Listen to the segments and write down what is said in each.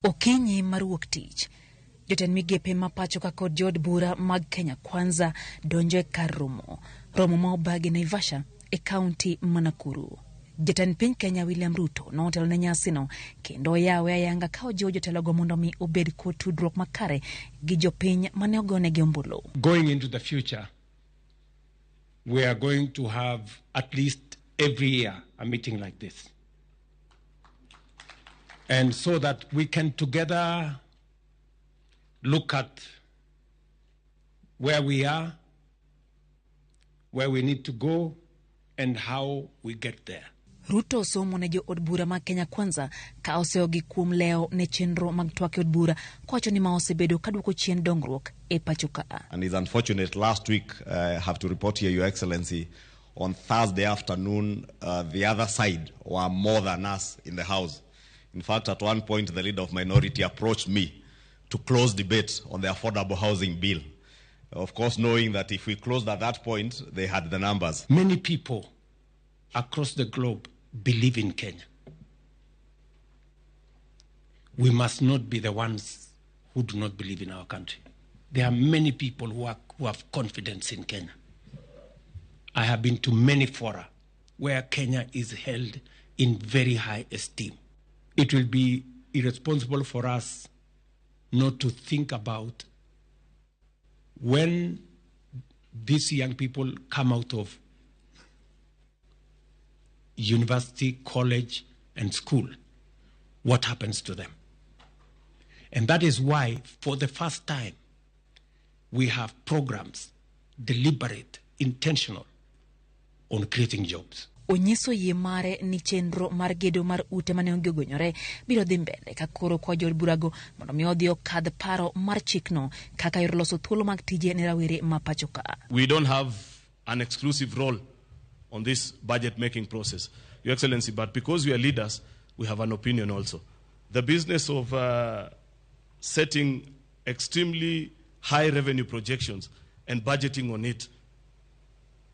Okinyi mar wuok tich. Jotend migepe mapacho ka kod jod bura mag Kenya Kwanza donjo kar romo ma obagi Naivasha e kaunti Nakuru. Jatend piny Kenya William Ruto notelo ne nyasino kendo yawe ayanga ka ojiwo jotelogo mondo mi obed kod tudruok makare gi jopiny mane ogonegi ombulu. Going into the future, we are going to have at least every year a meeting like this. And so that we can together look at where we are, where we need to go, and how we get there. Ruto somo ne jo od bura ma Kenya Kwanza ka oseogi kuom leo ne chenro mag twake od bura kwacho ni ma osebedo kaduoko chien dongruok e pacho ka. And it's unfortunate, last week, I have to report here, Your Excellency, on Thursday afternoon, the other side were more than us in the House. In fact, at one point, the leader of minority approached me to close debate on the affordable housing bill. Of course, knowing that if we closed at that point, they had the numbers. Many people across the globe believe in Kenya. We must not be the ones who do not believe in our country. There are many people who have confidence in Kenya. I have been to many fora where Kenya is held in very high esteem. It will be irresponsible for us not to think about when these young people come out of university, college, and school, what happens to them. And that is why, for the first time, we have programs, deliberate, intentional, on creating jobs. Onyiso yie mare ni chenro mar gedo mar ute mane ogonyore biro dhi mbele ka koro kwa jod burago mondo mi odhi okadh paro mar chikno kaka yor loso thuolo mag tije ne rawere ma pacho ka. We don't have an exclusive role on this budget making process, Your Excellency, but because we are leaders, we have an opinion also. The business of setting extremely high revenue projections and budgeting on it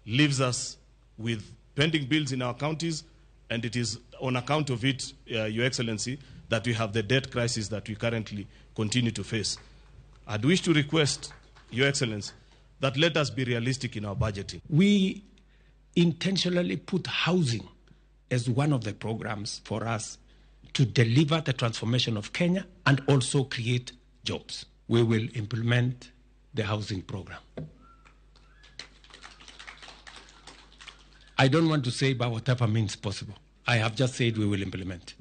leaves us with pending bills in our counties, and it is on account of it, Your Excellency, that we have the debt crisis that we currently continue to face. I'd wish to request, Your Excellency, that let us be realistic in our budgeting. We intentionally put housing as one of the programs for us to deliver the transformation of Kenya and also create jobs. We will implement the housing program. I don't want to say by whatever means possible. I have just said we will implement.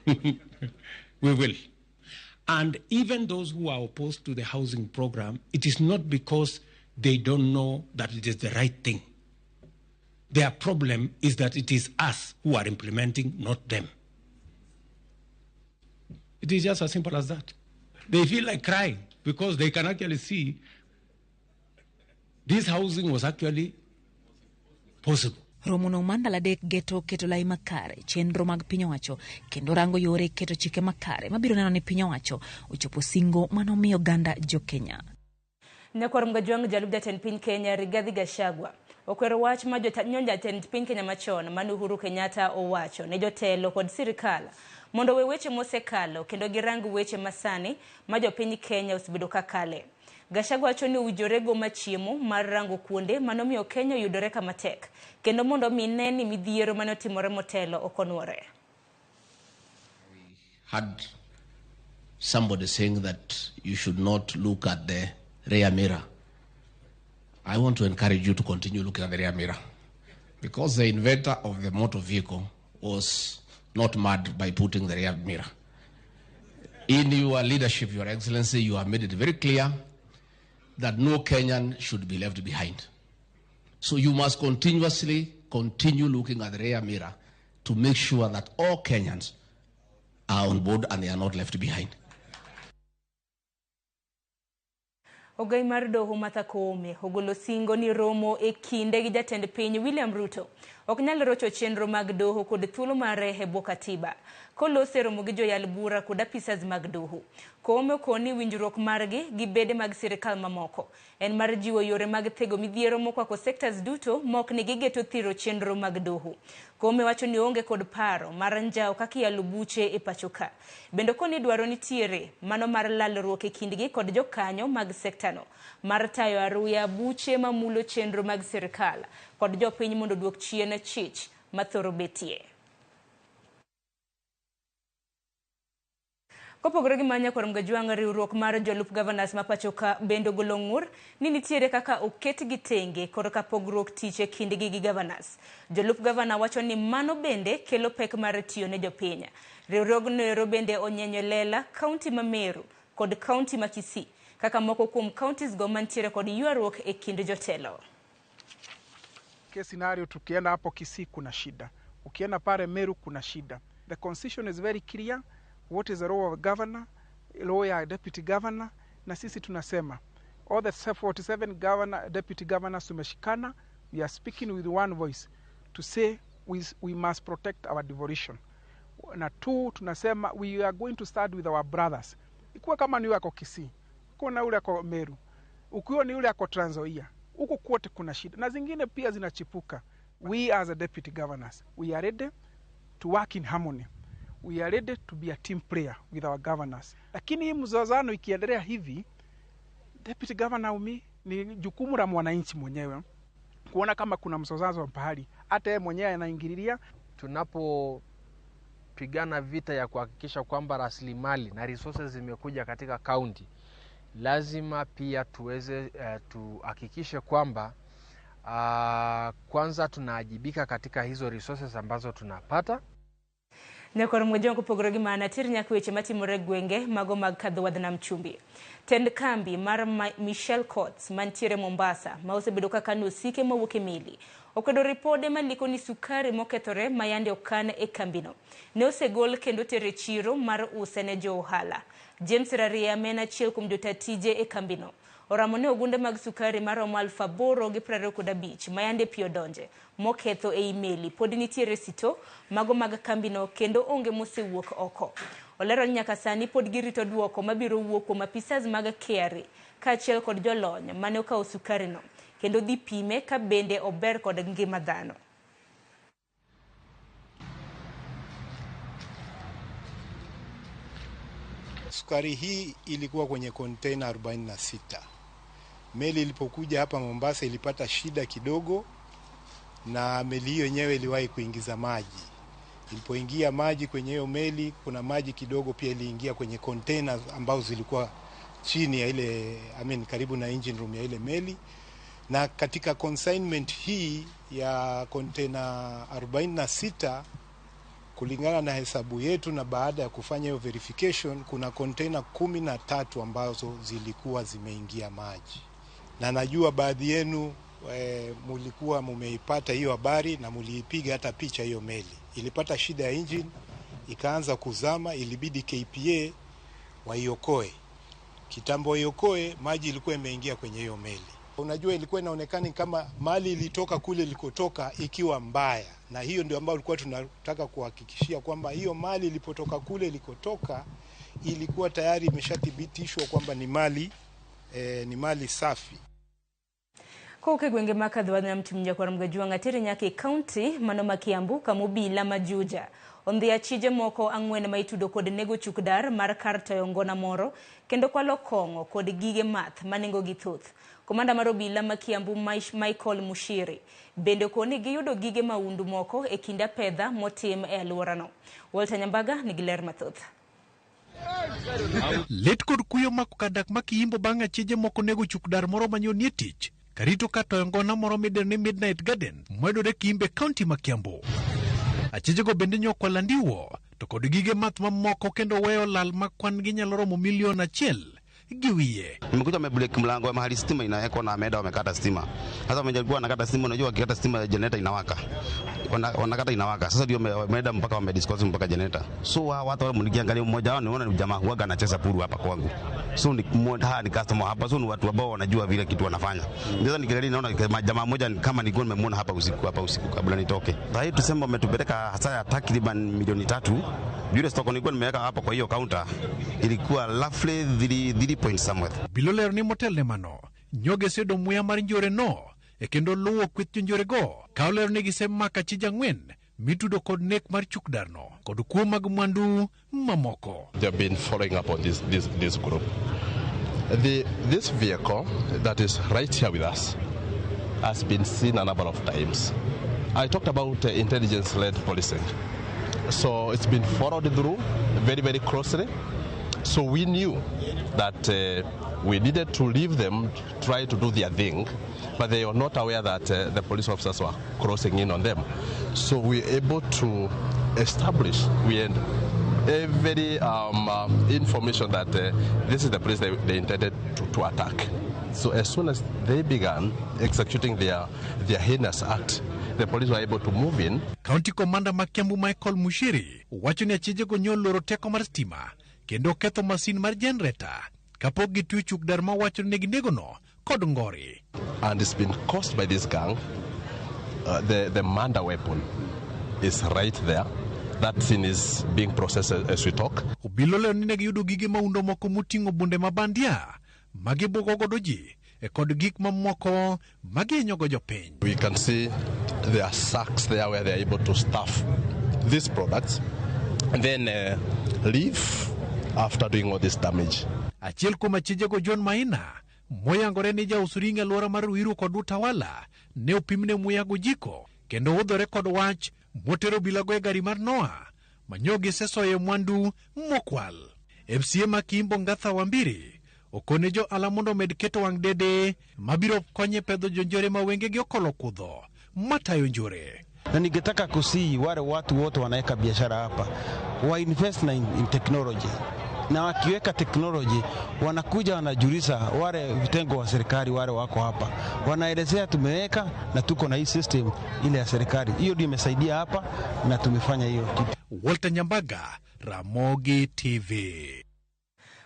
We will. And even those who are opposed to the housing program, it is not because they don't know that it is the right thing. Their problem is that it is us who are implementing, not them. It is just as simple as that. They feel like crying because they can actually see this housing was actually possible. Romuno mandala dek geto keto lai makare chenro mag piny owacho kendo rango yore keto chike makare mabiro neno ni piny owacho ochopo singo manomiyo ganda jo Kenya. Nyakwarum gajwang jalub jatend piny Kenya Rigathi Gachagua okwero wach ma jatend piny Kenya machon Manu Uhuru Kenyatta owacho ne jotelo kod sirikal mondo we weche mosekalo kendo girango weche masani ma jopiny Kenya osebedo kakale. Gachagua wacho ni ujorego machiemo mar rango kuonde manomiyo Kenya yudore kama tek kendo mondo mineni midhiero manotimore motelo okonwore. We had somebody saying that you should not look at the rear mirror. I want to encourage you to continue looking at the rear mirror, because the inventor of the motor vehicle was not mad by putting the rear mirror. In your leadership, Your Excellency, you have made it very clear that no Kenyan should be left behind. So you must continue looking at the rear mirror to make sure that all Kenyans are on board and they are not left behind. Ogai mar doho Martha Koome ogolo singo ni romo e kinde gi jatend piny William Ruto ok nyal rocho chenro mag doho kod thuolo mar rehe bo katiba. kolose Ramogi joyal bura kod apisas mag doho. Koome koni winjruok margi gi bede mag sirikal mamoko en mar jiwo yore mag tego midhiero mokwako sectors duto mok ni gigeto thiro chenro mag doho. Koome wacho ni onge kod paro mar njao kaka yalo buche e pachoka. Bendo koni dwaro nitiere mano mar lalruok e kindgi kod jokanyo mag sektano mar tayo aruya buche mamulo chenro mag sirikal kod jopiny mondo duok chien chich mathoro betie. Kopogore gi manya korum gajuang riwruok mar jolup governors mapachoka bendo golongur ni nitiere kaka oket gi tenge kod ka pogruok tiche kindgi gi governors. Jolup governor wacho ni mano bende kelo pek mar tiyo ne jopiny. Riwruogno bende onyenyo lela county ma Meru kod county ma Kisii kaka moko kuom counties go mantiere kod ywaruok e kind jotelo. Scenario tukienda hapo Kisii kuna shida. Ukienda pale Meru kuna shida. The constitution is very clear. What is the role of governor, role ya deputy governor, na sisi tunasema all the 47 governor, deputy governors tumeshikana. We are speaking with one voice to say we must protect our devolution. Na two, tunasema we are going to start with our brothers. Ikuwa kama ni yako Kisii, ukiwa na ule yako Meru, ukiwa ni ule yako Trans Nzoia, huko kwote kuna shida na zingine pia zinachipuka. We as a deputy governors, we are ready to work in harmony. We are ready to be a team player with our governors. Lakini hii mzozano ikiendelea hivi, deputy governor ni jukumu la mwananchi mwenyewe kuona kama kuna mzozo pahali hata yeye mwenyewe anaingililia. Tunapopigana vita ya kuhakikisha kwamba rasilimali na resources zimekuja katika county, lazima pia tuweze tuhakikishe kwamba kwanza tunaajibika katika hizo resources ambazo tunapata. Nyakor mwejongo pogorogi maana tirnya kweche matimore gwenge mago mag kadho wadhnam chumbi. Tend kambi mar Michelle Courts mantiere Mombasa ma osebedo kaka nosike mawuok e meli. Okwedo ripode maliko ni sukari mokethore mayande okan e kambino. Ne osegol kendo tere chiro mar use ne jo ohala. James Raria mena achiel kuom jotatije e kambino. Oramone ogunde mag sukari maromo 825 mayande pio donje moketho e imeli pod nitiere sito mago mag kambino kendo onge mosewuok oko. Olero nyaka sani pod girito duoko mabiro wuok kuom apisas mag KRA kaachiel kod jolony mane okawo sukari no kendo dhi pime ka bende ober kod ngima dhano. Sukari hii ilikuwa kwenye container 46. Meli ilipokuja hapa Mombasa ilipata shida kidogo, na meli hiyo yenyewe iliwahi kuingiza maji. Ilipoingia maji kwenye hiyo meli, kuna maji kidogo pia iliingia kwenye container ambazo zilikuwa chini ya ile karibu na engine room ya ile meli. Na katika consignment hii ya container 46, kulingana na hesabu yetu na baada ya kufanya hiyo verification, kuna container 13 ambazo zilikuwa zimeingia maji. Na najua baadhi yenu mulikuwa mumeipata hiyo habari na muliipiga hata picha hiyo meli. Ilipata shida ya engine, ikaanza kuzama, ilibidi KPA waiokoe. Kitambo iokoe, maji ilikuwa imeingia kwenye hiyo meli. Unajua ilikuwa inaonekana kama mali ilitoka kule ilikotoka ikiwa mbaya. Na hiyo ndio ambayo tulikuwa tunataka kuhakikishia kwamba hiyo mali ilipotoka kule ilikotoka ilikuwa tayari imeshathibitishwa kwamba ni mali safi. Koke gwenge makadhwa na mtumja kwa mgajuanga tere nyake county manoma Kiambu kamubila majuja. Ondhi achije moko ang'wen maitudo kod nego chukdar mar karta yongona moro kendo kwa lokongo kod gige math manengo githuth. Komanda mar obila ma Kiambu Michael Mushiri bende koni giyudo gige maundu moko e kinda pedha motim e alworano. Walter Nyambaga nigi ler mathoth. Let kod kuyo mako kadak makiyimbo banga chije moko nego chukdar moro manyonie tich. Karito kato yongona moro miderne Midnight Garden mwedore Kiimbe County ma Kiambu. Achijego bende nyokwa landiwo to kod gige math mamoko kendo weyo lal makwan gi nyalo romo milion 1 giwiye. Nimekuja mebreak mlango wa mahali stima inawekwa na ameda wamekata stima. Sasa wamejaribu nakata stima, unajua wakikata stima generator inawaka. wanakata inawaka. Sasa ndio wameenda mpaka wamediscuss mpaka generator. So watu mnikiangalia mmoja wao niona ni jamaa huaga anacheza puru hapa kwangu. So ni customer hapa, so ni watu ambao wanajua vile kitu wanafanya. Ndio nikiangalia naona jamaa mmoja kama nilikuwa nimemwona hapa usiku kabla nitoke. Sasa tuseme wametupeleka hasara takriban milioni 3. Yule stock nilikuwa nimeweka hapa kwa hiyo counter ilikuwa roughly 3 point somewhere. Bilolero ni motel ne mano. Nyoge sedo muya mar njore no. Ekendo luwo kwith njore go. Kaolero ne gisema kachija ngwen. Mitudo kod nek mar chukdarno. Kod kuo mag mwandu mamoko. They have been following up on this group. This vehicle that is right here with us has been seen a number of times. I talked about intelligence-led policing. So it's been followed through very, very closely. So we knew that we needed to leave them try to do their thing, but they were not aware that the police officers were crossing in on them. So we were able to establish, we had every information that this is the place they intended to attack. So as soon as they began executing their heinous act, the police were able to move in. County Commander Makiambu Michael Mushiri wacho ni achije go nyol loro teko mar stima kendo ketho masin mar generator kapok gitwe chukdar ma wacho ni ginegono kod ngori. And it's been caused by this gang. The manda weapon is right there. That scene is being processed as we talk. Obilo leo ni giyudo gige maundo moko mutingo bunde mabandia magibugo godo ji kod gik mamoko maginyogo jopiny. We can see there are sacks there where they are able to stuff these products and then leave after doing all this damage. Achiel kuom achijego John Maina moyangore ni jausuringa alwora mar Ruiru kod Utawala ne opimne muyago jiko kendo udhore kod wach motero bilago e gari mar Noah manyogi sesoye mwandu mokwal. FCA Makimbo Ngatha Wambiri okone jo alamondo med keto wang dede mabiro konye pedho jonjore mawenge gi okolo kudho matayo njore. Na ningetaka kusii wale watu wote wanaweka biashara hapa wa invest in technology, na wakiweka technology wanakuja wanajulisha wale vitengo wa serikali wale wako hapa, wanaelezea tumeweka na tuko na hii system ile ya serikali. Hiyo ndio imesaidia hapa na tumefanya hiyo kitu. Walter Nyambaga, Ramogi TV.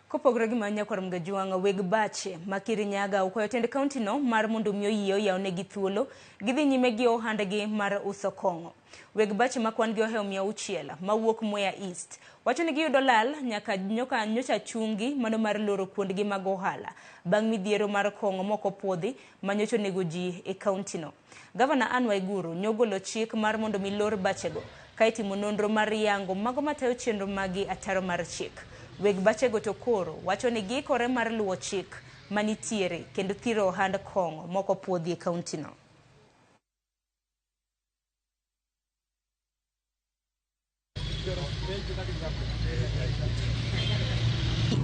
Kopogre gimanya kwa mgajuanga weg bache makirinyaga uko tende county no mar mundu mio yiyo ya onegi thuolo gidhi nyime gi ohande gi mar uso kongo. Weg bache makwan gi oheo mia uchiela mawuok Mwea East wacho ni giyudo lal nyaka nyocha chungi mano mar loro kuond gi mag ohala bang' midhiero mar kongo moko puodhi manyocho nego ji e county no. Governor Anne Waiguru nyogolo chik mar mondo milor bachego kaitimo nonro mar yango mago matayo chenro magi ataro mar chik. Weg bachego to koro wacho ni gikore mar luwo chik manitiere kendo thiro ohand kongo moko puodhi e county no.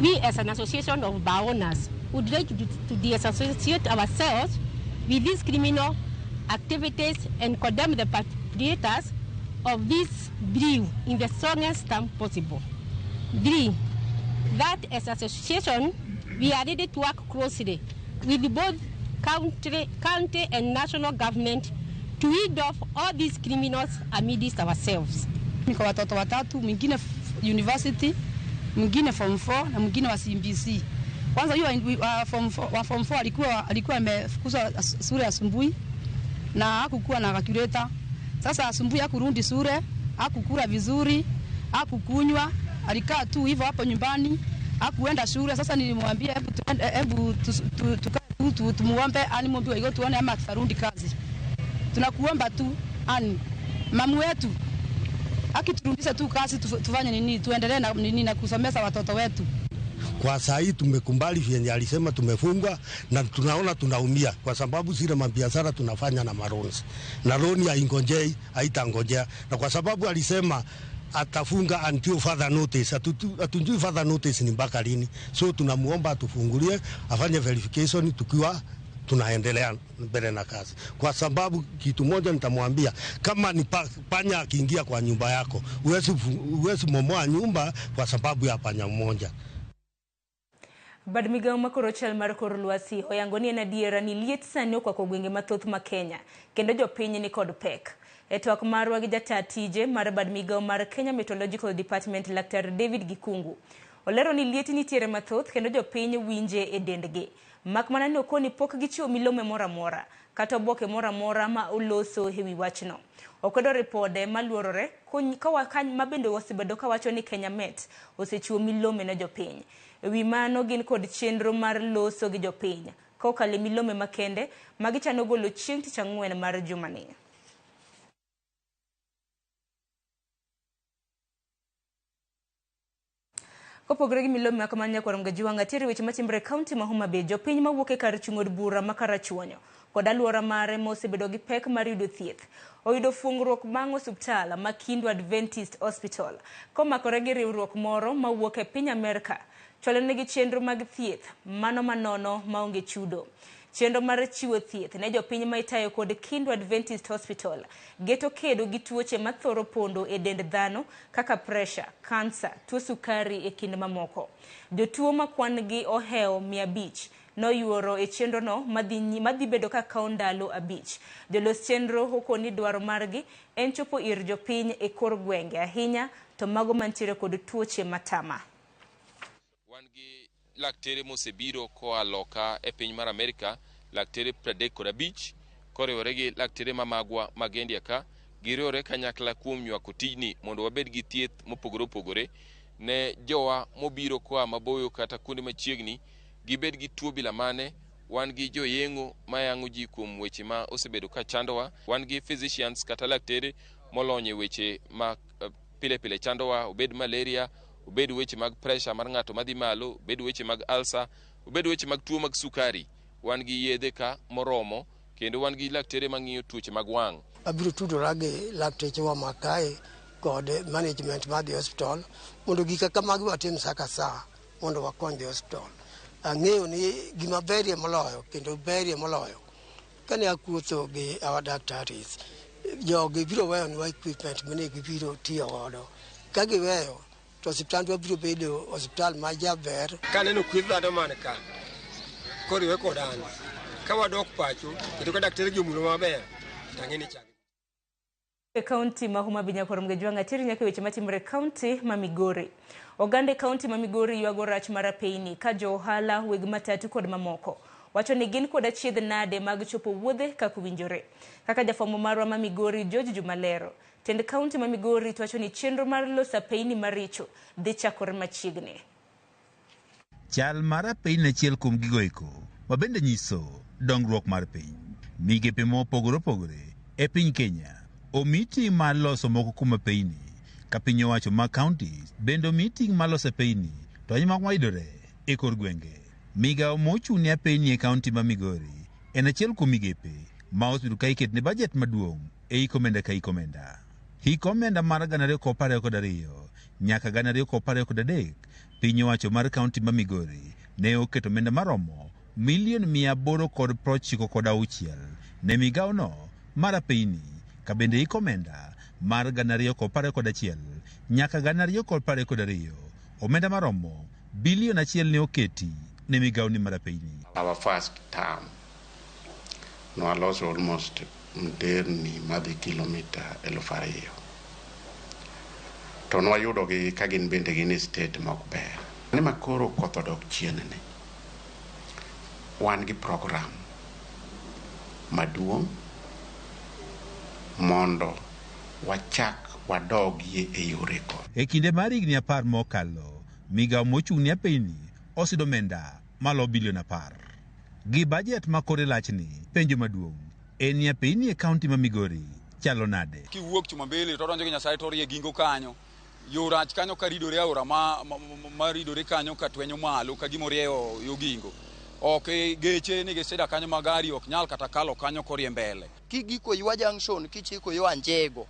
We as an association of bar owners would like to disassociate ourselves with these criminal activities and condemn the perpetrators of this brew in the strongest term possible. 3. That as an association, we are ready to work closely with both county and national government to weed off all these criminals amidst ourselves. Niko watoto watatu, mwingine university, mwingine form 4 na mwingine wa CBC. Kwanza hiyo form 4 alikuwa amefukuzwa shule asubuhi na hakukuwa na calculator. Sasa asubuhi hakurudi shule, hakukula vizuri, hakukunywa, alikaa tu hivyo hapo nyumbani, hakuenda shule. Sasa nilimwambia hebu tumuombe ani mwambie hiyo tuone ama atarudi kazi. Tunakuomba tu ani mamu wetu akiturudisha tu kazi tufanye nini, tuendelee na nini na kusomesha watoto wetu. Kwa saa hii tumekumbali vyenye alisema tumefungwa na tunaona tunaumia kwa sababu zile mabiashara tunafanya na marons. Na roni haingojei, haitangojea. Na kwa sababu alisema atafunga until further notice. Atunjui further notice ni mpaka lini. So tunamuomba atufungulie, afanye verification tukiwa tunaendelea mbele na kazi. Kwa sababu kitu moja nitamwambia, kama ni panya akiingia kwa nyumba yako, uwezi momoa nyumba kwa sababu ya panya mmoja. Badmiga makorochal mar kor lwasi oyangoni na diera ni liet sani kwa kogwenge mathoth ma Kenya kendo jopiny ni kod pek. E twak marwa gi jata tije mar bad migao mar Kenya Meteorological Department Laktar David Gikungu olero ni lieti nitiere mathoth kendo jopiny winje e dendgi. Mak mana ni okoni pok gichiwo milome mora mora kata oboke mora mora ma oloso ewi wachno. Okwedo ripode maluorore kawakany mabende osebedo kawacho ni Kenya Met osechiwo milome ne jopiny. Ewi mano gin kod chenro mar loso gi jopiny kokale milome makende magichano golo chieng' tich ang'wen mar jumani. Kopogore gi milome ma kamanya kwa Ramogi tiere weche matimbre kaunti ma Homa Bay. Jopiny mawuok e kar chung' od bura ma Karachuonyo kod aluora mare mosebedo gi pek mar yudo thieth oyudo fungruok bang' osiptal ma Kindu Adventist Hospital komakore gi riwruok moro mawuok e piny Amerika chwalo negi chenro mag thieth mano manono maonge chudo. Chenro mar chiwo thieth ne jopiny ma itayo kod Kindu Adventist Hospital geto kedo gi tuoche mathoro pondo e dend dhano kaka pressure, kansa, tuo sukari e kind mamoko. Jotuo ma kwan gi oheo 500 noyuoro e chenro no madhi bedo ka kao ndalo 5. Jolos chenro okoni dwaro margi en chopo ir jopiny e kor gwenge ahinya to mago mantiere kod tuoche matama. Laktere mosebiro koa loka e piny mar Amerika, laktere 35 koriwore gi laktere mamagwa magendia ka giriwore kanyakla kuom ywako tijni mondo wabed gi thieth mopogore opogore ne jowa mobiro koa maboyo kata kuonde machiegni gibed gi tuo bila mane. Wan gi joyengo mayango ji kuom weche ma osebedo ka chandowa, wan gi physicians kata laktere molonye weche ma pile pile chandowa, obed malaria, obed weche mag pressure mar ng'ato madhi malo, obed weche mag ulcer, obed weche mag tuo mag sukari. Wan gi yedhe ka moromo kendo wan gi laktere mang'iyo tuoche mag wang'. Abiro tudora gi lakteche wa makae kod management mar the hospital mondo gika kama giwatim saka saa mondo wakony the hospital. Ang'eyo ni gima berie moloyo kendo berie moloyo kane akuotho gi our doctors jogi biro weyo ni equipment mane gibiro tiyo godo ka giweyo to hospital biro bedo hospital ma jaber. Kaneno kweth dhano man ka koriwe kod an ka wadok pacho kendo ka daktari jomulo maber tang'eni chak e kaunti ma Homa Bay nyakoro Ramogi tiere nyaka weche matimre kaunti ma Migori. Ogande kaunti ma Migori ywago rach marapeini ka jo ohala weg matatu kod mamoko wacho ni gin kod achiedh nade mag chopo wuodhe kaka winjore. Kaka jafwambo marwa ma Migori George Jumalero, tend kaunti ma Migori to wacho ni chenro mar loso apeini maricho dhi chakore machiegni. Chal mar apeini achiel kuom gigo eko mabende nyiso dongruok mar piny. Migepe mopogore opogore e piny Kenya omiti mar loso moko kuom apeini ka piny owacho ma counties bende omiti mar loso apeini to anyima mayudore e kor gwenge. Migao mochung'ne apeini e kaunti ma Migori en achiel kuom migepe ma osebedo ka iketne bajet maduong' e hik omenda ka hik omenda. Hik omenda mar 2022 nyaka 2023 piny owacho mar kaunti ma Migori ne oketo omenda maromo milion 896 ne migao no mar apeini ka bende hik omenda mar 2021 nyaka 2022 omenda maromo bilion 1 ne oketi ne migao ni mar apeini. Our first term no aloso almost mderni madhi kilomita 2,000 to nwayudo gi ka gin bende gin state mok ber ni makoro koth odok chien ne wan gi program maduong' mondo wachak wadogie e yore ko. E kinde mar higni 10 mokalo migao mochung'ne apeini osido omenda malo bilion 10 gi bajet ma kore lachni. Penjo maduong' en ni apeini e kaunti ma Migori chalo nade. Kiwuok chuma mbele to donjo gi Nyasaye to rie gingo kanyo yorach kanyo ka ridore aora ma ridore kanyo ka twenyo malo ka gimorieyo yo gingo. Ok geche ni geseda kanyo magari ok nyal kata kalo kanyo korie mbele. Kigiko ywa junction kichiko yo Anjego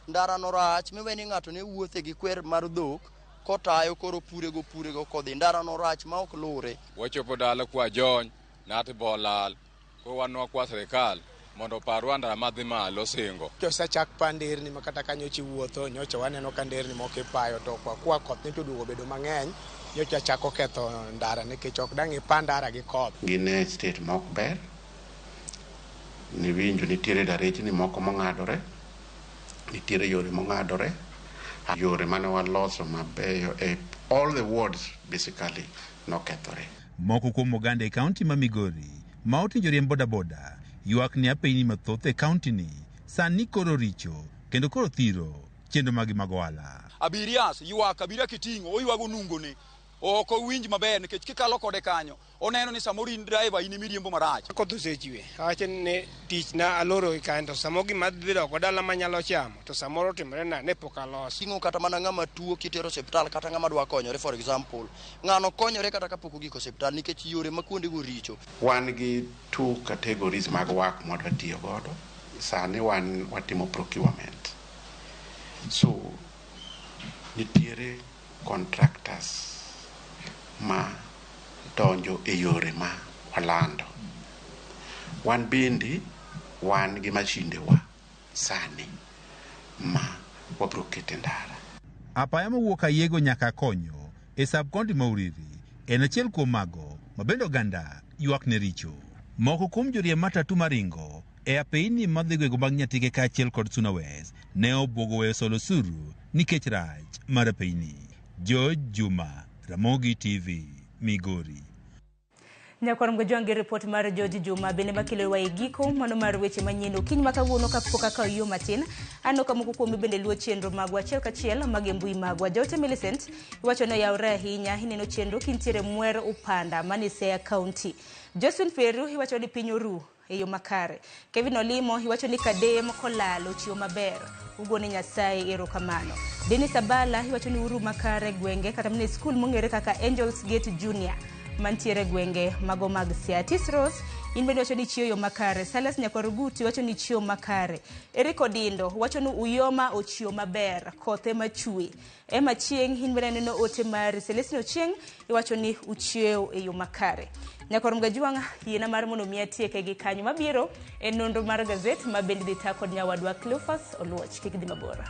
ndara no rach miweni ng'ato ne wuothe gi kwer mar dhok kotayo koro purego kodhi ndara no rach ma ok lure. Wachopo dala kwa jony nati bolal ko wanwa kwa serikal mondo parwa ndara madhi malo singo. Josachak panderni makata kanyo chi wuotho nyocha waneno ka nderni moko ipayo to kwa koth ne to duogo bedo mang'eny nyocha chako ketho ndara nikech ok dang' ipa ndara gi koth. Gine state mok ber ni winjo nitiere darechni moko mong'adore nitiere yore mong'adore, yore mane waloso mabeyo all the wards basically nokethore. Moko kuom oganda e kaunti ma Migori ma otinjo riemb bodaboda ywak ni apeyni mathoth e kaunti ni sani koro richo kendo koro thiro chenro magi mag ohala. Abirias ywak abiria kiting'o oywago nungone ok owinj maber nikech kikalo kode kanyo oneno ni samoro in driver in miriembo marach. Koth osechwe awacho ni tich na aloro ikando samo gima dhi doko dala manyalo chamo to samoro timre na ne pok alos. Ting'o kata mana ng'ama tuo kitero hospital kata ng'ama dwa konyore, for example ng'ano konyore kata kapok ogik hospital nikech yore ma kuonde go richo. Wan gi two categories mag work mwadwa tiyo godo. Sani wan watimo procurement. So nitiere contractors ma donjo e yore ma walando. Wan bende wan gi mashinde wa sani ma wabro kete ndara. Apaya mawuok Ayego nyaka Konyo e sub-county ma Uriri en achiel kuom mago ma bende oganda ywak ne richo. Moko kuom joriemb matatu maringo e apeyni madhi gwego mag Nyatike kaachiel kod Suna West ne obwogo weyo solo suru nikech rach mar apeyni. George Juma, Ramogi TV, Migori. Nyakwarom gajwangi report mar George Juma bende makilo wa igiko mano mar weche manyien okiny makawuono kapok akayo matin ano kamoko kuom bende luo chenro magwa achiel kachiel mag mbui magwa. Jote Millicent iwacho no yaure ahinya ineno chenro kintiere Mwero Upanda Manisea County. Josephine Feru iwacho ni piny oru e yo makare. Kevin Olimo iwacho ni kadem kolalo chiwo maber ugone Nyasaye erokamano. Dennis Abala iwacho ni uru makare gwenge kata mne school mongere kaka Angels Gate Junior mantiere gwenge mago mag Siatis Rose inbendo wacho ni chiyo yo makare. Salas Nyakoruguti wacho ni chiyo makare. Eric Odindo wacho ni uyoma ochiyo maber kothe machue. Emma Chieng inbendo neno ote mari Celestino Chieng iwacho ni uchiyo e yo makare. Nyakorom gajuanga yena mar mono miatieke gi kanyo mabiro en nonro mar gazet mabende dita kod nyawadwa Cleophas Oluoch kik dhi mabora.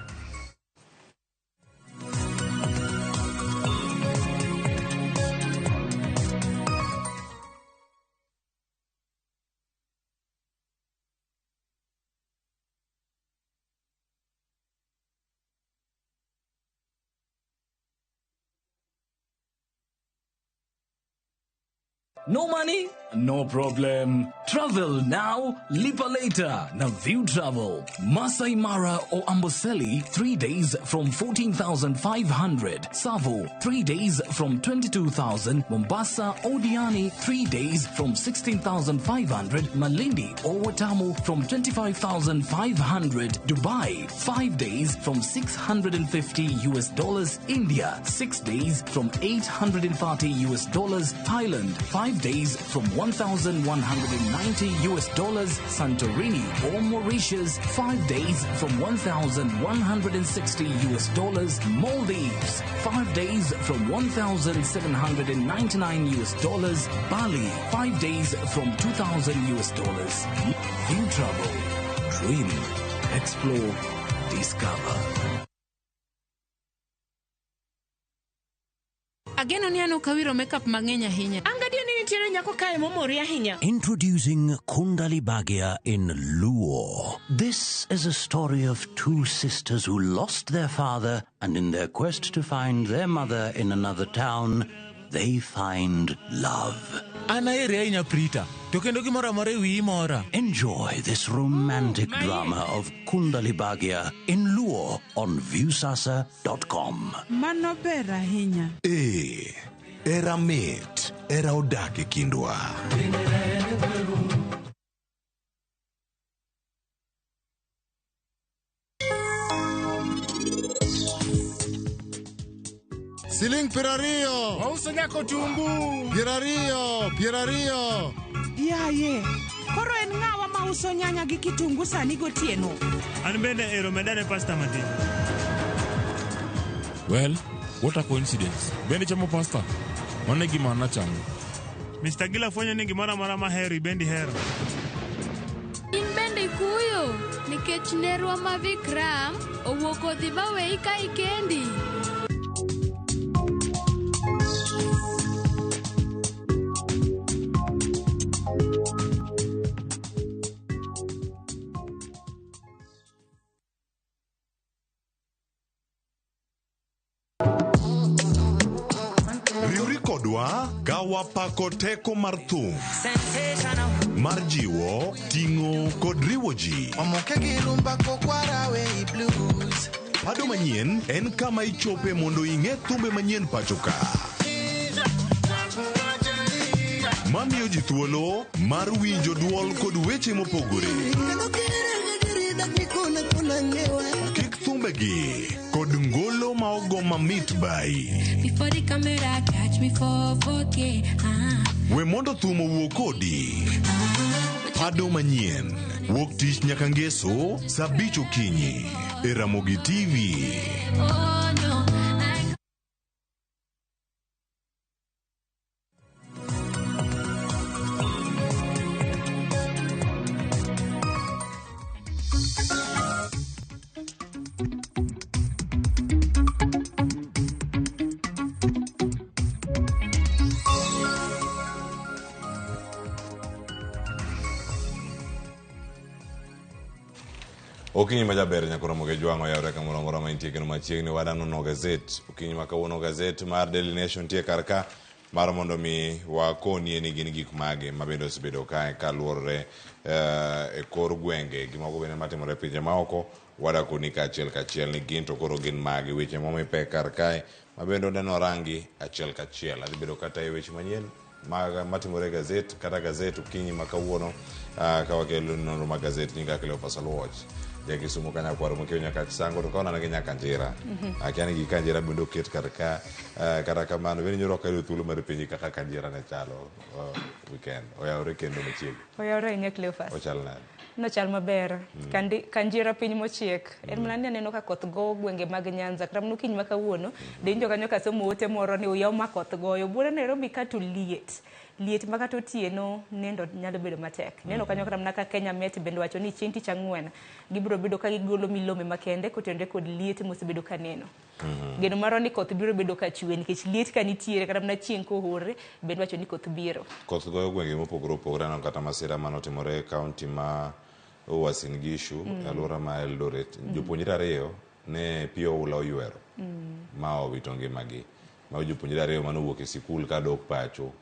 No money? No problem. Travel now, lipa later. Now View Travel. Masai Mara or Amboseli, 3 days from 14,500. Savo, 3 days from 22,000. Mombasa or Diani, 3 days from 16,500. Malindi or Watamu from 25,500. Dubai, 5 days from $650. India, 6 days from $840. Thailand, 5 days from $1,190. Santorini or Mauritius, 5 days from $1,160. Maldives, 5 days from $1,799. Bali, 5 days from $2,000. View Travel. Dream. Explore. Discover. Ageno ni ano kawiro makeup mang'eny ahinya. Angadio ni nitiere nyako kae momori ahinya. Introducing Kundali Bhagia in Luo. This is a story of two sisters who lost their father, and in their quest to find their mother in another town, they find love. Enjoy this romantic drama of Kundali Bhagia in Luo on viewsasa.com. Mano ber ahinya. Era mit, era odak e kindwa. Siling Pirario. Wauso nyako tumbu. Pirario. Yaye. Koro en ng'awa ma uso nyanya gi kitungu sani gotieno. An bende ero medane pasta matin. Well, what a coincidence. Bende chamo pasta. Mane gima nachamo. Mr. Gila fwenyo ni gimora mora maheri bendi hero. In bende kuyo. Nikech nerwa ma Vikram owuok odhi bawe ika ikendi. kodwa ka wapako teko mar thum, mar jiwo, ting'o kod riwo ji. Pado manyien en kama ichope mondo ing'e thumbe manyien pacho ka. Mamiyo ji thuolo mar winjo duol kod weche mopogore. Kik thumbegi kod ngolo ma ogo mamit bai. We mondo thum owuo kodi. Pado manyien wuok tich nyaka ngeso saa 5 okinyi e RamogiTV. Okinyi majaber nyakoro moge jwang'o yawre kamoro amora ma intie kendo machiegni wadano no gazet. Okinyi ma kawuono gazet mar Daily Nation tie karka mar mondo mi wakonie ni gin gik mage mabende osebedo kae kaluorre e kor gwenge gimoko bende matimore pinje maoko wadakoni kachiel ni gin to koro gin mage weche momipe kar kae mabende odeno rangi achiel kachiel. Adhi bedo kata e weche manyien matimore gazet kata gazet okinyi ma kawuono kawakelo nonro mag gazet nyinga kelo Pasal Watch Kisumu kanya kwaro mokeo nyaka sango to kaona ngi nyaka njira akiani gi kanjira bendo ket karka kata kamano bende nyoro ka thuolo mar pinyi kaka kanjira ne chalo weekend oyawre kendo machiegni oyawre nyakle fast ochalna no chal maber kanjira piny mochiek en mana ni aneno ka koth go gwenge mag Nyanza kram no kiny makawuono denjo kanyo ka somo ote moro ni uyaw ma koth goyo bura Nairobi ka to liet maka to tieno nendo nyalo bedo matek neno kanyo kram na ka Kenya Met bende wacho ni chieng' tich ang'wen gibiro bedo ka gigolo milome makende kotende kod liet mosebedo ka neno geno maro ni koth biro bedo ka chwe nikech liet ka nitiere kram na chieng' ko hore bende wacho ni koth biro koth goyo gwenge mopogore opogore no kata masira manotimore kaunti ma Uasin Gishu alura ma Eldoret jopuonjre ariyo ne pio ula oywero ma owito ngimagi ma jopuonjre ariyo mano wuok e sikul ka dok pacho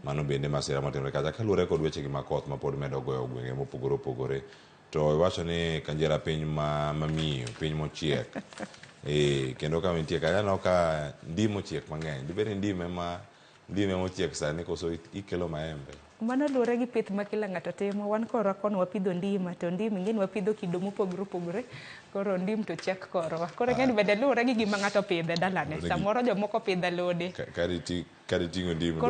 mano bende masira matimore kacha kaluore kod weche gi makoth ma pod medo goyo gwenge mopogore opogore to wacho ni kanjira piny mamiyo piny mochiek kendo ka nitie kaya no ka ndimo mochiek mang'eny dibede ndime mochiek sani koso ikelo maembe mano luore gi pith ma kila ng'ato timo wan korwa kono wapidho ndima to ndim ingeni wapidho kido mopogore opogore koro ndim to chiek korwa koro ngeni bende luore gi gima ng'ato pidhe dalane samoro jomoko pidho alode kadi ting'o ndim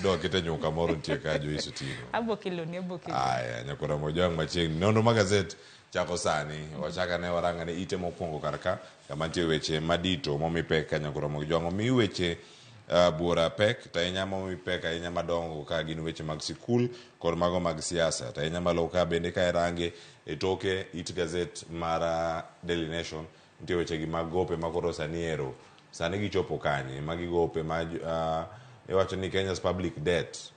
do kete nyuka moro nitie ka jo iso ting'o abokiloni aya nyakora mojang machiegni nonro ma gazet chako sani wachaka ne waranga ne ite mokwongo karka kama nitie weche madito momipe ka nyakora mojang mi weche buora pek ta inya momipek ahinya madongo ka gin weche mag sikul kod mago mag siasa ta inya malo ka bende ka range e toke it gazet mar Daily Nation nitie weche gi mag gope makoro saniero sani gichopo kanye magi gope ma iwacho ni Kenya's public debt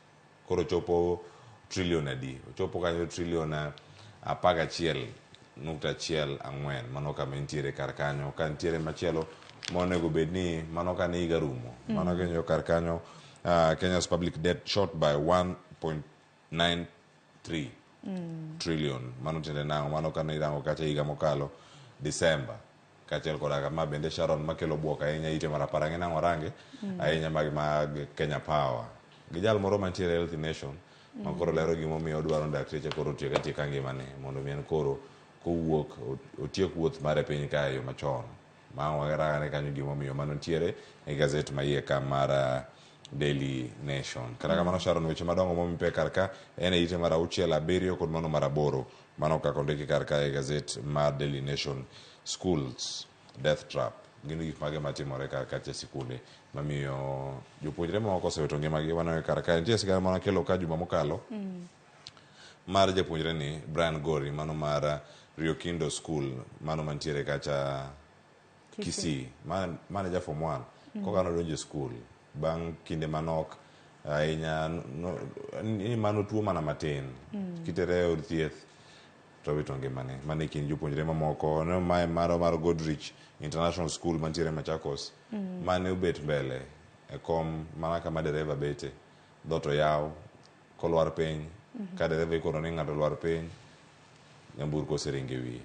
koro chopo trillion adi chopo kanyo trillion 11.14 mano kama nitiere kar kanyo ka nitiere machielo monego bedni mano ka ne higa rumo mano kenyo kar kanyo Kenya's public debt short by 1.93 trillion mano tende nango mano ka ne irango kacha higa mokalo December kachiel koda kama bende Sharon makelo buok ahinya ite maraparange nango range ahinya mag Kenya Power gijal moro mantiere Health Nation makoro lero gimomiyo odwaro dakteche koro tieka ngimane mondo mien koro kowuok otiek wuoth mare piny kae yo machon ma wagarane kanyo gimomiyo mano ntiere e gazet maiye ka mar Daily Nation kata kamano Sharon weche madongo momipe karka ene ite mar 6 7 kod mano mar 8 mano kako ndiki karka e gazet mar Daily Nation schools death trap gin gik mage matimore karka che sikunde mamiyo jopuonjre moko osewito ngimagi wano karka nitie sigana mano kelo ka juma mokalo mar japuonjre ni Brian Gori mano mar Rio Kindo School mano mantiere kacha Kisii mane ja form 1 kokano donjo school bang' kinde manok ahinya ni mano tuo mana matin kitere od thieth to wito ngimane mane kin jopuonjre mamoko no mae mar Godrich International School mantiere Machakos mane ubet mbele e kom mana kama dereva bete dhoto yaw kolwar piny ka dereva ikono ni ng'ato lwar piny nyamburko oseringe wiye.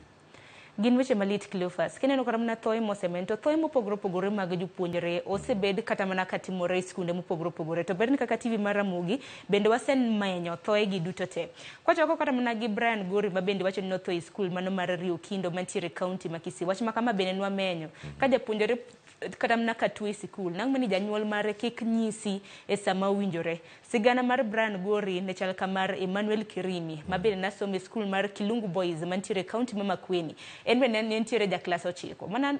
Gin weche malit Cleophas. Kineno kata mana thoe mosemento, thoe mopogore opogore mag jopuonjre osebed kata mana katimore e skunde mopogore opogore. To ber ni kaka TV mar Ramogi bende wasemenyo thoe gi duto te. Kwachako kata mana gi Brian Gori ma bende wacho ni notho e skul mano mar Rio Kindo mantiere kaunti ma Kisii. Wach ma kama bende nwamenyo. Ka japuonjre kata mana katwo e sikul, nang' mani janyuol mare kik nyisi e sama owinjore. Sigana mar Brian Gori ne chal kamar Emmanuel Kirimi ma bende nasomo e skul mar Kilungu Boys mantiere kaunti ma Makueni. En bende ne ntiere jaklas 9. Mana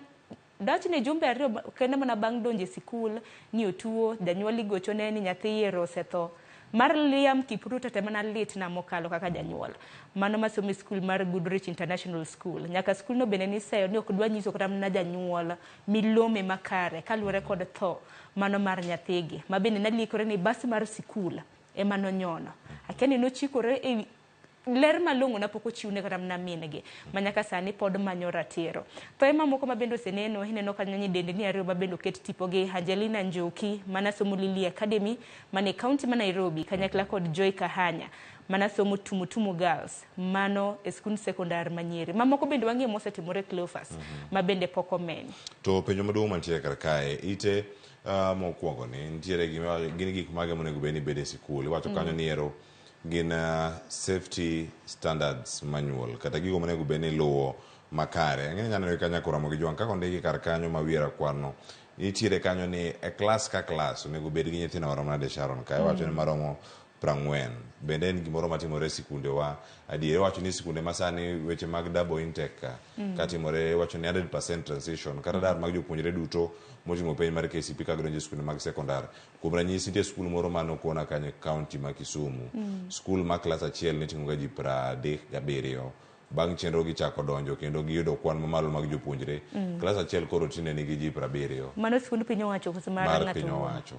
dachne jumbe ariyo kenda mana bang' donje sikul ni otuo, janyuol igochone ni nyathi yiero osetho. Mar Liam Kipruto te mana lit na mokalo kaka janyuol. Mano masomo e skul mar Goodrich International School. Nyaka skul no bende ni seyo ni ok dwa nyiso kata mana janyuol milome makare kaluwore kod tho mano mar nyathigi. Ma bende nalikore ni bas mar sikul ema nonyono. Akiani nochikore e ler malong'o na pok ochiwne kata mana mingi manyaka sani pod manyo ratiro. Thoe mamoko ma bende oseneno ineno kanyo ni dende ni ariyo ma bende oket tipogi Angelina Njoki mana somo Lily Academy mane kaunti ma Nairobi kanyakla kod Joy Kahanya mana somo Tumutumu Girls mano e skul sekondar Manyeri. Mamoko bende wang'e mosetimore Cleophas ma bende pok omeny. To penjo maduong' mantiere kar kae ite mokwongo ni ntiere gin gik mage monego bed ni bede e sikul. Iwacho kanyo ni ero gin safety standards manual kata gigo monego bed ni luwo makare. Ng'e nyano kanya Ramogi jwang' kaka ondiki kar kanyo ma wiera kwano nitiere kanyo ni e klas ka klas onego bed gi nyithindo maromo nade Sharon ka iwacho ni maromo 40. Bende en gimoro matimore e sikunde wa. Adier wacho ni sikunde masani weche mag double intake katimore wacho ni 100% transition kata dar mag jopuonjre duto moting'o penj mar KCPE ka gidonjo e skunde mag sekondar. Kuom ranyisi nitie skul moro mano kuona kanyo kaunti ma Kisumu. Skul ma klas 1 niting'o ga ji 37. Bang' chenro gichako donjo kendo giyudo kwan mamalo mag jopuonjre. Klas 1 koro tinde nigi ji 70. Mano skund piny owacho kose mar piny owacho.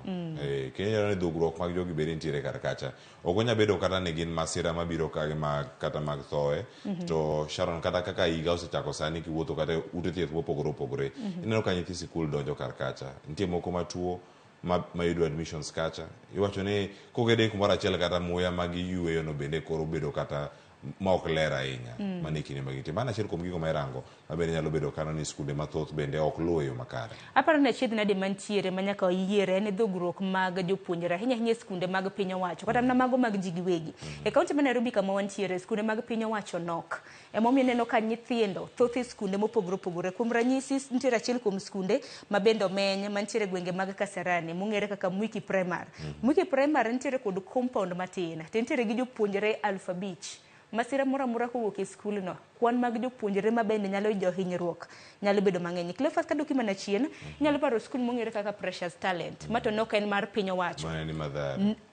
Kendo ni dhugruok mag jogi bende nitiere kar kacha. Ok onya bedo kata ni gin masira mabiro kata mag thoe. To Sharon kata kaka higa osechako sani kiwuotho kata ute thieth mopogore opogore. Ineno ka nyithi sikul donjo kar kacha. Nitie moko matuo mayudo admissions kacha. Iwacho ni kogede kumoro achiel kata muya mag yueyo no bende koro bedo kata ma ok ler ahinya mane kinde magite. Mana achiel kuom gigo ma irango ma bende nyalo bedo kano ni skunde mathoth bende ok luwo yo makare. Aparo ni achiedh nade mantiere manyaka oyiere en dhugruok mag jopuonjre ahinya skunde mag piny owacho kata mana mago mag ji giwegi. E kaunti ma Nairobi kama wantiere skunde mag piny owacho nok. Emomiyo ineno ka nyithindo thoth e skunde mopogore opogore. Kuom ranyisi nitiere achiel kuom skunde ma bende omeny mantiere gwenge mag Kasarani mong'ere kaka Mwiki Primary. Mwiki Primary nitiere kod compound matin. Nitiere gi jopuonjre 5,000. Masira mora mora kowuok e skul no. Kwan mag jopuonjre ma bende nyalo jo hinyruok nyalo bedo mang'eny. Cleophas ka doki mana chien nyalo paro skul mong'ere kaka Precious Talent mato nok en mar piny owacho.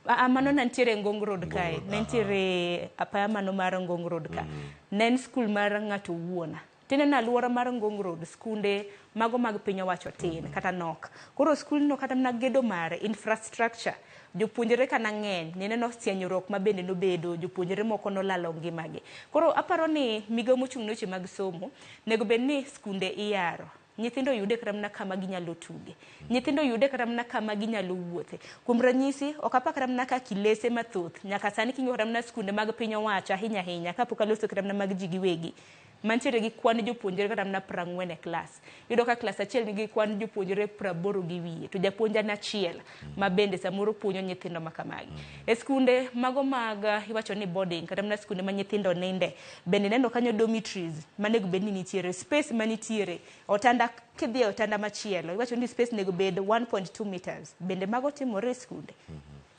Mano nantiere Ngong Road kae. Nantiere apaya mano mar Ngong Road ka. Nen skul mar ng'ato wuona. Tine na luora mar Ngong Road skunde mago mag piny owacho tin kata nok. Koro skul no kata na gedo mare infrastructure jopuonjre kana ng'eny neneno sianyruok ma bende nobedo jopuonjre moko nolalo ngimagi. Koro aparo ni migawo mochung' ne weche mag somo nego bed ni skunde iyaro. Nyithindo yude kata mana kama ginyalo tuge. Nyithindo yude kata mana kama ginyalo wuothe. Kuom ranyisi ok apa kata mana ka kilese mathoth nyaka sani kinyo kata mana skunde mag piny owacho ahinya kapok aloso kata mana mag ji giwegi. Mantiere gi kwan jopuonjre kata mana 40 e klas. Yudo ka klas 1 nigi kwan jopuonjre 80 gi wiye. To japuonj achiel ma bende samoro puonjo nyithindo makamagi. E skunde mago mag iwacho ni boarding kata mana skunde ma nyithindo ninde bende neno kanyo dormitories manego bed ni nitiere space manitiere otanda kidhi otanda machielo iwacho ni space nego bed 1.2 meters bende mago timore e skunde.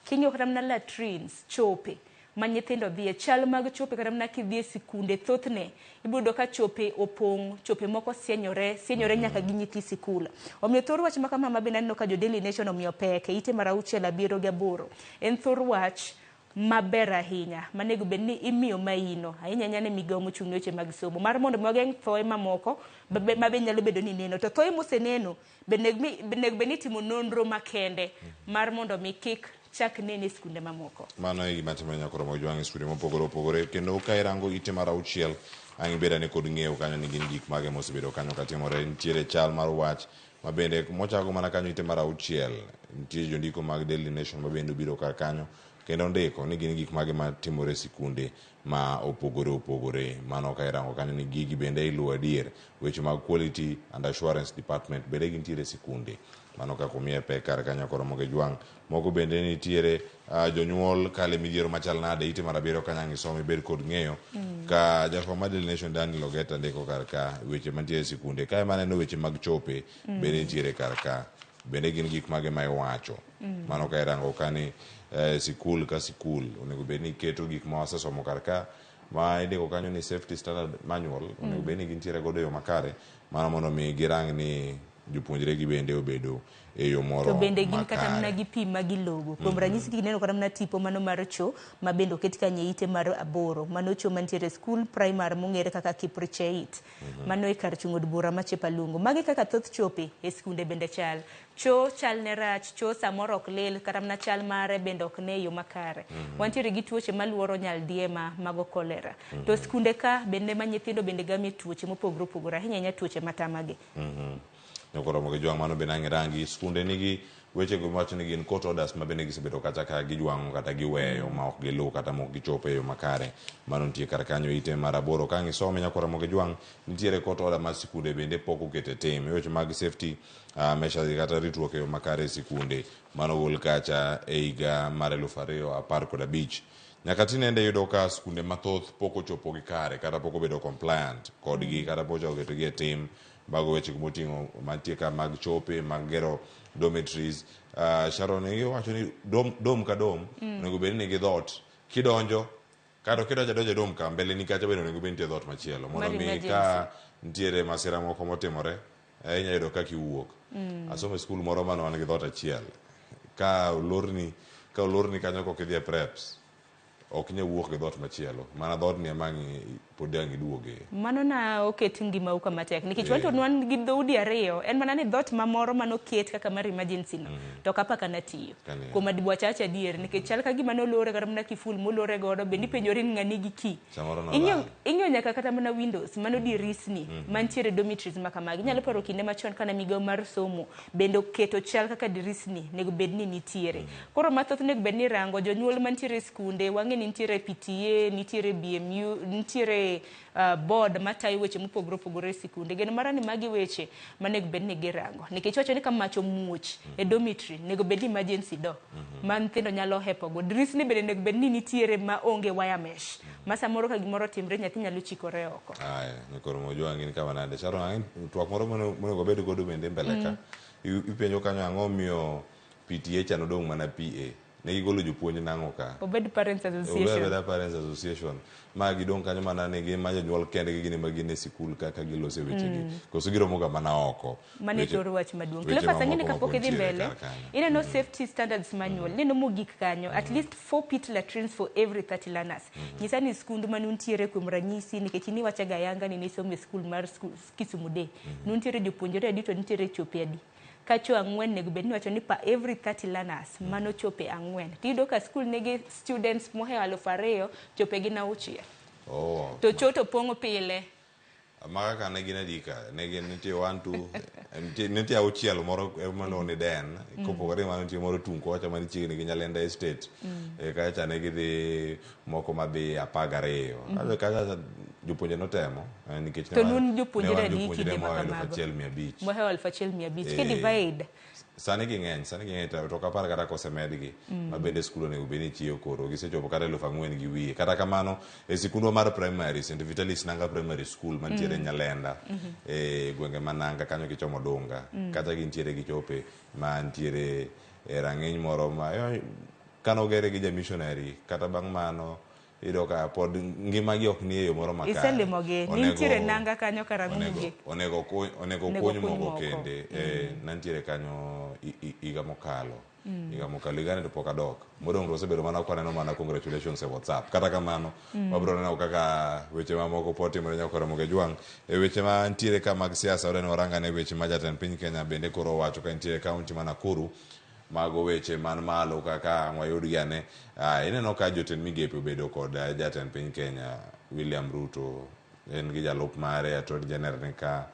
Kinyo kata mana latrines chope manyithindo dhie chal mag chope kata mana kidhie sikunde thothne ibudo ka chope opong chope moko sienyore nyaka gi nyithi sikul. Omiyo thor wach ma kama bende neno ka jo Daily Nation omiyo peke ite mar 6.78 en thor wach maber ahinya manego bed ni imiyo maino ahinya ne migawo mochung' weche mag somo mar mondo mageng' thoe mamoko mabe nyalo bedo ni neno to thoe moseneno nego bed ni timo nonro makende mar mondo mi kik chak nene skunde mamoko. Mano e gima timore nyaka Ramogi jwang' skunde mopogore opogore kendo ka irango ite mar 6 ang' ibeda ni kod ng'eyo kanyo ni gin gik mage mosebedo kanyo katimore. Nitiere chal mar wach ma bende mochako mana kanyo ite mar 6 nitie jondiko mag Daily Nation ma bende biro kar kanyo kendo ndiko ni gin gik mage matimore sikunde ma opogore mano ka irango kanyo ni gigi bende iluwo adier weche mag quality and assurance department bende gintiere sikunde mano ka kumie pe kar kanyo koro moge jwang moko bende nitiere jonyuol kale midhiero machal nade ite marabiro kanyang isomi bed kod ng'eyo ka jafwamb mar Daily Nation Daniel Ogeta ndiko kar ka weche mantiere sikunde kae maneno weche mag chope bende nitiere kar ka bende gin gik mage ma iwacho mano ka irango kani sikul ka sikul onego bed ni keto gik ma wasesomo kar ka ma indiko kanyo ni safety standard manual onego bed ni gintiere godo yo makare mano mondo mi girang ni jopuonjre gi bende obedo e yo moro to bende gin kata mana gi pi ma gilogo kuom ranyisi kineno kata mana tipo mano mar cho ma bende oket kanye ite mar 8 mano cho mantiere skul primary mong'ere kaka Kipricheit mano e kar chung od bura ma Chepalungu magi kaka thoth chope e skunde bende chal cho chal ne rach cho samoro ok lel kata mana chal mare bende ok ne yo makare wantiere gi tuoche maluoro nyaldiema mago kolera to skunde ka bende ma nyithindo bende gamie tuoche mopogore ahinya tuoche matamage Nyokoro moge jwang mano benang rangi skunde nigi weche go macho ni gin court orders ma bende gisebedo kacha ka gijwang kata giweyo ma ok gilu kata mok gichope yo makare mano nitie kar kanyo ite maraboro ka ngisome nyakoro moge jwang nitiere court order ma sikunde bende pok okete tim weche mag safety measures kata ritruok yo makare sikunde mano gol kacha e higa mar 2015 nyaka tinende yudo ka skunde mathoth pok ochopo gi kare kata pok obedo compliant kodgi kata pok oketo gi tim bago weche kumoting'o mantie ka mag chope mag gero dormitories Sharon wacho ni dom ka dom onego bed ni gi dhot kidonjo kata kidonjo dom ka mbele ni kacha bende onego bed nitie dhot machielo mondo mi ka nitiere masira moko motimore inya yudo ka kiwuok asome skul moro mano man gi dhot achiel ka olorni kanyo kok idhi e preps ok nya wuok gi dhot machielo mana dhot ni emangi podangi duoge mano na oket ngima uka matek nikech wanto nwan gi dhoudi ariyo en mana ni dhot mamoro mano ket kaka mar emergency no to kapaka na tiyo kuom adibwa chacha dier nikech chal ka gima nolore kata mana kiful molore godo bende penjori ng'ani gi ki ing'eyo nyaka kata mana windows mano dirisni mantiere dormitories makamagi inyalo paro kinde machon kana migawo mar somo bende keto chal kaka dirisni nego bed ni nitiere koro mathoth nego bed ni rango jonyuol mantiere skunde wang'e ni nitiere PTA nitiere BMU nitiere board matayo weche mopogore sikunde geno marani magi weche manego bed ni girango nikech wacho ni kamacho muoch e dormitory nego bed ni emergency do man nyithindo nyalo hepogo dirisni bende nego bed ni nitiere ma onge wire mesh ma samoro ka gimoro timre nyathi nyalo chikore oko nyakoro mojwangi ni kama nade Sharon ang'e twak moro monego bed godo bende mbele ka ipenjo kanyo ang'o miyo PTA chano dong mana PA ne gigolo jopuonj nang'o ka obed parents association ma gidong kanyo mana ne ma jonyuol kende gi gine magine sikul kaka gilose wechegi koso giromo ga mana oko mane toro wach maduong' kile pasa ngine kapok idhi mbele ineno safety standards manual neno mogik kanyo at least 4 pit latrines for every 30 learners nyisa ni skund manuntiere kuom ranyisi nikech ni wacha gayanga ni nisomo skul mar Kisumu Day nuntiere jopuonjre adi to nitiere chope adi kacho ang'wen nego bed ni wacho ni pa every 30 learners mano chope ang'wen tiyudo ka skul negi students mohewo 2,000 chope gi 6 to choto pongo pile maka kana gina dika negi nitie 1 2 nitie auchiel moro mano ni den kopogore mano nitie moro tunko wacha mani chiegni gi Nyalenda estate kacha negi dhi moko madhi 12 kacha jopuonje notemo nikech to nun jopuonjre adi kinde makamago 1,500 mohewo 1,500 ke divide sani ging'eny to kapar kata kosemedgi ma bende skul onego bed ni chiyo koro gisechopo kata 4,000 gi wiye kata kamano e sikundwa mar primary St Vitalis Nanga Primary School mantiere Nyalenda e gwenge mananga kanyo kichomo Dunga kata gintiere gichope mantiere e rang'iny moro ma kanogere gi missionary kata bang' mano idoka pod ngima gi ok ni e yo moro makare iselimoge nitiere nanga kanyo karang'uge onego kony mogo kende nantiere kanyo higa mokalo igane to pok adok modong' to osebedo mana kwaneno mana congratulations e WhatsApp kata kamano wabiro neno kaka weche mamoko po timore nyakoro moge jwang' e weche ma ntiere ka mag siasa odeno warangane weche ma jatend piny Kenya bende koro owacho ka ntiere kaunti ma Nakuru mago weche man malo kaka wayudgi ane ineno ka jotend migepe obedo kod jatend piny Kenya William Ruto en gi jalup mare Attorney General ka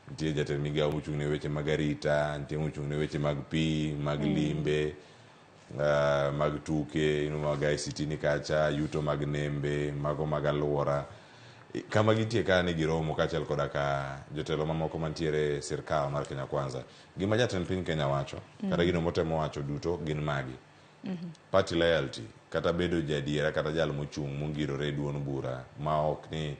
nitie jatend migao mochung'ne weche mag arita, nitie mochung'ne weche mag pi, mag limbe, mag tuke, mag ICT ni kacha, yuto mag nembe, mago mag alwora. Kama gintie ka ni giromo kaachiel koda ka jotelo mamoko mantiere sirkal mar Kenya Kwanza. Gima jatend piny Kenya wacho, kata gino motemo wacho duto gin magi. Party loyalty, kata bedo jadiera kata jal mochung' mongirore duon bura, ma ok ni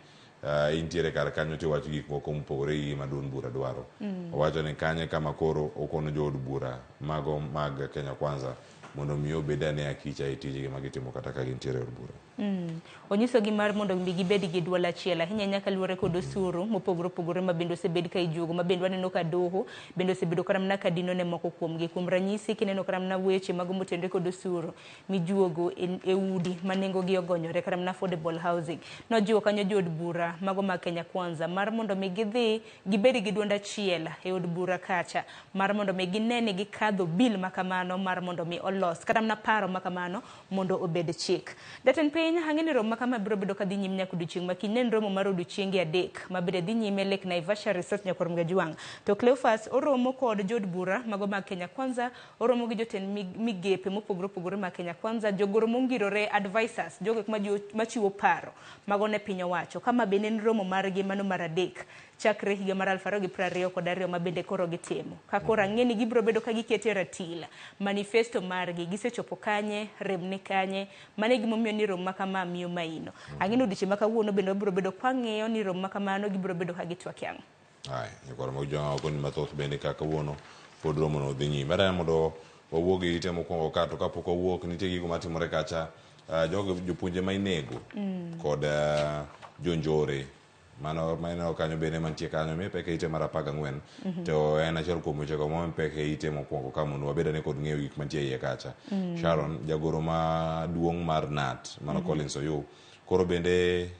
intiere kar kanyo tiwacho gik moko mopogore gi gima duon bura dwaro. Owacho ni kanye kama koro okono jood bura mago mag Kenya Kwanza mondo mi obed ane akicha e tijgi ma gitimo kata ka gintiere od bura. Onyiso gi mar mondo mi gibed gi duol achiel ahinya nyaka luore kod osuru mopogore opogore ma bende osebed ka ijugo ma bende waneno ka doho bende osebedo kata mana ka dino ne moko kuomgi. Kuom ranyisi kineno kata mana weche mago motenore kod osuru mijuogo e udi ma nengo gi ogonyore kata mana affordable housing. Nojiwo kanyo jood bura mago mag Kenya Kwanza mar mondo mi gidhi gibed gi duond achiel e od bura kacha mar mondo mi ginene gikadho bill makamano mar mondo mi olos kata mana paro makamano mondo obed chik. Jatend piny hang'eni romo makama biro bedo ka dhi nyime nyaka odiochieng' ma kiny romo mar odiochienge adek ma bende dhi nyime Lake Naivasha Resort nyaka Ramogi. To Cleophas oromo kod jood bura mago mag Kenya Kwanza, oromo gi jotend migepe mopogore opogore mag Kenya Kwanza, jogoro mongirore advisors, jogo machiwo paro mago ne piny owacho. Kama bende en romo margi mano mar adek chakre higa mar 2022 ma bende koro gitimo. Ka koro ang'eni gibiro bedo ka gikete ratil manifesto margi gisechopo kanye, remne kanye, mane gimomiyo ni romo makama miyo maino. Ang'eni odiochieng' ma kawuono bende biro bedo ka ng'eyo ni romo makamano gibiro bedo ka gitwak yang'. Nyakoro mojonga okoni mathoth bende ka kawuono pod romo no dhi nyime. Bara mondo wawuog e ite mokwongo ka to kapok wawuok nitie gigo matimore kacha, jopuonje ma inego kod jonjore mano maneno kanyo bende mantie kanyo mi peke ite mar 14 to en achiel kuom wechego ma peke ite mokwongo ka mondo wabed ane kod ng'eyo gik mantie iye kacha. Sharon, jagoro maduong' mar NAT mano Collins Oyo koro bende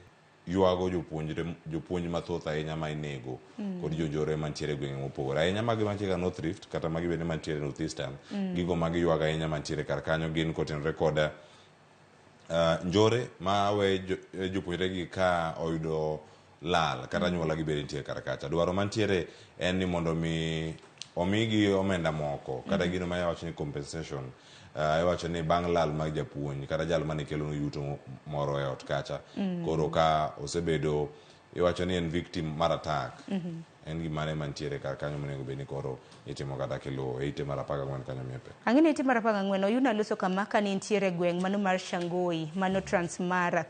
yuago jopuonj mathoth ahinya ma inego kod jonjore mantiere gwenge mopogore ahinya magi mantiere ka North Rift kata magi bende mantiere North Eastern. Gigo magi yuago ahinya mantiere kar kanyo gin kotenore kod njore ma we jopuonjre gi ka oyudo lal kata nyuola gi bende nitie kar kacha. Dwaro mantiere en ni mondo mi omigi omenda moko kata gino ma iwacho ni compensation, iwacho ni bang' lal mag japuonj kata jal mane kelo yuto moro e ot kacha. Koro ka osebedo iwacho ni en victim mar attack, en gima ne mantiere kar kanyo monego bed ni koro itimo kata kilo e ite mar 14 kanyo miepe. Ang'eni ite mar 14 Oyuna loso kama ka nitiere gweng' mano mar Shangoi, mano Transmara,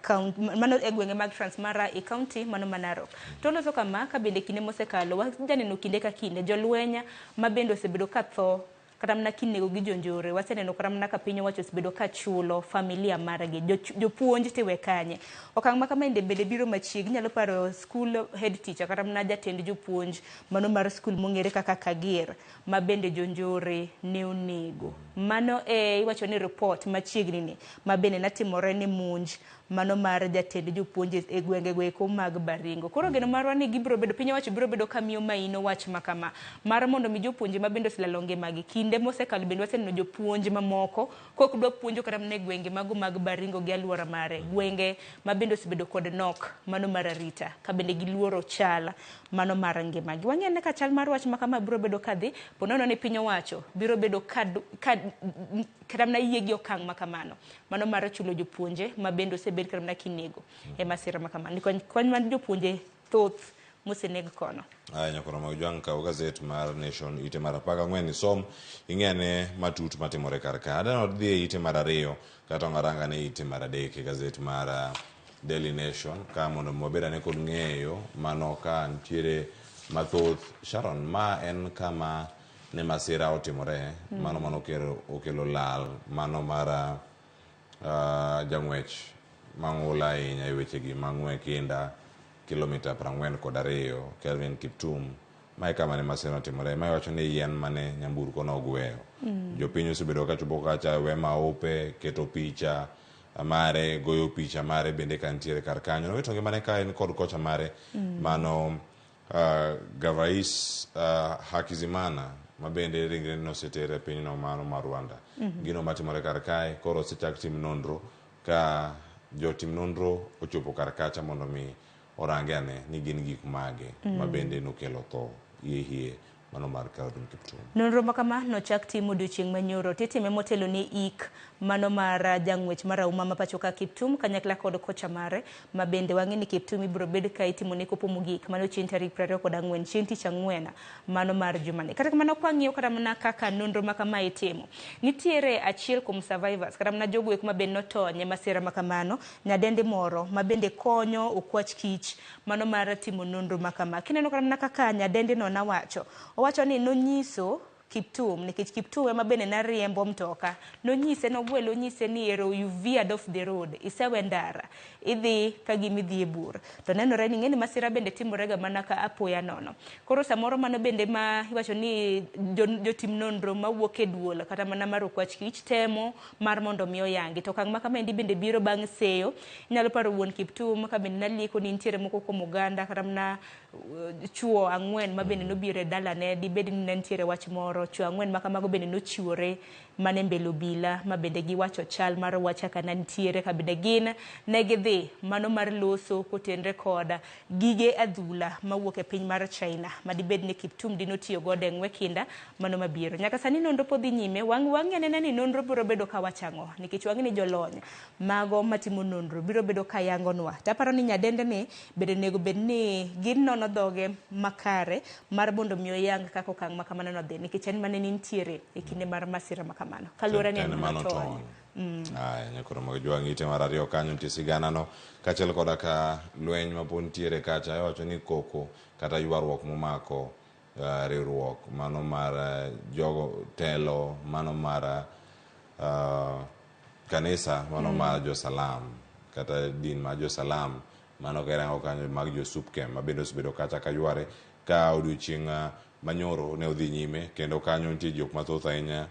mano e gwenge mag Transmara e county mano Narok. To loso kama ka bende kinde mosekalo wajaneno kinde ka kinde jolwenya ma bende osebedo ka tho kata mana kinego gi jonjore. Waseneno kata mana ka piny owacho osebedo ka chulo familia margi jopuonj tiwe kanye. Okang' ma kama bende biro machiegni nyalo paro school head teacher kata mana jatend jopuonj mano mar school mong'ere kaka Kagir ma bende jonjore ne onego. Mano iwacho ni report machiegni ni ma bende natimore ni monj mano mar jatend jopuonj e gwenge goeko mag Baringo. Koro geno marwa ni gibiro bedo piny owacho biro bedo kamiyo maino wach makama mar mondo mi jopuonje ma bende oselalo ngimagi kinde mosekalo bende waseneno jopuonj mamoko kok dwa puonjo kata mana gwenge mago mag Baringo gi alwora mare, gwenge ma bende osebedo kod nok mano mar arita ka bende giluoro chal mano mar ngimagi. Wang'ene ka chal mar wach makama biro bedo kadhi ponono ni piny owacho biro bedo kata mana yie gi okang' makamano mano mar chulo jopuonje ma bende osebed kata mana kinego e masira makamano. Kony man jopuonje thoth moseneg kono. Nyakoro Ramogi kawo gazet mar Nation ite mar 14 isom ing'ene matut matimore kar ka. Adano dhi e ite mar 2 kata ng'aranga ne ite mar 3 e gazet mar Daily Nation ka mondo wabed ane kod ng'eyo mano ka nitiere mathoth. Sharon, ma en kama ne masira otimore mano okelo lal mano mar jang'wech mang'ula ahinya e wechegi mang'we kinda kilomita 42 Kelvin Kiptum. Ma e kama ne masira otimore ma iwacho ni yien mane nyamburko no ogweyo. Jopiny osebedo ka chopo kacha we maupe keto picha mare, goyo picha mare bende ka nitiere kar kanyo. Noweto ngimane ka en kod kocha mare mano Gavais Hakizimana ma bende ringre nosetere piny no mano mar Rwanda. Gino matimore kar kae koro osechak tim nonro ka jotim nonro ochopo kar kacha mondo mi orange ane ni gin gik mage ma bende nokelo tho hie mano mar Calvin Kiptum. Nonro makama nochak timo odiochieng' manyoro titime motelo ni ik mano mar jang'wech marahuma ma pacho ka Kiptum kanyakla kod kocha mare ma bende wang'e ni Kiptum ibiro bed ka itimo ne kopo mogik mano chieng' tarik 24 chieng' tich ang'wen mano mar jumani. Kata kamano kwang'iyo kata mana kaka nonro makama itimo, nitiere achiel kuom survivors kata mana jogo ma bende notony masira makamano, nyadendi moro ma bende konyo okwach kich mano mar timo nonro makama. Kineno kata mana kaka nyadendi no nawacho ni nonyiso Kiptum nikech Kiptum ema bende na riembo mtoka, nonyise nogwelo nyise ni ero you veered off the road, isewe ndara idhi ka gimidhi e bur, to nenore ni ng'eni masira bende timorega mana ka apoya nono. Koro samoro mano bende ma iwacho ni jotim nonro mawuok e duol kata mana mar okwach kich temo mar mondo mi oyangi, to okang' ma kamendi bende biro bang' seyo. Inyalo paro wuon Kiptum ka bende naliko ni nitiere moko kuom oganda kata mana chuo 4 ma bende nobiro e dalane, dibed ni ne nitiere wach moro, chuo 4 ma kamago bende nochiwore mane mbele obila ma bende giwacho chal mar wacha kana nitiere ka bende gin ne gidhi mano mar loso kotenre koda gige adhula mawuok e piny mar China ma dibed ni Kiptum dinotiyo godo e ng'we kinda mano mabiro. Nyaka sani nonro podhi nyime, wang'e nene ni nonro biro bedo ka wachang'o nikech wang'e ni jolony mago matimo nonro biro bedo ka yangonwa. Taparo ni nyadende ni bende nego bed ni gin nono dhoge makare mar mondo mi oyang kaka okang' makamano no dhi nikech en mane nitiere e kinde mar masira makamano. Kaluwore ni en matony. Nyakoro magjuang' ite mar ariyo kanyo nitie sigana no kachiel koda ka lweny mapod ntiere kacha iwacho ni koko kata ywaruok momako riwruok mano mar jogo telo mano mar kanisa mano mar Jo-Salam kata din mar Jo-Salam mano kerango kanyo mag Jo-Supkem ma bende osebedo kacha ka yware ka odiochieng' manyoro ne odhi nyime kendo kanyo nitie jok mathoth ahinya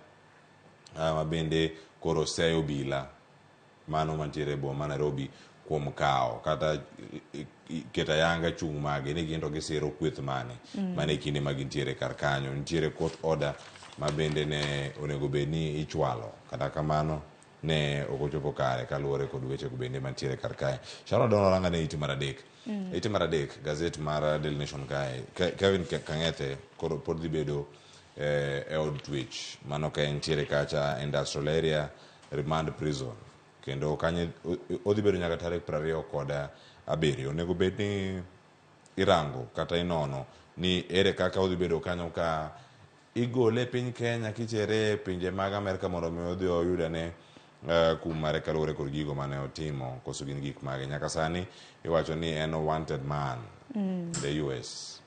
ma bende koro seyo obila mano mantiere boma ma Nairobi kuom kao kata keta yanga chung' mage ni ginto gisiro kweth mane mane kinde ma gintiere kar kanyo. Nitiere court order ma bende ne onego bed ni ichwalo kata kamano ne okochopo kare kaluwore kod weche go bende mantiere kar kae. Sharon Dono ranga ne iti mar adek. Iti mar adek gazet mar Daily Nation kae Kevin Kang'ethe koro pod dhi bedo e od twech mano ka ntiere kacha industrial area remand prison kendo kanye odhi bedo nyaka tarik 27 onego bed ni irango kata inono ni ere kaka odhi bedo kanyo ka igole piny Kenya kichere pinje mag Amerika mondo mi odhi oyudane kum mare kaluwore kod gigo mane otimo koso gin gik mage. Nyaka sani iwacho ni en wanted man the US.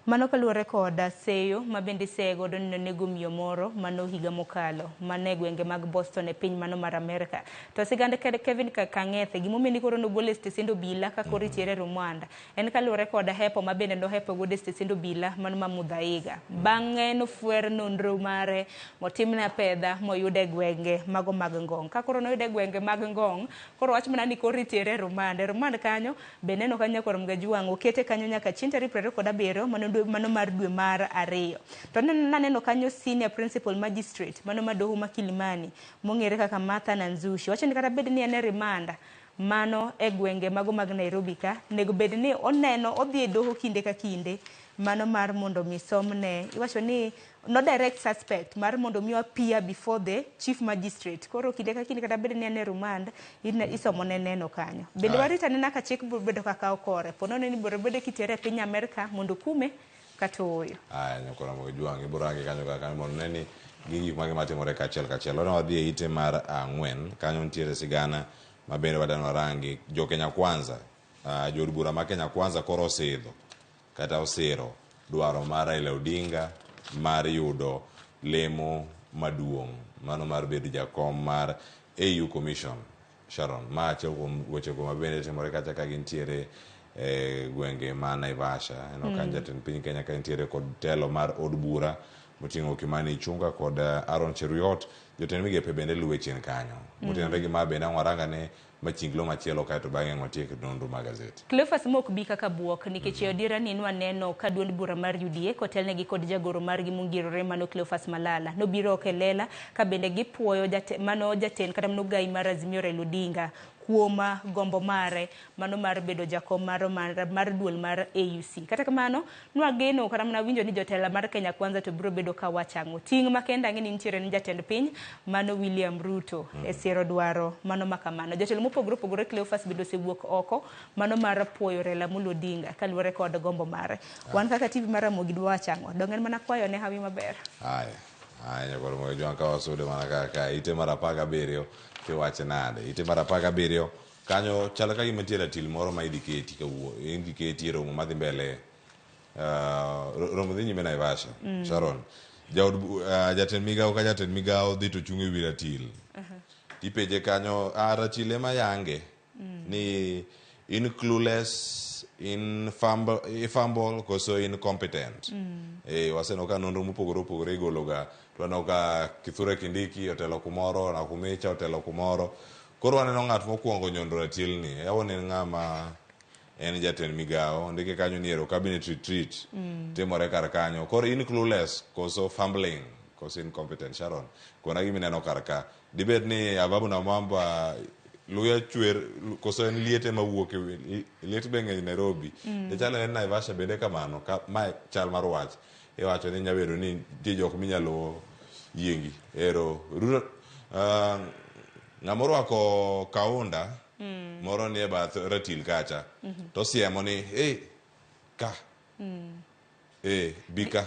Mano kaluwore koda seyo ma bende sego do nego miyo moro mano higa mokalo mane gwenge mag Boston e piny mano mar Amerika. To sigande Kevin Kang'ethe gimomeni koro nogole stesendo bila ka koro itiere Rwanda en kaluwore koda hepo ma bende hepo gode stesendo bila mano ma Mudhaiga. Bang'e nofuer nonro mare motimne pedha moyude gwenge mago mag Ngong. Ka koro noyude gwenge mag Ngong koro wach mana ni koro itiere Rwanda kanyo bende no kanyo koro Magjuang' okete kanyo nyaka chieng' tarik 27 mano mar dwe mar 2. To naneno kanyo senior principal magistrate mano madoho ma Kilimani mong'ere kaka Martha Nanzushi wacho ni kata bed ni en rimanda mano e gwenge mago mag Nairobi ka nego bed ni oneno odhi e doho kinde ka kinde mano mar mondo mi somne iwacho ni no direct suspect mar mondo mi appear before the chief magistrate. Koro kinde ka kinde kata bed ni en remand isomo ne neno kanyo bende warita nena ka chik bedo kaka okore pono ni boro bedo kitiere piny Amerika mondo kume katoyo. Nyakoro Magjuang' iborangi kanyo kaka mondo neni gigi mage matimore kachiel ono wadhi e ite mar 4 kanyo nitiere sigana ma bende wadano rangi jo Kenya Kwanza jod bura ma Kenya Kwanza koro osidho kata osiro dwaro mar Raila Odinga mar yudo lemo maduong' mano mar bedo jakom mar AU Commission. Sharon ma achiel kuom weche go mabende timore kacha ka gintiere gwenge ma Naivasha eno kan jatend piny Kenya ka nitiere kod telo mar od bura moting'o Kimani Ichung'wa kod Aaron Cheruiyot. Jotend migepe bende luwe chien kanyo motenore gi ma bende waranga ne machinglo machielo kae to bang'e ngotiek nonro mag gazeti. Cleophas mok bi kaka buok nikech odira ni nwaneno ka duond bura mar UDA kotelne gi kod jagoro margi mongirore mano Cleophas Malala nobiro okelela ka bende gipuoyo mano jatend kata mano gai mar Azimio Raila Odinga kuom gombo mare mano mar bedo jakom mar duol mar AUC. Kata kamano nwageno kata mana winjo ni jotela mar Kenya Kwanza to biro bedo ka wachango ting' makenda ng'eni nitiere ni jatend piny mano William Ruto e siero dwaro mano makamano. Jotelo mopogore Cleophas bedo sewuok oko mano mar puoyo Raila Amolo Odinga kaluwore kod gombo mare. Wan kaka TV mar Ramogi dwa wachango dongen mana kwayo ne hawi maber. Aya kwa Ramogi Jwang ka wasude mana kaka ite mar 17 kiwache nade ite mar 17 kanyo chala ka gima tiere til moro ma idiketi indiketi romo madhi mbele romo dhi nyime Naivasha Sharon jatend migao ka jatend migao dhi to chung' ewi ratil ipenje kanyo ratile ma yange ni in clueless in fumble koso incompetent waseno ka nonro mopogore igologa to ka Kithure Kindiki otelo kumoro na Kumicha otelo kumoro koro waneno ng'at mokwongo nyondo ratil ni yawone ng'ama en jatend migao ndike kanyo niero cabinet retreat timore kar kanyo koro in clueless koso fumbling koso incompetent Sharon kona gimi neno kar ka dibed ni Ababu na Mwamba luya chwer koso en liete mawuok liet benge Nairobi chalo en Naivasha bende kamano ka ma chal mar wach iwacho ni nyabedo ni tie jok minyalo yiengi ero ng'amoro ako kaunda moro ni e bath ratil kacha to siemo ni ka bika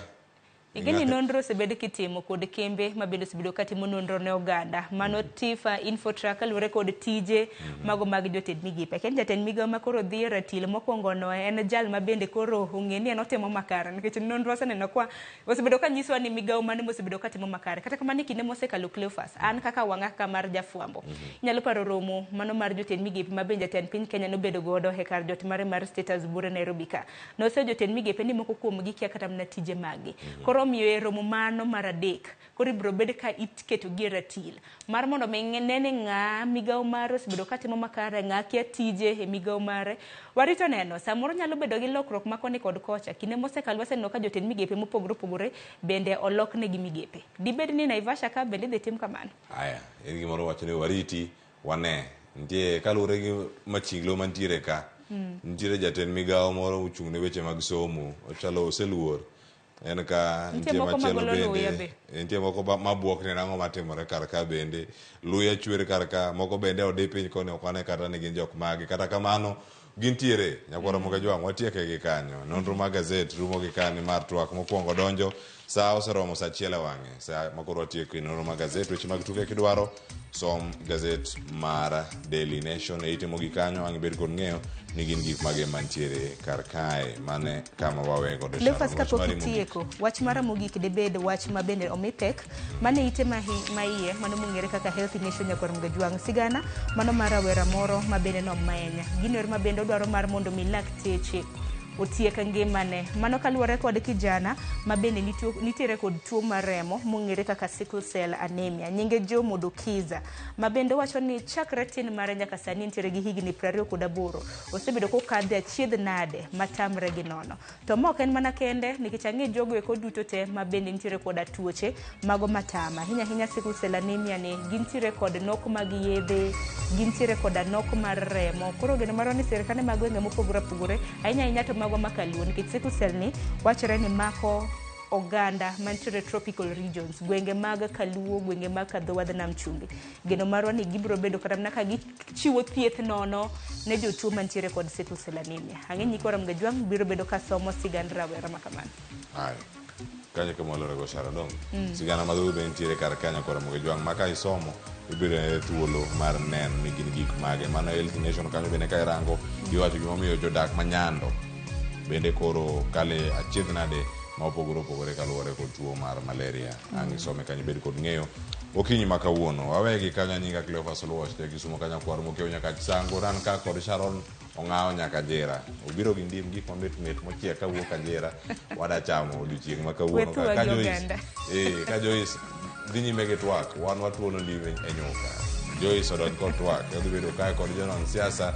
Igeni nonro sebede kitimo kod kembe mabedo sebedo katimo nonro ne oganda mano Tifa Infotrack lure kod tije mago mag jotend migepe ken jatend migao makoro dhi ratil mokwongo no en jal mabende koro ong'eni en otimo makara nikech nonro oseneno kwa osebedo ka nyiswa ni migao mane mosebedo katimo makara kata kamano kinde mosekalo Cleophas an kaka wanga kamar jafwambo nyalo paro romo mano mar jotend migepe mabende jatend piny Kenya no bedo godo he kar jot mare mar status bure Nairobi ka no se jotend migepe ni moko kuom gikia kata mna tije magi koro miyo e romo mano mar adek koro ibro bed ka itketo gi ratil mar mondo nene ng'a migao mare osebedo katimo makare ng'a kia tije e migao mare warito neno samoro nyalo bedo gi lokruok makoni kod kocha kinde mosekalo waseneno ka jotend migepe mopogore bende olokne gi migepe dibed ni Naivasha ka bende dhi tim kamano aya en gimoro wacho ni wariti wane ntie kalure gi machinglo mantiere ka ntiere jatend migao moro uchung' ne weche mag somo ochalo oseluor en ka ntie machielo bende ntie moko mabuok ne nang'o matimore kar ka bende luya chwer kar ka moko bende odi piny koni okwane kata ni gin jok magi kata kamano gintiere nyakwara Ramogi Jwang watieke gi kanyo nonro mag gazet rumo gi kani mar twak mokwongo donjo sa oseromo sa chiel wang'e sa makoro watieko nonro mag gazet weche mag tuke kidwaro som gazet mar Daily Nation itimo gi kanyo ang' bed kod ng'eyo ni gin gik mage mantiere kar kae mane kama wawego de Cleophas kapok itieko wach mar Ramogi debed wach mabende omipek mane ite maiye mano mong'ere kaka Healthy Nation nyakwara Ramogi Jwang sigana mano mar rawera moro mabende nomenya ginor mabende odwaro mar mondo mi lakteche otieka ngimane mano kaluwore kod kijana mabende nitiere kod tuo mar remo mong'ere kaka sickle cell anemia nyinge Jomo Dukiza mabende wacho ni chakre tin mare nyaka sani nitiere gi higni 28 osebedo kokadhe achiedh nade matamre gi nono to mok en mana kende nikech ang'e jogo eko duto te mabende nitiere kod tuoche mago matama hinya sickle cell anemia ni gintiere kod nok mag yedhe gintiere kod nok mar remo koro geno maro ni sirikane mag gwenge mopogore ahinya to mago makaluo nikech sickle cell ni wachore ni mako oganda mantiere tropical regions gwenge mag kaluo gwenge mag kadhowadh nam chumbi geno marwa ni gibro bedo kata mana ka gichiwo thieth nono ne jotuo mantiere kod sickle cell anemia ang'e nyikwara Ramogi Jwang biro bedo ka somo sigand rawera makamano kanyo kamolore go Shara dong sigana madhu be ntiere kar kanyo kod Ramogi Jwang maka isomo ibiro thuolo mar neno ni gin gik mage mano Healthy Nation kanyo bende ka irango iwacho gimomiyo jodak manyando bende koro kale achiedh nade ma opogore kaluwore kod tuo mar malaria ang' isome kanyo bed kod ng'eyo okinyi ma kawuono wawegi kanyo nyinga Cleophas Luoch te kisumo kanyo kwar mokiewo nyaka sango ran ka kod Sharon ong'awo nyaka jera obiro gi ndim gik mamit mochiek kawuok Ajera wada chamo odiochieng' ma kawuono ka Joyce dhi nyime gi twak wan watuono ndim e nyuka Joyce odonj kod twak odhi bedo kae kod jonon siasa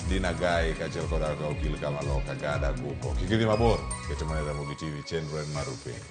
Dina Gai kachiel kod okil Kamaloka Gada Guko kik idhi mabor kete mana Ramogi TV chenro en mar upendo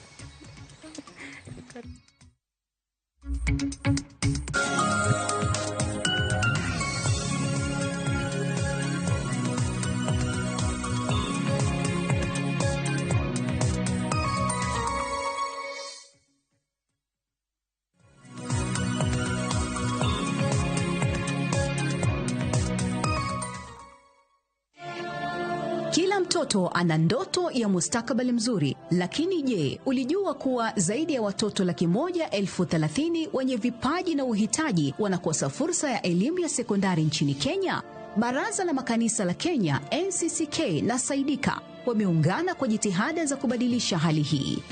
Kila mtoto ana ndoto ya mustakabali mzuri, lakini je, ulijua kuwa zaidi ya watoto 130,000 wenye vipaji na uhitaji wanakosa fursa ya elimu ya sekondari nchini Kenya? Baraza la Makanisa la Kenya, NCCK na Saidika wameungana kwa jitihada za kubadilisha hali hii.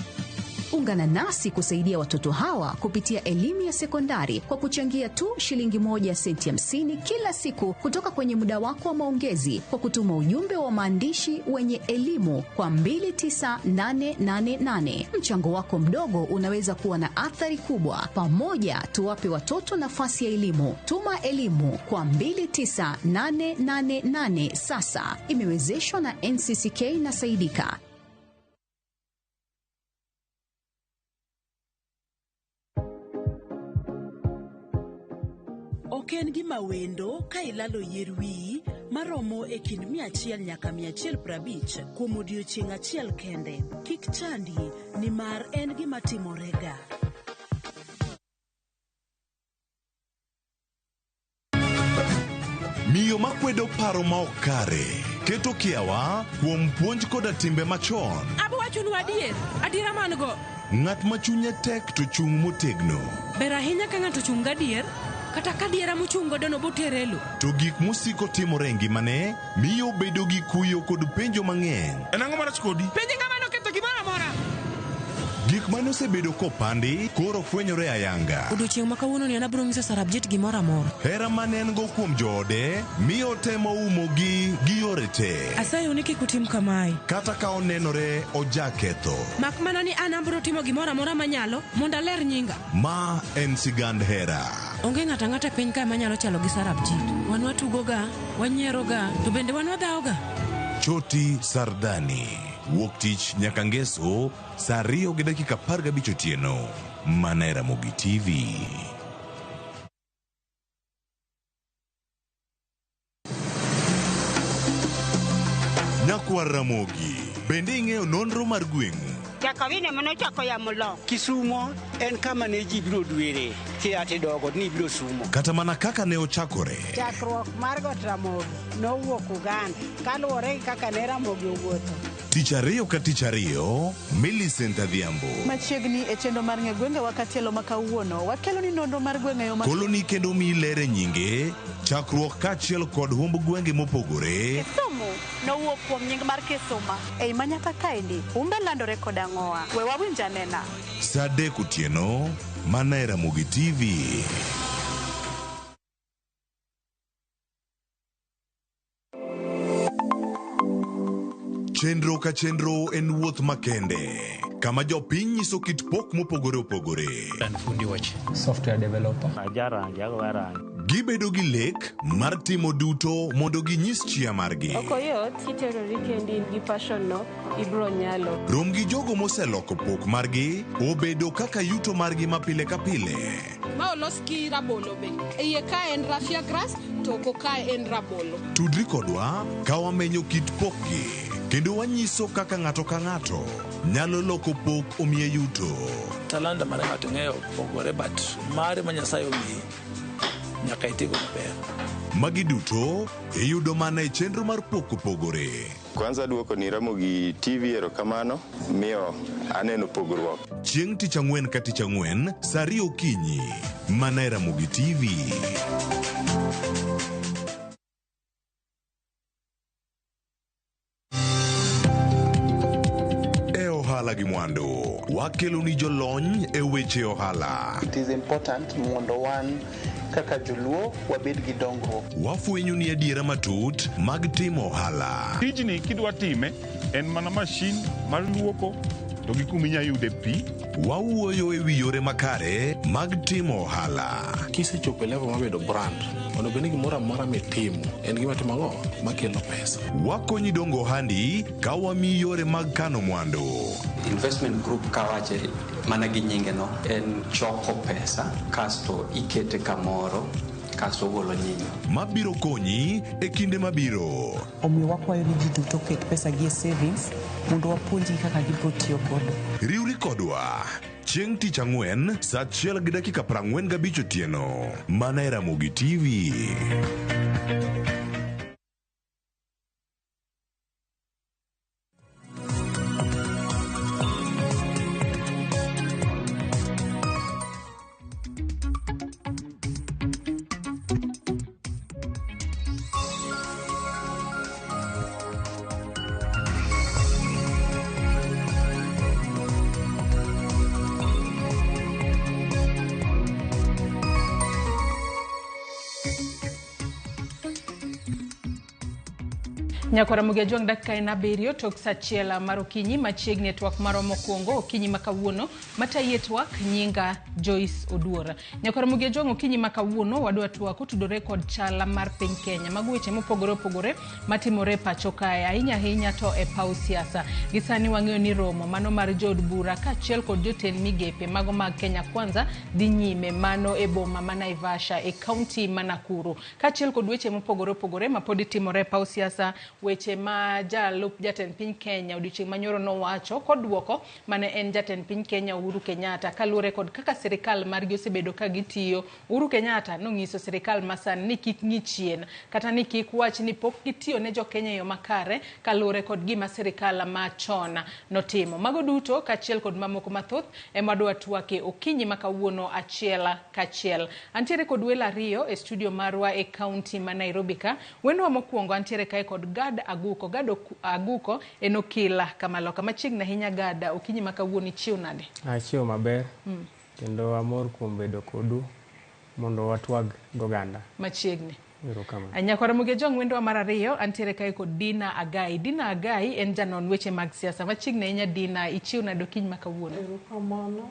Ungana nasi kusaidia watoto hawa kupitia elimu ya sekondari kwa kuchangia tu shilingi 1 senti 50 kila siku kutoka kwenye muda wako wa maongezi kwa kutuma ujumbe wa maandishi wenye elimu kwa 29888. Mchango wako mdogo unaweza kuwa na athari kubwa. Pamoja tuwape watoto nafasi ya elimu. Tuma elimu kwa 29888 sasa. Imewezeshwa na NCCK na Saidika. Oken gima wendo ka ilalo yier wiyi maromo e kind 100 nyaka 150 kuom odiochieng' achiel kende. Kik chandi, nimar en gima timorega. Miyo makwedo paro ma ok kare keto kiawa kuom puonj koda timbe machon. Abwachonu adiera man go. Ng'at ma chunye tek to chung' motegno. Ber ahinya ka ng'ato chung' gadier, kata ka diera mochung' godo no boterelo. To gik musiko timore e ngimane miyo bedo gi kuyo kod penjo mang'eny. En ang'o marach kodi? Penje ng'ama noketho gimoro amora. Gik mane osebedo kopandi koro fwenyore ayanga. Odiochieng' ma kawuono ni an abiro ng'iso Sarabjit gimoro amora. Hera mane en go kuom joode miyo temo umogi gi yore te. Asayo ni kik utim kamae. Kata ka onenore ojaketho. Mak mana ni an abiro timo gimoro amora manyalo mondo aler nyinga. Ma en sigand hera. Onge ng'ata ng'ata piny ka manyalo chalo gi Sarabjit. Wan watugoga, wanyieroga, to bende wan wadhaoga. Choti Sardani. Wuok tich nyaka ngeso saa 2:15 otieno. Mana RamogiTV. Nyakwa Ramogi, bende ing'eyo nonro mar gweng'u? Jakawine mano chako ya mulo. Kisumo en kama ne ji biro dwere. Kiati dogo ni biro sumo. Kata mana kaka ne ochakore. Chakruok mar got Ramogi nowuok Uganda. Kaluwore kaka ne Ramogi owuotho. Tich ariyo ka tich ariyo, Millicent Adhiambo. Machiegni e chendo mar ng'e gwenge wakatielo makawuono. Wakelo ni nonro mar gwenge yo Koloni kendo mi lere nyinge, chakruok kachiel kod humb gwenge mopogore. Kisumu nowuok kuom nying mar Kisuma. Ei manyaka kaendi, umbe landore kod ang'oa. We wawinj anena. Saa 3 otieno, mana RamogiTV. Chenro ka chenro en wuoth makende, kama jopiny nyiso kit pok mopogore opogore. Fundi wach, software developer. Gibedo gi lek mar timo duto mondo ginyis chia margi. Okoyot kiterori kendi gi passion no ibro nyalo. Rom gi jogo moseloko pok margi obedo kaka yuto margi mapile ka pile. Ma olos ki rabolo be. Iye ka en raffia grass to oko ka en rabolo. Tudri kodwa ka wamenyo kit pokgi kendo wanyiso kaka ng'ato ka ng'ato nyalo loko pok omiye yuto. Talanta mane ng'ato ng'eyo pogore but mare ma Nyasaye omiyi nyaka itigo maber. Magi duto iyudo mana e chenro mar pok opogore. Kwanza duoko ni RamogiTV erokamano miyo aneno pogruok. Chieng' tich ang'wen ka tich ang'wen saa 2 okinyi mana RamogiTV. Ohala gi mwandu wakelo ni jolony e weche ohala. It is important mondo wan kaka joluo wabed gi dongruok. Wafwenyo ni adiera matut mag timo ohala. Tijni kidwa time en mana mashin mar luoko to gi kuminya yude pi. Wawuoyo e wi yore makare mag timo ohala. Kisechopo level mabedo brand, mondo beni gimoro amora mitimo en gima timo ang'o makelo pesa. Wakonyi dongo ohandi ka wamiyi yore mag kano mwandu. Investment group kawache mana gi nyinge no en choko pesa kasto ikete kamoro kasto golo nyinyo. Mabiro konyi e kinde mabiro. Omiyo wakwayo ni ji duto ket pesa gi e savings mondo wapuonji kaka gibiro tiyo godo. Riwri kodwa chieng' tich ang'wen saa 1:45 otieno mana RamogiTV. Nyakora Ramogi dakika ina biriyo tok sachiela marokinyi machiegni twak maro mokwongo okinyi makawuono mataye twak nyinga Joyce Oduor. Nyakora Ramogi okinyi makawuono wadwa twak otudore kod chala mar piny Kenya mag weche mopogore opogore matimore pacho kae ahinya to e paw siasa. Gisani wang'eyo ni romo mano mar jod bura kaachiel kod jotend migepe mago mag Kenya Kwanza dhi nyime mano e boma ma Naivasha e kaunti ma Nakuru. Kaachiel kod weche mopogore opogore mapodi timore e paw siasa weche ma jalup jatend piny Kenya odiochieng' manyoro nowacho kod duoko mane en jatend piny Kenya Uhuru Kenyatta kaluwore kod kaka sirikal margi osebedo ka gitiyo. Uhuru Kenyatta nong'iso sirikal masani ni kik ng'i chien kata ni kik wach ni pok gitiyo ne jo Kenya yo makare kaluwore kod gima sirikal machon notimo. Mago duto kaachiel kod mamoko mathoth ema dwa twake okinyi makawuono achiel kachiel. Antiere kod welo ariyo e studio marwa e kaunti ma Nairobi ka. Wendwa mokwongo antiere kae kod Gad Aguko en okila kamaloka machiegni ahinya. Gad, okinyi makawuono ichiew nade? Achiew maber. Kendo amor kuom bedo kodu mondo watwag goganda machiegni. Erokamano. Nyakora Ramogi wendwa mar ariyo antiere kae kod Dina Agai. Dina Agai en janon weche mag siasa machiegni ahinya. Dina, ichiew nade okinyi makawuono? Erokamano.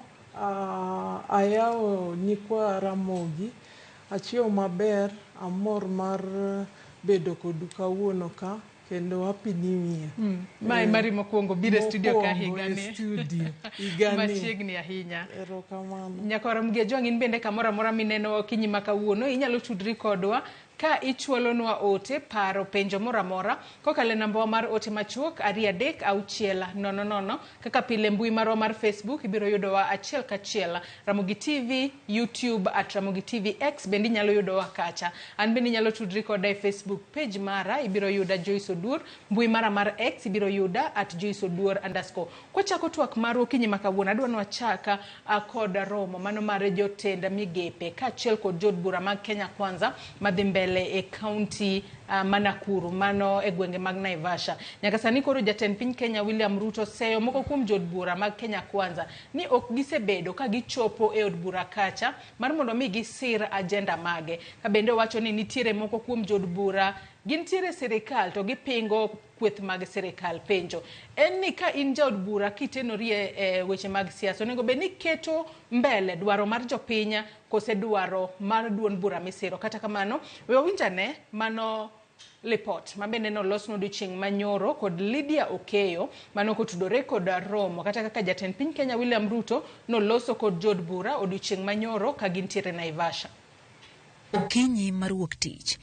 Ayawo nyikwa Ramogi. Achiew maber, amor mar bedo kodu kawuono ka kendo happy new year. Mai mari mokwongo bire studio ka higani. Studio machiegni ahinya. Erokamano. Nyakora Ramogi in bende kamoro amora mineno okinyi makawuono inyalo tudri kodwa ka ichwalonwa ote paro penjo moramora kokale namba mar ote machuok 33600 kaka pile mbui marwa mar Facebook ibiro yudowa achiel kachiel. Ramogi TV, YouTube @RamogiTV X bendi nyalo yudowa kacha. An bendi nyalo tudri koda e Facebook page mara ibiro yuda Joyce Oduor, mbui mara mar X ibiro yuda @JoyceOduor_. Kwachako twak mar okinyi makawuono adwa nwachaka kod romo mano mar jotend migepe kaachiel kod jod bura mag Kenya Kwanza madhi mbele e kaunti ma Nakuru mano e gwenge mag Naivasha. Nyaka sani koro jatend piny Kenya William Ruto seyo moko kuom jod bura mag Kenya Kwanza ni ok gisebedo ka gichopo e od bura kacha mar mondo mi gisir agenda mage. Ka bende wacho ni nitiere moko kuom jod bura gintiere sirikal to gipingo kweth mag sirikal. Penjo en ni ka in jaod bura kitenori e weche mag siasa onego bed ni keto mbele dwaro mar jopinya kose dwaro mar duond bura misiro. Kata kamano we wawinjane mano report mabende nolosno odiochieng' manyoro kod Lydia Okeyo mano kotudore kod romo kata kaka jatend piny Kenya William Ruto noloso kod jod bura odiochieng' manyoro ka gintiere Naivasha. Okinyi mar wuok tich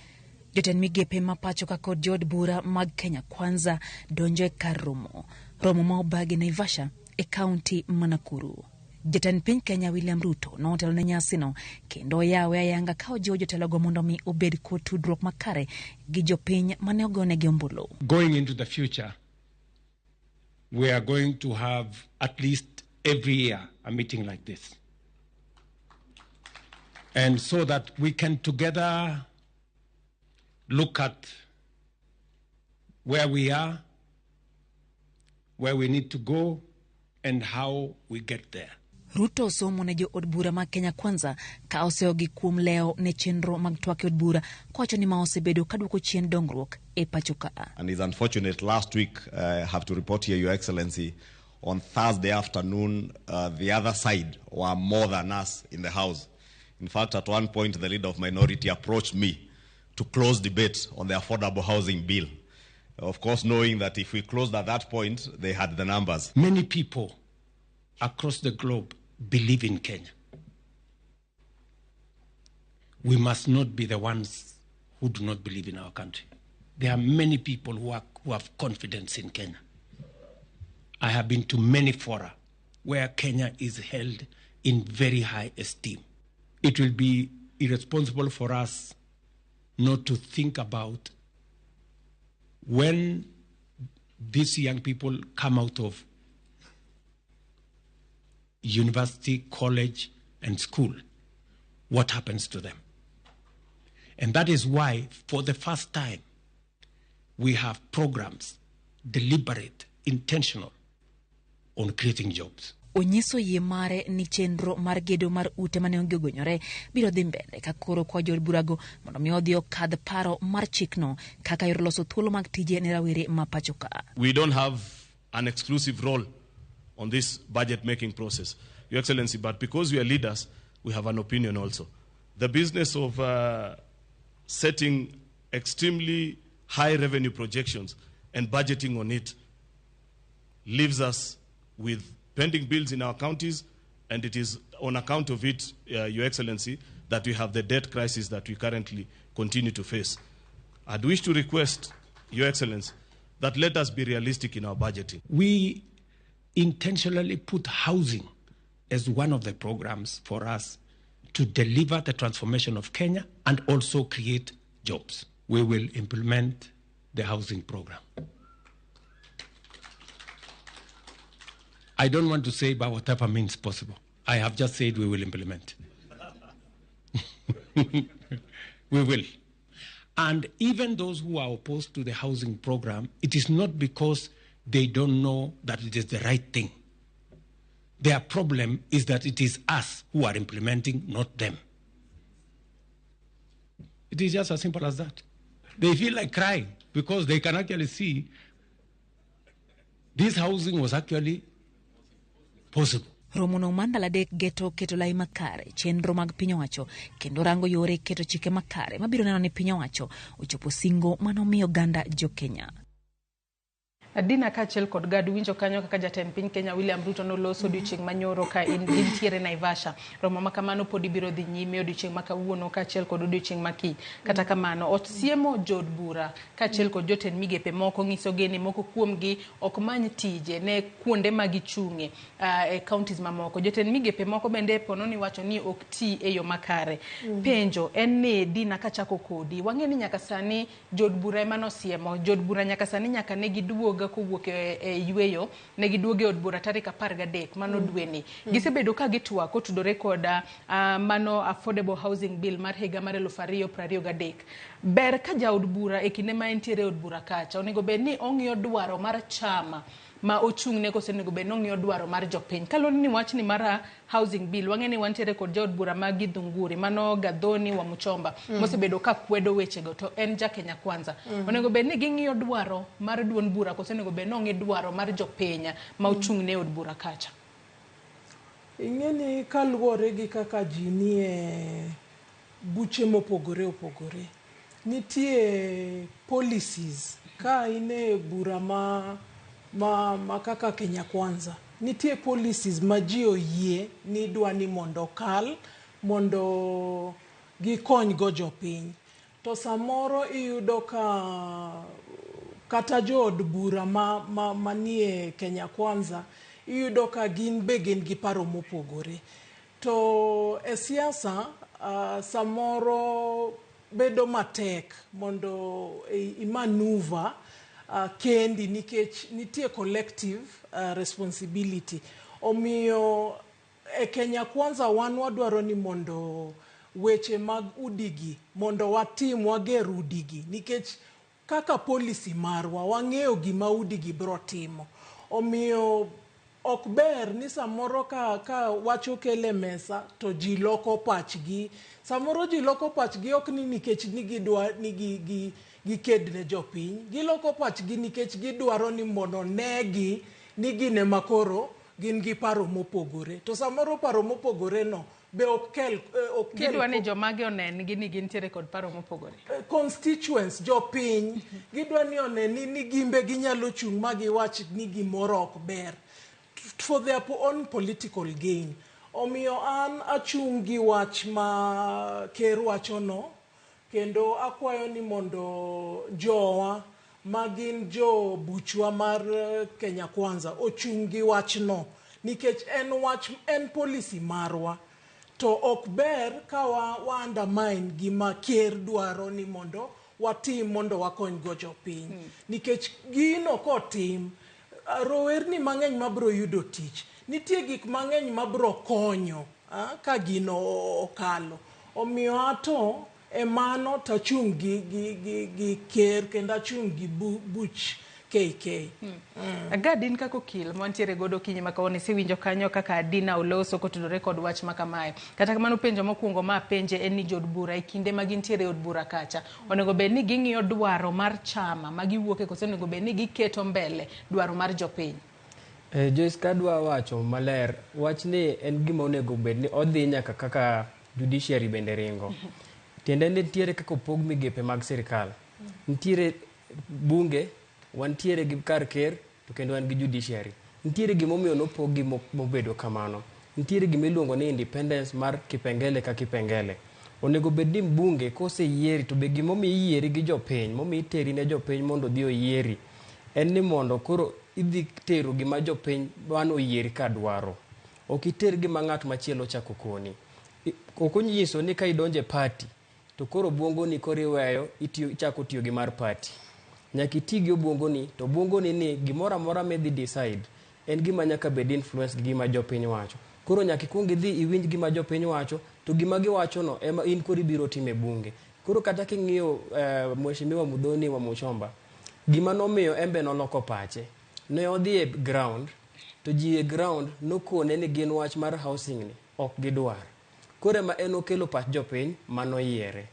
jotend migepe ma pacho ka kod jod bura mag Kenya Kwanza donjo e kar romo ma obagi Naivasha e kaunti ma Nakuru. Jatend piny Kenya William Ruto notelo ne nyasino kendo yawe ayanga ka ojiwo jotelogo mondo mi obed kod tudruok makare gi jopiny mane ogonegi ombulu. Going into the future, we are going to have at least every year a meeting like this. And so that we can together look at where we are, where we need to go, and how we get there. Ruto somo ne jo od bura mag Kenya Kwanza ka oseogi kuom leo ne chenro mag twak od bura kwacho ni ma osebedo kaduoko chien dongruok e pacho ka. And it's unfortunate last week I have to report here, Your Excellency, on Thursday afternoon the other side were more than us in the House. In fact, at one point the leader of minority approached me to close debate on the affordable housing bill. Of course, knowing that if we closed at that point, they had the numbers. Many people across the globe believe in Kenya. We must not be the ones who do not believe in our country. There are many people who have confidence in Kenya. I have been to many fora where Kenya is held in very high esteem. It will be irresponsible for us not to think about when these young people come out of university, college, and school, what happens to them. And that is why, for the first time, we have programs, deliberate, intentional, on creating jobs. onyiso yie mare ni chenro mar gedo mar ute mane ogonyore biro dhi mbele ka koro kwa jod burago mondo mi odhi okadh paro mar chikno kaka yor loso thuolo mag tije ne rawere ma pacho ka. We don't have an exclusive role on this budget making process, Your Excellency, but because we are leaders, we have an opinion also. The business of setting extremely high revenue projections and budgeting on it leaves us with pending bills in our counties, and it is on account of it, Your Excellency, that we have the debt crisis that we currently continue to face. I'd wish to request, Your Excellency, that let us be realistic in our budgeting. We intentionally put housing as one of the programs for us to deliver the transformation of Kenya and also create jobs. We will implement the housing program. I don't want to say by whatever means possible. I have just said we will implement. We will. And even those who are opposed to the housing program, it is not because they don't know that it is the right thing. Their problem is that it is us who are implementing, not them. It is just as simple as that. They feel like crying because they can actually see this housing was actually possible. Romono mandala dek geto keto lai makare chenro mag piny owacho kendo rango yore keto chike makare mabiro neno ni piny owacho ochopo singo manomiyo ganda jo Kenya. Adina kachel kod gadu winjo kanyo kaka jatend piny Kenya William Ruto noloso odiochieng' manyoro ka gintiere Naivasha. Romo makamano podi biro dhi nyime odiochieng' makawuono kachel kod odiochieng' makiny. Kata kamano osiemo jod bura kachel kod jotend migepe moko ng'iso gene moko kuomgi ok many tije ne kuonde ma gichung'e e counties mamoko. Jotend migepe moko bende pono ni wacho ni ok ti e yo makare. Penjo en ni Dina kachako kodi wang'e ni nyaka sani jod bura ema nosiemo. Jod bura nyaka sani nyaka ne giduoga kowuok e yweyo ne giduoge od bura tarik 13 mano dweni. Gisebedo ka gitwako tudore koda mano affordable housing bill mar higa mar 2023. Ber ka jaod bura e kinde ma entiere od bura kacha onego bed ni ong'iyo dwaro mar chama ma ochung'ne kose onego bed ni ong'iyo dwaro mar jopiny. Kaloni ni wach ni mar housing bill wang'e ni wantiere kod jaod bura mag Githunguri mano Gadhoni wa Muchomba mosebedo ka kwedo wechego to en ja Kenya Kwanza. Onego bed ni ging'iyo dwaro mar duond bura kose onego bed ni ong'i dwaro mar jopiny ma ochung'ne od bura kacha. Ing'eni kaluwore gi kaka ji nie buche mopogore opogore, nitie policies ka ine bura ma kaka Kenya Kwanza, nitie policies ma ji oyie ni dwa ni mondo kal mondo gikony go jopiny. To samoro iyudo ka kata jood bura manie Kenya Kwanza iyudo ka gin be gin gi paro mopogore. To e siasa samoro bedo matek mondo imanuva kendi nikech nitie collective responsibility. Omiyo e Kenya Kwanza wan wadwaro ni mondo weche mag udigi mondo watim wager udigi nikech kaka policy marwa wang'eyo gima udigi bro timo. Omiyo ok ber ni samoro ka wacho kele mesa to ji loko pachgi. Samoro ji loko pachgi ok ni nikech ni gidwa ni gikedne jopiny. Giloko pachgi nikech gidwaro ni mondo negi ni gine makoro gin gi paro mopogore. To samoro paro mopogore no be ok gidwa ni jomage onen gi ni gintiere kod paro mopogore. Constituents jopiny gidwa ni onen ni gimbe ginyalo chung' ma giwach ni gimoro ok ber for their own political gain. Omiyo an achung' gi wach ma ker wacho no kendo akwayo ni mondo jowa magin jo buchwa mar Kenya Kwanza ochung' gi wach no nikech en policy marwa. To ok ber ka wa undermine gima ker dwaro ni mondo watim mondo wakony go jopiny. Nikech gino kotim rowerni mang'eny mabro yudo tich. Nitie gik mang'eny mabro konyo ka gino okalo. Omiyo ato emano tachung' gi ker kendo achung' gi buch KK. Agadin kako kil montiere godo kinyi makawoni siwinjo kanyo kaka Adina oloso kotudore kod wach makamae. Kata kamano penjo mokwongo ma penje en ni jod bura e kinde ma gintiere od bura kacha onego bed ni ging'iyo dwaro mar chama ma giwuoke kose onego bed ni giketo mbele dwaro mar jopiny. Joyce kadwa wacho maler wach ni en gima onego bed ni odhi nyaka kaka judiciary bende ringo. Tiende ni nitiere kaka opog migepe mag sirikal. Nitiere bunge, wantiere gi kar ker, to kendo wan gi judiciary. Nitiere gimomiyo nopog gi mobedo kamano. Nitiere gimiluongo ni independence mar kipengele ka kipengele. Onego bed ni bunge kose yieri to be gimomiyo yieri gi jopiny, momiyo iteri ne jopiny mondo dhi oyieri. En ni mondo koro idhi tero gima jopiny wano oyieri ka dwaro. Ok iter gima ng'at machielo chako koni. Ok onyiso ni ka idonje party to koro buongo ni koro iweyo ichako tiyo gi mar party. Nyaka iti gi obuongo ni to buongo ni gimoro amora medhi decide en gima nyaka bed influence gi gima jopiny wacho. Koro nyaka ikuong idhi iwinj gima jopiny wacho to gima giwacho no ema in koro ibiro time bunge. Koro kata king'iyo Mheshimiwa Muthoni wa Muchomba gima nomiyo embe noloko pache. Ne odhi e ground to ji e ground nokone ni gin wach mar housing ni ok gidwar. Koro ma en okelo pach jopiny manoyiere.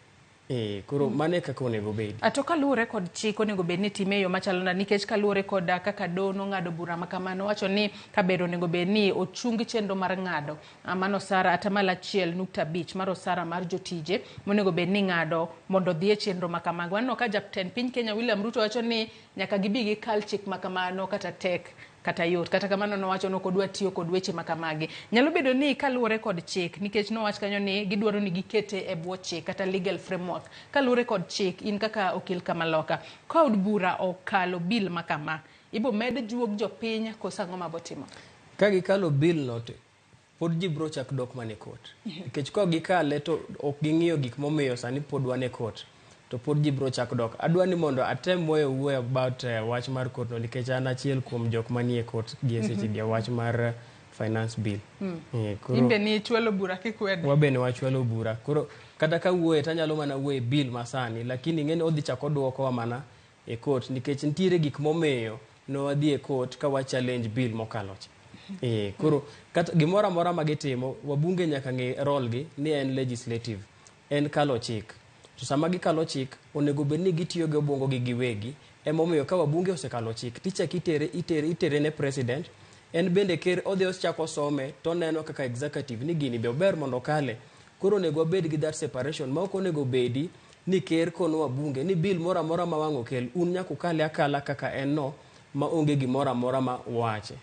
Koro mane kaka onego bedi. Ato kaluwore kod chik onego bed ni time yo machalo na nikech kaluwore kod kaka dono ng'ado bura makamano wacho ni kabedo onego bed ni ochungi chenro mar ng'ado mano sara atamalo 1.5 mar osara mar jotije monego bed ni ng'ado mondo dhi e chenro makamago. Anno ka Jatend piny Kenya William Ruto wacho ni nyaka gibi gi kal chik makamano kata tek kata yot. Kata kamano nowacho no kodwa tiyo kod weche makamagi. Nyalo bedo ni kaluwore kod chik nikech nowach kanyo ni gidwaro ni gikete e bwo chik kata legal framework. Kaluwore kod chik in kaka okil Kamaloka ka od bura okalo bil makama ibo med juog jopiny kosang'o mabotimo. Ka gikalo bil no pod ji bro chak dok mane court. Nikech ka gikale to ok ging'iyo gik momiyo sani pod wane court. To pod ji bro chak dok. Adwa ni mondo atem wuoyo about wach mar court no nikech an achiel kuom jok manie court gi seche gi wach mar finance bill. Imbe ni chwalo bura kikwedo. Wabene wachwalo bura. Koro kata ka wuoye tanyalo mana wuoye bill masani lakini ng'eni odhi chako duoko wa mana e court nikech nitiere gik momiyo no wadhi e court ka wa challenge bill mokalo cha. Koro kata gimoro amora ma gitimo wabunge nyaka ng'e role gi ni en legislative. En kalo chik. To sama gikalo chik onego bed ni gitiyo gi obwongo gi giwegi emomiyo ka wabunge osekalo chik tichak itere ne president en bende ker odhi ochako some to neno kaka executive ni gini be ober mondo kale. Koro onego wabed gi that separation ma ok onego bedi ni ker kono wabunge ni bill moro amora ma wang' okel un nyaka kale akala kaka en no ma onge gimoro amora ma wache.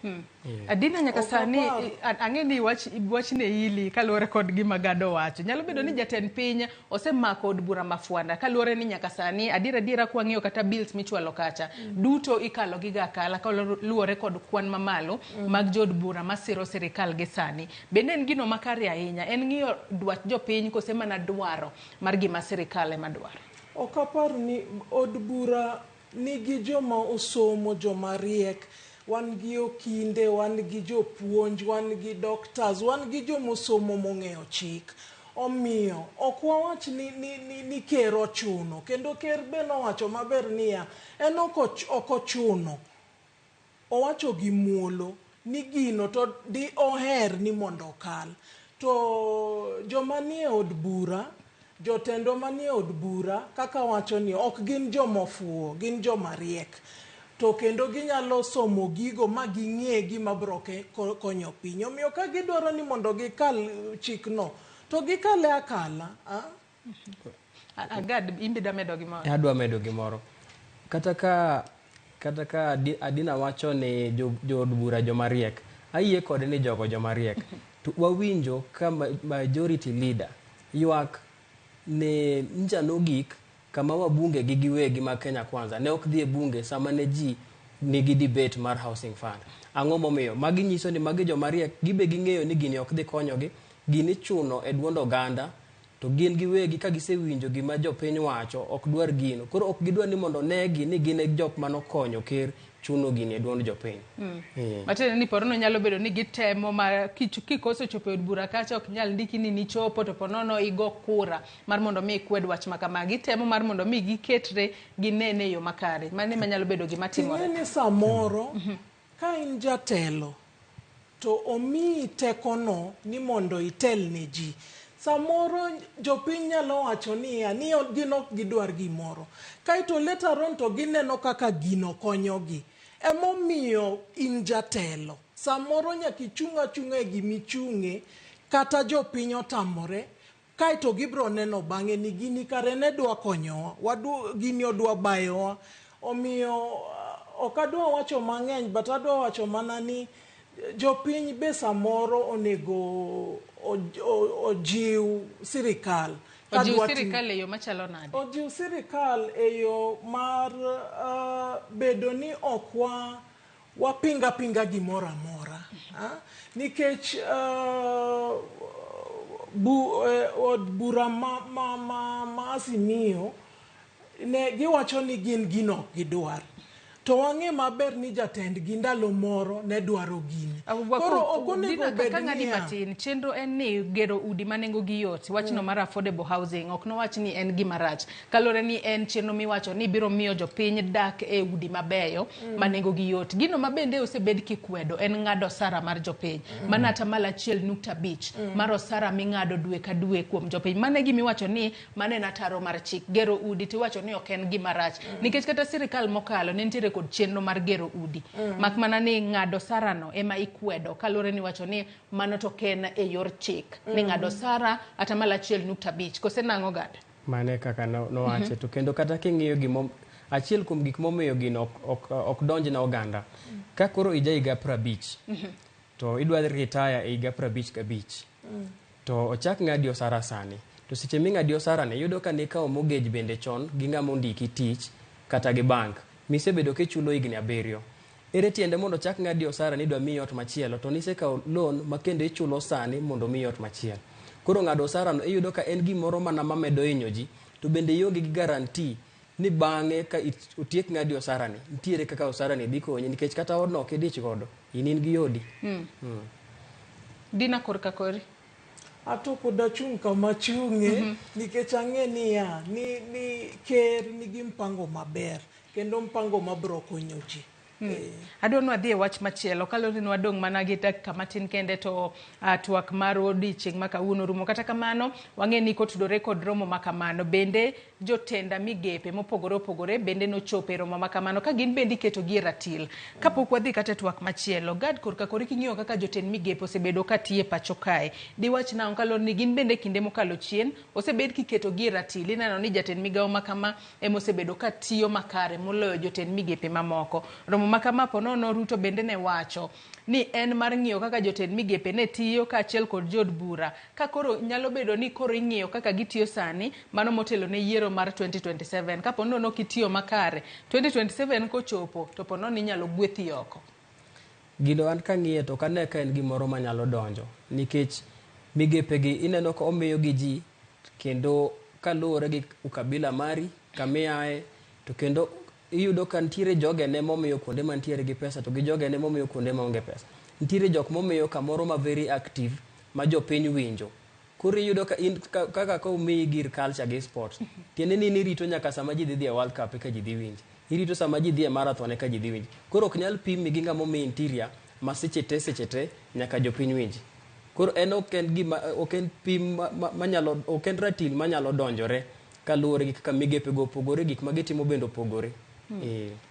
Adina nyaka sani ang'e ni wach ne ili kaluwore kod gima Gado wacho. Nyalo bedo ni jatend piny osemako od bura mafuanda kaluwore ni nyaka sani adiera kwa ng'iyo kata bills michwalo kacha duto ikalo gi gakala kaluwore kod kwan mamalo mag jod bura masiro sirikal gi sani. Bende en gino makare ahinya en ng'iyo dwach jopiny kose mana dwaro mar gima sirikal ema dwaro. Ok apar ni od bura nigi joma osomo joma riek wan gi okinde wan gi jopuonj wan gi doctors wan gi joma osomo mong'eyo chik omiyo ok wawach ni ker ochuno kendo ker be nowacho maber niya en ok ochuno owacho gi muolo ni gino to di oher ni mondo okal to joma nie od bura jotendo manie od bura kaka wacho ni ok gin joma ofuwo gin joma riek to kendo ginyalo somo gigo ma ging'e gima bro konyo piny omiyo ka gidwaro ni mondo gikal chikno to gikale akala. Agad imbe da medo gimoro. Adwa medo gimoro. Kata ka Adina wacho ni jood bura joma riek ayie kod ni jogo joma riek to wawinjo ka majority leader ywak ne njano gik kama wabunge gi giwegi ma Kenya Kwanza ne ok dhi e bunge sama ne ji nigi debate mar housing fund. Ang'o momiyo magi nyiso ni magi joma riek gibe ging'eyo ni gini ok dhi konyogi gini chuno e duond oganda to gin giwegi ka gisewinjo gima jopiny wacho ok dwar gino, koro ok gidwar ni mondo negi ni gin e jok manokonyo ker chuno gini e duond jopiny. Matiende ni porono nyalo bedo ni gitemo ma kikoso chopo od bura kacha ok nyal ndiki ni nichopo to ponono igo kura mar mondo mi kwed wach makama. Gitemo mar mondo mi giketre ginene yo makare. Mane manyalo bedo gima timore. Ni samoro ka in jatelo to omi tekono ni mondo itel ne ji. Samoro jopiny nyalo wacho ni gino gidwar gimoro. Kaito later on to gineno kaka gino konyogi. Emomiyo in jatelo. Samoro nyaka ichunga e gimichunge kata jopiny otamore. Kaito gibro neno bang'e ni gini kare ne dwa konyowa. Gini odwa bayowa. Omiyo okadwa wacho mang'eny, but adwa wacho mana ni jopiny be samoro onego ojiw sirikal. Ojiw sirikal e yo machalo nade? Ojiw sirikal e yo mar bedo ni ok wapinga gimoro amora. Nikech od bura ma Azimio ne giwacho ni gino gidwar. To wang'e maber ni jatend gi ndalo moro ne dwaro gini. Koro okonego bed ni matin. Chenro en ni gero udi manengo gi yot. Wachno mar affordable housing. Ok no wach ni en gima rach. Kalore ni en chenro miwacho ni biro miyo jopiny dak e udi mabeyo manengo gi yot. Gino mabende osebed kikwedo en ng'ado sara mar jopiny. Mana atamalo 1.5 mar osara ming'ado dwe ka dwe kuom jopiny. Mane gimiwacho ni mane nataro mar chik. Gero udi tiwacho ni ok en gima rach. Nikech kata sirikal mokalo ne nitiere kod chenro mar gero udi. Mak mana ni ng'ado sara no ema ikwedo. Kalore ni wacho ni mano to ken e yor chik. Ni ng'ado sara atamalo 1.5. Kose nang'o gade? Mane kaka no wache. To kendo kata king'iyo gimo achiel kuom gik momiyo gino ok donj na oganda. Ka koro ija higa 50 to idwa retire e higa 55. To ochak ng'adi osara sani. To seche ming'adi osara ne yudo ka nikawo mortgage bende chon gi ng'ama ondiki tich kata gi bank. Misebedo kichulo higni 7. Ere tiende mondo chak ng'adi osara ni dwa miyi ot machielo to nisekawo loan makende ichulo sani mondo miyi ot machielo. Koro ng'ado osara no iyudo ka en gimoro mana mamedo hinyo ji, to bende ionge gi guarantee ni bang'e ka otiek ng'adi osara ni nitiere kaka osara ni dhi konyi, nikech kata odno ok idich godo, in gi yodi. Dina korka kori? Ato pod achung' kama chung'e nikech ang'e ni ker nigi mpango maber kendo mpango mabro konyo ji. Adwa nwadhi e wach machielo. Kalore ni wadong' mana gi dakika matin kende to twak mar odiochieng' ma kawuono rumo. Kata kamano wang'e ni kotudore kod romo makamano bende jotenda migepe mopogore opogore bende nochopo e romo makamano ka gin bende iketo gi ratil. Kapok wadhi kata twak machielo, Gad korka kori king'iyo kaka jotend migepe osebedo ka tiye pacho kae. Di wach na kalore ni gin bende kinde mokalo chien osebed kiketo gi ratil. Ineno ni jatend migawo makama emosebedo ka tiyo makare moloyo jotend migepe mamoko. Romo makama ponono Ruto bende ne wacho ni en mar ng'iyo kaka jotend migepe ne tiyo ka achiel kod jod bura. Ka koro nyalo bedo ni koro ing'iyo kaka gitiyo sani, mano motelo ne yiero mar 2027. Ka ponono kitiyo makare 2027 kochopo to ponono inyalo gwethi oko. Gino an kang'iye to kane ka en gimoro manyalo donjo, nikech migepe gi ineno ko omiyo gi ji kendo kaluwore gi ukabila mari kamiae, to kendo iyudo ka nitiere jogene momiyo kuonde mantiere gi pesa to gi jogene momiyo kuonde maonge pesa. Nitiere jok momiyo kamoro ma very active ma jopiny winjo. Koro iyudo ka in kaka ka umiyi gir culture gi sports, tiende ni irito nyaka sama ji dhi e World Cup ka ji dhi winjo. Irito sama ji dhi e marathon ka ji dhi winjo. Koro ok nyal pim gi ng'ama omiyi interior ma seche te nyaka jopiny winji. Koro en ok en pim manyalo, ok en ratil manyalo donjore kaluwore gi kaka migepe go opogore, gik ma gitimo bende opogore.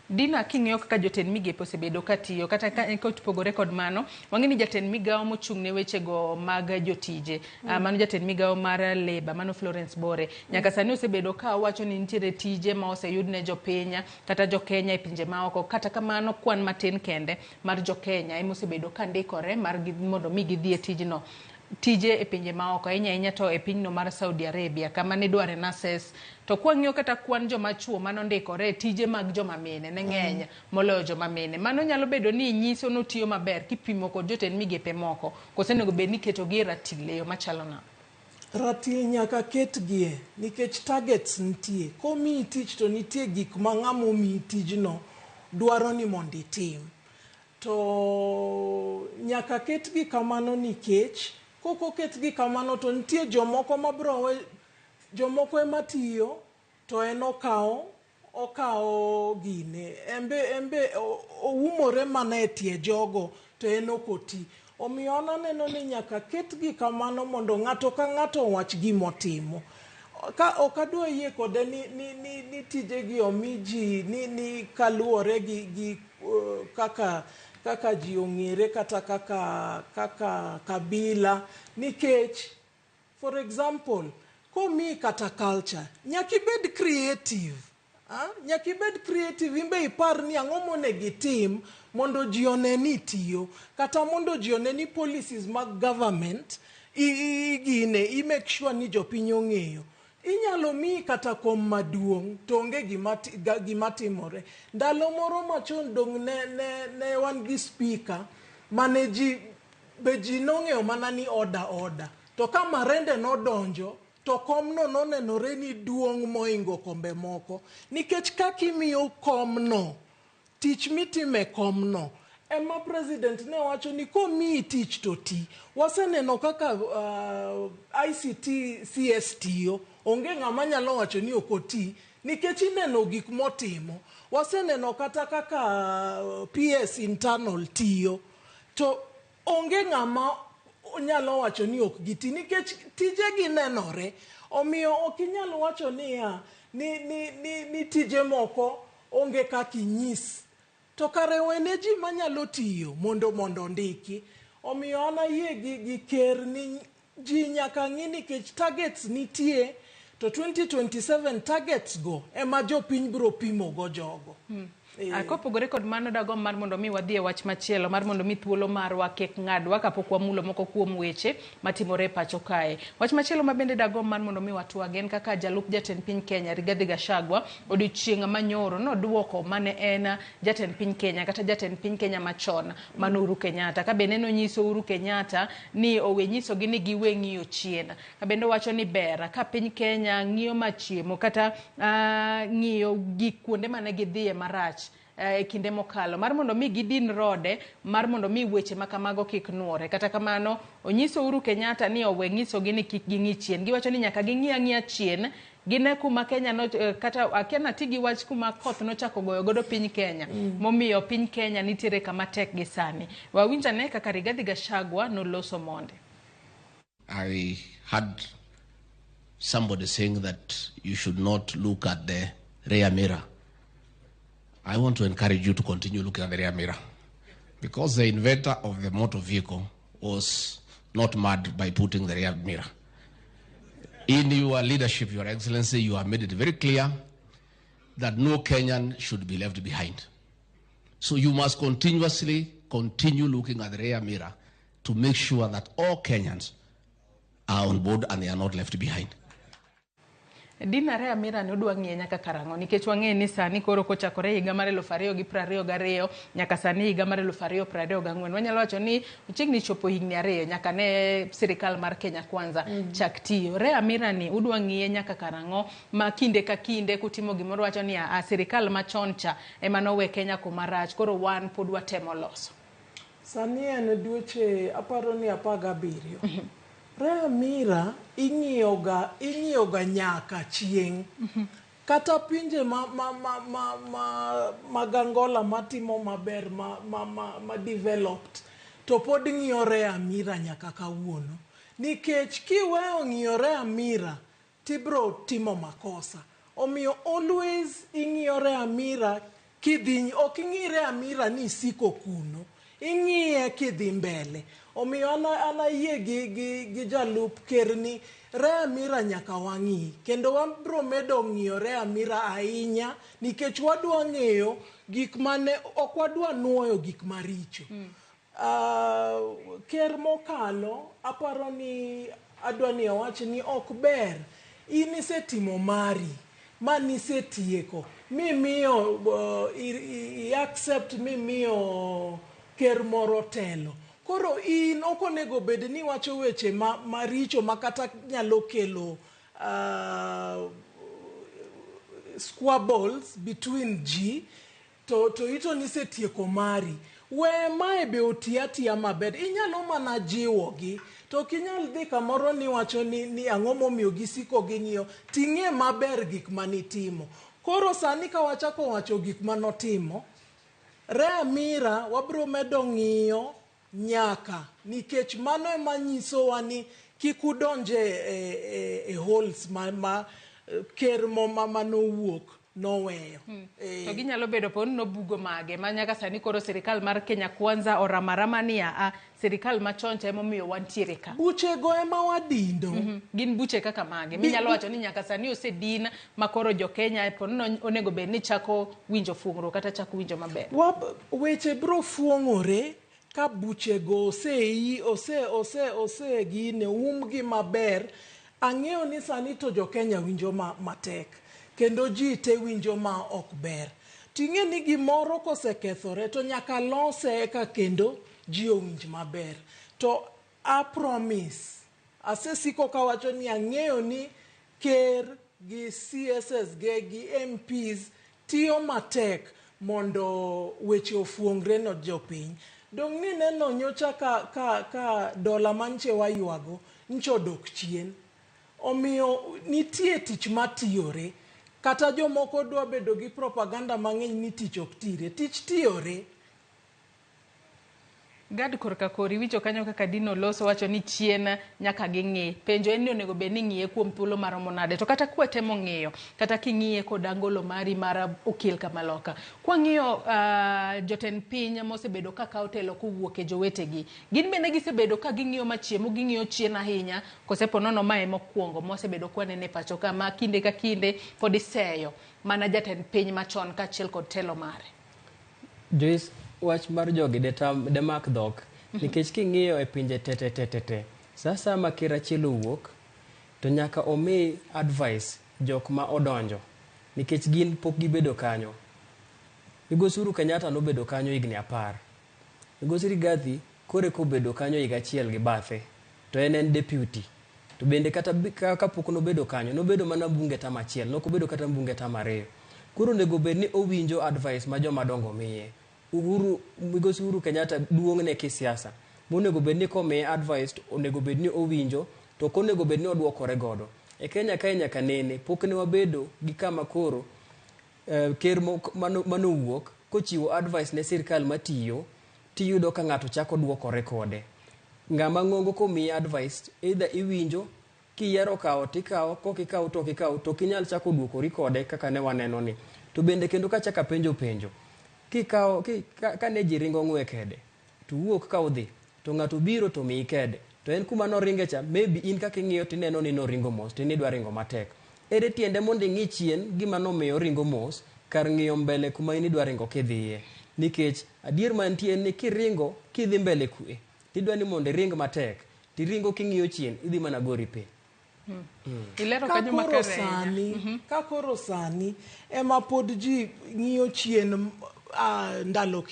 Dina king'iyo kaka jotend migepe osebedo katiyo kata ka kopogore kod mano, wang'e ni jatend migawo mochung' ne weche go mag jotije, mano jatend migawo mar Labour, mano Florence Bore, nyaka sani osebedo ka wacho ni nitiere tije ma oseyud ne jopiny kata jokenya e pinje maoko. Kata kamano kwan matin kende mar jokenya emosebedo ka ndikore mar mondo mi gidhi e tijno. Tije e pinje maoko ahinya to e pinyno mar Saudi Arabia kama ne dware nurses. To kwang'iyo kata kwan joma chuo mano ndikore tije mag joma mine ne ng'eny moloyo joma mine. Mano nyalo bedo ni nyiso notiyo maber kipimo kod jotend migepe moko. Kosenego bed ni keto gi ratil e yo machalo na. ratil nyaka ketgie nikech targets nitie. Komi tich to nitie gik ma ng'amo mi tijno dwaro ni mondo itim. To nyaka ketgi kamano nikech koko ketgi kamano to nitie jomoko mabrowe jomoko ema tiyo to en okao gine embe oumore mana e tie jogo to en okoti. Omiyo aneno ni nyaka ketgi kamano mondo ng'ato ka ng'ato wach gimotimo. Ka okadwa yie kode ni tijegi omiji ni kaluwore gi kaka ji ong'ere kata kaka kabila nikech for example komi kata culture nyakibed creative. Nyakibed creative imbe ipar ni ang'o monegi tim mondo ji oneni tiyo kata mondo ji oneni policies mag government i make sure ni jopiny ong'eyo. Inyalo mi kata kom maduong' to onge gima timore. Ndalo moro machon dong ne wan gi speaker mane ji nong'eyo mana ni order. To ka Marende nodonjo to komno nonenore ni duong' moingo kombe moko. Nikech kakimiyo komno, tich mitime komno, ema president ne wacho ni komi tich to ti. Waseneno kaka ICT CS tiyo, onge ng'ama nyalo wacho ni okoti, nikech ineno gik motimo. Waseneno kata kaka PS internal tiyo, to onge ng'ama nyalo wacho ni ok giti, nikech tijegi nenore. Omiyo ok inyalo wacho ni tije moko onge kaka inyis. To kare wene ji manyalo tiyo mondo ndiki. Omiyo ana yie gi ker ni ji nyaka ng'i nikech targets nitie to 2027 targets go ema jopiny biro pimo go jogo. Kopogore kod mano dagom mar mondo mi wadhi e wach machielo mar mondo mi thuolo marwa kik ng'adwa kapok wamulo moko kuom weche matimore pacho kae. Wach machielo mabende dagom mar mondo mi watwage en kaka jalup jatend piny Kenya Rigathi Gachagua odiochieng' manyoro noduoko mane en jatend piny Kenya kata jatend piny Kenya machon mano Uhuru Kenyatta. Ka bende nonyiso Uhuru Kenyatta ni owe nyisogi ni giwe ng'iyo chien. Ka bende wacho ni ber ka piny Kenya ng'iyo machiemo kata ng'iyo gik kuonde mane gidhiye marach kinde mokalo mar mondo mi gidin rode mar mondo mi weche makamago kik nuore. Kata kamano onyiso Uhuru Kenyatta ni owe nyisogi ni kik ging'i chien. Giwacho ni nyaka ging'i chien gine kuma Kenya no kata akiana tigi wach kuma koth nochako goyo godo piny Kenya momiyo piny Kenya nitiere kama tek gi sani. Wawinjane kaka Rigathi Gachagua noloso monde. I had somebody saying that you should not look at the rear mirror. I want to encourage you to continue looking at the rear mirror, because the inventor of the motor vehicle was not mad by putting the rear mirror. In your leadership, Your Excellency, you have made it very clear that no Kenyan should be left behind. So you must continue looking at the rear mirror to make sure that all Kenyans are on board and they are not left behind. Dina rear mirror ni udwa ng'iye nyaka karang'o nikech wang'e ni sani koro kochakore higa mar 2022 nyaka sani higa mar 2024 wanyalo wacho ni chiegni chopo higni 2 nyaka ne sirikal mar Kenya Kwanza chak tiyo. Rear mirror ni udwa ng'iye nyaka karang'o ma kinde ka kinde kutimo gimoro wacho ni sirikal machon cha ema nowe Kenya kuma rach koro wan pod watemo loso. Sani en dweche aparo ni 17. Rear mirror ing'iyoga nyaka chieng'. Kata pinje mag Angola matimo maber ma developed to pod ng'iyo rear mirror nyaka kawuono. Nikech kiweyo ng'iyo rear mirror tibro timo makosa. Omiyo always ing'iyo rear mirror ok ing'i rear mirror ni siko kuno. Ing'iye kidhi mbele. Omiyo ana yie gi jalup ker ni rear mirror nyaka wang'i. Kendo wabro medo ng'iyo rear mirror ahinya nikech wadwa ng'eyo gik mane ok wadwa nuoyo gik maricho. Ker mokalo aparo ni adwa ni awach ni ok ber inisetimo mari manisetieko mimiyo i accept mimiyo ker moro telo Koro in okonego bed ni wacho weche maricho makata nyalo kelo squabbles between ji to ito nisetieko mari. We mae be otiatia maber. Inyalo mana jiwogi. To kinyal dhi kamoro ni wacho ni ang'o momiyo gisiko ging'iyo. Ting'e maber gik manitimo. Koro sani ka wachako wacho gik manotimo, Amira wabro medo ng'iyo nyaka nikech mano ema nyisowa ni kik udonje e holes ma ker manowuok noweyo. To ginyalo bedo pon no bugo mage ma nyaka sani koro sirikal mar Kenya Kwanza oramarama ni sirikal machon ema omiyo wantiere ka. Buche go ema wadindo. Gin buche kaka mage. Minyalo wacho ni nyaka sani osedin makoro jo Kenya pon onego bed ni chako winjo fungro kata chako winjo maber. Weche bro fuong'ore ka buche go ose gine umgi maber. Ang'eyo ni sani to jo Kenya winjo matek. Kendo ji te winjo ma ok ber. Ting'e ni gimoro kosekethore to nyaka lose eka kendo ji owinj maber. To I promise, asesiko kawacho ni ang'eyo ni ker gi CSS gi MPs tiyo matek mondo weche ofuongre no jopiny. Dong ni neno nyocha ka dola manche wayuago ncho dok chien. Omiyo nitie tich matiyore. Kata jomoko dwa bedo gi propaganda mang'eny ni tich ok tire. Tich tiyore. Gad korka kori wicho kanyo kaka Dino loso wacho ni chien nyaka ging'e. Penjo en ni onego bed ni ng'iye kuom thuolo maromo nade. To kata kwatemo ng'iyo, kata king'iye kod angolo mari mar okil Kamaloka. Kwa ng'iyo jotend piny mosebedo ka kawo telo kowuok e jowetegi. Gin bende gisebedo ka ging'iyo machiemo, ging'iyo chien ahinya. Kosepo nono mae mokwongo mosebedo kwanene pacho kama kinde ka kinde pod iseyo mana jatend piny machon kaachiel kod telo mare. Joyce, wach mar jogi demak dhok nikech king'iyo e pinje tete sasa ma ker achiel owuok to nyaka omi advice jok ma odonjo nikech gin pok gibedo kanyo. Migosi Uhuru Kenyatta nobedo kanyo higni 10. Migosi Rigathi kore kobedo kanyo higa achiel gi bathe to en deputy. To bende kata kapok nobedo kanyo nobedo mana bunge tama achiel, nokobedo kata bunge tama 2. Koro nego bed ni owinjo advice ma joma dongo miye. Migosi Uhuru Kenyatta duong' ne kisiasa. Monego bed ni komiye advice onego bed ni owinjo to konego bed ni oduokore godo. E Kenya kae nyaka nene pok ne wabedo gi kama koro ker manowuok kochiwo advice ne sirkal matiyo tiyudo ka ng'ato chako duokore kode. Ng'ama ng'ongo komiye advice either iwinjo kiyiero kawo tikawo, kokikawo to kikawo to kinyal chako duokori kode kaka ne waneno ni. To bende kendo ka chaka penjo kikawo kane ji ringo ng'we kede to wuok ka udhi to ng'ato biro to miyi kede to en kuma noringe cha maybe in kaka ing'iyo tineno ni noringo mos to nidwa ringo matek. Ere tiende mondo ing'i chien gima nomiyo ringo mos kar ng'iyo mbele kuma inidwa ringo kidhiye. Nikech adier mantie ni kiringo kidhi mbele kue tidwa ni mondo ring matek tiringo king'iyo chien idhi mana gori pe. Ilero kanyo makare. Ka koro sani ema pod ji ng'iyo chien ndalo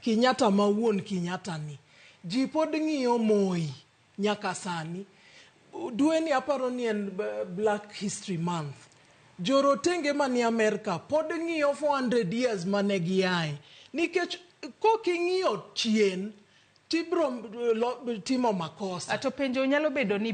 Kenyatta mawuon Kenyatta ni. Ji pod ng'iyo Moi nyaka sani. Dwe ni aparo ni en Black History Month. Jorotenge mani Amerika pod ng'iyo 400 years mane giae. Nikech koking'iyo chien tibro timo makosa. Ato penjo nyalo bedo ni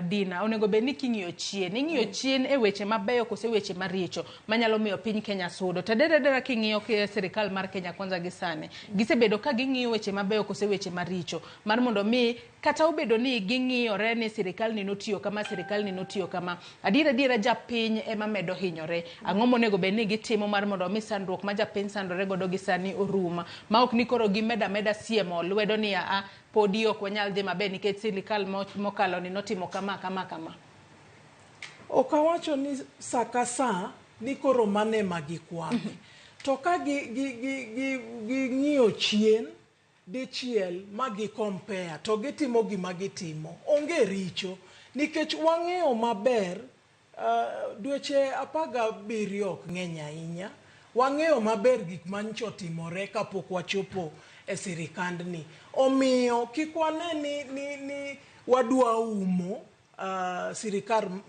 Dina onego bed ni king'iyo chien. Ing'iyo chien e weche mabeyo kose weche maricho manyalo miyo piny Kenya sudo. To dera king'iyo ke sirikal mar Kenya Kwanza gisane. Gisebedo ka ging'iyo weche mabeyo kose weche maricho. Mar mondo mi kata obedo ni ging'iyore ni sirikal ni notiyo kama. Adiera japiny ema medo hinyore. Ang'o monego bed ni gitimo mar mondo mi sandruok ma japiny sandore godo gisani oruma. Ma ok ni koro gimeda siemo lwedo ni podi ok wanyal dhi maber nikech sirikal mokalo ni notimo kama. Okawacho ni sakasa ni koro mane magikwame. To ka ng'iyo chien dichiel magi compare to gitimo gima gitimo. Onge richo nikech wang'eyo maber dweche 17 ok ng'eny ahinya. Wang'eyo maber gik mancho timore kapok wachopo e sirikandni. Omiyo kikwane ni wadwa umo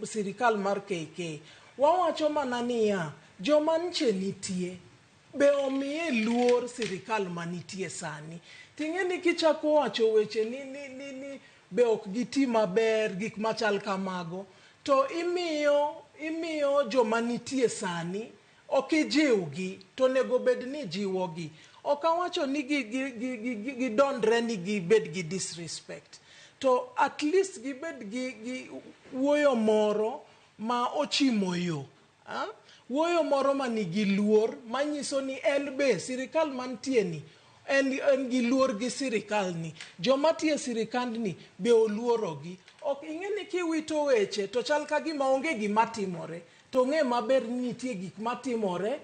sirikal mar KK. Wawacho mana niya, joma nche nitie, be omiye luor sirikal manitie sani. Ting'eni kichako wacho weche ni be ok giti maber gik machal kamago, to imiyo joma nitie sani ok ijiwgi, to nego bed ni jiwogi. Ok awacho ni gidondre ni gibed gi disrespect, to at least gibed gi wuoyo moro ma ochimo yo. Wuoyo moro ma nigi luor, manyiso ni en be sirikal mantie ni en gi luor gi sirikal ni. Joma tie sirikandni be oluorogi. Ok ing'eni kiwito weche to chal ka gima onge gima timore, to ng'e maber ni nitie gik matimore,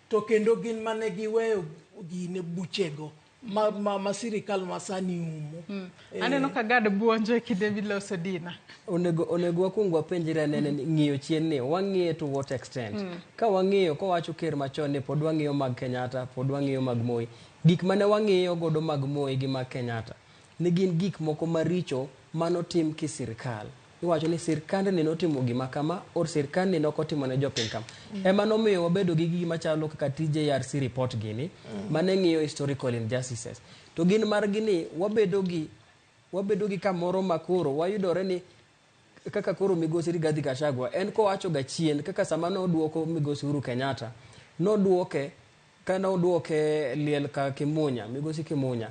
to kendo gin mane giweyo gine buchego ma sirikal masani umo. Aneno ka gad buonjo kinde miloso dina. Onego wakuong wapenjre nene ng'iyo chien ni wang'iye to what extent. Ka wang'iyo ko wacho ker machon ni pod wang'iyo mag Kenyatta, pod wang'iyo mag Moi. Gik mane wang'iyo godo mag Moi gi mag Kenyatta ne gin gik moko maricho manotim ki sirikal. Iwacho ni sirikand ni notimo gima kama, or sirikand ni nokotimo ne jopiny kama. Ema nomiyo wabedo gi gima chalo kaka TJRC report gini, mane ng'iyo historical injustices. To gin mar gini wabedo gi kamoro makoro wayudore ni kaka koro migosi Rigathi Gachagua en ko wacho ga chien kaka sama no duoko migosi Uhuru Kenyatta no duoke liel ka Kimunya, migosi Kimunya.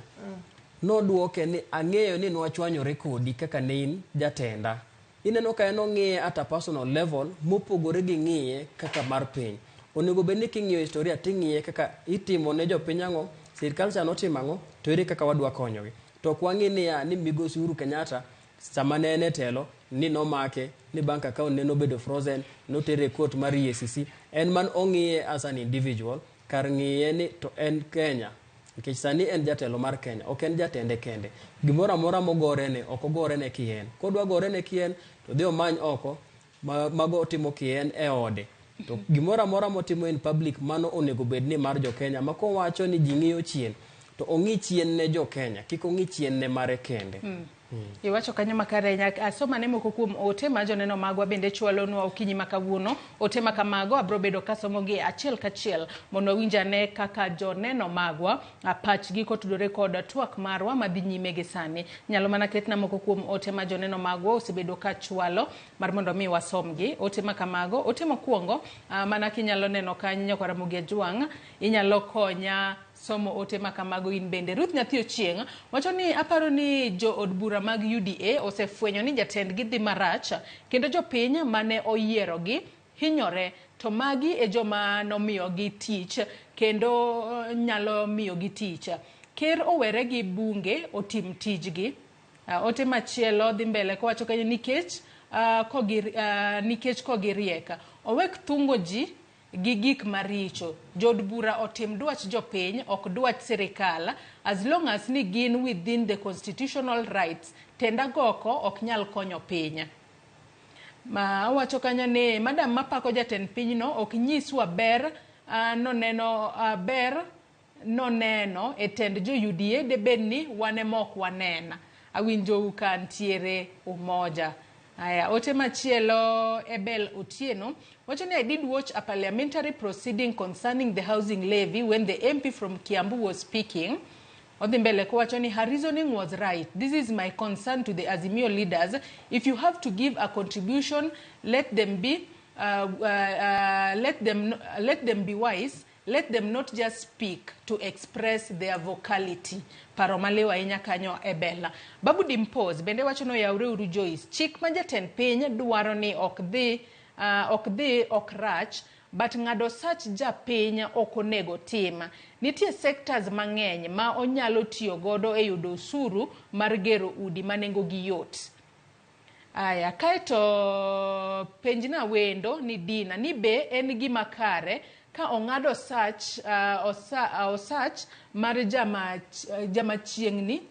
No duoke ni ang'eyo ni nwachwanyore kodi kaka ne in jatenda. Ineno ka eno ng'iye at a personal level mopogore gi ng'iye kaka mar piny. Onego bed ni king'iyo historia ting'iye kaka itimo ne jopiny ang'o, sirikal cha notimo ang'o, to ere kaka wadwa konyogi. To ok wang'i ni migosi Uhuru Kenyatta sama ne ene telo ni nomake, ni bank account ne nobedo frozen, notere court mar EACC. En man ong'iye as an individual, kar ng'iye ni to en Kenya. Nikech sani en jatelo mar Kenya, ok en jatende kende. Gimoro amora mogore ne, ok ogore ne kien. Kodwa gore ne kien, to dhi omany oko, mago otimo kien e ode. To gimoro amora motimo in public, mano onego bed ni mar jo Kenya. Mako wacho ni ji ng'iyo chien, to ong'i chien ne jo Kenya, kik ong'i chien ne mare kende. Iwacho kanyo makare asoma ne moko kuom ote ma joneno magwa bende chwalonwa okinyi makawuono. Ote makamago abro bedo kasomogi achiel kachiel mondo winjane kaka joneno magwa pachgi kotudore kod twak marwa madhi nyime gi sani. Nyalo mana ketna moko kuom ote ma joneno magwa osebedo ka chwalo mar mondo mi wasomgi. Ote makamago, ote mokwongo mana kinyalo neno kanyo kwa Ramogi Juang, inyalo konya somo ote makamago in bende. Ruth Nyathi Ochieng wacho ni aparo ni jo od bura mag UDA osefwenyo ni jatendgi dhi marach kendo jopiny mane oyierogi hinyore, to magi e joma nomiyogi tich kendo nyalo miyogi tich. Ker owere gi bunge otim tijgi. Ote machielo dhi mbele ko wacho kanyo nikech kogirieka owek thungo ji gi gik maricho. Jod bura otim dwach jopiny, ok dwach sirikal, as long as ni gin within the constitutional rights, tenda goko ok nyal konyo piny. Ma wacho kanyo ni madam mapako jatend pinyno ok nyiswa ber noneno e tend jo UDA de bedni wane mok wanena. Awinjo kantiere umoja. Aya, ote machielo Ebel Otieno wacho ni I did watch a parliamentary proceeding concerning the housing levy when the MP from Kiambu was speaking. Odhimbele ko wacho ni her reasoning was right. This is my concern to the Azimio leaders. If you have to give a contribution, let them be wise. Let them not just speak to express their vocality. Paromalewa inya kanyo Ebela. Babu Dimpose bende wacho no yaure uru Joyce. Chik ma jatend piny dwaro ni ok rach, but ng'ado sach japiny ok onego tim. Nitie sectors mang'eny ma onyalo tiyo godo e yudo osuru mar gero udi manengo gi yot. Aya, kaeto penjna wendo ni Dina ni be en gima kare ka ong'ado osach mar joma chiengni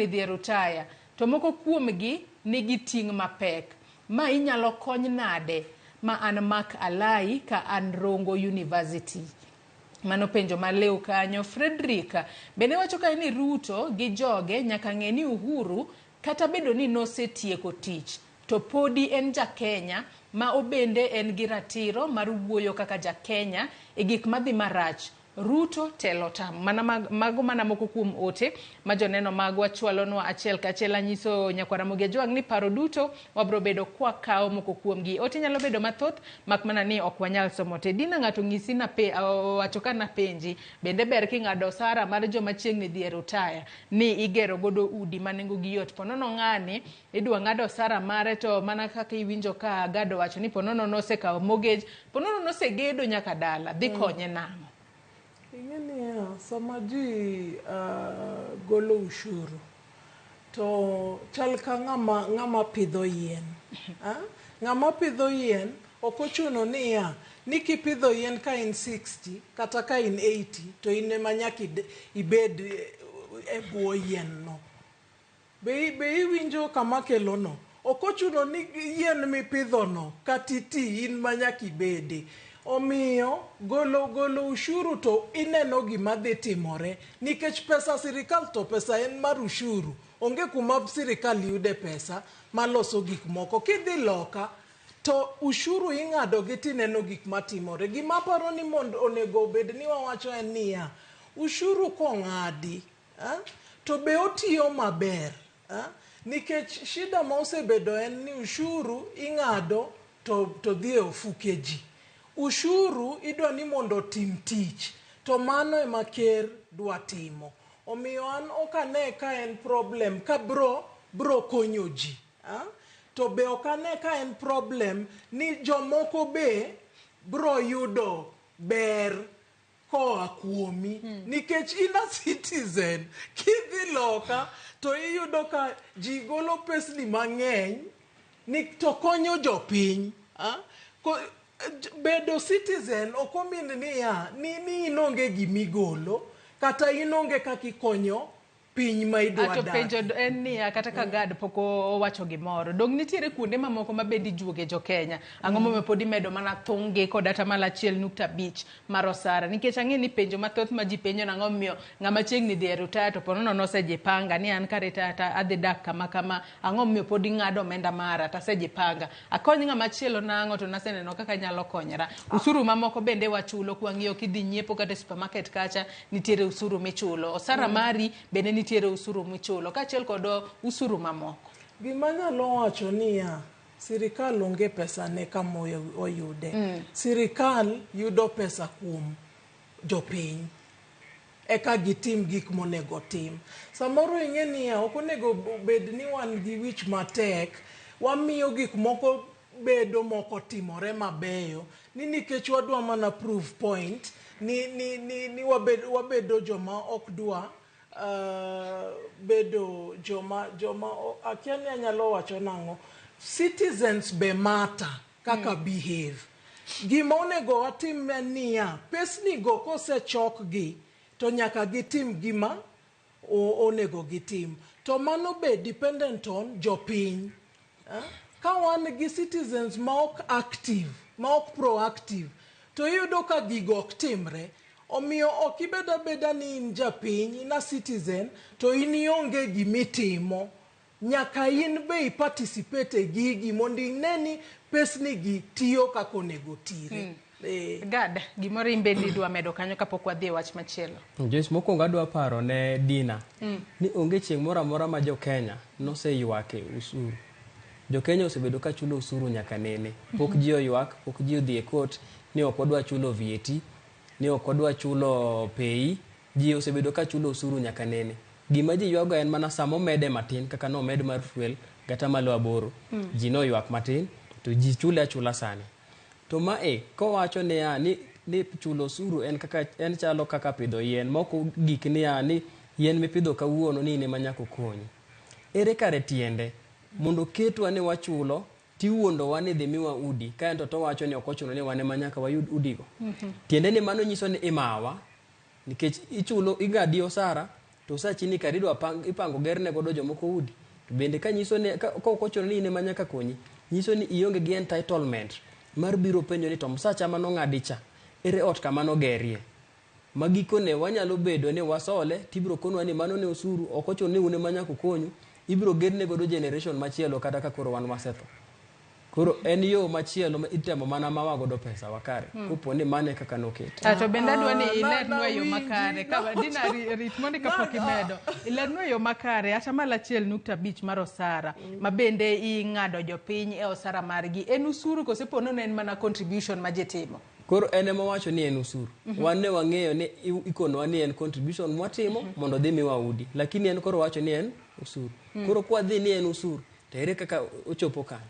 dhi rutaya, to moko kuomgi nigi ting' mapek. Ma inyalo kony nade? Ma an Mark Alai ka an Rongo University. Mano penjo maleu kanyo. Fredrika bende wacho ka ni Ruto gi joge nyaka ng'e ni Uhuru kata bedo ni nosetieko tich to podi en ja Kenya ma obende en gi ratiro mar wuoyo kaka ja Kenya e gik madhi marach. Ruto telo tam. Mago mana moko kuom ote ma joneno magwa chwalonwa achiel kachiel. Anyiso nyakwara Ramogi Ajwang ni paro duto wabro bedo kwa kao moko kuom gi. Ote nyalo bedo mathoth mak mana ni ok wanyal somo te. Dina ng'ato ng'isi na wacho kana penji bende ber ki ng'ado osara mar joma chiegni dhi e rutaya ni igero godo udi manengo gi yot. Ponono ng'ani idwa ng'ado osara mare to mana kaka iwinjo ka Gado wacho ni ponono nosekawo mortgage, ponono nosegedo nyaka dala. Dhi konye nang'o? Ing'eni sama ji golo ushuru to chal ka ng'ama pidho yien. Ng'ama pidho yien ok ochuno ni kipidho yien ka in 60 kata ka in 80 to in ema nyaka ibed e bwo yien no. Be iwinjo kama kelo no. Ok ochuno ni yien mipidho no katiti in ma nyaka ibede. Omiyo golo ushuru to ineno gima dhi timore nikech pesa sirikal to pesa en mar ushuru. Onge kuma sirikal yude pesa maloso gik moko. Kidhi loka to ushuru ing'ado gi tineno gik matimore. Gima paro ni mondo onego bed ni wawacho en niya, ushuru kong'adi to be otiyo maber. Nikech shida ma osebedo en ni ushuru ing'ado to dhi e ofuke ji. Ushuru idwa ni mondo tim tich to mano ema ker dwa timo. Omiyo an okane ka en problem ka bro konyo ji. To be okane ka en problem ni jomoko be bro yudo ber koa kuomi. Nikech in a citizen kidhi loka to iyudo ka ji golo pesni mang'eny ni to konyo jopiny. Bedo citizen ok omin ni inonge gimigolo kata inonge kaka ikonyo piny ma idwa dak. Ato penjo en ni kata ka Gad poko wacho gimoro. Dong nitiere kuonde mamoko mabendi juoge jo Kenya. Ang'o momiyo pod imedo mana thonge kod atamalo 1.5 mar osara. Nikech ang'e ni penjo mathoth ma ji penjo nang'o momiyo ng'ama chiegni dhi e rutaya to ponono nosejipanga ni an ka retaya adhi dak kama. Ang'o momiyo pod ing'ado omenda mara tasejipanga. Akony ng'ama chielo nang'o to naseneno kaka nyalo konyra. Usuru mamoko bende wachulo kwa ng'iyo kidhi nyiepo kata supermarket kacha nitiere usuru michulo. Osara mari bende nitiere usuru michulo kaachiel kod usuru mamoko. Gima nyalo wacho niya, sirikal onge pesa ne kama oyude. Sirikal yudo pesa kuom jopiny eka gitim gik monego tim. Samoro ing'e niya, ok onego bed ni wan gi wich matek wamiyo gik moko bedo moko timore mabeyo ni nikech wadwa mana proof point ni wabedo joma ok dwa bedo joma akia ni anyalo wacho nang'o. Citizens be matter kaka behave. Gima onego watim niya, pesni go kosechok gi to nyaka gitim gima onego gitim. To mano be dependent on jopiny. Ka wan gi citizens ma ok active, ma ok proactive, to iyudo ka gigo ok timre. Omiyo ok ibeda beda ni in japiny, in a citizen, to in ionge gimitimo. Nyaka in be participate e gigi mondo ineni pesni gi tiyo kako onego tire. Gad, gimoro imbendi dwa medo kanyo kapok wadhi e wach machielo. Joyce, mokwongo adwa paro ne Dina ni onge chieng' moro amora ma jo Kenya noseyuake usuru. Jo Kenya osebedo ka chulo usuru nyaka nene. Pok ji oyuak, pok ji odhi e court ni ok odwa chulo VAT, ni ok odwa chulo pay. Ji osebedo ka chulo usuru nyaka nene. Gima ji yuago en mana samo mede matin kaka no med mar fuel gata malo 8. Ji no yuak matin to ji chule achula sani. To ko wacho ni chulo usuru en chalo kaka pidho yien. Moko gik ni yien mipidho kawuono ni ne manyako konyi. Ere kare tiende mondo ketwa ni wachulo tiwuondo wan dhi miwa udi kae to wacho ni ok ochuno ni wan manyaka wayud udigo. Tiende ni mano nyiso ni imawa nikech ichulo igadi osara to sachini karidwa ipango gerne godo jomoko udi. To bende ka nyiso ni ka ok ochuno ni ne manyaka konyi nyiso ni ionge gi entitlement mar biro penjo ni to msacha mano ng'adi cha ere ot kama no gerie. magikone wanyalo bedo ni wasole tibiro konwa ni mano ne osuru okocho ni une manya kukonyu ibiro gedne godo generation machielo kata ka koro wan wasetho koro en yo machielo ma itemo mana mawa godo pesa wakare kupo ni mane kaka noket to bende adwa ni ilednwa yo makare ka dina rit mondi kapok imedo ilednwa yo makare ata mala 1.5 mar osara ma bende ing'ado jopiny e osara margi en usuru kosepono ne en mana contribution ma jetimo koro en ema wacho ni en usuru wan ne wang'eyo ni ikonwa ni en contribution mwatimo mondo dhi miwa udi lakini en koro wacho ni en usuru koro kwa dhi ni en usuru to ere kaka ochopo kanyo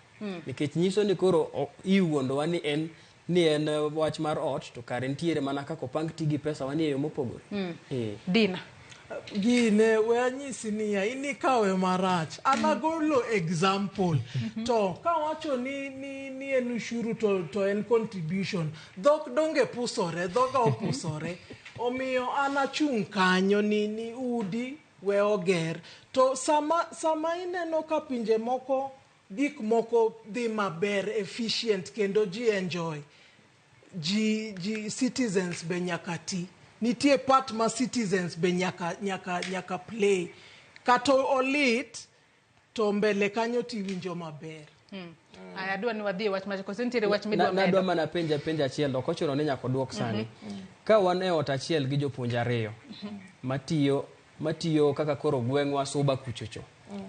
nikech nyiso ni koro iwuondowa ni en wach mar ot to kare ntiere mana kaka opang tigi pesa wani e yo mopogore Dina gine we anyisi niya inikawe marach anagolo example to kawacho ni en ushuru to en contribution dhok donge pusore dhoga opusore omiyo anachung' kanyo ni udi we oger to sama ineno ka pinje moko gik moko dhi maber efficient kendo ji enjoy ji citizens be nyaka ti nitie part ma citizens be nyaka play kato olit to mbele kanyo tiwinjo maber adwa ni wadhi wach macho kosentiere wach midwa medo nadwa mana penja achiel okochuno ni nyaka duok sani ka wan e ot achiel gi jopuonj ariyo matiyo kaka koro gweng'wa Suba kuchocho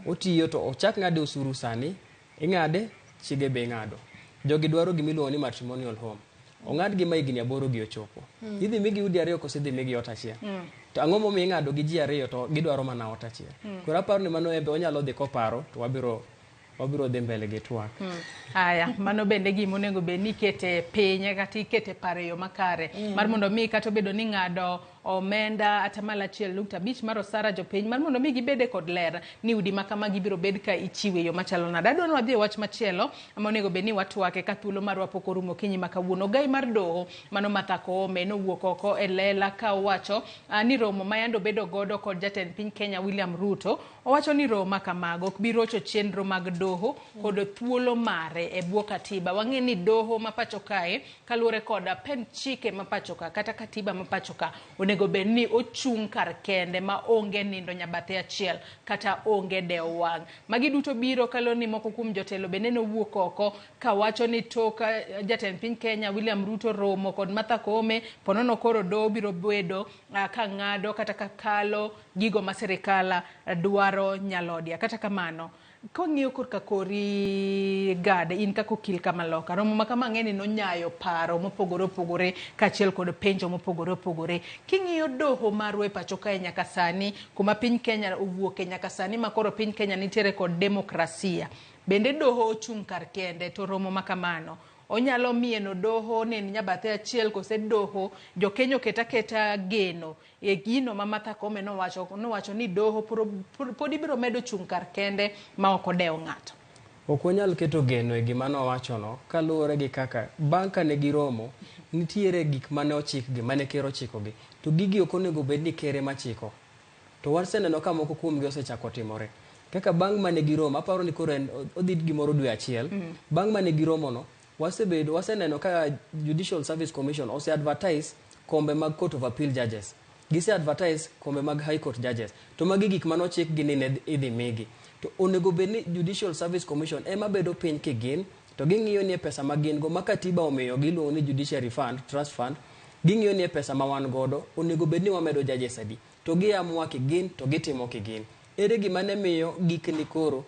otiyo to ochak ng'ade usuru sani ing'ade chige be ing'ado jogi dwaro gimiluongo ni matrimonial home ong'ad gi ma higni 8 gi ochopo idhi migi udi ariyo kose dhi migi ot achiel to ang'o momiyo ing'ado gi ji ariyo to gidwaro mana ot achiel koro aparo ni mano embe onyalo dhi koparo to wabiro dhi mbele gi twak haya mano bende gima onego bed ni ikete piny kata ikete paro yo makare mar mondo mi kata bedo ni ng'ado omenda ata mala 1.5 mar osara jopiny mar mondo mi gibede kod ler ni udi makama gibiro bed ka ichiwe yo machalo nade adwa ni wadhi e wach machielo ama onego bed ni watwake ka thuolo marwa pok orumo kinyi makawuono gai mar doho mano Martha Koome nowuok oko e lela ka owacho ni romo ma yando bedo godo kod jatend piny Kenya William Ruto owacho ni romo makamago ok bi rocho chenro mag doho kod thuolo mare e bwo katiba wang'e ni doho ma pacho kae kaluwore kod pen chike ma pacho ka kata katiba ma pacho ka onego bed ni ochung' kar kende ma onge nindo nyabathe achiel kata onge dewo wang' magi duto biro kalo ni moko kuom jotelo bende nowuok oko ka wacho ni tok jatend piny Kenya William Ruto romo kod Martha Koome ponono koro doho biro bedo ka ng'ado kata ka kalo gigo ma sirikal dwaro nyalodia kata kamano kong'iyo korka kori gade in kako okil kamaloka romo makama ng'eni nonyayo paro mopogore opogore kachiel kod penjo mopogore opogore king'iyo doho marwa e pacho kae nyaka sani kuma piny Kenya owuoke nyaka sani ma koro piny Kenya nitiere kod demokrasia bende doho ochung' kar kende to romo makamano onyalo mieno doho ne nyabathe achiel kose doho jo Kenya keta geno e gino ma Martha Koome nowacho ni doho pod ibiro medo chung' kar kende ma ok odewo ng'ato ok onyal keto geno e gima nowachono kaluwore gi kaka bang' kane giromo nitiere gik mane ochikgi mane ker ochikogi to gigi ok onego bed ni ker ema chiko to waseneno ka moko kuomgi osechako timore kaka bang' mane giromo aparo ni koro odhi gimoro dwe achiel bang' mane giromono waseneno ka Judicial Service Commission ose advertise kombe mag Court of Appeal judges gise advertise kombe mag High Court judges to magi gik mano chik gi ni idhi migi to onego bed ni Judicial Service Commission ema bedo piny kigin to ging'iyo ni pesa ma gin go makatiba omiyo giluongo ni Judiciary Fund Trust Fund ging'iyo ni pesa ma wan godo onego bed ni wamedo judges adi to giamua kigin to gitimo kigin ere gima ne miyo gik ni koro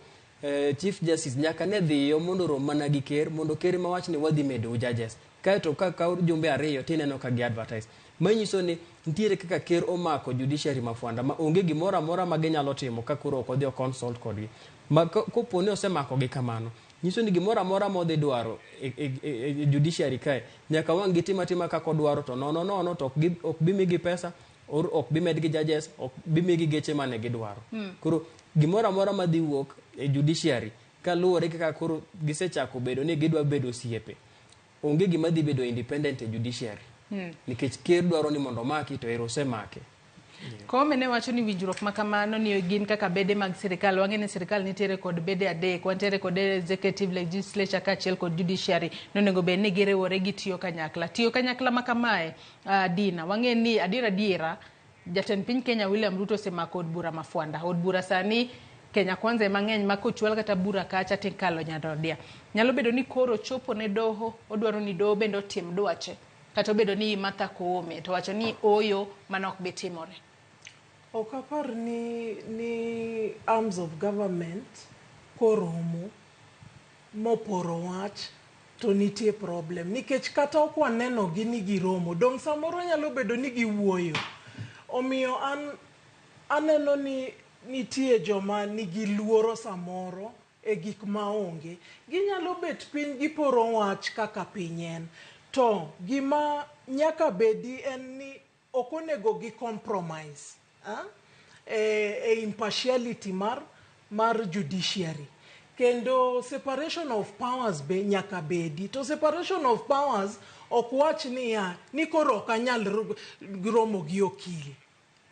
Chief Justice nyaka ne dhiyo mondo rom mana gi ker mondo ker ma wach ni wadhi medo judges kaeto ka jumbe ariyo tineno ka gi advertise manyiso ni ntiere kaka ker omako judiciary mafuanda ma onge gimoro amora ma ginyalo timo ka koro ok odhi o consult kodgi ma koponi osemako gi kamano nyiso ni gimoro amora modhi dwaro e judiciary kae nyaka wang' gitima kako dwaro to no to ok bi migi pesa ok bi med gi judges ok bi migi geche mane gidwaro koro gimoro amora ma dhi wuok e judiciary kaluwore kaka koro gisechako bedo ni gidwa bedo osiepe onge gima dhi bedo independent e judiciary nikech ker dwaro ni mondo maki to ero osemake Kome ne wacho ni winjruok makamano ni gin kaka bede mag sirikal. Wang'eni sirikal nitiere kod bede adek, wantiere kod executive, legislature kaachiel kod judiciary. Nonego bed ni giriwore gitiyo kanyakla. Tiyo kanyakla makamae, Dina, wang'eni adiera jatend piny Kenya William Ruto osemako od bura mafuanda. Od bura sani Kenya Kwanza mang'eny ma kochwal kata bura kacha tikalo nyarodia. Nyalo bedo ni koro chopo ne doho, odwaro ni doho bende otim dwache. Kata bedo ni Martha Koome to wacho ni oyo manok be timore. Okapar ni arms of government koromo moporo wach to nitie problem. Nikech kata okwaneno gi ni giromo, dong samoro nyalo bedo ni giwuoyo. Omiyo aneno ni nitie joma nigi luoro samoro e gik maonge. Ginyalo bet piny giporo wach kaka piny en. To gima nyaka bedi en ni okonego gi compromise impartiality mar judiciary. Kendo separation of powers be nyaka bedi. To separation of powers okwach ni koro okanyal romo gi okil.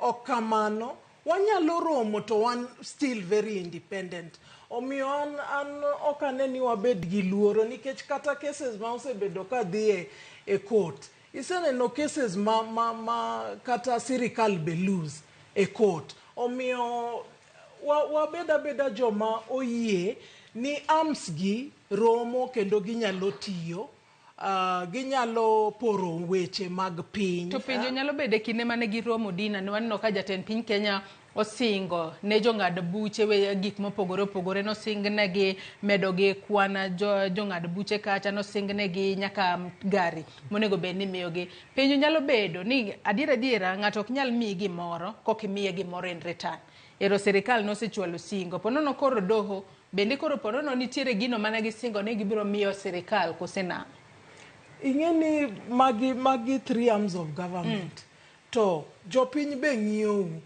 Okamano, wanyalo romo to one still very independent. Omiyo an okane ni wabed gi luoro nikech kata cases ma osebedo ka dhie e court. Iseneno cases ma kata sirikal be lose e court. Omiyo wabeda joma oyie ni arms gi romo kendo ginyalo tiyo. Ginyalo poro weche mag piny. To penjo nyalo bede kinde mane giromo Dina ne waneno ka jatend piny Kenya osingo ne jong'ad buche we gik mopogore opogore, nosingnegi medogi kwana jong'ad buche kacha, nosingnegi nyaka gari monego bed ni miyogi. Penjo nyalo bedo ni adiera ng'ato ok nyal miyi gimoro kok imiye gimoro in return. Ero sirikal nosechwalo singo. Ponono koro doho bende koro ponono nitiere gino mane gisingo ni gibiro miyo sirikal kosena. Ing'eni magi three arms of government. To jopiny be ng'iyou.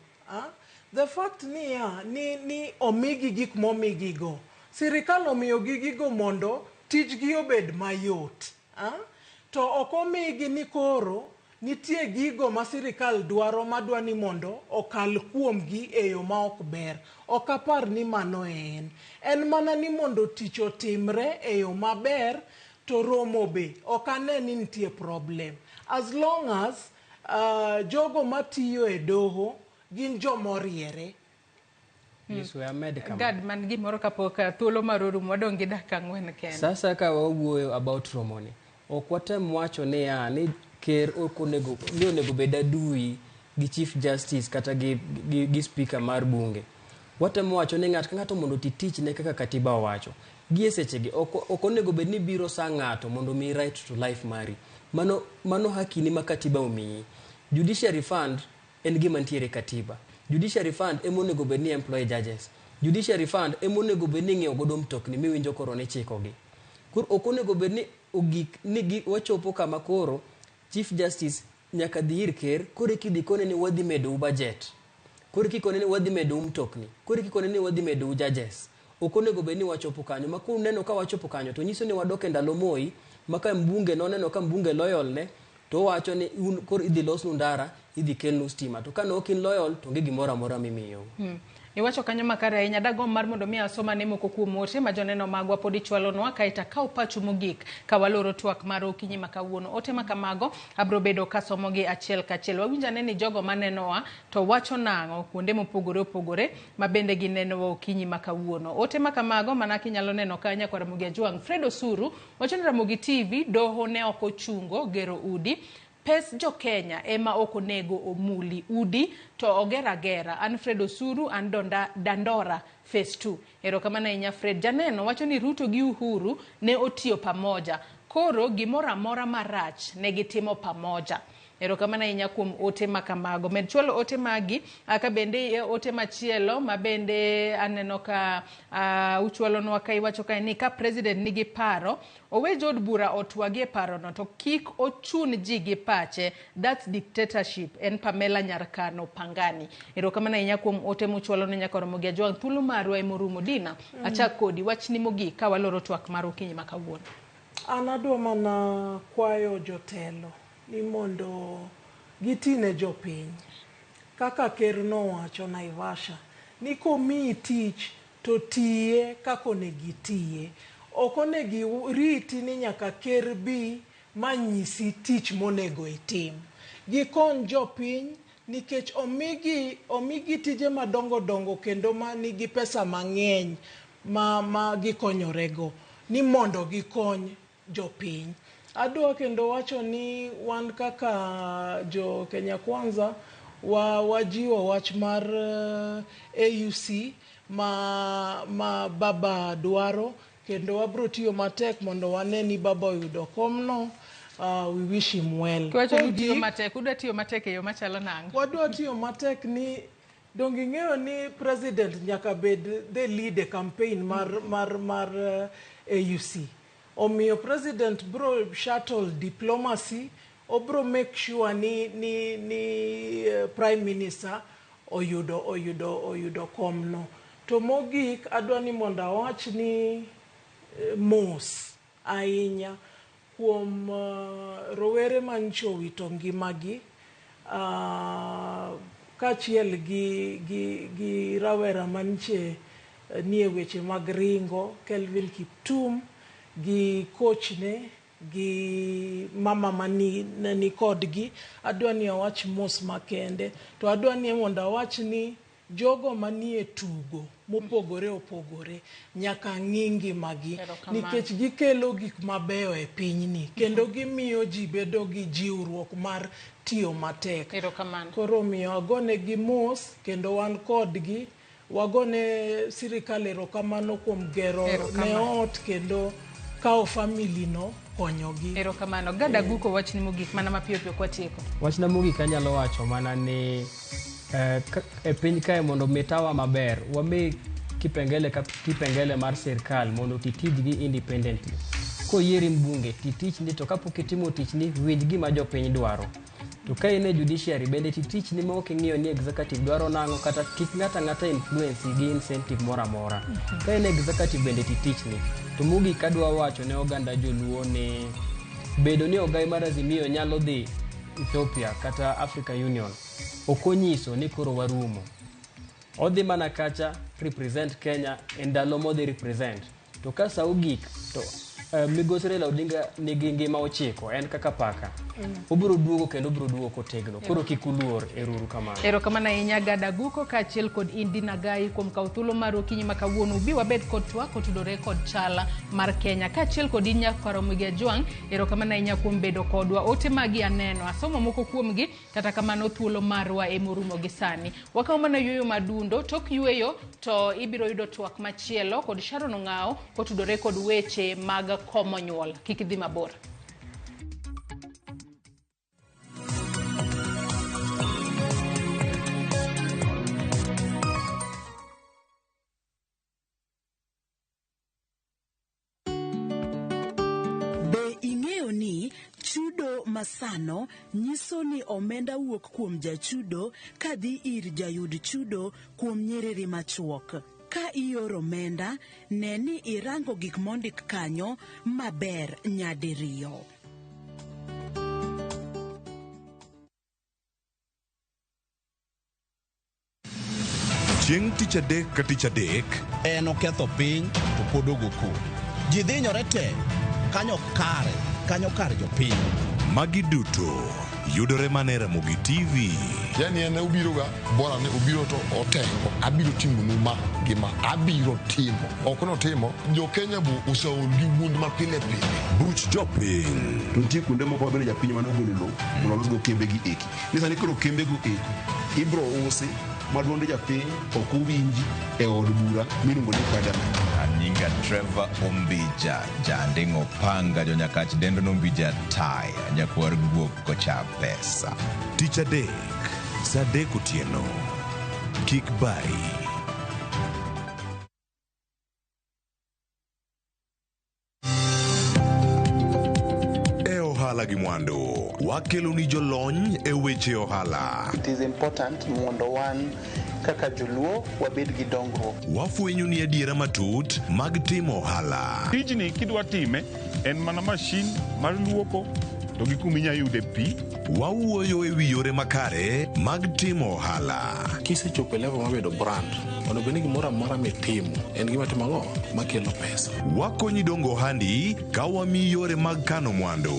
The fact ni omigi gik momigi go. Sirikal omiyo gigo mondo tijgi obed mayot. To ok omigi ni koro nitie gigo ma sirikal dwaro madwa ni mondo okal kuomgi e yo ma ok ber. Ok apar ni mano en. En mana ni mondo tich otimre e yo maber to romo be. Ok ane ni nitie problem. As long as jogo matiyo e doho gin jomoriere. Gad man gimoro kapok thuolo marorum wadong' gi dakika 4 kende. Sasa ka wawuoyo about romoni, ok watem wacho ni ker onego bed adui gi chief justice kata gi speaker mar bunge. Watem wacho ni ng'at ka ng'ato mondo tich ne kaka katiba owacho. Gie sechegi ok onego bed ni biro sa ng'ato mondo mi right to life mari. Mano hakini ma katiba omiyi. Judiciary fund en gima ntiere katiba. Judiciary fund emonego bed ni employ judges. Judiciary fund emonego bed ni ng'iewo godo mtokni miwinjo koro ne chikogi. Koro ok onego bed ni ni wachopo kama koro chief justice nyaka dhi ir ker koro kidhi kone ni wadhi medo budget. Koro kikone ni wadhi medo mtokni. Koro kikone ni wadhi medo judges. Ok onego bed ni wachopo kanyo. Ma koro neno ka wachopo kanyo to nyiso ni wadok e ndalo Moi maka mbunge noneno ka mbunge loyal ne to wacho ni koro idhi losnu ndara, idhi kelnu stima. To kano ok in loyal to nge gimoro amora mimiyo. Iwacho kanyo makare ahinya. Dagomb mar mondo mi asoma ne moko kuom ote ma joneno magwa pod ichwalonwa kaita ka opacho mogik ka waloro twak mar okinyi makawuono. Ote makamago abro bedo kasomogi achiel kachiel. Wawinjane ni jogo manenowa to wacho nang'o kuonde mopogore opogore ma bende gineno okinyi makawuono. Ote makamago manaki nyalo neno kanya kwa Ramogi Ajuang. Fred Osuru wacho ni Ramogi TV doho ne ok ochungo gero udi. Pes jo Kenya ema okonego omuli udi to ogera. Fred Osuru an Dandora phase 2. Erokamana inya Fred. Janeno wacho ni Ruto gi Uhuru ne otiyo pamoja. Koro gimora mora marach ne gitimo pamoja. Erokamana inya kuom ote makamago. Med chwalo ote magi ka bende ote machielo ma bende aneno ka uchwalonwa ka iwacho ka ni ka president nigi paro owe jod bura otwagi e paro no to kik ochun ji gi pache. That's dictatorship. En Pamela Nyarkano Pangani. Erokamana inya kuom ote muchwalono nyaka Ramogi Ajuang. Thuolo marwa e morumo Dina. Achak kodi wachni mogik ka waloro twak mar okinyi makawuono. Anadwa mana kwayo jotelo ni mondo gitine jopiny. kaka ker nowacho Naivasha ni komiyi tich to tiye kako negitiye. Oko negi riti ni nyaka ker bi manyisi tich monego itim. Gikon jopiny nikech omigi tije madongo dongo kendo ma nigi pesa mang'eny ma gikonyorego ni mondo gikony jopiny. Adwa kendo wacho ni wan kaka jo Kenya Kwanza wajiwo wach mar AUC ma baba dwaro kendo wabro tiyo matek mondo wane ni baba oyudo komno. We wish him well. Kwa tiyo matek, uda tiyo matek e yo machalo nango. Wadwa tiyo matek ni dongi ng'eyo ni president nyaka bed the lead a campaign mar AUC. Omiyo president bro shuttle diplomacy, obro make sure ni prime minister oyudo komno. To mogik adwa ni mondo awach ni mos ahinya kuom rowere mancho wito ngimagi kachiel gi rawera manche nie weche mag ringo Kelvin Kiptum gi coachne gi mama mani kodgi. Adwa ni awach mos makende to adwa ni mondo awach ni jogo manie tugo mopogore opogore nyaka ng'ingi magi nikech gikelo gik mabeyo e pinyni kendo gimiyo ji bedo gi jiwruok mar tiyo matek. Koro miyo agone gi mos kendo wan kodgi wagone sirikal erokamano kuom gero ne ot kendo kao family no konyogi. Erokamano. Gada guko wach ni mogik mana mapiyo piyo kwa tieko. Wach na mogik anyalo wacho mana ni e piny kae mondo mitawa maber wame kipengele mar sirkal mondo titijgi independently. Koyieri mbunge titichni to kapok itimo tichni winj gima jopiny dwaro. To ka in e judiciary bende titichni ma ok ing'iyo ni executive dwaro nang'o kata kik ng'ata influence gi incentive mora mora. Ka in e executive bende titichni. To mogik adwa wacho ne oganda joluo ni bedo ni ogai mar Azimio nyalo dhi Ethiopia kata Africa Union okonyiso ni koro warumo. Odhi mana kacha represent Kenya e ndalo modhi represent. To ka sa ogik to Migosi Raila Odinga nigi ngima ochiko en kaka paka. Obiro duogo kendo obiro duogo kotegno. Koro kik uluor. Erokamano. Erokamano ahinya Gada Guko kaachiel kod Indi Nagai kuom kawo thuolo mar okinyi ma kawuono ubi wabed kod twak kotudore kod chala mar Kenya kaachiel kod Nyako Ramogi Ajwang'. Erokamano ahinya kuom bedo kodwa. Ote magi aneno asomo moko kuomgi kata kamano thuolo marwa emorumo gi sani. Wakawo mana yueyo madundo tok yueyo to ibiro yudo twak machielo kod Sharon Ong'ao kotudore kod weche mag komo nyuol. Kik idhi mabor. Chudo masano nyiso ni omenda wuok kuom jachudo kadhi ir jayud chudo kuom nyiriri machuok. Ka ioro omenda, ne ni irango gik mondik kanyo maber nyadiriyo. Chieng' tich adek ka tich adek en oketho piny to pod ogoko. Ji dhinyore te kanyo kar jopiny. Magi duto yudore mana e Ramogi TV. Yani ene ubiro ga bora ne ubiro to otengo abiro timo numa gima abiro timo okono timo jo Kenya bu usaol gi wund ma pile buch jopiny. To nitie kuonde moko bende japiny mane ogolo lowo mondo olosgo kembe gi eki. Nisani koro kembe go eki ibro usi maduonde japiny ok owinji e od bura miluongo ni Parliament. Nyinga Trevor Ombija janding'o panga jonyakach dendo nombija taya nyakwar guok kocha pesa. Tich adek saa 3 otieno. Kik bari. Ohala gi mwandu wakelo ni jolony e weche ohala. It is important mondo wan kaka joluo wabed gi dongruok. Wafwenyo ni adiera matut mag timo ohala. Tijni kidwa time en mana mashin mar luoko to gi kuminya yude pi. Wawuoyo e wi yore makare mag timo ohala. Kisechopo level mabedo brand, onego bed ni gimoro amora mitimo en gima timo ang'o makelo pesa. Wakonyi dongo ohandi ka wamiyi yore mag kano mwandu.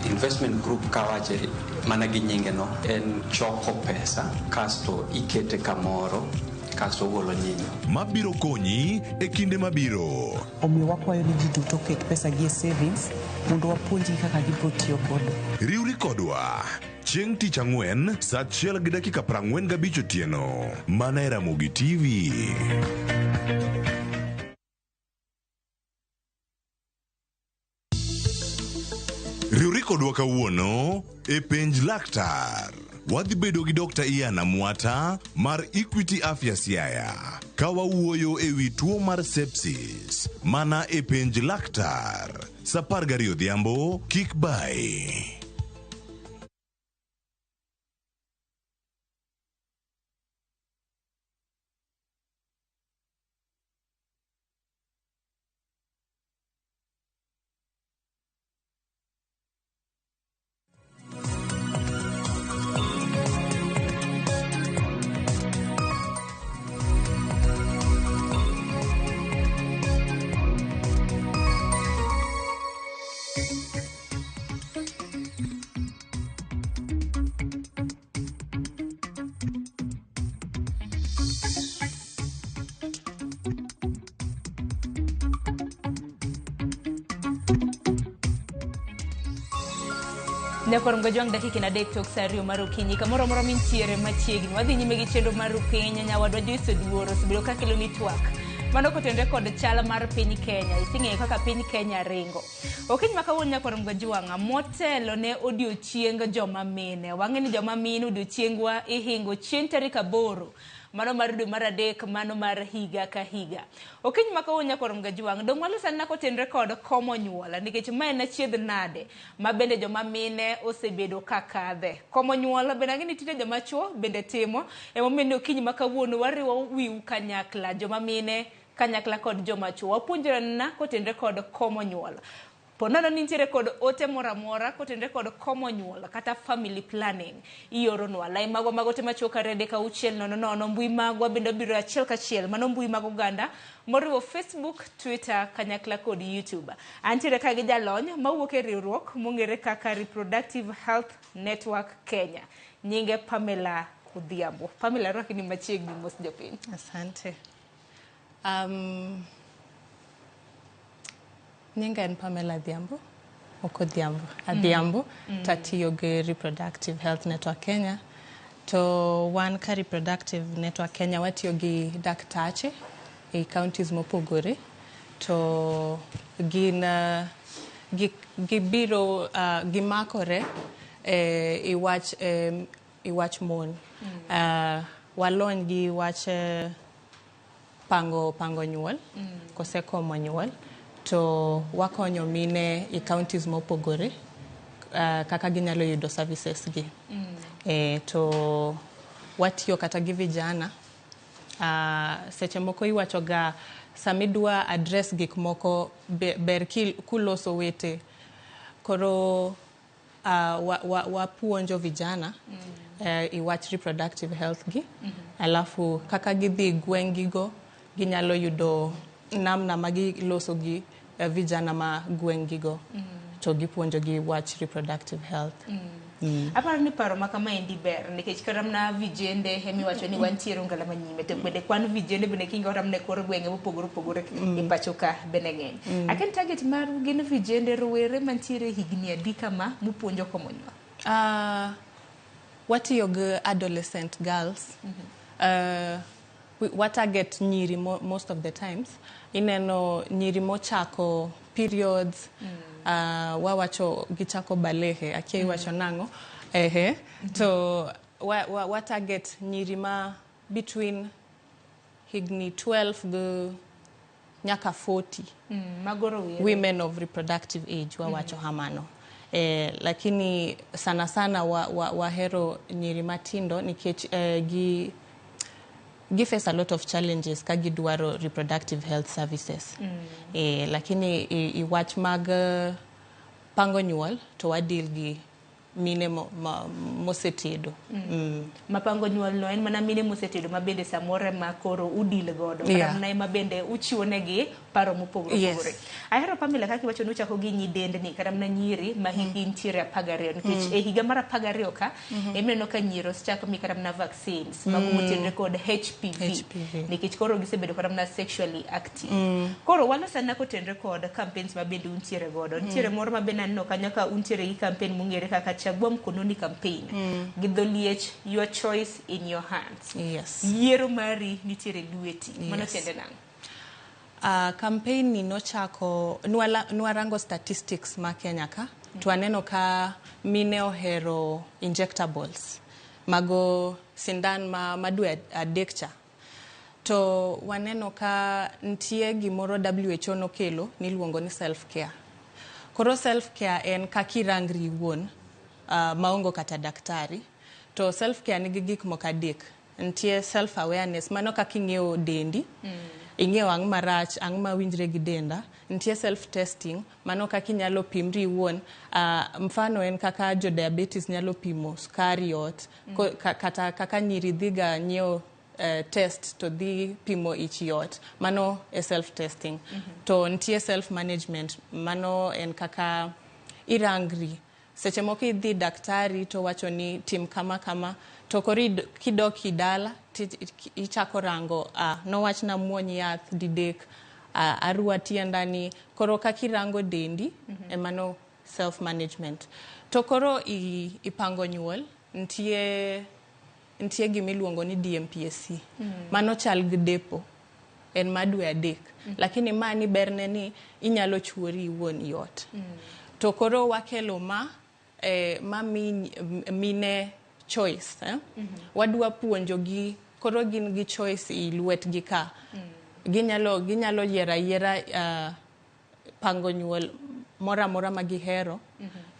Investment group kawache mana gi nyinge no en choko pesa kasto ikete kamoro kasto golo nyinyo. Mabiro konyi e kinde mabiro. Omiyo wakwayo ni ji duto ket pesa gi e savings mondo wapuonji kaka gibiro tiyo godo. Riwri kodwa chieng' tich ang'wen saa 1:45 otieno mana e Ramogi TV. Riwri kodwa kawuono e penj laktar. Wadhi bedo gi Dr. Ian Amwata mar Equity Afya Siaya ka wawuoyo e wi tuo mar sepsis mana e penj laktar. Saa 12 odhiambo kik bai. Nyakorongo jwang dakika na dek tok sario mar okinyi kamoro moro mintiere machiegni wadhi nyime gi chenro mar piny nyawadwa Joyce Oduoro osebiro ka kelo ni twak mano kotenore kod chal mar piny Kenya. Ising'eyo kaka piny Kenya ringo. Okinyi ma kawuono nyakorongo jwang motelo ne odiochieng joma mine. Wang'e ni joma mine odiochiengwa ihingo chieng' tarik 8 mano mar dwe mar adek mano mar higa ka higa. Okinyi ma kawuono nyakorongo jwang dong walo sana kotenore kod komo nyuola nikech ma en achiedh nade ma bende joma mine osebedo kakadhe. Komo nyuola bende ang'e ni tinde joma chuo bende timo emomiyo okinyi ma kawuono wariwo wiu kanyakla joma mine kanyakla kod joma chuo wapuonjore na kotenore kod komo nyuola. Ponono nintiere kod ote moramora kotenore kod komo nyuola kata family planning ioro nwa lai magwa magote machoka rede ka uchiel nono mbui magwa bendo biro achiel kachiel mano mbui mag Uganda moriwo Facebook, Twitter kanyakla kod YouTube. Antiere ka gi jalony mawuok e riwruok mong'ere kaka Reproductive Health Network Kenya. Nyinge Pamela Odhiambo. Pamela roki ni machiegni mos jopiny. Asante. Nyinga en Pamela Adhiambo, Adhiambo, tatiyo gi Reproductive Health Network Kenya. To wan ka Reproductive Network Kenya watiyo gi daktache e counties mopogore. To gibiro gimakore iwach mon. Walony gi wach pango nyuol, kose komo nyuol. To wakonyo mine i counties mopogore kaka ginyalo yudo services gi. To watiyo kata gi vijana seche moko iwacho ga samidwa address gik moko ber kuloso wete. Koro wapuonjo vijana iwach reproductive health gi. Alafu kaka gidhi gwengigo ginyalo yudo namna magi loso gi vijana ma gwengigo to gipuonjo gi wach reproductive health. Aparo ni paro makama endi ber nikech karamna vijende hemi wacho ni wantiere ngala manyime to bende kwan vijende bende kinga ramne kor gwenge mopogore e pacho ka bende ng'eny. Aken target mar gin vijende rowere mantiere higni adi kama mupuonjo komo nyuol. Watiyo gi adolescent girls. We target nyiri most of the times. Ineno nyiri mochako periods, wawacho gichako balehe, akia iwacho nango. So we target nyiri ma between higni 12 go nyaka 40. Magoro wire. Women of reproductive age wawacho hamano. Lakini sana wahero nyiri matindo nikech gi face a lot of challenges ka gidwaro reproductive health services. Lakini iwach mag pango nyuol to wadil gi mine mosetedo. Mapango nyuol no en mana mine mosetedo mabende samore makoro udil godo kata mabende uchiwonegi paro mopogore. Ahero Pamela kaki wacho ni uchako gi nyidendni kata mana nyiri ma higi ntiere 12 nikech e higa mar 12 ka emeno ka nyiro chako mi kata mana vaccines mago motenre kod HPV nikech koro gisebedo kata mana sexually active. Koro wanasana kotenre kod campaigns mabende untiere godo. Ntiere moro mabende anno kanyo ka untiere gi campaign mungere kaka Chagua Mkononi campaign. Gidholiech, your choice in your hands. Yiero mari nitiere lweti. Mano tiende nang'o? Campaign ni nochako nwarango statistics ma Kenya ka to aneno ka mine ohero injectables mago sindan madwe adekcha to waneno ka ntie gimoro WHO nokelo niluongo ni self care. Koro self care en kakirangri wuon maongo kata daktari to self care nigi gik moko adek. Ntie self awareness mano kaking'eyo dendi ing'eyo ang' marach ang' mawinjre gi denda. Ntie self testing mano kakinyalo pimri wuon mfano en kaka jo diabetes nyalo pimo sukari ot kata kaka nyiri dhiga nyeo test to dhi pimo ich yot mano e self testing. To ntie self management mano en kaka irangri seche moko idhi daktari to wacho ni tim kama kama to kori kidok hidala ichako rango no wachna muonyi yath didek arua tiendani koro kakirango dendi emano self management. To koro ipango nyuol ntie gimiluongo ni DMPSC mano chal gi depo en madwe adek lakini mani berne ni inyalo chuori wuon yot. To koro wakelo mine choice wadwa puonjogi koro gin gi choice I lwetgi ka ginyalo yiera pango nyuol mora magihero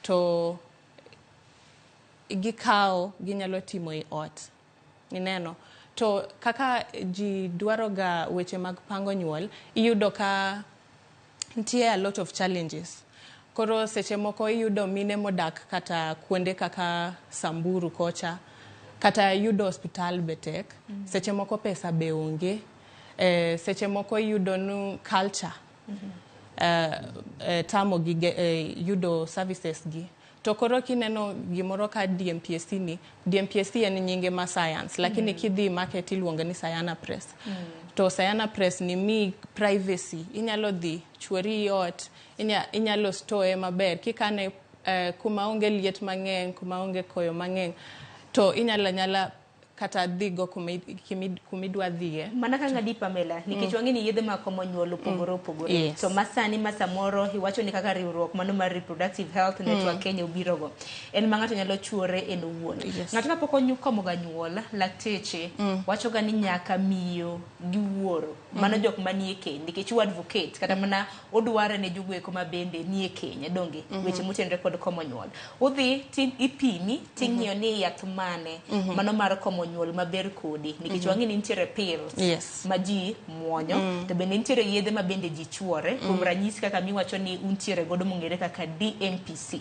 to gikao ginyalo timo I ot ineno to kaka ji dwaro ga weche mag pango nyuol iyudo ka ntie a lot of challenges. Koro seche moko iyudo mine modak kata kuonde kaka Samburu kocha kata yudo hospital betek seche moko pesa be onge seche moko iyudo nu culture tamo gi yudo services gi. To koro kineno gimoro ka DMPSC en nyinge ma science lakini kidhi market iluongo ni Sayana Press. To Sayana Press ni mi privacy inyalo dhi chuori yot inyalo store maber kikane kuma onge liet mang'eny kuma onge koyo mang'eny to inyala kata dhigo kumidwa dhiye. Mana ka ng'adi Pamela nikech wang'e ni yedhe mag komo nyuol opogore to masani masamoro iwacho ni kaka riwruok mano mar Reproductive Health Network Kenya ubirogo en ma ng'ato nyalo chuore en owuon. Ng'ato kapok komo ga nyuol lakteche wacho ga ni nyaka miyo gi wuoro mano jok manie keny nikech u advocate kata mana odware ne jogweko mabende nie keny donge weche motenre kod komo nyuol udhi ipimi ting'iyo ni yath mane mano mar komo nyuol maber kodi nikech wang'e ni nitiere pills ma ji muonyo to bende nitiere yedhe ma bende ji chuore kuom ranyisi kaka miwacho ni untiere godo mong'ere kaka DMPC.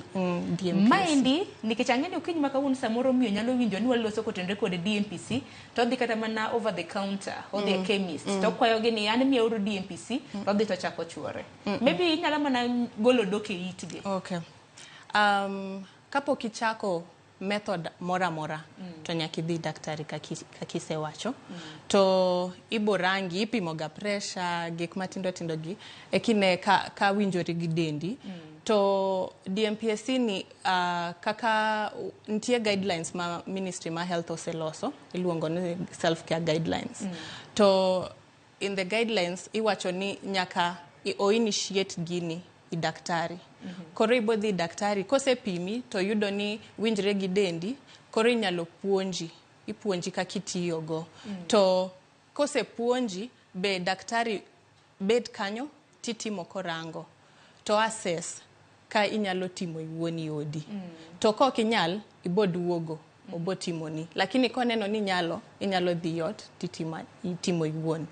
Maendi nikech ang'e ni okiny ma kawuono samoro miyo nyalo winjo ni waloso kotenre kod DMPC to odhi kata mana over the counter odhi e chemist to kwayogi ni an miya uru DMPC to odhi to chako chuore. Maybe inyalo mana golo dok e itgi. Kapok ichako method mora to nyaki dhi daktari kakisewacho to iborangi ipimo ga pressure gik matindo gi ekine ka winjori gi dendi to DMPSC ni kaka ntie guidelines ma Ministry ma Health oseloso iluongo ni self care guidelines to in the guidelines iwacho ni nyaka initiate gini I daktari. Koro ibodhi daktari kose pimi to yudo ni winjre gi dendi koro inyalo ipuonji kakitiyogo to kose puonji be daktari bed kanyo titimo korango to assess ka inyalo timo iwuoni odi to kok inyal iboduogo obotimoni lakini koneno ni nyalo inyalo dhi ot titimo iwuon.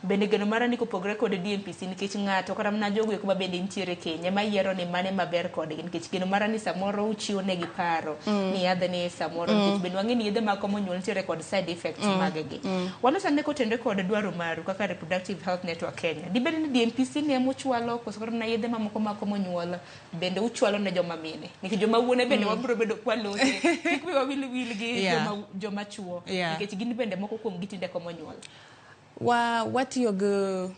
Bende geno mara ni kopogre kod DMPC nikech ng'ato kata mana jogo eko bende nitiere Kenya ma yiero ni mane maber kodgi nikech geno mara ni samoro uchiwo negi paro ni yadhe ni samoro nikech bende wang'e ni yedhe mag komo nyuol nitiere kod side effects magegi. Walosane kotende kod dwaro maru kaka Reproductive Health Network Kenya. Dibed ni DMPC ne mochwalo koso kata na yedhe mamoko mag komo nyuol bende uchwalo ne joma mine nikech joma wuone bende wabiro bedo kwalose kik we wil gi joma chuo nikech gin bende moko kuom gitinde komo nyuol. Watiyo gi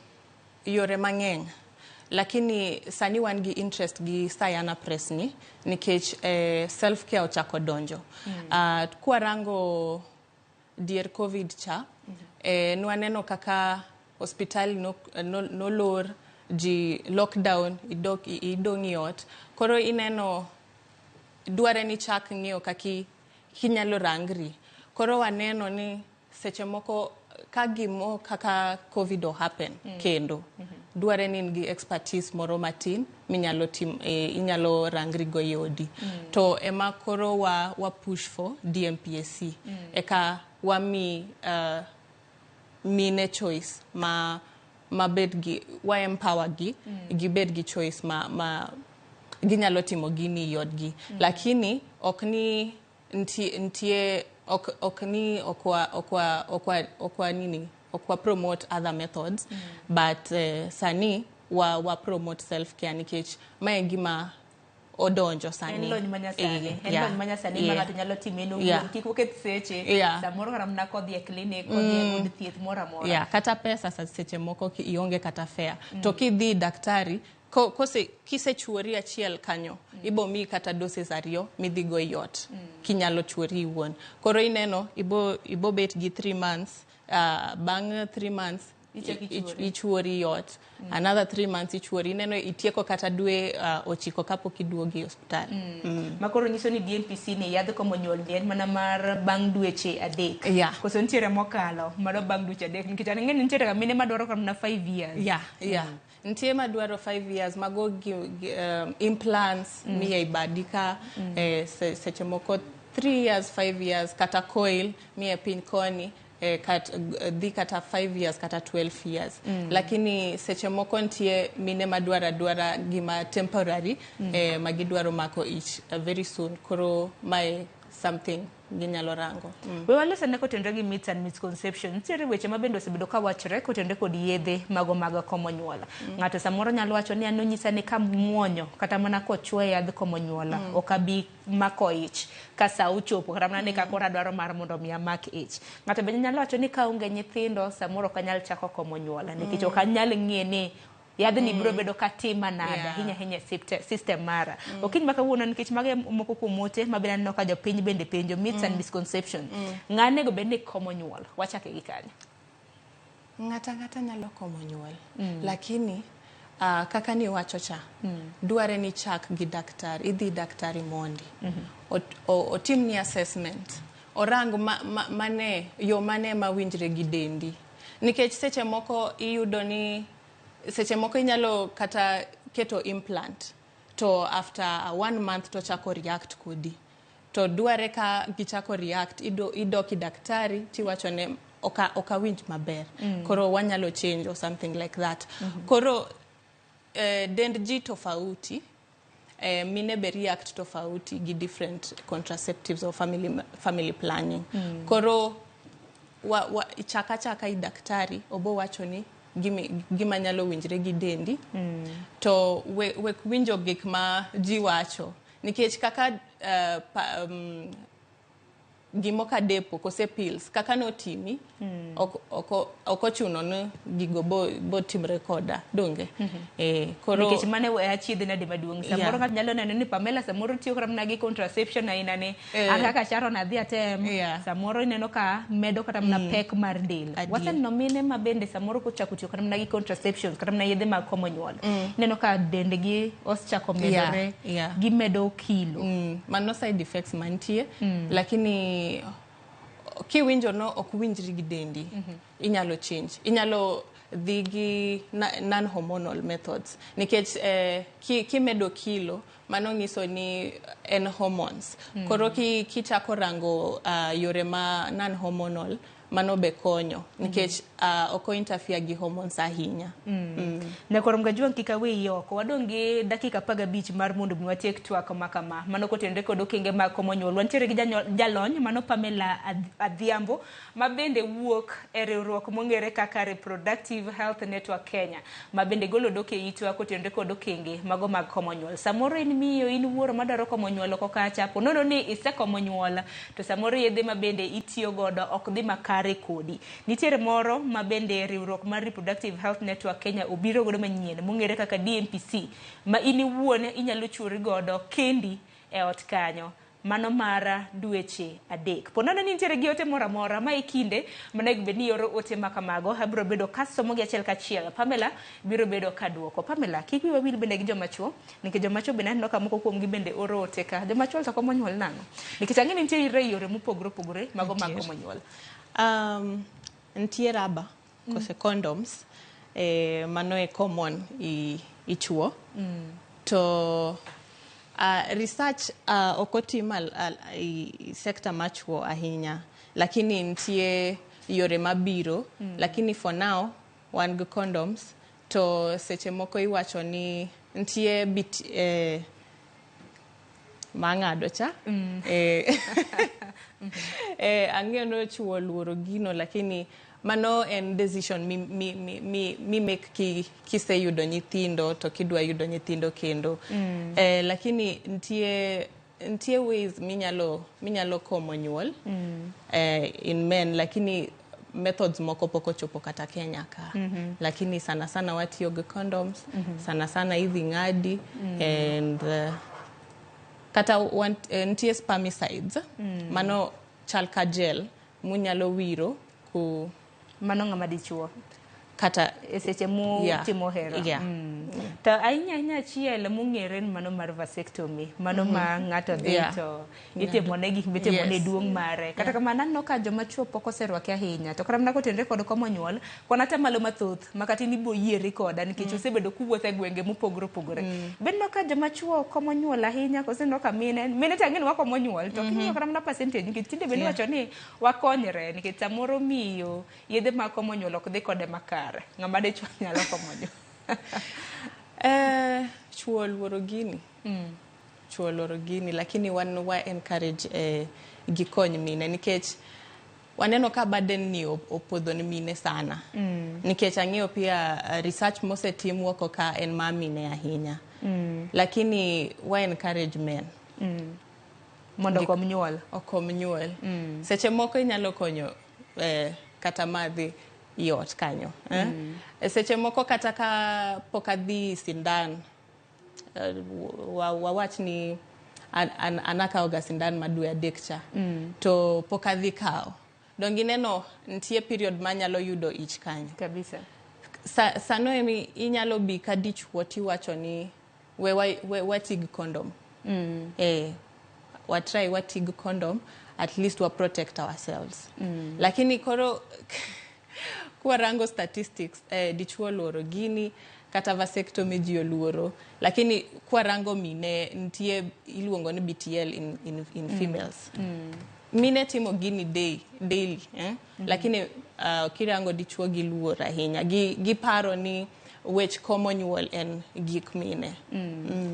yore mang'eny lakini sani wan gi interest gi Sayana Press ni nikech self care ochako donjo. Kwarango dier COVID cha nwaneno kaka hospital nolor ji lockdown idong ot koro ineno dware ni chak ng'iyo kaki kinyalo rangri koro waneno ni seche moko ka gimo kaka COVID o happen kendo dware ni gi expertise moro matin minyalo inyalo rangri go yodi to ema koro wa push for DMPSC eka wami mine choice ma bed gi wa empower gi bed gi choice ma ginyalo timo gini yodgi lakini okni ntie okni okwa promote other methods but sani wa promote self care nikech mae gima odonjo sani en lony manyasani ma ng'ato nyalo time no kik oket seche samoro kata mana kodhi e clinic kodhi e od thieth moro amora kata pesa seche moko ionge kata fare to kidhi daktari kisechuori achiel kanyo ibomi kata doses 2 midhi go yot kinyalo chuori iwuon koro ineno ibo bet gi 3 months bang 3 months ichuori yot another 3 months ichuori ineno itieko kata dwe 9 kapok iduogi hospital makoro nyiso ni DMPC ni yadh komo nyuol ni en mana mar bang dweche 3 koso nitiere mokalo mano bang dweche 3 nikech an ng'eni nitiere mine madwaro kama 5 years ntie madwaro 5 years mago implants miye ibadika seche moko 3 years 5 years kata coil miye piny koni dhi kata 5 years kata 12 years lakini seche moko ntie mine madwara gima temporary magidwaro mako ich very soon koro my something ginyalo rango we walosane kotendre gi myths and misconceptions nitiere weche mabende osebedo ka wachre kotendre kod yedhe mag komo nyuola ng'ato samoro nyalo wacho ni an onyisa ni ka muonyo kata mana kochwe yadh komo nyuola okabi mako ich ka sa uchopo kata mana ni ka kora dwaro mar mondo mi amak ich ng'ato bende nyalo wacho ni ka onge nyithindo samoro kanyal chako komo nyuola nikech ok anyal ng'ie ni yadh ni biro bedo katima nada hinya system mara okiny makawuono nikech mage moko kumote mabende no ka jopiny bende penjo myths and misconceptions ng'ane go bende komo nyuol wachake gi kanyo ng'ata nyalo komo nyuol lakini kaka ni wacho cha dware ni chak gi daktari idhi daktari mondi otim ni assessment orang mane mawinjre gi dendi nikech seche moko iyudo ni seche moko inyalo kata keto implant to after 1 month to chako react kodi to dware ka gichako react idoki daktari tiwacho ne okawinj maber koro wanyalo change or something like that koro dend ji tofauti mine be react tofauti gi different contraceptives or family planning koro chaka i daktari obo wacho ni gima nyalo winjre gi dendi to we winjo gik ma ji wacho nikech kaka gimoka depo kose pills kaka no timi okochuno no gigo bo timre koda donge koro nikech mane we achiedh na de maduong samoro ng'at nyalo neno ni Pamela samoro tiyo kram na gi contraception aina ne aka Sharon adhi atem samoro ineno ka medo kata na pek mar del waseneno mine mabende samoro kochako tiyo kram na gi contraceptions kata na yedhe mag komo nyuol ineno ka dendgi osechako medore gi medo kilo mano side effects mantie lakini kiwinjo no ok winjri gi dendi inyalo change inyalo dhi gi non hormonal methods nikech kimedo kilo mano nyiso ni en hormones. Koro kichako rango yore ma non hormonal, mano be konyo nikech oko interfere gi hormones ahinya. Nekoro mgajuang kikawe yoko wadonge dakika 15 mar mondo mwatiek twak makama mano kotende kod okenge mag komo nyuol. Wantiere gi jalony mano Pamela Adhiambo mabende wuok e riwruok mongere kaka Reproductive Health Network Kenya mabende golo doke itwa kotende kod okenge mago mag komo nyuol. Samoro in miyo in wuoro madaro komo nyuol ko kacha ponono ni isekomo nyuol to samoro yedhe mabende itiyo godo ok dhi makare kodi. Nitiere moro mabende riwruok mar Reproductive Health Network Kenya obiro godo manyien mongere kaka DMPC ma ini wuone inyalo churi godo kendi e ot kanyo mano mara dweche 3. Ponono ni nitiere gi ote mora ma ikinde manego bedni yoro ote makamago abiro bedo kasomo gi achiel kachiel. Pamela biro bedo kaduoko. Pamela kiki wawil bende gi jomachuo nikech jomachuo bende aneno ka moko kuom gi bende oro ote ka jomachuo to komo nyuol nango nikech ang'e ni nitiere yore mopogore mago mag komo nyuol. Ntiie raba kose condoms mano e common ichuo to research okotimal sector machuo ahinya lakini ntie yore mabiro lakini for now wan gi condoms to seche moko iwacho ni ntie bit mangado cha ang'eyo no chuo luoro gino lakini mano en decision mi make kise yudo nyithindo to kidwa yudo nyithindo kendo lakini ntie ways minyalo komo nyuol in men lakini methods moko poko chopo kata Kenya ka lakini sana watiyo gi condoms sana hivi ngadi and kata ntie spermicides mano chalka gel munyalo wiro ku mano ng'ama dichuo kata seche mu timo hero to ainya chiel mung'ere mano mar vasectomy mano ma ng'ato dhi to itimo ne gik mitimo ne duong' mare kata kamano no ka joma chuo pok oserwake ahinya to kata mana kotendre kod komo nyuol konata malo mathoth makati ni boyieri koda nikech osebedo kuwuothe gwenge mopogore bedno ka joma chuo komo nyuol ahinya kosendo ka mine tang'eni wakomo nyuol to kinyo kata mana percentage nikech tinde bende wacho ni wakonyre nikech samoro miyo yedhe mag komo nyuol ok dhi kode makare ng'ama de chuo nyalo komo nyuol. Chuo luoro gini lakini wa encourage gikony mine nikech waneno ka burden ni opodho ni mine sana nikech ang'eyo pia research mosetim woko ka en ma mine ahinya lakini wa encourage men mondo okom nyuol seche moko inyalo konyo kata madhi yot kanyo seche moko kata ka pokadhi sindan wawach ni anakawo ga sindan madwe 3 cha to pokadhi kao dongi neno ntie period manyalo yudo ich kanyo kabisa sano emi inyalo bi ka dichuo tiwacho ni watig condom watig condom at least wa protect ourselves lakini koro kwarango statistics dichuo luoro gini kata vasectomy ji oluoro lakini kwarango mine ntie iluongo ni BTL in females mine timo gini daily lakini kirango dichuo gi luoro ahinya giparo ni wech komo nyuol en gik mine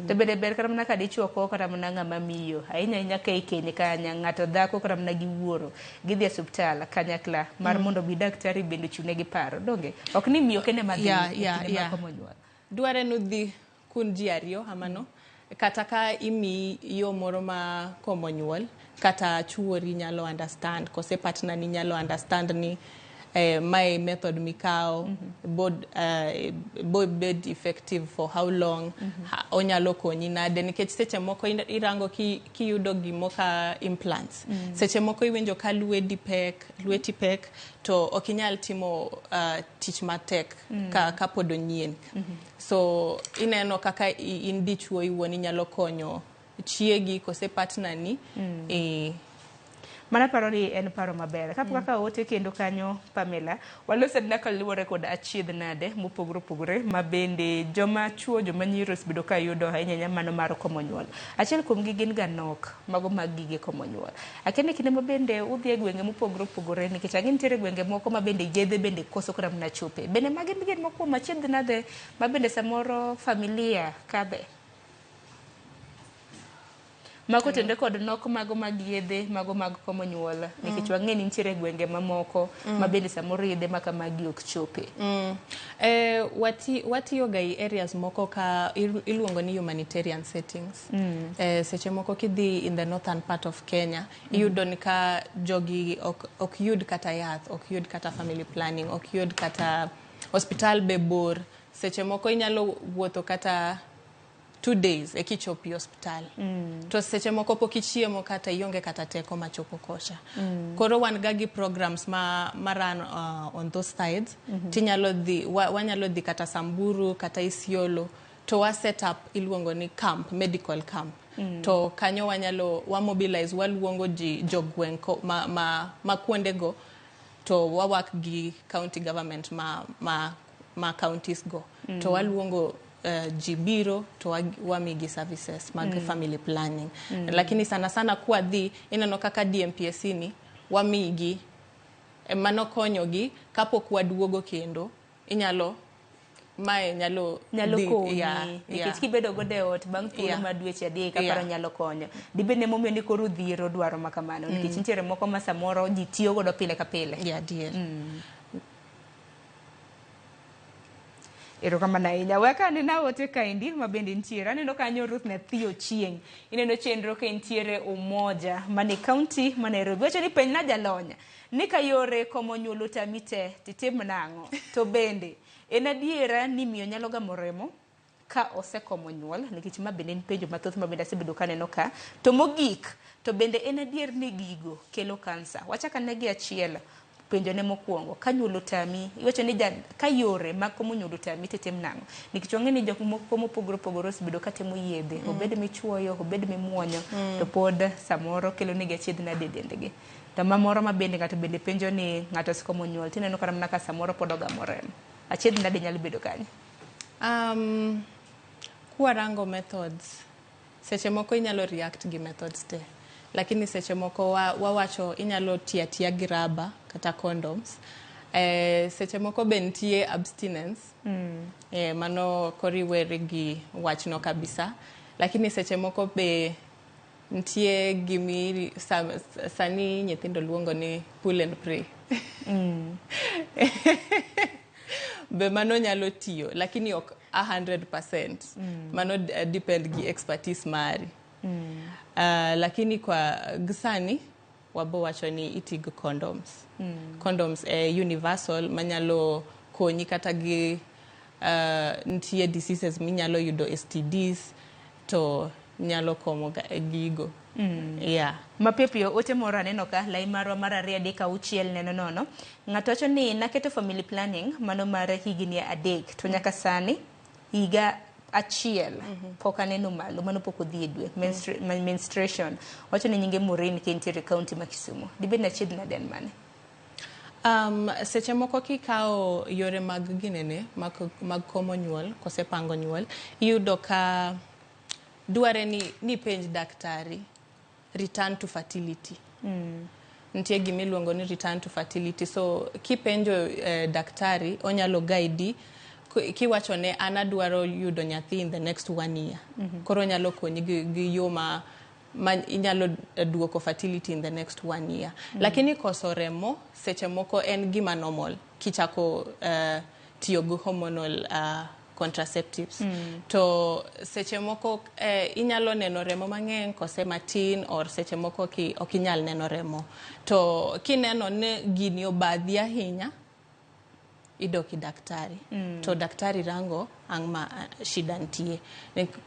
to bede ber kata mana ka dichuo ko kata mana ng'ama miyo ahinya ka ikeny kanya ng'ato dhako kata mana gi wuoro gidhi e osiptal kanyakla mar mondo bi daktari bende chune gi paro donge ok ni miyo kende madhi komo nyuol dware no dhi kun ji ariyo amano kata ka imi yo moro ma komo nyuol kata chuori nyalo understand kose partner ni nyalo understand ni my method mikao bed effective for how long onyalo konyi nade nikech seche moko irango kiyudo gimoka implants seche moko iwinjo ka lweti pek to okinyal timo tich matek ka pod onyien so ineno kaka in dichuo iwuon inyalo konyo chiegi kose partner ni Mana paro ni en paro maber. Kapo kaka ote kendo kanyo Pamela, walose na kaluwore kod achiedh nade mopogore mabende joma chuo joma nyiro bedo ka yudo ahinya mano mar komo nyuol. Achiel kuom gi gin ganok mago mag gige komo nyuol. Akene kinde mabende udhi e gwenge mopogore nikech angin tiere gwenge moko mabende yedhe bende koso kram na chope. Bende magi gin moko machiedh nade mabende samoro familia kadhe. Mago tende kod nok mago mag yedhe mago mag komo nyuol nikech wang'eni nitiere gwenge mamoko mabende samoro yedhe maka magi ok chope. Watiyo ga areas moko ka iluongo ni humanitarian settings. Seche moko kidhi in the northern part of Kenya, iyudo ni ka jogi ok yud kata yath, ok yud kata family planning, ok yud kata hospital be bor. Seche moko inyalo wuotho kata 2 days e kichopi hospital. To seche moko pok ichiemo kata ionge kata teko machopo kocha. Koro wan gagi programs ma run on those sides. Tinyalo dhi wanyalo dhi kata Samburu kata Isiolo to wa set up iluongo ni camp, medical camp. To kanyo wa mobilize waluongo jogweng ma kuonde go to wa work gi county government ma counties go. To waluongo jibiro to wamigi services mag family planning. Lakini sana kuwa dhi inano kaka DMPS ni wamigi mano konyogi kapok waduogo kendo inyalo konyi nikech kibedo gode ot bang' thuolo ma dweche adek kaparo nyalo konyo. Dibende momiyo ni koro dhiero dwaro makamano nikech nitiere moko ma samoro ji tiyo godo pile ka pile. Ero kama na inya weka ni na ote kaindi mabende ntiere aneno kanyo Ruth na Theo Chieng ineno chenro ka ntiere umoja mane county ma Nairobi wacho ni peny na jalonya ni kayore komo nyuolo tamite titim nango to bende en adiera ni miyo nyalo gamo remo ka osekomo nyuol nikech ma bende penjo mathoth ma bende asebedo kaneno ka to mogik to bende en adier ni gigo kelo kansa. Wachaka negi achiel penjo ne mokwongo ka nyuolo tami iwacho ni ka yore mag komo nyuolo tami titim nango nikech wang'eni jok moko mopogore osbedo ka temo yedhe obed michuoyo obed mimuonyo to pod samoro kelo negi achiedh nade dendgi. To mamoro ma bende ng'ato bende penjo ni ng'ato sikomo nyuol tineno kata mana ka samoro pod ogamo remo achiedh nade nyalo bedo kanyo. Kuarango methods seche moko inyalo react gi methods te lakini seche moko wawacho inyalo tia gi raba kata condoms. Seche moko bentie abstinence. Mano koriwere gi wachno kabisa. Lakini seche moko be ntie gimi sani nyithindo luongo ni pull and pray. Be mano nyalo tiyo lakini ok 100%. Mano depend gi expertise mari. Lakini kwa gisani wabo wacho ni itig condoms. Condoms universal manyalo konyi kata gi ntie diseases minyalo yudo STDs to nyalo komo gigo. Mapepio ote moro aneno ka lai marwa mar 3-6 neno nono ng'ato wacho ni naketo family planning mano mar higni 3 to nyaka sani higa achiel pok aneno malo mano pok odhi dwe menstruation wacho ni nyinge Morin kentiere county ma Kisumu dibed na chiedh na den mane. Seche moko kikao yore mag ginene mag komo nyuol kosepango nyuol iyudo ka dware ni penj daktari return to fertility. Ntie gimiluongo ni return to fertility so kipenjo daktari onyalo guide kiwacho ne anadwaro yudo nyathi in the next 1 year. Koro nyalo konyi gi yo ma inyalo duoko fertility in the next 1 year. Lakini koso remo seche moko en gima normal kichako tiyo gi hormonal contraceptives. To seche moko inyalo neno remo mang'eny kose matin or seche moko ok inyal neno remo. To kineno ne gini obadhi ahinya idoki daktari. To daktari rango ang' ma shida ntie.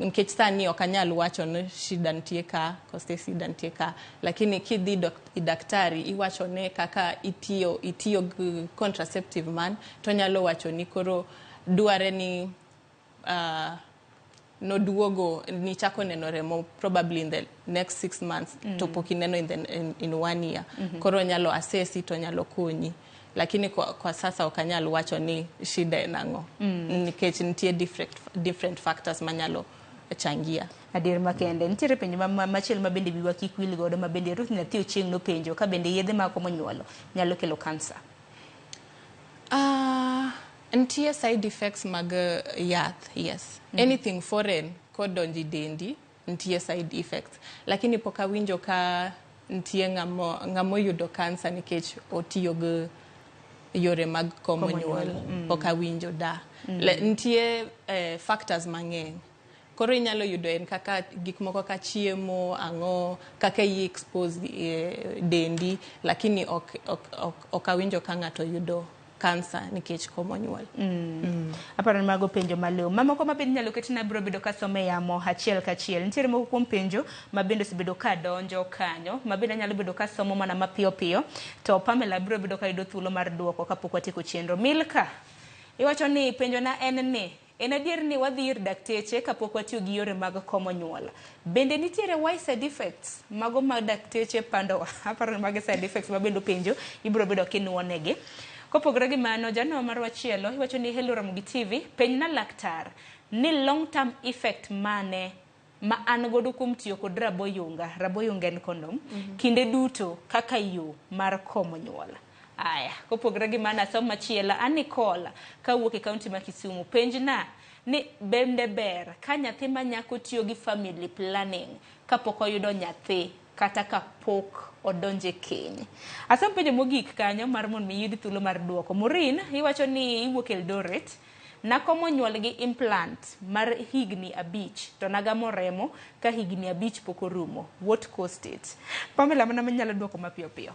Nikech sani ok anyal wacho ni shida ntie ka, koste shida ntie ka. Lakini kidhi daktari iwacho ne kaka itiyo gi contraceptive man to nyalo wacho ni koro dware ni noduogo nichako neno remo probably in the next 6 months to pok ineno in 1 year. Koro nyalo assessi to nyalo konyi. Lakini kwa sasa okanyal wacho ni shida enang'o. Nikech nitie different factors manyalo changia. Adier makende nitiere penjo machielo ma bende biwa kik wil godo ma bende Ruth nyathi ochieng' no penjo ka bende yedhe ma komo nyuolo nyalo kelo kansa. Nitie side effects mag yath, yes. Anything foreign kodonji dendi nitie side effects. Lakini pok awinjo ka nitie ng'amo yudo kansa nikech otiyo go yore mag komo nyuol. Pok awinjo da. Nitie factors mang'eny. Koro inyalo yudo en kaka gik moko ka chiemo, ang'o, kaka expose dendi, lakini ok awinjo ka ng'ato yudo kansa nikech komo nyuol. Aparo ni mago penjo maleo. Mamoko ma bende nyalo ketina biro bedo ka some yamo achiel kachiel. Nitiere moko kuom penjo ma bende osebedo ka donjo kanyo, ma bende nyalo bedo ka somo mana mapiyo piyo. To Pamela biro bedo ka yudo thuolo mar duoko kapok watieko chenro. Milka, iwacho ni penjo na en ni en adier ni wadhi ir dakteche kapok watiyo gi yore mag komo nyuol. Bende nitiere why side effects mago mag dakteche pandowa. Aparo ni mago side effects ma bende penjo ibiro bedo kinuonegi. Kopogore gi mano, jano mar wachielo iwacho ni hello RamogiTV, penj na laktar ni long term effect mane ma an godo kuom tiyo kod raboyunga en kondom, kinde duto kaka yo mar komo nyuol. Aya, kopogore gi mano asom machielo Anikola kawuok e kaunti ma Kisumu, penj na ni bende ber ka nyathi ma nyako tiyo gi family planning kapok oyudo nyathi kata kapok odonje keny. Asam penjo mogik kanyo mar mon mi yudi thuolo mar duoko. Morin iwacho ni iwuok Eldoret na komo nyuol gi implant mar higni 5 to nagamo remo ka higni 5 pok orumo. What caused it? Pamela mana nyalo duoko mapiyo piyo.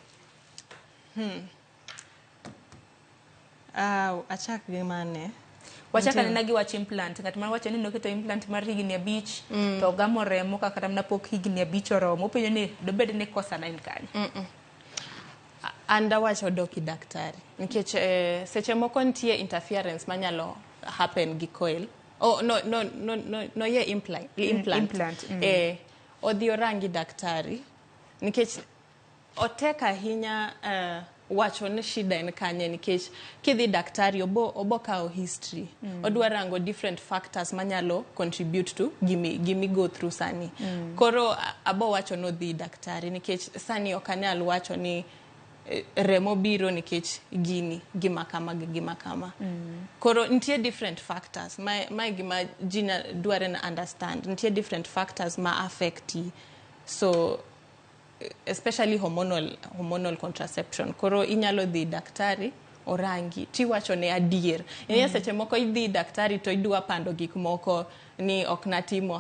Achak gi mane. Wachaka nena gi wach implant. Ng'at ma wacho ni noketo implant mar higni 5 to gamo remo kaka tamna pok higni 5 oromo. Penjo ni dobed ni kosa na kanye. Anda wacho doki daktari. Nikech seche moko nitie interference manyalo happen gi coil. No ye implant. Odhi orangi daktari. Nikech oteka ahinya wacho ni shida en kanye nikech kidhi daktari obo kao history. Odwa rango different factors manyalo contribute to gimi go through sani. Koro abo wacho no dhi daktari nikech sani okanyal wacho ni remo biro nikech gima kama. Koro nitie different factors. My gima jina dware na understand. Nitie different factors ma affecti. So especially hormonal contraception. Koro inyalo dhi daktari orangi tiwacho ne adier. Seche moko idhi daktari to idwa pando gik moko ni oknatimo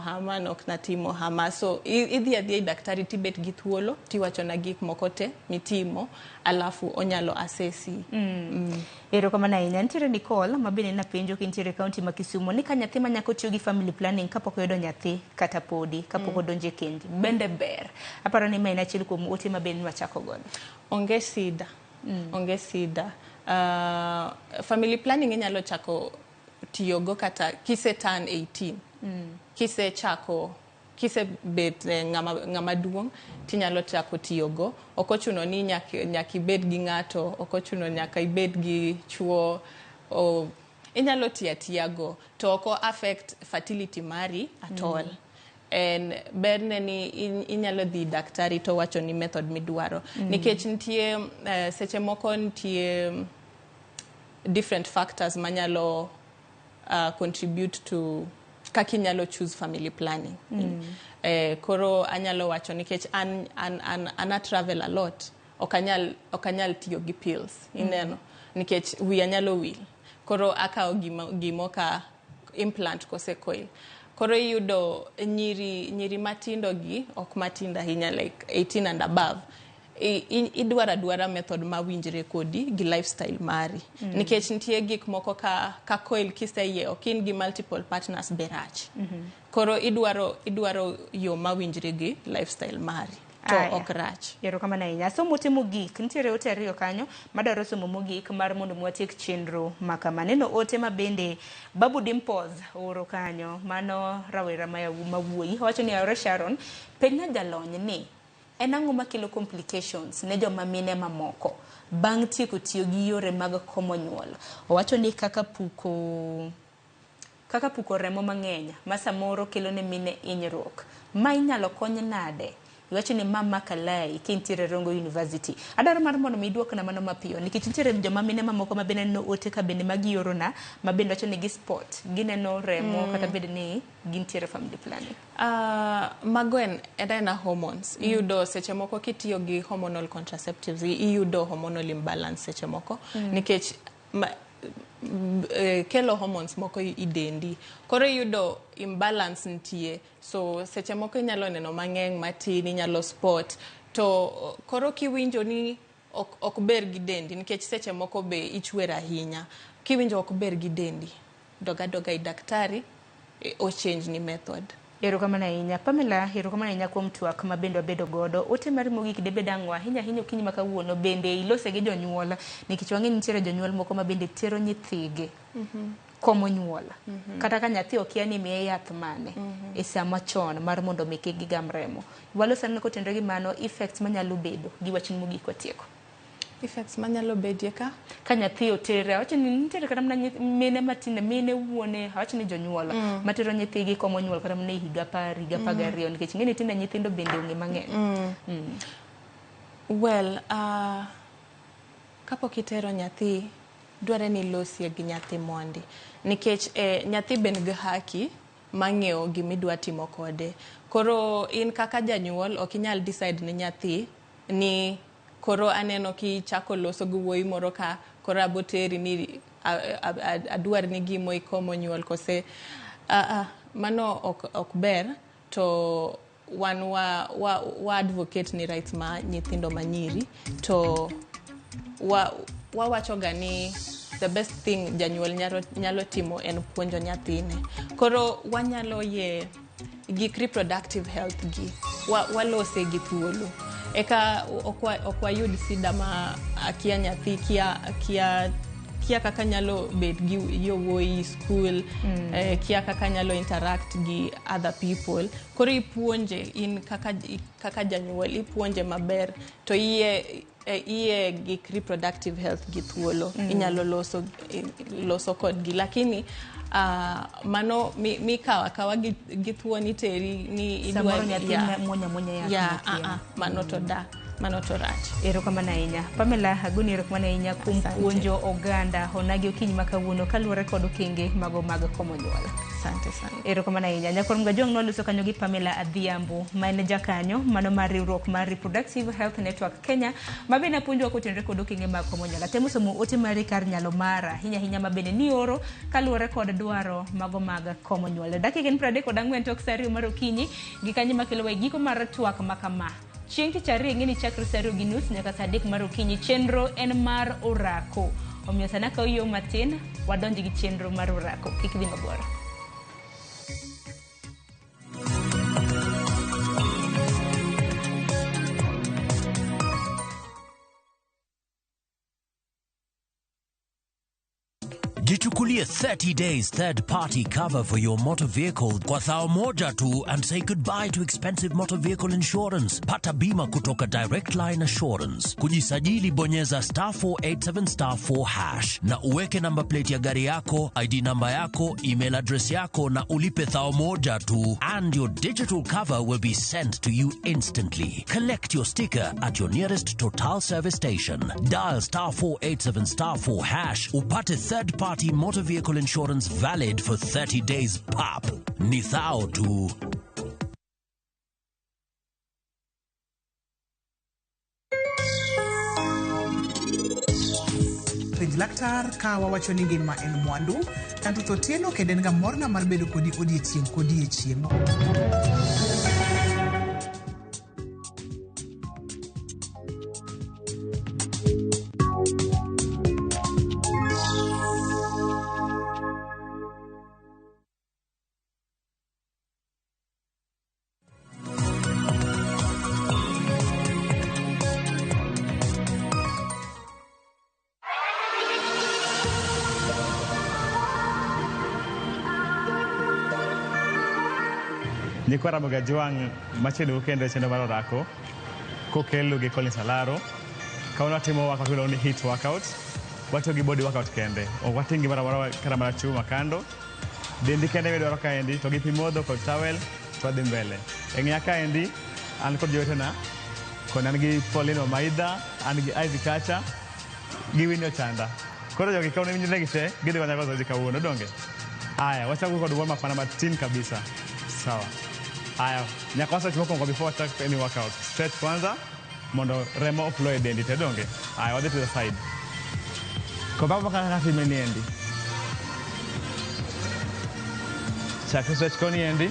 hama. So idhi daktari tibet gi thuolo tiwacho na gik moko te mitimo alafu onyalo assessi. Ero kama na inya nitiere Nicole mabene na penjo kintiere kaunti ma Kisumu ni ka nyathi ma nyako tiyo gi family planning kapok oyudo nyathi kata podi kapok odonje kendi bende ber. Aparo ni maina achiel kuom ote mabende wachako godo. Onge sida. Family planning inyalo chako tiyogo kata kise turn 18. Kise bet ng'ama duong' tinyalo chako tiyogo. Okochuno ni nyaka ibed gi ng'ato, okochuno nyaka ibed gi chuo. Inyalo tiyago to oko affect fertility mari at all. And berne ni inyalo dhi daktari to wacho ni method midwaro. Nikech nitie seche moko nitie different factors manyalo contribute to kaki nyalo choose family planning. Koro anyalo wacho nikech an travel a lot. Okanyal tiyo gi pills. Ineno. Nikech wi anyalo wil. Koro akao gimo ka implant kose coil. Koro yudo nyiri matindo gi ok matinda hinya like 18 and above. Idwara method mawinjre kodi gi lifestyle mari. Nikech nitie gik moko ka coil kiseye okin gi multiple partners berach. Koro idwaro yo mawinjre gi lifestyle mari. to ok rach. Yero kama na inya. So mote mogik, nitiere ote ariyo kanyo, madaro somo mogik mar mondo mwatiek chenro makama. Neno ote mabende Babu Dimples oro kanyo, mano rawera mawuoyi. Wacho ni Aure Sharon, penya jalony ni, enang'o makelo complications ne joma mine mamoko. Bang' tieko tiyo gi yore mag komo nyuol. Wacho ni kaka puko remo mang'eny, ma samoro kelo ne mine hinyruok. Ma inyalo kony nade? Iwacho ni Mama Kalai kintiere Rongo University. Adaro mar mondo miduok na mano mapiyo nikech nitiere joma mine mamoko ma bende no ote ka bende magioro na ma bende wacho ni gi sport gineno remo kata bende ni gintiere family planning. Magwen edena hormones. Iyudo seche moko kitiyo gi hormonal contraceptives, iyudo hormonal imbalance seche moko nikech kelo hormones moko idendi. Koro yudo imbalance ntie. So seche moko inyalo neno mang'eng matin, inyalo sport. To koro kiwinjo ni ok ber gi dendi nikech seche moko be ichwer ahinya. Kiwinjo ok ber gi dendi, doga i daktari o change ni method. Ero kama na inya. Pamela, ero kama na inya kuom twak ma bendo bedo godo. Ote mar mogik de bedangwa hinya okinyi makawuono bende ilose gi jonyuol nikech wang'e nitiere jonyuol moko ma bende tero nyithige komo nyuol. Kata ka nyathi okia ni miye yath mane e sama chon mar mondo meke gigam remo. Walose ne kotenre gi mano effects manyalo bedo gi wachni mogik otieko. Effects manyalo bedie ka nyathi otere wacho ni nitiere kata mine matinde mine wuone wacho ni jonyuol matero nyithigi komo nyuol kata mne higa 12 nikech ng'eni tinde nyithindo bende ong'e mang'eny. Well, kapok itero nyathi dware ni losie gi nyathi mondi nikech nyathi ben gi haki mang'eyo gimidwa timo kode. Koro in kaka janyuol ok inyal decide ni nyathi ni koro aneno ki chako loso gi wuoyi moro ka koro aboteri ni adwar ni gimo ikomo nyuol kose mano ok ber. To wan wa advocate ni rights ma nyithindo manyiri to wawacho ga ni the best thing janyuol nyalo timo en puonjo nyathine. Koro wanyalo gik reproductive health gi walose gi thuolo. Eka okwayud sida ma akia nyathi kia kaka nyalo bet gi yowuoyi school, kia kaka nyalo interact gi other people. Koro ipuonje in kaka janyuol ipuonje maber to iye gik reproductive health gi thuolo inyalo loso kodgi lakini mano mikawa gi thuoni teri ni idwa nyathi muonya ya mano to rach. Ero kama na inya. Pamela agoni ero kama na inya kumpuonjo oganda honagi okinyi makawuono kaluwore kod okenge mago mag komo nyuol. Asante sana. Ero kama na inya. Nyakor mga jong noluso kanyo gi Pamela Adhiambo manager kanyo mano mar riwruok mar Reproductive Health Network Kenya mabena puonjo kotenre kod okenge mag komo nyuol. Temo somo ote mari kar nyalo mara hinya mabene ni oro kaluwore kod dwaro mago mag komo nyuol. Dakika 34 tok saa 2 mar okinyi gi kanyo makelo wa giko mar twak makama. Chieng' tich ariyo ng'eni chakre saa 2:30 nyaka saa 3 mar okinyi chenro en mar orako. Omiyo sana ka yo matin wadonji gi chenro mar orako. Kik dhi mabor. Jichukulie 30 days third-party cover for your motor vehicle kwa thao moja tu and say goodbye to expensive motor vehicle insurance. Pata bima kutoka Direct Line Assurance. Kujisajili bonyeza *487*4# na uweke namba plate ya gari yako, ID namba yako, email address yako na ulipe thao moja tu and your digital cover will be sent to you instantly. Collect your sticker at your nearest Total service station. Dial *487*4# upate third-party motor vehicle insurance valid for 30 days pop. Ni thao tu. Penj laktar ka wawacho ni ngima en mwandu tanto to tieno kendo en ga morna mar bedo kodi odiechieng'. nyikwa Ramogi machiegni kendo chendo mar orako kokelo gi Collins Alaro. Kauna timo workout wilo ni hit workout. Wacho gi body workout kende. O watingi mara kara mara chuma kando. Dendi kende wedo roka endi to gi pimodho kod towel to wadhi mbele. Eng'ya ka endi an kod jowetena kon an gi Paulino Maidha, an gi Ivy Kacha, gi Winnie Chanda. Koro jogi kauna winjo negi te gidhi wanya kozo ji kawuono donge. Aya, wachako kod warm up mana matin kabisa. Sawa. Aya, nyaka wasa chimo kongo before attack any workout. Stretch kwanza mondo remo flow e dendi te donge. Aya, wadhi to the side. Kwa baba kaka timeni endi. Chaki stretch koni endi.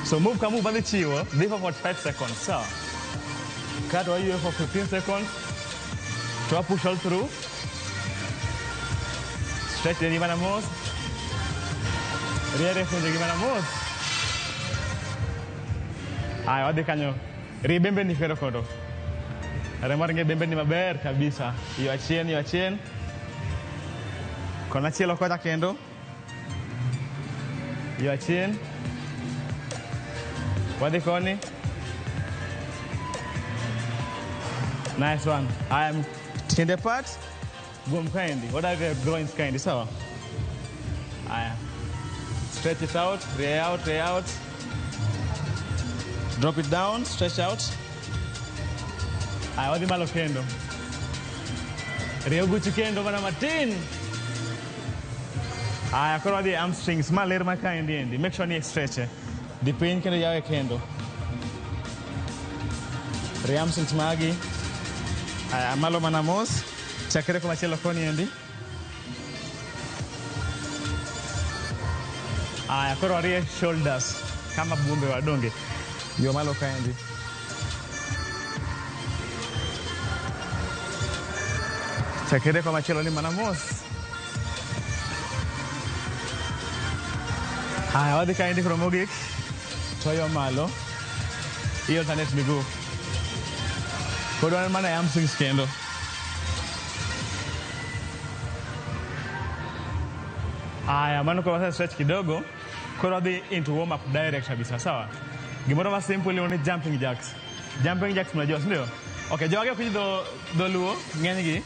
So move ka move wadhi chiwo, dhi for 45 seconds. Sawa. Cut wa you for 15 seconds. To push all through. Stretch dendi mana mos. Riere funje gimana mos. Aya, wadhi kanyo. Ribembe ni kero kodo. Remo ringe bembe ni maber kabisa. Yo achien. Kona chielo kocha kendo. Yo achien. Wadhi koni. Nice one. I am tiende part. Gum kaindi. What are the groins kaindi, sawa? Aya. Stretch it out, ray out. Drop it down, stretch out. Aya, wadhi malo kendo. Rio guchi kendo mana matin. Aya, koro wadhi hamstrings, maler ma kaindi endi. Make sure ni stretch. Di piny kendo yawe kendo. Rio hamstrings magi. Aya, malo mana mos. Chakere kuma chielo koni endi. Aya, koro warie shoulders kama bumbe wadonge. Yo malo kaendi. Chakere kwa machielo ni mana mos. Aya, wadhi kaendi koro mogik. Toyo malo. Iyo alternate miguu. Koro wan mana hamstrings kendo. Aya, mano kwa wasa stretch kidogo. Koro wadhi into warm up direct kabisa, sawa? Gimoro ma simple ni jumping jacks. Jumping jacks mnajua, si ndio? Okay, jowage kuji do luo ng'eny gi.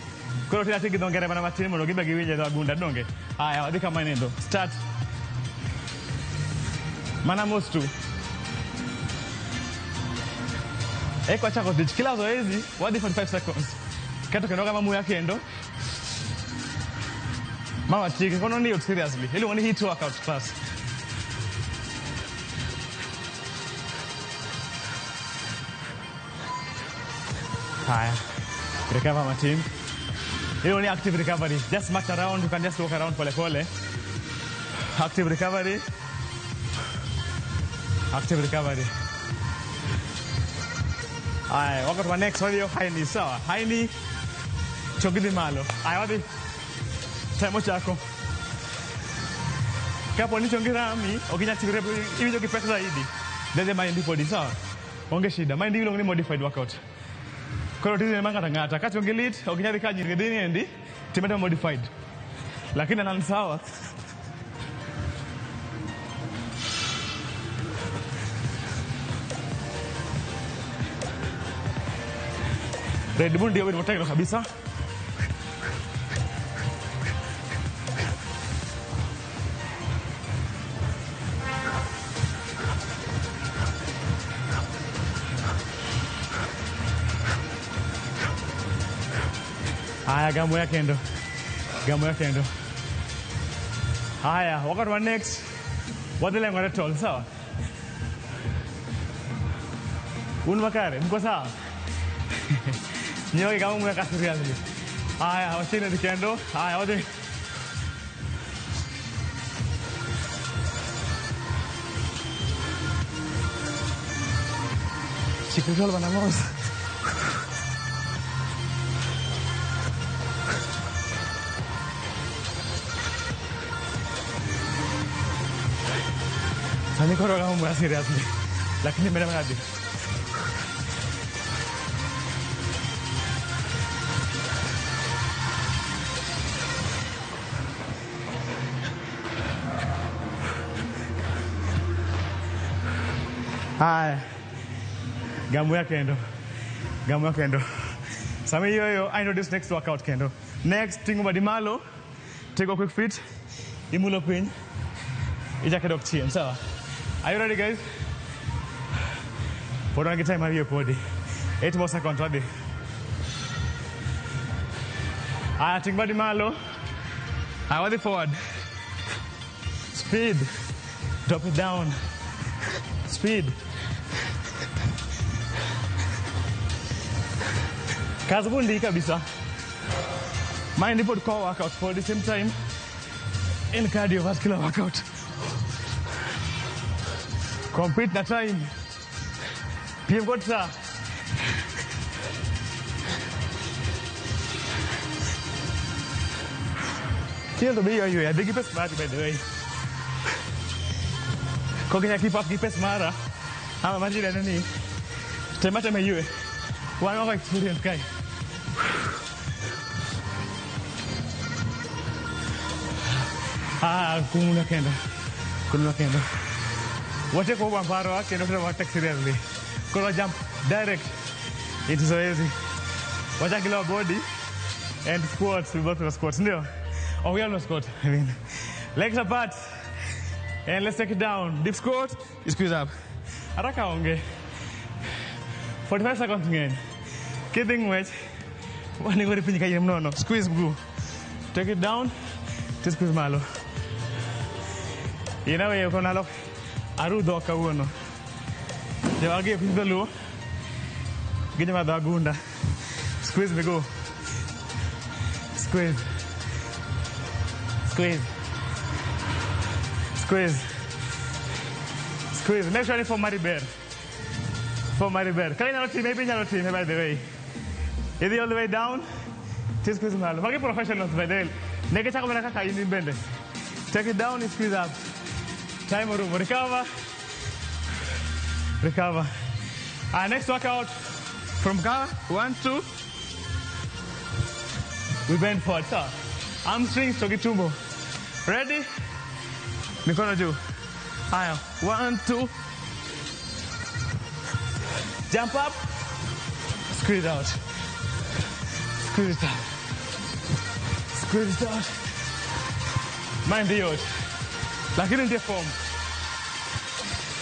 Koro tira gi dongere mana matin mondo gibe giwinje do agunda donge. Aya, wadhi kama nendo. Start. Mana mos tu. Kwa chako tich kila zoezi wadhi 45 seconds. Kato kendo kama muya kendo. Mama chiki, kono ni seriously. Ili wani hit workout class. Haya. Recover my team. Ili wani active recovery. Just march around, you can just walk around pole pole. Active recovery. Active recovery. Haya, wakati wa next wadi yo high knee, sawa? High knee. Chogidi malo. Haya, wadi. Temo chako. Kapo ni chongira ami, okinya tirebu hivi jogi pesa zaidi. Dede mind body, sawa? Onge shida. Mind hilo ni modified workout. Koro tizi ni manga ngata. Kati onge lead, okinya dikaji ngedini endi, timeta modified. Lakini nan sawa. Red Bull ndio wewe mtaka kabisa. Haya, gambo ya kendo. Haya, wakati wa next. Wadhi lengo la tall, sawa? Makare, mko sawa? Nyoge kama mweka seriously. Haya, wachini dikendo. Haya, wadhi. Chikutolo banamos. Sani koro kama mweka seriously. Lakini mera mradi. Haya. Gamu ya kendo. Gamu ya kendo. Sami yo, I know this next workout kendo. Next, tingo badi malo. Take a quick fit. Imulo pin. Ija kedok chien. So, are you ready, guys? Put on a time of your body. 8 more seconds, ready? I think body malo. I want it forward. Speed. Drop it down. Speed. Kazubundi kabisa. Mind put core workout for the same time in cardiovascular workout. Compete na time. PM good sir. Feel the way you are. They keep us smart, by the way. Cooking a keep up, keep us smart. I'm a magic enemy. Tomato me you. One more experience, guy. Kumuna kendo. Kumuna kendo. What if one paro cannot have take seriously? Could jump direct. It is so easy. Watch a kilo body and squats. We both squats. No. Oh, we have no squat. I mean, legs apart. And let's take it down. Deep squat. Squeeze up. Araka onge. 45 seconds again. Keeping weight. One go repeat kayem no. Squeeze blue. Take it down. Just squeeze malo. You know you can allow arudo kawuno. You will give the low. Get my dagunda. Squeeze me go. Squeeze. Squeeze. Squeeze. Squeeze. Make sure for Maribel. For Maribel. Can you maybe not team by the way. Is it all the way down? Just squeeze malo. Forget professionals by the way. Take it down and squeeze up. Time room. Recover. Recover. Next workout from car. 1, 2. We bend forward. So, hamstrings, togitumbo. Ready? Mikono juu. Haya. 1, 2. Jump up. Squeeze out. Squeeze it out. Squeeze it out. Mind the yote. Lakini ndio form.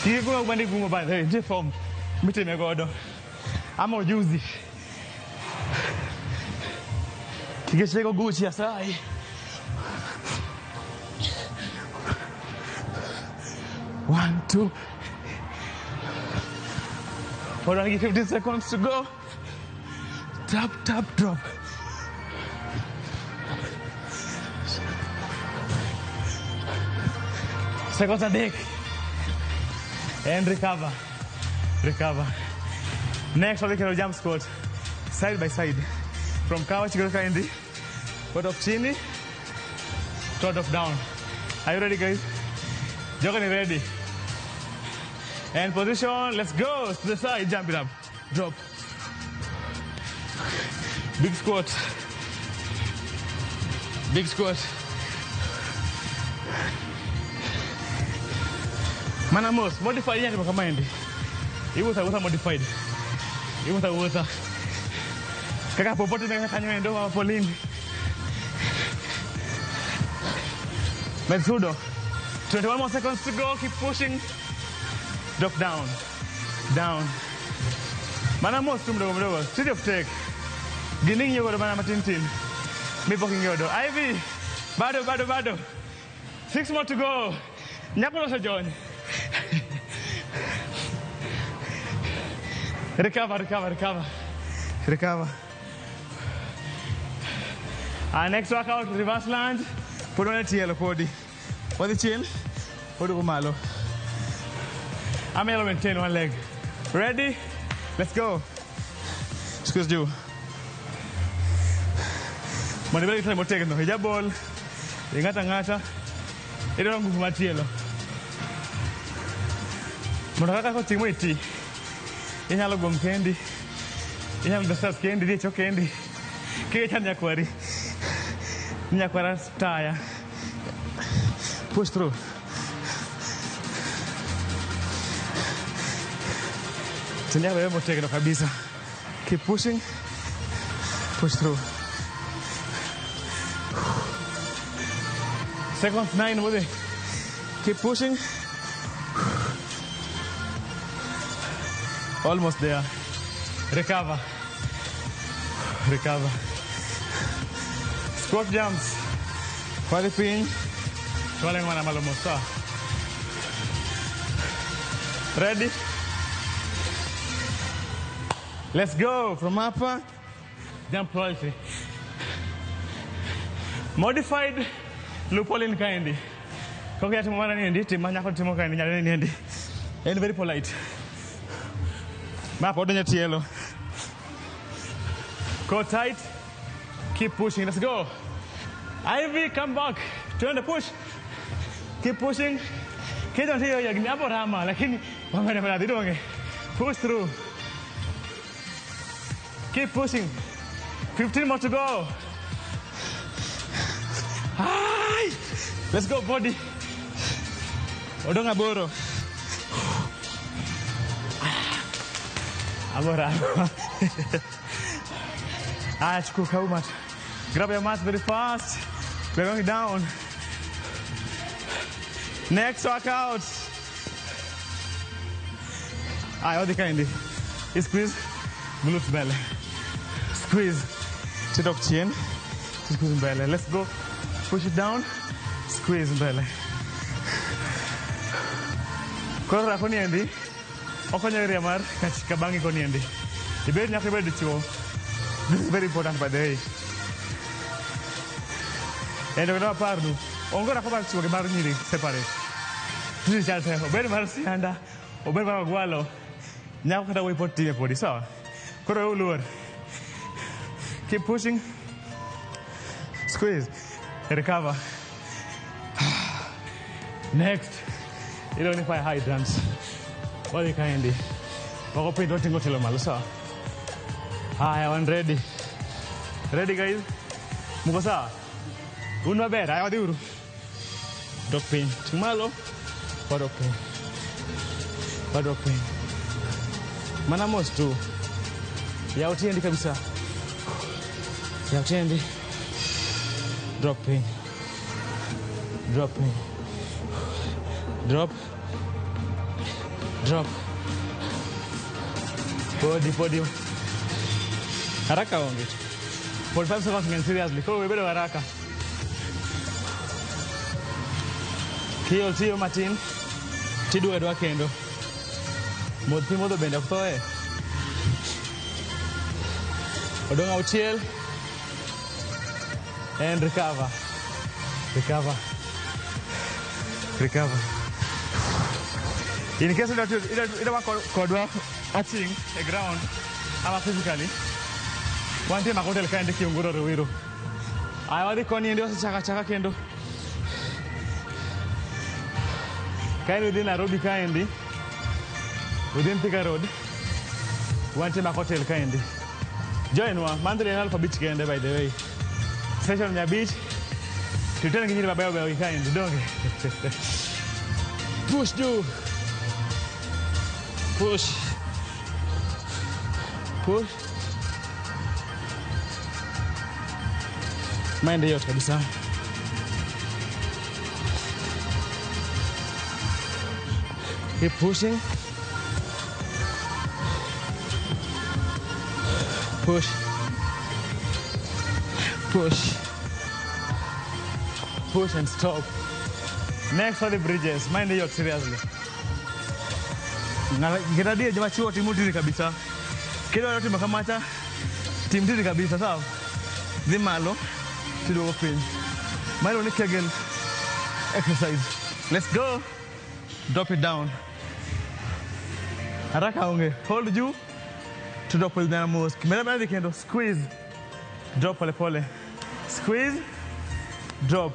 Kiko kwenda gumo by the way, ndio form. Mite megodo. Ama ujuzi. Kigeshego guchi asai. One, two. Hold on, give 15 seconds to go. Tap, tap, drop. Seconds a dick. And recover. Recover. Next, we can jump squat. Side by side. From couch, go kindly. Foot of chini. Third of down. Are you ready, guys? Jogging ready. And position. Let's go. To the side. Jump it up. Drop. Big squat. Big squat. Manamos, modified yet kama hindi. Iwuta modified. Iwuta. Kaka popote na kanyo ndo wa polini. Metsudo. 21 more seconds to go. Keep pushing. Drop down. Down. Manamos mdogo. City of take. Gining yogo mana matintin. Me poking yodo. Ivy. Bado. 6 more to go. Nyakulo sa John. Recover. Our next workout, reverse lunge. Put on a TL body. For the chin, put over malo. I'm going to maintain one leg. Ready? Let's go. Squeeze you. Manibeli try moteke no. Hija ball. Ingata. Ito na nguvu matielo. Mwanakaka ko timu iti. Inyalo gom kendi. Inyalo dasas kendi, dicho kendi. Kaya chan nyakwari. Nyakwara taya. Push through. Tenya wewe motegno kabisa. Keep pushing. Push through. Seconds 9 with it. Keep pushing. Almost there. Recover. Recover. Squat jumps. Quali pin. Quali mana malamosa. Ready? Let's go from upper. Jump quality. Modified lupolin kind. Kokia tumwana ni timanya kwa timo kind nyale ni and very polite. Map odonya tielo. Go tight. Keep pushing. Let's go. Ivy, come back. Turn the push. Keep pushing. Kita ndio ya ginapo rama lakini wamena didonge. Push through. Keep pushing. 15 more to go. Hi. Let's go, body. Odonga boro. Agora. Chukuka mat. Grab your mat very fast. We're going down. Next workout. What the kind? Squeeze. Glutes belly. Squeeze. Sit up chin. Squeeze belly. Let's go. Push it down. Squeeze belly. Kora koni endi. Okonya area mar kabangi koni endi. Ibedi nyakibedi chuo. This is very important by the way. And we're not part of Ongora ko chuo ke mar nyiri separate. This is just obedi mar sianda. Obedi mar gwalo. Nyako kata we poti podi sawa. Koro ulur. Keep pushing. Squeeze. Recover. Next. You don't need hydrants. What the kind? Wako pin don't go telo malo sawa. Hi, I'm ready. Ready guys? Muko sawa? Unwa bera, ayo diuru. Drop pin. Malo. Drop pin. Drop pin. Mana most tu. Ya utiendi kabisa. Ya utiendi. Drop pin. Drop pin. Drop. Drop. Body. Haraka onge. 45 seconds again, seriously. Koro we better haraka. Tiyo matin. Tidu edwa kendo. Modo bende kutoe. Odonga uchiel. And recover. In case you don't want to touching the ground, ama physically, one time I go to kind of kiunguro ruwiru. I want the koni ndio chaka kendo. Kind within Nairobi kind, within Thika Road, one time I go to kind. Join one, Mandela and Alpha Beach kende by the way. Session on your beach. Tutana kinyiri babaya weekend, don't you? Push do. Push. Mind yote kabisa. Keep pushing. Push. Push and stop. Next for the bridges. Mind yote seriously. Giradia jama chuo timu tiri kabisa. Kile watu makamata timu tiri kabisa sawa. Dhimalo tido open. Mind on Kegel exercise. Let's go. Drop it down. Haraka onge. Hold you to drop with the most. Mera kendo squeeze. Drop pole. Squeeze. Drop.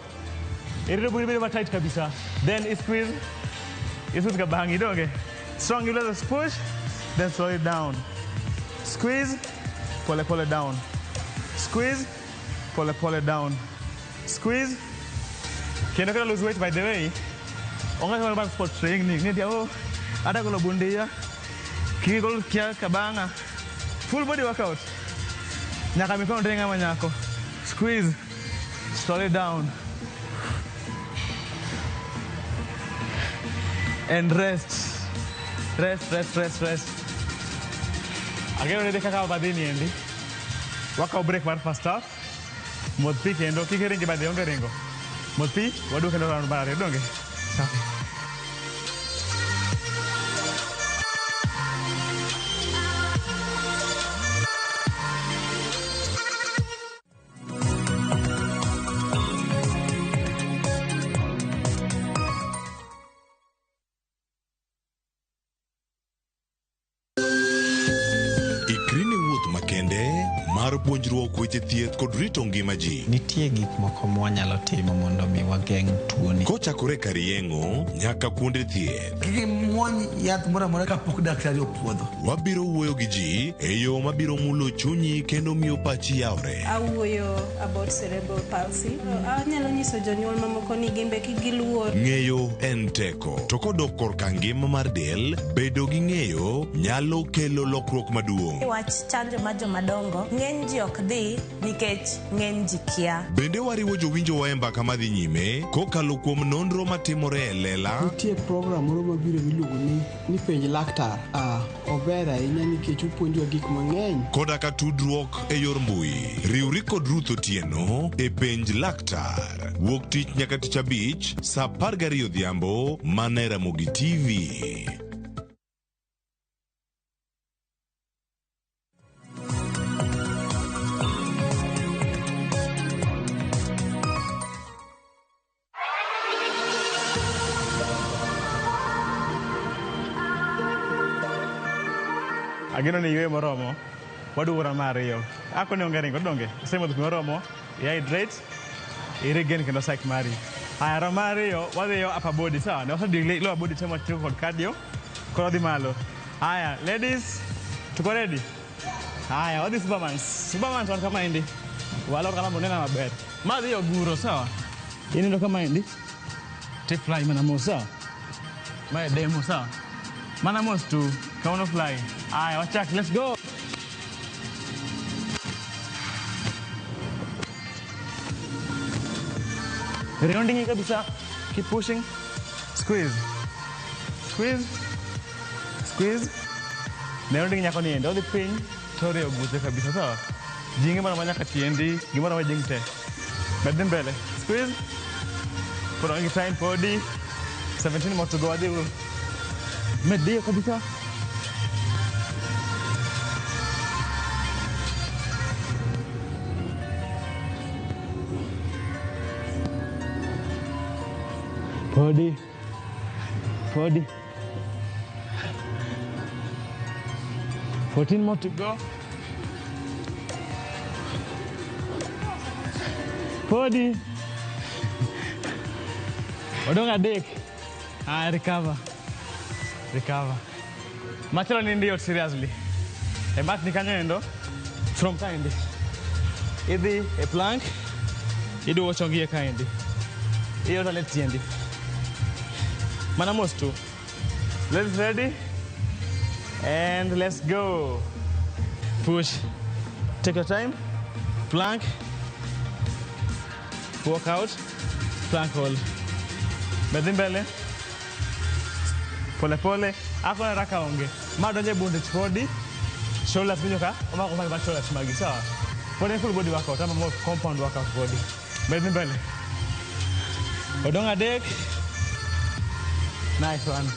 Iri buri tight kabisa. Then squeeze. Isu kabangi doge. Strong, you let us push, then slow it down. Squeeze, pull down. Squeeze, pull down. Squeeze. You're not going to lose weight by the way. Only when I'm sport training, ada kalau bundia, Kigol kia kabanga. Full body workout. Nyaka mikono renga manyako. Squeeze. Slow it down. And rest. Rest. Again, we take a badini endi. Workout break mar first half. Modpi kendo kikeringi bade onge ringo. Modpi wadu kendo round bare donge. Safi. Mar puonjruok weche thieth kod rito ngima ji. Nitie gik moko mwanyalo timo mondo mi wageng' tuoni. Kochakore kar yeng'o nyaka kuonde thieth. Kiki muony yath moro amora kapok daktari opuodho. Wabiro wuoyo gi ji e yo mabiro mulo chunyi kendo miyo pachi yawre. Awuoyo about cerebral palsy. Anyalo nyiso jonyuol mamoko ni gimbe kigiluor. Ng'eyo en teko. To kodok korka ngima mar del, bedo gi ng'eyo nyalo kelo lokruok maduong'. Wach chanjo ma jomadongo ng'eny ji ok dhi nikech ng'eny ji kia. Bende wariwo jowinjo wa e mbaka madhi nyime kokalo kuom nonro matimore e lela. Nitie program moro mabiro miluongo ni penj laktar. Ober ahinya nikech opuonjwa gik mang'eny. Koda ka tudruok e yor mbui. Riwri kod Ruth Otieno e penj laktar. Wuok tich nyaka tich abich saa 12 odhiambo mana e RamogiTV. Ageno ni ywe moromo, waduora mariyo. Ako ne onge ringo, donge. Semo dhuk moromo, hydrate, regain kendo psych mari. Haya, romariyo, wadhiyo upper body, sawa? Ne wasadi lower body temo chiko kod cardio, koro dhi malo. Haya, ladies, tuko ready? Haya, wadhi Supermans. Supermans wan kama indi. Walor kama monena maber. Madhiyo guro, sawa? Ini ndo kama indi. Take fly mana mo, sawa? Mae demo, sawa? Mana mos tu, kauno fly. Alright, watch out, let's go. Rounding kabisa. Keep pushing. Squeeze. Squeeze. Squeeze. Rounding nyako niende. Odi pin. Tore oguze kabisa, sawa? Jingi mara manya katiendi. Gimara wa jingte. Bedin mbele. Squeeze. Put on your time, body. 17 more to go. Adi Medio kabisa. Body. 14 more to go. Body. Odong adek. Recover. Machalo ni ndio seriously. E mat ni kanyo endo. From kind. Idi a plank. Idu wachongie kind. Iyo ta let's end. Mana most to. Let's ready. And let's go. Push. Take your time. Plank. Walk out. Plank hold. Bedin mbele. Pole pole. Ako na raka onge. Madonje bondage body. Shoulders binyoka. Oma kufanya back shoulders magi sawa. Pole full body workout ama more compound workout body. Bedin mbele. Odonga deck. Nice one.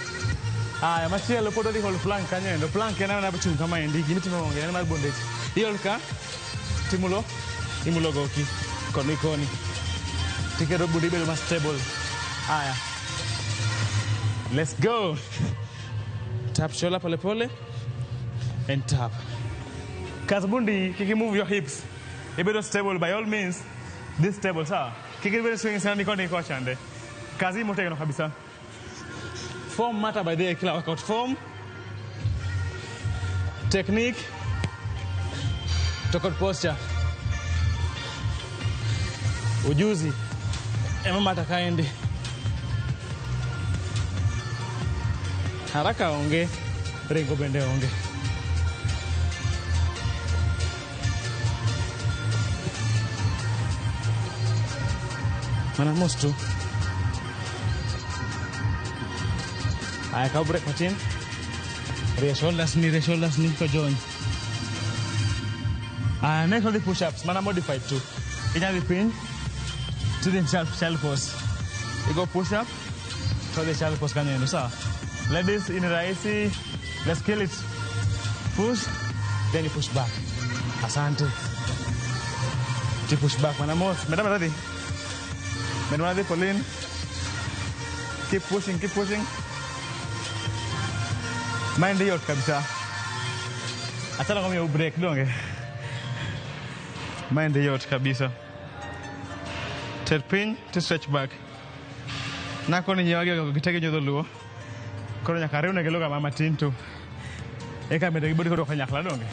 Aya, machielo pod odhi hold plank kanyo endo. Plank en na bichung kama endi. Gini timo onge en mar bondage. Iol ka. Imulo goki. Koni. Tikero body bedo mas stable. Aya. Let's go. Tap shoulder pole pole. And tap. Kazabundi, kiki move your hips. Ibedo stable by all means. This stable, sawa. Kiki bedo swing sana nikoni kwa chande. Kazi mote no kabisa. Form matter by the kila workout form. Technique. Tokot posture. Ujuzi. Ema mata kaendi. Haraka onge. ringo bende onge. Mana mos tu. Aya, kau break matin. Ria shoulders ni ko join. Next one the push-ups. Mana modified too. Inya the pin to the shell pose. You go push up to the shell pose kanyo ndo sawa. Ladies in raisi, let's kill it. Push, then you push back. Asante. You push back. Mana mos. Madam ready? Madam ready, Pauline? Keep pushing, keep pushing. Mind the yacht kabisa. Achana kama you break donge. Mind the yacht kabisa. Terpin to stretch back. Nako ni nyawage kitege nyodo luo. Kono nyakare unageloga mama tinto. Eka mede gibodi kodo kanyakla donge.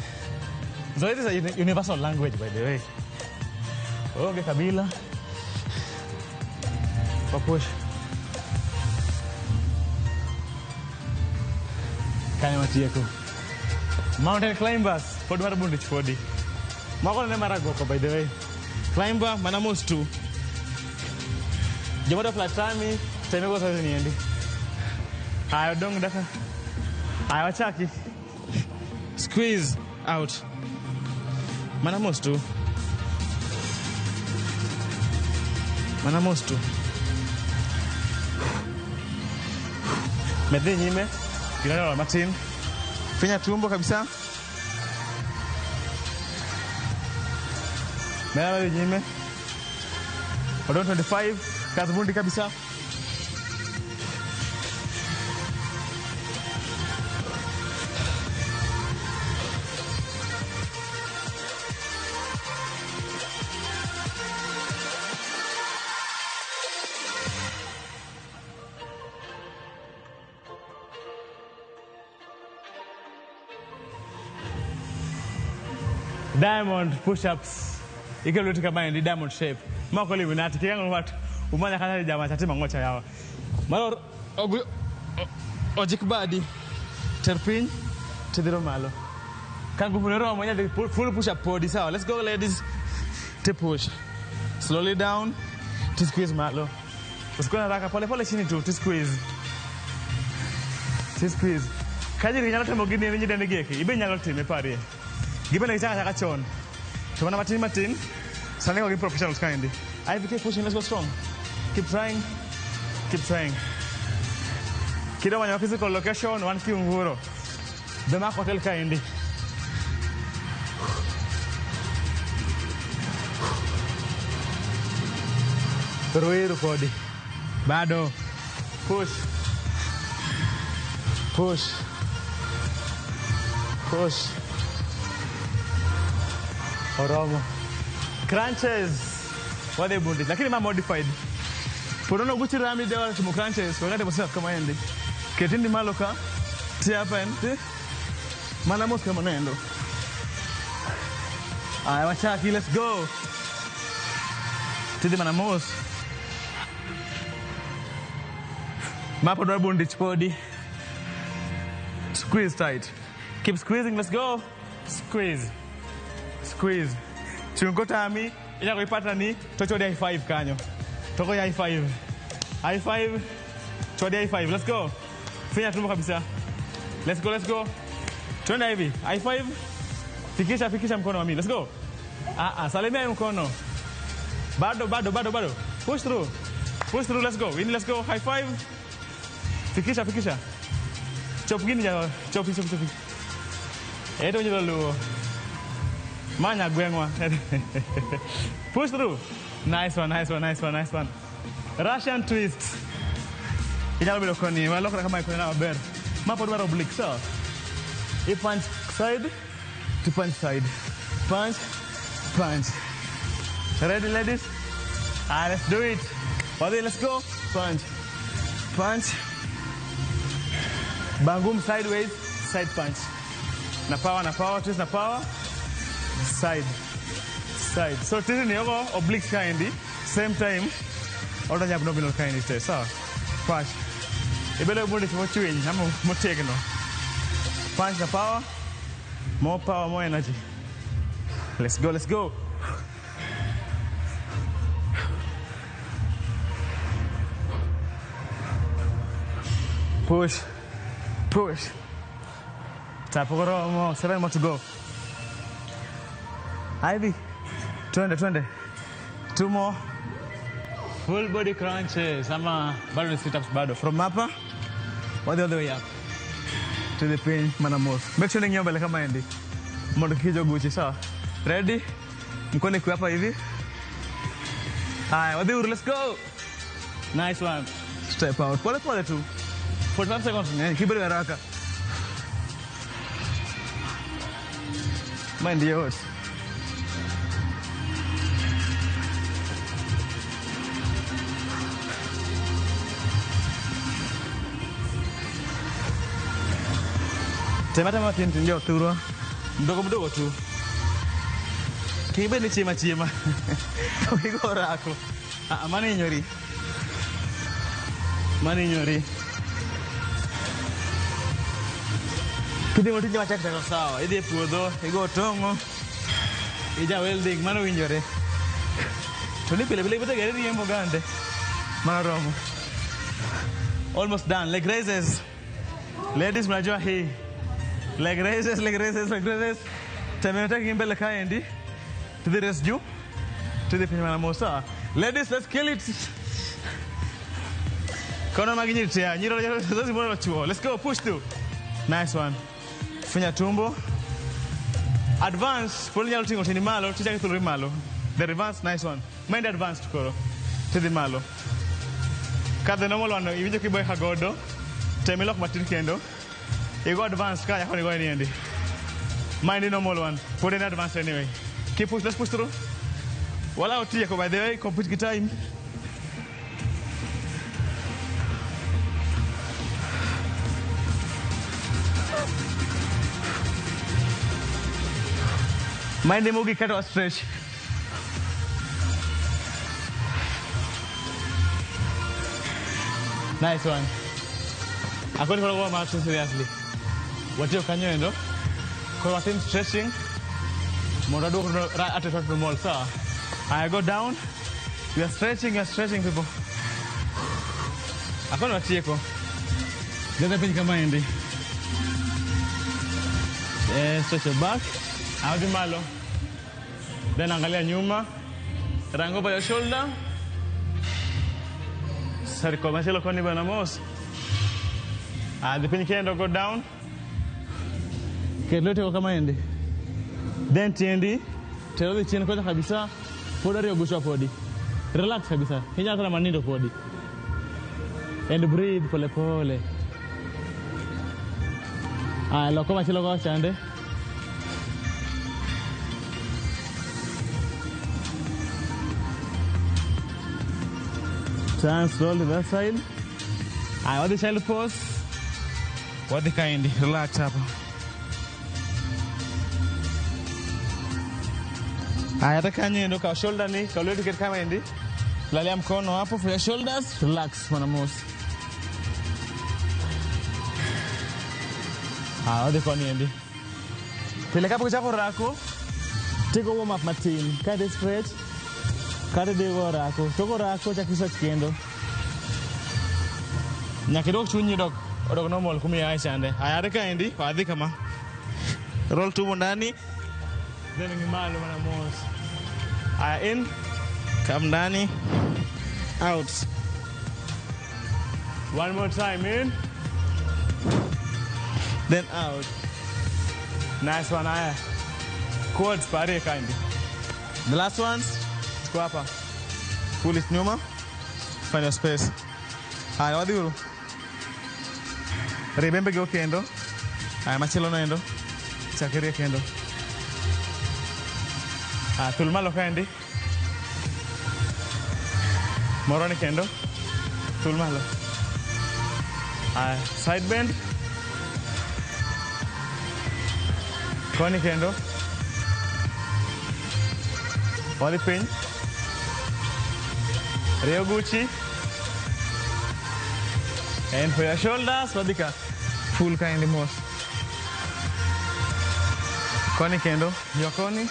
So it is a universal language by the way. Okay, kabila. Push. Kaya matieko. Mountain climbers. Podu mara bundi chpodi. Mako ne mara goko by the way. Climber manamos tu. Jamoda flat time. Time go sasa niendi. Ayo dong daka. Ayo chaki. Squeeze out. Manamos tu. Manamos tu. Mede nyime. Gilana la Martin. Finya tumbo kabisa. Mede nyime. Odon 25. Kazi bundi kabisa. Diamond push-ups. Ikiluti kama ndi diamond shape. Mako livi nati kiyango watu umanya kana jamaa chatima ngocha yawa. Malo ojik body terpin tidiro malo. Kangu punero mwenye the full push-up body sawa. Let's go ladies. To push. Slowly down. To squeeze malo. Usikona raka pole pole chini tu to squeeze. To squeeze. Kaji nyalo temo gini ni nyide ngeki. Ibe nyalo time pare. Given a chaka chon. So when I'm Martin, Sunday will professionals kind. I keep pushing, let's go strong. Keep trying. Keep trying. Kida when your physical location, one kiunguro. The Mark Hotel kind. Ruiru body. Bado. Push. Push. Push. Oromo. Crunches. What they bundi. Lakini ma modified. Podono guchi rami dewa tumu crunches. Wakati bosi kama endi. Ketindi maloka. Tia hapa endi. Mana mos kama nendo. Aya wachaki, let's go. Tidi mana mos. Ma podono bundi chpodi. Squeeze tight. Keep squeezing, let's go. Squeeze. Squeeze. Chungo tami, ina kuipata ni tocho di high five kanyo. Toko ya high five. High five. Chodi high five. Let's go. Finya tumbo kabisa. Let's go, let's go. Twende hivi. High five. Fikisha mkono wa mimi. Let's go. Salimia mkono. Bado. Push through. Push through, let's go. In, let's go. High five. Fikisha. Chop gini ya. Chop. Eto njilo luo. Manya gwengwa. Push through. Nice one. Russian twist. Ijalo bilo koni. Walokra kama iko na ber. Mapo dwaro oblique so. You punch side to punch side. Punch. Ready ladies? Let's do it. Body, let's go. Punch. Bangum sideways. Side punch. Na power, twist na power. Side. So twist ni yoko oblique kind. Same time. Oda nyab no binol kind is so. Punch. Ibele bundi chimo chwiny. Namo motegno. Punch the power. More power, more energy. Let's go, let's go. Push, push. Tap more, 7 more to go. Ivy, 20. 2 more. Full body crunches. Bado sit-ups bado. From hapa, all the other way up. To the pin, manamos. Make sure ninyo mbele kama endi. Mondo kijo guchi, sawa. Ready? Mkono iko hapa hivi. Haya, wadhiuru, let's go. Nice one. Step out. Pole pole tu. 45 seconds. Kiburi haraka. Mind yours. Tema tintinjo turo. Mdogo tu. Kibe ni chima. Ukigo rako. Mani nyori. Kidi moti jama chakta ko sawa. Idi puodho, igo tongo. Ija welding mano winjore. Toni pile bete gari riembo gande. Mano romo. Almost done. Leg raises. Ladies mnajua hii. Leg raises. Temeta kimbele kaendi. To the residue. To the pinamanosa. Ladies, let's kill it. Kono maginyitia. Let's go, push through. Nice one. Finya tumbo. Advance. Poli nyalo tingo tini malo. Ticha kituluri malo. The reverse, nice one. Mind advance tukoro. Tidi malo. Kada normal one. Iwijo kiboy hagodo. Temilok matiri kendo. You go advance. Kaya koni go endi. Mind the normal one. Put in advance anyway. Keep push. Let's push through. Wala utia ko by the way. Complete time. Mind the Ramogi cut or stretch. Nice one. I couldn't follow one action seriously. What you can you know? Because I'm stretching. Morado right at the mall, sir. I go down. You are stretching people. I can't watch you. Then I think I'm in. Stretch your back. Out the malo. Then angalia nyuma. Rango by your shoulder. Circle masilo koni banamos. The pin kendo go down. Kelote ko kama endi. Then tiendi. Telo the chin kwanza kabisa. Poda rio gushwa podi. Relax kabisa. Hinya kana manindo podi. And breathe pole pole. Loko masilo ko chande. Turn slowly that side. What the child pose? What the kind? Relax up. Hata kanye ndo ka shoulder ni kalio ticket kama endi. Lalia mkono hapo for your shoulders. Relax manamos. What the koni endi. Peleka hapo chako rako. Take a warm up matin. Kade stretch. Kade devo rako. Toko rako chakisa chikendo. Nyakidok chunyi dok. Odok normal kumi ya chande. Hayareka endi. Wadhi kama. Roll tumbo ndani. Then ngimalo manamos. In. Come ndani. Out. One more time in. Then out. Nice one, Aya. Quads pare kandi. The last ones. Go up. Pull it nyuma. Find your space. Aya, wadhiuru. Remember go kendo. Aya, machilo no endo. Chakiria kendo. Tulmalo kandi. Moroni kendo. Tulmalo. Side bend. Koni kendo. Wadi pin. Rio Gucci. And for your shoulders, wadika. Full kindly most. Koni kendo, yokoni.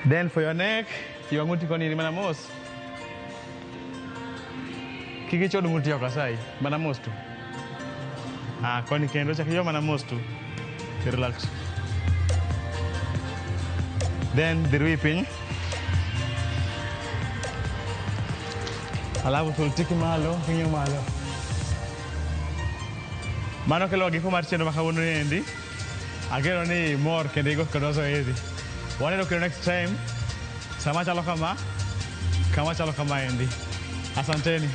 Then for your neck, you are going to koni mana mos. Kiki chodo nguti yoko sai, mana mos tu. Koni kendo chakiyo mana mos tu. Relax. Then the whipping. Alafu tultiki malo, kinyo malo. Mano ke logi kumar chendo makawuono endi. Agero ni mor kendo igo kodoso edi. Waneno kendo next time. Sama chalo kama. Kama chalo kama endi. Asanteni.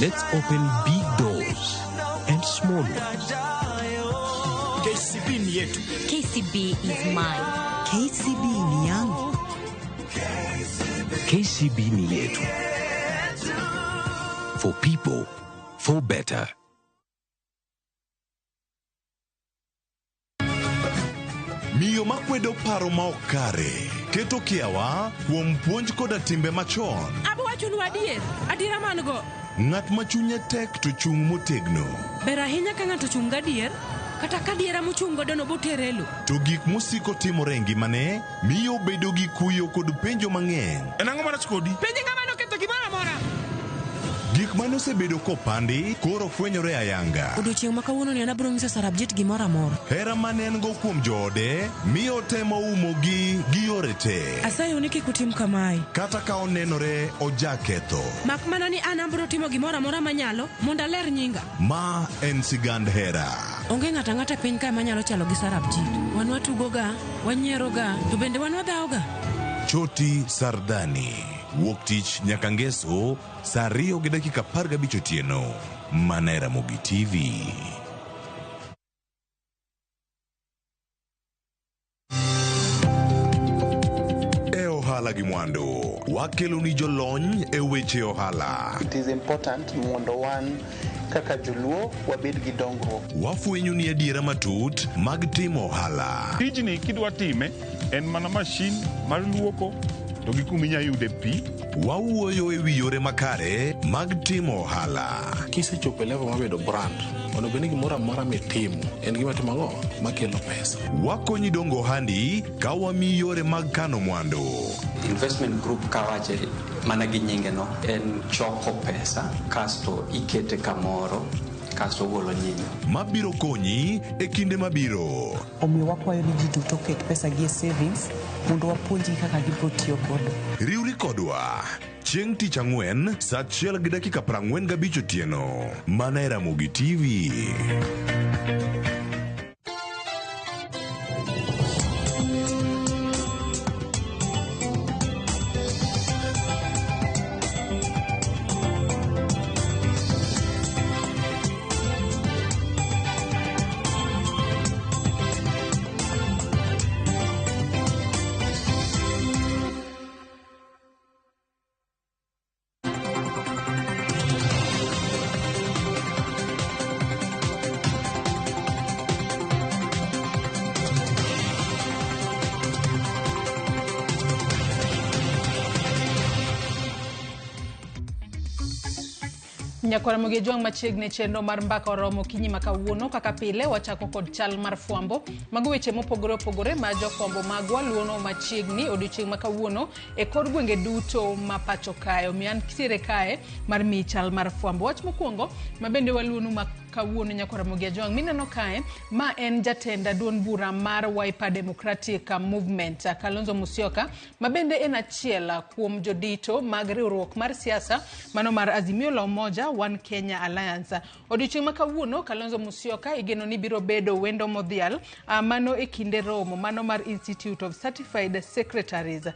Let's open big doors and small ones. KCB ni yetu. KCB is mine. KCB ni yangu. KCB ni yetu. For people, for better. Miyo makwedo paro ma okare keto kiawa kuom puonj koda timbe machon. Abo wachonu adiera man go. Ng'at ma chunye tek to chung motegno. Ber ahinya ka ng'ato chung gadier, kata ka diera mochung godo no boterelo. To gik mosiko timore ngimane miyo bedo gi kuyo kod penjo mang'eny. En ang'o marach kodi? Penjo ng'ama noketho gimoro amora. Gik mane osebedo kopandi koro fwenyore ayanga. Odiochieng' ma kawuono ni an abiro nyiso Sarabjit gimoro amora. Hera mane en go kuom joode miyo temo umogi gi yore te. Asayo ni kik utim kamae. Kata ka onenore ojaketho. Mak mana ni an abiro timo gimoro amora manyalo mondo aler nyinga. Ma en sigand hera. Onge ng'ata ng'ata piny kae manyalo chalo gi Sarabjit. Wan watugoga, wanyieroga, to bende wan wadhaoga. Choti Sardani. Wuok tich nyaka ngeso saa 2:15 otieno. Mana RamogiTV. E ohala gi mwandu, wakelo ni jolony e weche ohala. It is important mondo wan kaka joluo wabed gi dongruok. Wafwenyo ni adiera matut mag timo ohala. Tijni kidwa time en mana mashin mar luoko to gi kuminya yude pi. Wawuoyo e wi yore makare mag timo ohala. Kisechopo level mabedo brand, onego ni gimoro amora mitimo en gima timo ang'o makelo pesa. Wakonyi dongo ohandi ka wamiyi yore mag kano mwandu. Investment group kawache mana gi nyinge no en choko pesa kasto ikete kamoro kasto golo nyinyo. Mabiro konyi e kinde mabiro. Omiyo wakwayo ni ji duto ket pesa gi e savings mondo wapuonji kaka gibiro tiyo godo. Riwri kodwa chieng' tich ang'wen saa 1:45 otieno. Mana RamogiTV. Nyakora Ramogi jwang machiegni chenro mar mbaka oromo kinyi makawuono kaka pile wachako kod chal mar fwambo mago weche mopogore opogore ma jofwambo magwa luono machiegni odiochieng' makawuono e kor gwenge duto ma pacho kae mian kitiere kae mar mi chal mar fwambo. Wach mokwongo mabende waluono kawuono Nyakora Ramogi jwang mineno kae ma en jatenda duond bura mar Wiper Democratic Movement Kalonzo Musyoka mabende en achiel kuom jodito mag riwruok mar siasa mano mar Azimio la Umoja One Kenya Alliance. Odiochieng' makawuono Kalonzo Musyoka igeno ni biro bedo wendo modhial mano e kinde romo mano mar Institute of Certified Secretaries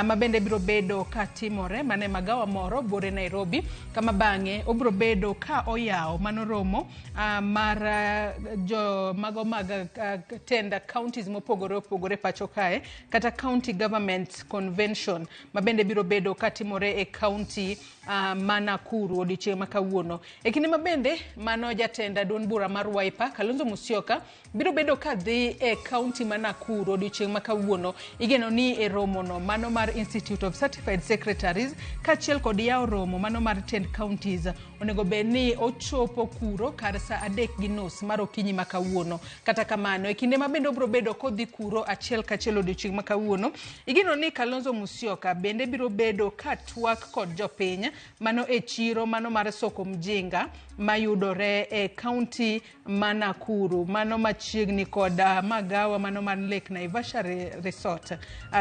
mabende biro bedo ka timore mane magawa moro bore Nairobi kama bang'e obiro bedo ka oyawo mano romo mar jo mago mag tenda counties mopogore opogore pacho kae kata county government convention mabende biro bedo katimore e county ma Nakuru odiochieng' makawuono. E kinde mabende mano jatenda duond bura mar Wiper Kalonzo Musyoka biro bedo ka dhi e county ma Nakuru odiochieng' makawuono igeno ni e romo no mano mar Institute of Certified Secretaries kachiel kod yawo romo mano mar 10 counties onego bedni ochopo kuro kar sa 3:30 mar okinyi makawuono. Kata kamano e kinde mabende obiro bedo kodhi kuro achiel kachiel odiochieng' makawuono igeno ni Kalonzo Musyoka bende biro bedo ka twak kod jopiny mano e chiro mano mar soko mjinga mayudore e county ma Nakuru mano machiegni kod magawa mano mar Lake Naivasha Resort.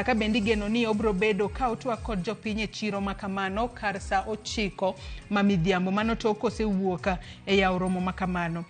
Ka bende igeno ni obiro bedo ka otwak kod jopiny e chiro makamano kar sa 9 ma midhiambo mano tok osewuok e yawo romo makamano.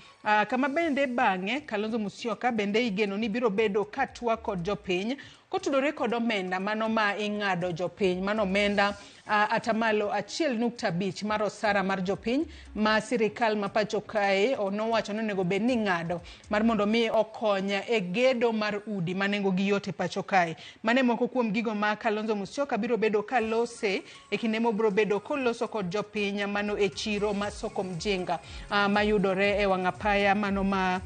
Kama bende bang'e Kalonzo Musyoka bende igeno ni biro bedo ka twak kod jopiny kotudore kod omenda mano ma ing'ado jopiny mano omenda atamalo 1.5 mar osara mar jopiny ma sirikal ma pacho kae onowacho ni onego bed ni ng'ado mar mondo mi okonya e gedo mar udi manengo gi yote pacho kae. Mane moko kuom gigo ma Kalonzo Musyoka biro bedo ka lose e kinde mobiro bedo koloso kod jopiny mano e chiro ma soko mjinga mayudore e wang'apaya mano ma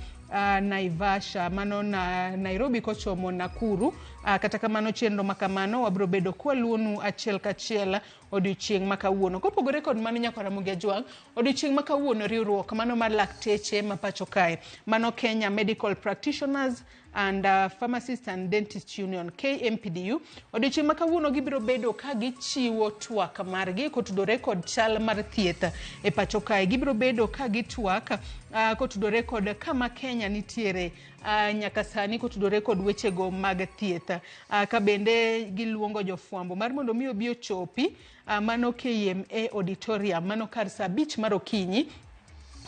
Naivasha mano na Nairobi kochomo Nakuru. Kata kamano chenro makamano wabiro bedo kwa luonu achiel kachiel odiochieng' makawuono. Kopogore kod mano Nyakora Ramogi jwang odiochieng' makawuono riwruok mano mar lakteche ma pacho kae mano Kenya Medical Practitioners and Pharmacists and Dentists Union KMPDU odiochieng' makawuono gibiro bedo ka gichiwo twak margi kotudore kod chal mar thieth e pacho kae. Gibiro bedo ka gitwak kotudore kod kama Kenya nitiere nyaka sani kotudore kod wechego mag thieth. Ka bende giluongo jofwambo mar mondo mi obi ochopi mano KMA auditorium mano kar sa 5 mar okinyi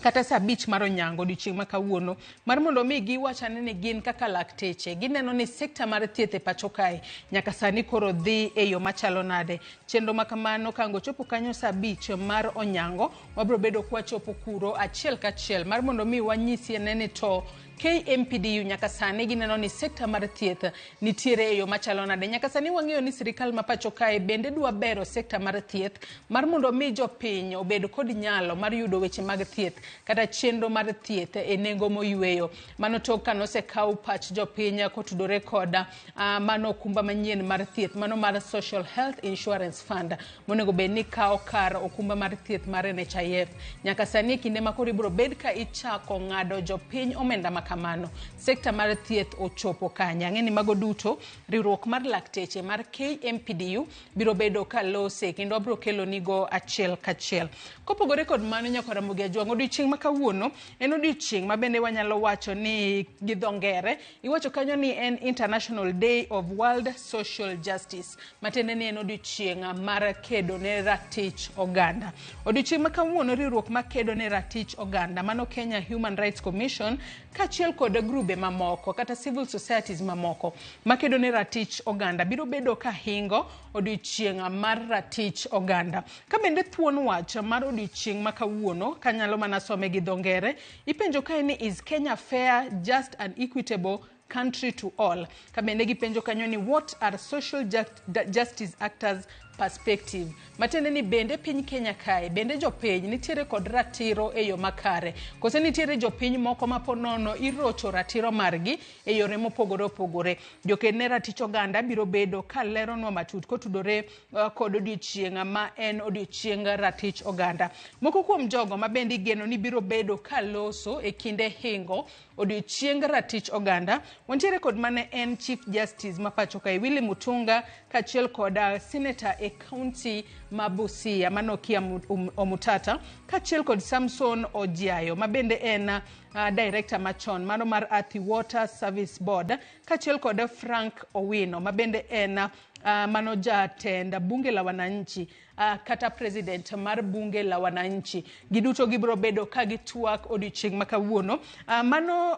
kata sa 5 mar onyango odiochieng' makawuono mar mondo mi giwachane ni gin kaka lakteche gineno ni sekta mar thieth e pacho kae nyaka sani koro dhi e yo machalo nade. Chenro makamano kango chopo kanyo sa 5 mar onyango wabiro bedo kwa chopo kuro achiel kachiel mar mondo mi wanyisi nene to KMPDU nyaka sani gineno ni sekta mar thieth nitiere e yo machalo nade. Nyaka sani wang'eyo ni sirikal ma pacho kae bende dwa bero sekta mar thieth mar mondo mi jopiny obed kod nyalo mar yudo weche mag thieth kata chenro mar thieth e nengo moyweyo. Mano tok kanosekaw pach jopiny kotudore kod mano okumba manyien mar thieth mano mar Social Health Insurance Fund monego bed ni kawo kar okumba mar thieth mar NHIF. Nyaka sani kinde makoro ibiro bed ka ichako ng'ado jopiny omenda makamano sekta mar thieth ochopo kanya. Ng'eni mago duto riwruok mar lakteche mar KMPDU biro bedo ka lose kendo biro kelo nigo achiel kachiel. Kopogore kod mano Nyakora Ramogi jwang odiochieng' makawuono en odiochieng' mabende wanyalo wacho ni gi dho ngere iwacho kanyo ni en International Day of World Social Justice matende ni en odiochieng' mar kedo ne ratich oganda. Odiochieng' makawuono riwruok ma kedo ne ratich oganda mano Kenya Human Rights Commission kachiel kod grube mamoko kata civil societies mamoko makedo ne ratich oganda biro bedo ka hingo odiochieng' mar ratich oganda. Ka bende thuon wach mar odiochieng' makawuono kanyalo mana some gi dho ngere ipenjo kae ni is Kenya fair, just and equitable country to all. Ka bende gipenjo kanyo ni what are social justice actors perspective. Matende ni bende piny Kenya kae, bende jopiny nitiere kod ratiro e yo makare. Kose nitiere jopiny moko maponono irocho ratiro margi e yore mopogore opogore. Jokene ratich oganda biro bedo ka leronwa matut kotudore kod odiochieng' ma en odiochieng' ratich oganda. Moko kuom jogo ma bende igeno ni biro bedo ka loso e kinde hingo odiochieng' ratich oganda. Wantiere kod mane en Chief Justice ma pacho kae Willy Mutunga kachiel kod Senator e County ma Busia Manokia Omutata kachiel kod Samson Ojiayo ma bende en Director machon mano mar Athi Water Service Board kachiel kod Frank Owino ma bende en mano jatend bunge la wananchi kata president mar bunge la wananchi. Giduto gibro bedo ka gitwak odiochieng' makawuono mano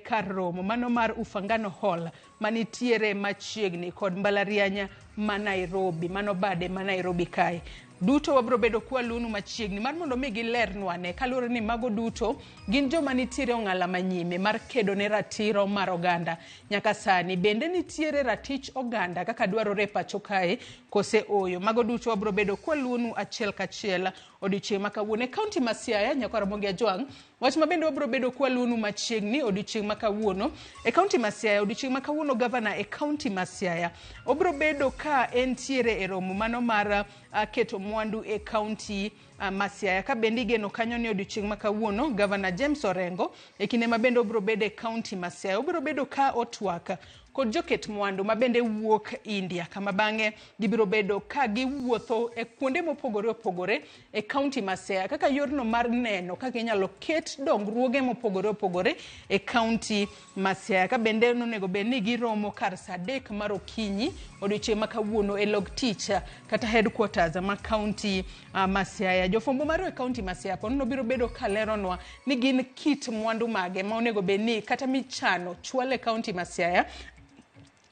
kar romo mano mar Ufangano Hall manitiere machiegni kod mbalarianya ma Nairobi mano bade ma Nairobi kae. Duto wabro bedo kwa lunu machiegni mar mondo mi gilernwane kaluwore ni mago duto gin joma nitiere ong'ala manyime mar kedo ne ratiro mar oganda. Nyaka sani bende nitiere ratich oganda kaka dwarore pacho kae kose oyo. Mago duto wabro bedo kwa lunu achiel kachiel odiochieng' makawuono e kaunti ma Siaya nyaka Ramogi Ajwang'. Wach ma bende wabro bedo kwa lunu machiegni odiochieng' makawuono e kaunti ma Siaya. Odiochieng' makawuono governor e kaunti ma Siaya obro bedo ka entiere e romo mano mar keto mwandu e kaunti ma Siaya ka bende igeno kanyo ni odiochieng' makawuono governor James Orengo e kinde ma bende obro bedo e kaunti ma Siaya obro bedo ka otwaka kod joket mwandu ma bende wuok India kama bang'e gibiro bedo ka giwuotho e kuonde mopogore opogore e kaunti ma Siaya kaka yorno mar neno kaka inyalo ket dongruoge mopogore opogore e kaunti ma Siaya ka bende onego bed ni giromo kar saa 3 mar okinyi odiochieng' makawuono e log tich kata headquarters ma kaunti ma Siaya. Jofwambo maro e kaunti ma Siaya pono biro bedo ka leronwa ni gin kit mwandu mage ma onego bed ni kata michano chwale kaunti ma Siaya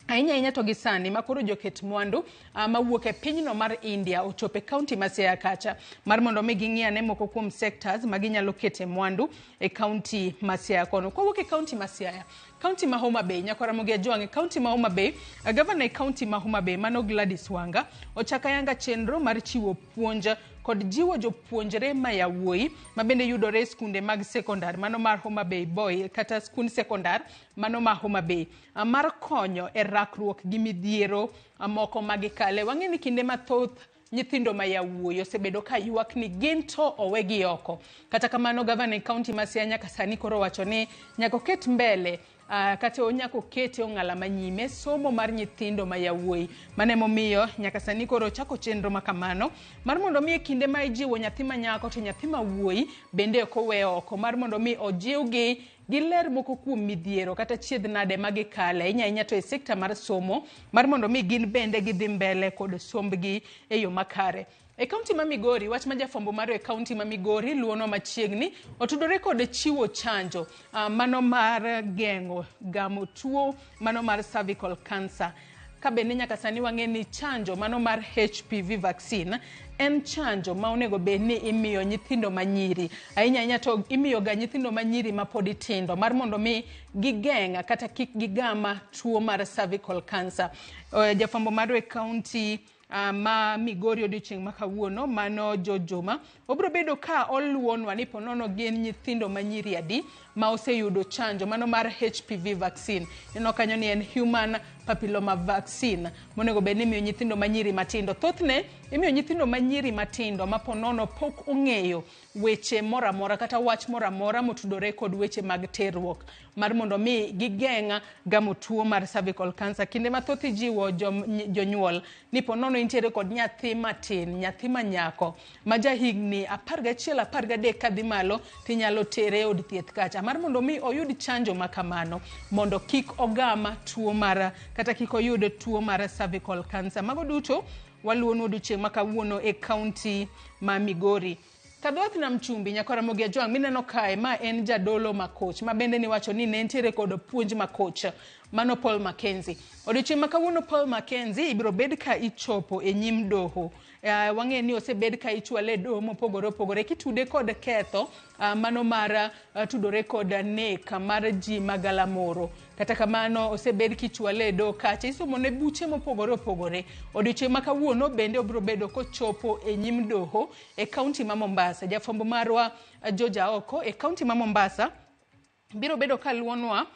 ahinya to gisani makoro joket mwandu mawuok e pinyno mar India ochope kaunti ma Siaya kacha mar mondo mi ging'iane moko kuom sectors ma ginyalo kete mwandu e kaunti ma Siaya kono. Kowuok e kaunti ma Siaya, kaunti ma Homa Bay nyaka Ramogi Ajwang' e kaunti ma Homa Bay, governor e kaunti ma Homa Bay mano Gladys Wanga ochaka yanga chenro mar chiwo puonj kod jiwo jopuonjre ma yawuoyi ma bende yudore skunde mag sekondar mano mar Homa Bay Boy kata skund sekondar mano ma Homa Bay mar konyo e rakruok gi midhiero moko magikale. Wang'eni kinde mathoth nyithindo ma yawuoyi osebedo ka ywak ni gin to owegi oko. Kata kamano governor e kaunti ma Siaya nyaka sani koro wacho ni nyaka ket mbele kata onyako kete ong'ala manyime somo mar nyithindo ma yawuoyi. Mane momiyo nyaka sani koro chako chenro makamano mar mondo mi kinde ma ijiwo nyathi ma nyako to nyathi ma wuoyi bende ok owe oko mar mondo mi ojiwgi giler moko kuom midhiero kata chiedh nade magikale ahinya to e sekta mar somo mar mondo mi gin bende gidhi mbele kod sombgi e yo makare. E kaunti ma Migori, wach ma jafwambo maro e kaunti ma Migori luono machiegni otudore kod chiwo chanjo mano mar geng'o gamo tuo mano mar cervical cancer. Ka bende nyaka sani wang'eni chanjo mano mar HPV vaccine en chanjo ma onego bed ni imiyo nyithindo manyiri ahinya to imiyo ga nyithindo manyiri ma pod tindo mar mondo mi gigeng'a kata kik gigama tuo mar cervical cancer. Jafwambo maro e kaunti ma Migori odiochieng' makawuono mano Jojoma obro bedo ka oluonwa ni ponono gin nyithindo manyiri adi ma oseyudo chanjo mano mar HPV vaccine. Neno kanyo ni en human papilloma vaccine monego bed ni imiyo nyithindo manyiri matindo. Thothne imiyo nyithindo manyiri matindo ma ponono pok ong'eyo weche moramora kata wach moramora motudore kod weche mag terruok mar mondo mi gigeng'a gamo tuo mar cervical cancer. Kinde mathoth jiwo jonyuol ni ponono intiere kod nyathi matin, nyathi manyako ma jahigni 11 13 kadhi malo tinyalo tere od thieth kacha mar mondo mi oyud chanjo makamano mondo kik ogama tuo mar kata kik oyud tuo mar cervical cancer. Mago duto waluonu odiochieng' makawuono e kaunti ma Migori. Kadhoth na mchumbi nyaka Ramogi Ajwang' mineno kae ma en jadolo makoch ma bende ni wacho ni ne entiere kod puonj makoch mano Paul Mackenzie. Odiochieng' makawuono Paul Mackenzie ibiro bed ka ichopo e nyim doho. Wang'e ni osebed ka ichwale doho mopogore opogore kitude kod ketho mano mar tudore kod nek mar ji magalamoro. Kata kamano osebed kichwale doho kacha isomone buche mopogore opogore. Odiochieng' makawuono bende obiro bedo kochopo e nyim doho e kaunti ma Mombasa. Jafwambo marwa Georgia Oko e kaunti ma Mombasa biro bedo kaluonwa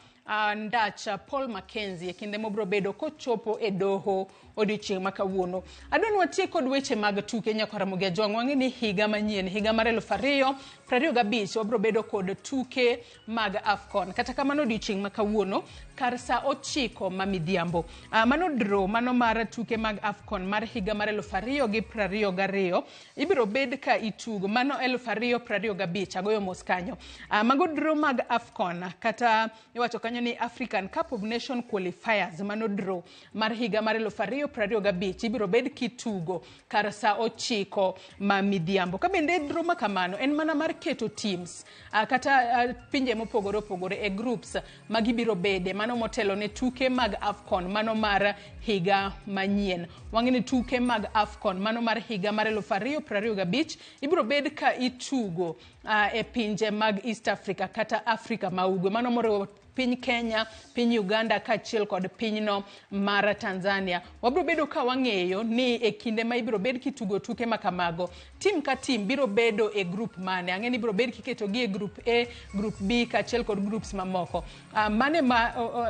ndacha Paul Mackenzie kinde mobro bedo kochopo e doho odiochieng' makawuono. Adwani watie kod weche mag tuke nyaka Ramogi Ajwang'. Wang'e ni higa manyien, higa mar 2025 wabro bedo kod tuke mag AFCON. Kata kamano odiochieng' makawuono kar saa 9 mamidhiambo. Mano draw mano mar tuke mag AFCON mar higa mar 2022 ibiro bed ka itugo mano 2025 agoyo mos kanyo. Mago draw mag AFCON kata iwacho kanyo ni African Cup of Nation Qualifiers mano draw mar higa mar 2025 ibiro bed kitugo kar saa 9 mamidhiambo. Ka bende draw makamano en mana mar keto teams kata pinje mopogore opogore e groups magibiro bede mano motelo ne tuke mag AFCON mano mar higa manyien. Wang'e ni tuke mag AFCON mano mar higa mar 2025 ibiro bed ka itugo e pinje mag East Africa kata Afrika maugwe mano moriwo piny Kenya, piny Uganda kachiel kod pinyno mar Tanzania. Wabro bedo ka wang'eyo ni e kinde ma ibiro bed kitugo tuke makamago, tim ka tim biro bedo e group mane. Ang'e ni biro bed kiketo gi e group A, group B kachiel kod groups mamoko.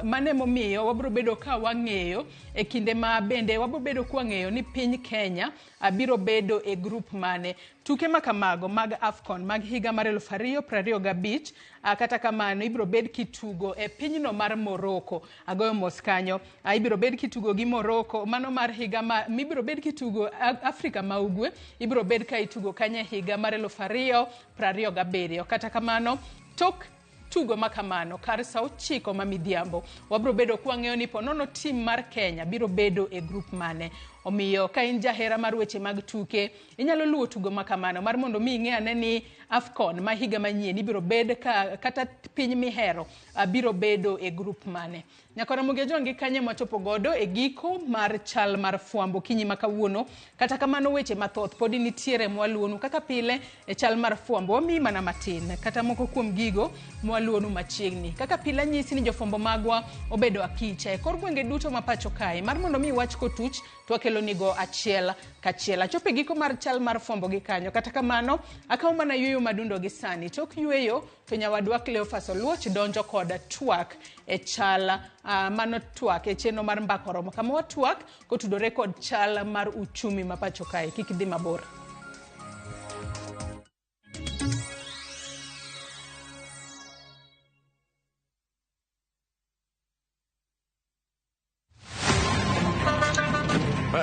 Mane momiyo wabro bedo ka wang'eyo e kinde ma bende wabro bedo ka wang'eyo ni piny Kenya biro bedo e group mane. Tuke makamago mag AFCON mag higa mar 2025 kata kamano ibiro bed kitugo e pinyno mar Morocco. Agoyo mos kanyo. Ibiro bed kitugo gi Morocco mano mar higa mibiro bed kitugo Afrika maugwe ibiro bed ka itugo kanye higa mar 2027. Kata kamano tok tugo makamano kar saa 9 mamidhiambo wabro bedo kwang'eyo ni ponono tim mar Kenya biro bedo e group mane. Omiyo ka in jahera mar weche mag tuke inyalo luwo tugo makamano mar mondo mi ing'e ane ni AFCON ma higa manyien ibiro bed kata piny mihero biro bedo e group mane. Nyaka Ramogi Ajwang' kanye machopo godo e giko mar chal mar fwambo kinyi makawuono. Kata kamano weche mathoth podi nitiere mwaluonu kaka pile e chal mar fwambo wami mana matin kata moko kuom gigo mwaluonu machiegni. Kaka pile nyisi ni jofwambo magwa obedo akicha e kor gwenge duto mapacho kae mar mondo mi wach kotuch twakelo nigo achiel kachiel. Achope giko mar chal mar fwambo gi kanyo. Kata kamano akaw mana yueyo madundo gi sani. Tok yueyo to nyawadwa Cleophas Oluoch donjo kod twak e chal mano twak e chenro mar mbako romo kama watwak kotudore kod chal mar uchumi mapacho kae. Kik dhi mabor.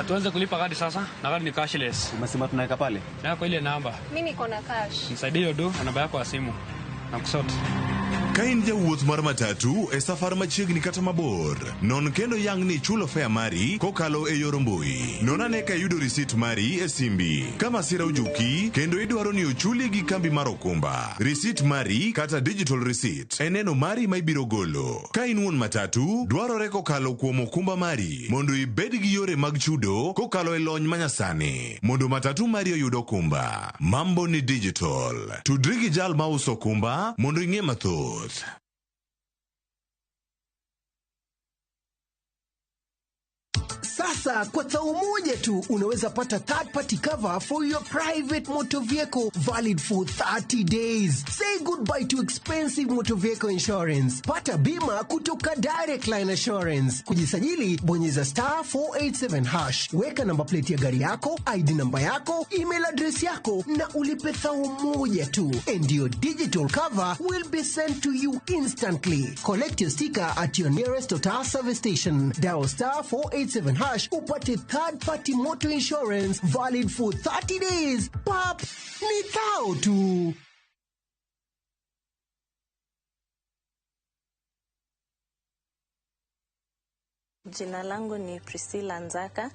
Tuanze kulipa kadi sasa. Na kadi ni cashless. Umesema tunaweka pale? Na kwa ile namba. Mimi niko na cash. Nisaidie do na namba yako ya simu. Nakusoti. Ka in jawuoth mar matatu e safar machiegni kata mabor, non kendo yang ni chulo fare mari kokalo e yor mbui. Non ane ka yudo risit mari e simbi. Kama sira ujuki, kendo idwaro ni ochuli gi kambi mar okumba. Risit mari kata digital receipt e neno mari ma ibiro golo. Ka in wuon matatu, dwarore kokalo kuom okumba mari mondo ibed gi yore mag chudo kokalo e lony manyasani. Mondo matatu mari oyud okumba. Mambo ni digital. Tudri gi jal ma uso okumba mondo ing'e mathoth. Sasa kwa thao moja tu unaweza pata third party cover for your private motor vehicle valid for 30 days. Say goodbye to expensive motor vehicle insurance. Pata bima kutoka Direct Line Assurance. Kujisajili bonyeza *487#. Weka namba plate ya gari yako, ID namba yako, email address yako na ulipe thao moja tu. And your digital cover will be sent to you instantly. Collect your sticker at your nearest Total service station. Dial *487# upate third party motor insurance valid for 30 days. Pap, ni thao tu. Jina langu ni Priscilla Nzaka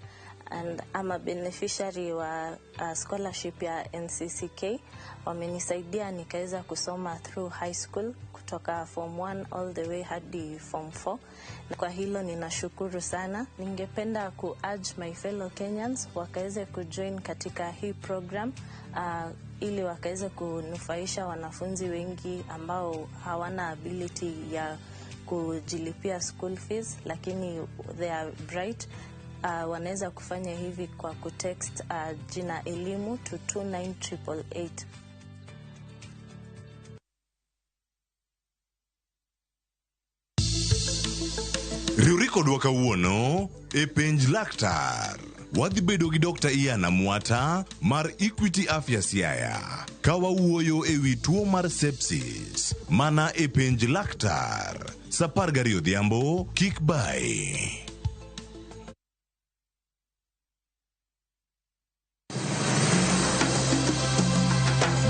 and I'm a beneficiary wa scholarship ya NCCK. Wamenisaidia nikaweza kusoma through high school kutoka form 1 all the way hadi form 4. Na kwa hilo ninashukuru sana. Ningependa ku-urge my fellow Kenyans wakaweze kujoin katika hii program ili wakaweze kunufaisha wanafunzi wengi ambao hawana ability ya kujilipia school fees, lakini they are bright. Wanaweza kufanya hivi kwa kutext jina elimu to 29888. Riwri kodwa kawuono e penj laktar. Wadhi bedo gi Dr. Iana Mwata mar Equity Afya Siaya ka wawuoyo e wi tuo mar sepsis. Mana e penj laktar. Sapar gari odhiambo, kik bai.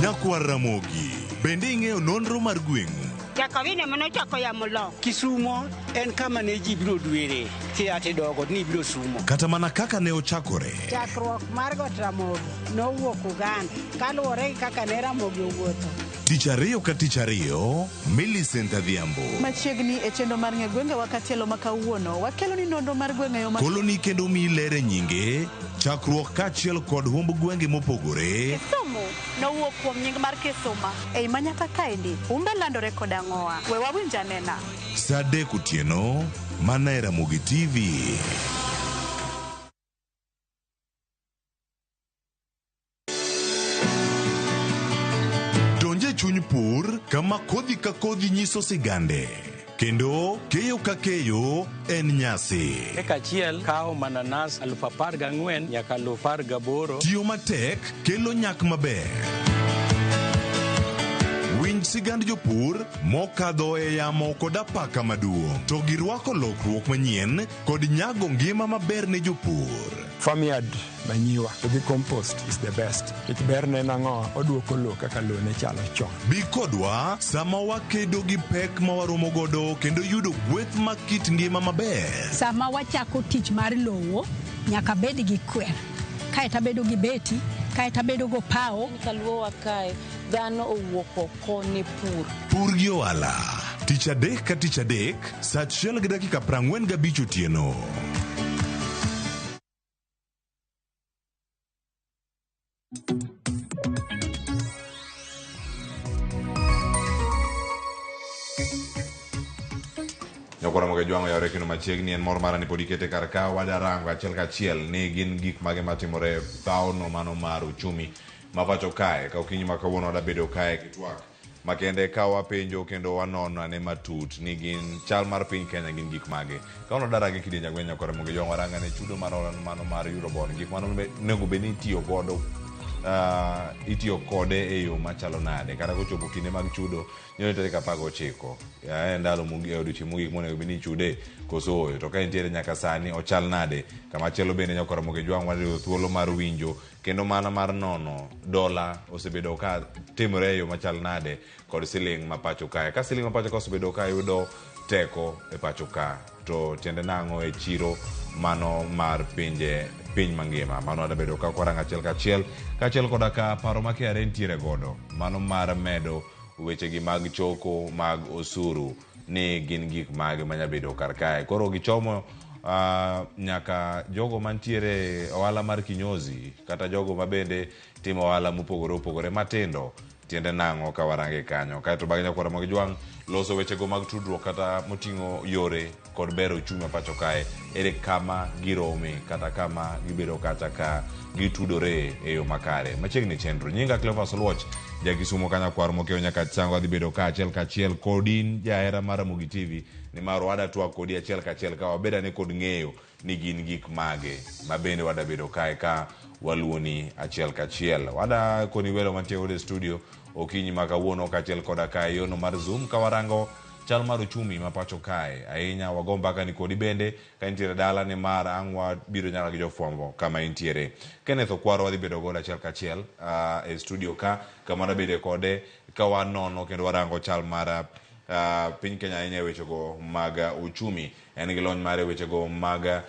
Nyakwar Ramogi, bende ing'eyo nonro mar gweng'u? Jakawine manochako ya mulo. Kisumo en kama ne ji biro dwere. Kiate dogo ni biro sumo. Kata mana kaka ne ochakore. Chakruok mar got Ramogi nowuok Uganda. Kaluwore kaka ne Ramogi owuotho. Tich ariyo ka tich ariyo, Millicent Adhiambo. Machiegni e chendo mar ng'e gwenge wakatielo makawuono, wakelo ni nonro mar gwenge yo koloni kendo milere nyinge, chakruok kachiel kod humb gwenge mopogore. Kisumu nowuok kuom nying mar Kisuma. Ei manyaka kaendi, umbe landore kod ang'owa. We wawinja nena. Sa adek otieno, mana e RamogiTV. Chuny pur kama kodhi ka kodhi nyiso sigande, kendo keyo ka keyo en nyasi. Eka achiel kao mananas 14,000 nyaka 18,000. Tiyo matek kelo nyak maber. Winj sigand jopur mokadho e yamo kod apaka maduong', to girwako lokruok manyien kod nyago ngima maber ne jopur. Farmyard manure gi compost is the best. It berne nango oduoko lo kaka lo ne chalo chon. Bi kodwa sama wakedo gi pek ma waromo godo kendo yudo gweth makit ngima maber. Sama wachako tich mar lowo nyaka bed gi kwer. Kae tabedo gi beti, kae tabedo go pao. Kaluo wakae dhano owuok oko ne pur. Pur gi ohala. Tich adek ka tich adek, saa 1:45 otieno. Ramogi jwango yore kino machiegni en mor mara ni podi kete kar ka wadarango achiel kachiel ni gin gik mage matimore pauno mano mar uchumi mapacho kae ka okinyi makawuono wadabedo kae kitwak makende ka wapenjo kendo wanono ane matut ni gin chal mar piny Kenya gin gik mage ka ono darage kidienja gwenya kore Ramogi jwango waranga ne chudo mar mano mar Eurobond gik mano nego beni tiyo godo itiyo kode e yo machalo nade kata kochopo kinde mag chudo nyone tarik 19 ndalo odiochieng' mogik monego bed ni chude koso oyo to ka entiere nyaka sani ochal nade kama chielo bende Nyakwar Ramogi jwango wadhiyo thuolo mar winjo kendo mana mar nono dola osebedo ka timore e yo machal nade kod siling ma pacho kae ka siling ma pacho ka osebedo ka yudo teko e pacho ka to tiende nang'o e chiro mano mar piny mangima mano adabedo ka kwarang achiel kachiel koda ka paro ma KRA ntiere godo mano mar medo wechegi mag choko mag osuru ni gin gik mage manyabedo kar kae koro gichomo nyaka jogo mantiere ohala mar kinyozi kata jogo mabende timo ohala mopogore matindo tiende nang'o ka warange kanyo kae to bang'e Nyakwar Ramogi jwang loso wechego mag tudruok kata moting'o yore kod bero uchumi pacho kae ere kama girome kata kama gibedo kata ka gitudore e yo makare machiegni chenro nyinga Cleophas Oluoch jakisumo ka Nyakwar Mokeo nyaka chango adhi bedo ka achiel kodin jahera mar RamogiTV ni mar wada twak kodi achiel ka wabeda ne kod ng'eyo ni gin gik mage mabende wada bedo kae ka waluoni achiel wada koni welo mantie ode studio okinyi makawuono kachiel koda kae yono mar Zoom ka warango chal mar uchumi ma pacho kae ahinya wagomba ka ni kodi bende ka intiere dala ne mar angwa biro nyaka gi jofwambo kama intiere Kenneth Okwaro wadhi bedo godo achiel e studio ka kama bede kode ka wanono kendo warango chal mar piny Kenya ahinya wechego mag uchumi en gi lony mare wechego mag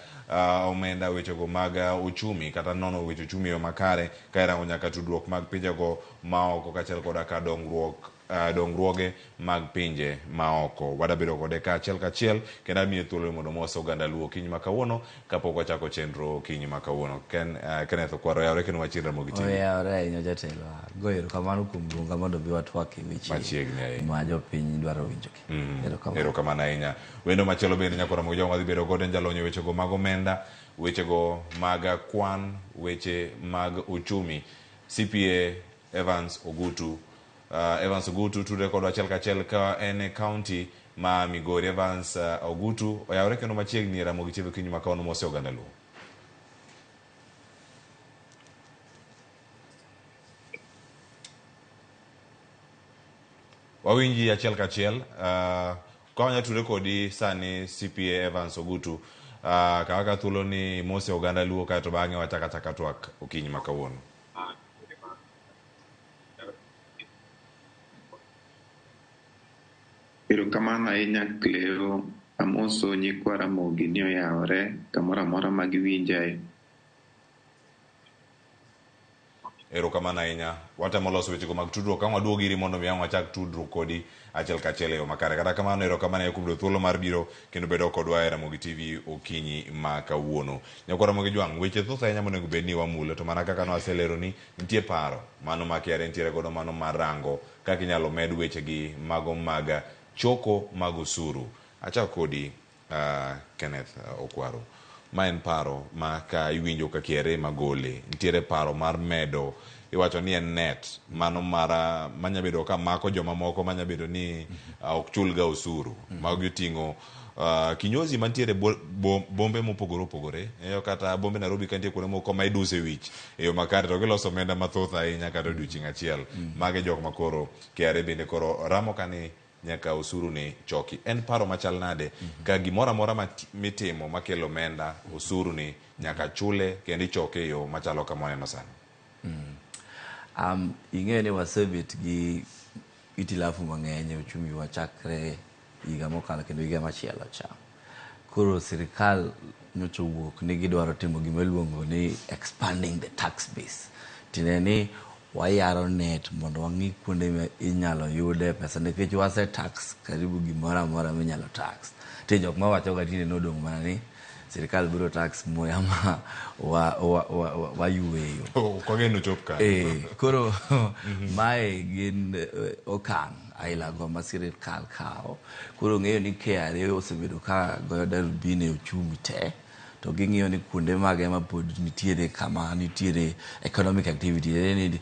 omenda wechego mag uchumi kata nono weche uchumi yo makare ka irango nyaka tudruok mag pinjego maoko kachiel koda ka dongruok dongruoge mag pinje maoko. Wadabedo kode kachiel kendo miye thuolo mondo mos oganda luo kinyi ma kawuono kapok wachako chenro kinyi ma kawuono. Kenneth Okwaro yawre kendo wachir Ramogi TV. Yawre ahinya jatelo. Goyo kamano kuom luonga mondo bi watwak e weche ma jopiny dwaro winjo. Erokamano ahinya. Wendo machielo bende nyako Ramogi jogo madhi bedo godo jalonyo wechego mag omenda, wechego mag kwan, weche mag uchumi. CPA Evans Ogutu tudre kod achiel kachiel ka en county ma Migori. Evans Ogutu oyawre kendo machiegni Ramogi TV kinyi ma kawuono mose oganda luo. Wawinji achiel kachiel ka wanya tudre kodi sani CPA Evans Ogutu kaka thuolo ni mose oganda luo kato bang'e wachaka twak okinyi ma kawuono. Erokamano ahinya Cleo, amoso nyikwa Ramogi ni oyawre kamoro amora ma giwinjae. Erokamano ahinya. Watemo loso wechego mag tudruok ka waduogo iri mondo mi wachak tudruok kodi achiel kachiel e yo makare. Kata kamano erokamano kuom thuolo mar biro kendo bedo kodwa e Ramogi TV okinyi ma kawuono. Nyakwa Ramogi Jwang', weche thoth ahinya monego bed ni wamulo, to mana kaka waselero ni nitie paro mano ma KRA nitiere godo mano mar rango kaka inyalo med wechegi mago mag choko mag osuru. Achako kodi Kenneth Okwaro. Ma en paro ma ka iwinjo ka KRA magole, nitiere paro mar medo, iwacho ni en net mano mara manya bedo ka mako joma moko manya bedo ni ok chulga osuru mag yoting'o kinyozi mantiere bombe mopogore opogore. Kata bombe Nairobi kantie kuonde moko ma iduse wich e yo makare to giloso omenda mathoth ahinya kata odiochieng' achiel. Mage jok makoro KRA bende koro ramo kani nyaka osuru ni choki. En paro machal nade ka gimoro amora mitimo makelo omenda osuru ni nyaka chule kendo ichoke e yo machalo kamano sani? Ing'eyo ni wasebet gi itilafu mang'eny e uchumi wa chakre higa mokalo kendo higa machielo cha. Koro sirikal nyocha owuok ni gidwaro timo gima iluongo ni expanding the tax base. Tiende ni wayaro net mondo wang'i kuonde ma inyalo yude pesa, nikech wase tax karibu gimoro amora minyalo tax. Te jok ma wacho ga tinde nodong' mana ni sirikal biro tax muya ma wayueyo. Kwageno chop ka. Koro mae gin okang' ailago ma sirikal kawo. Koro ng'eyo ni KRA osebedo ka goyo darubini e uchumi te, to ging'iyo ni kuonde mage ma pod nitiere kama nitiere economic activity ni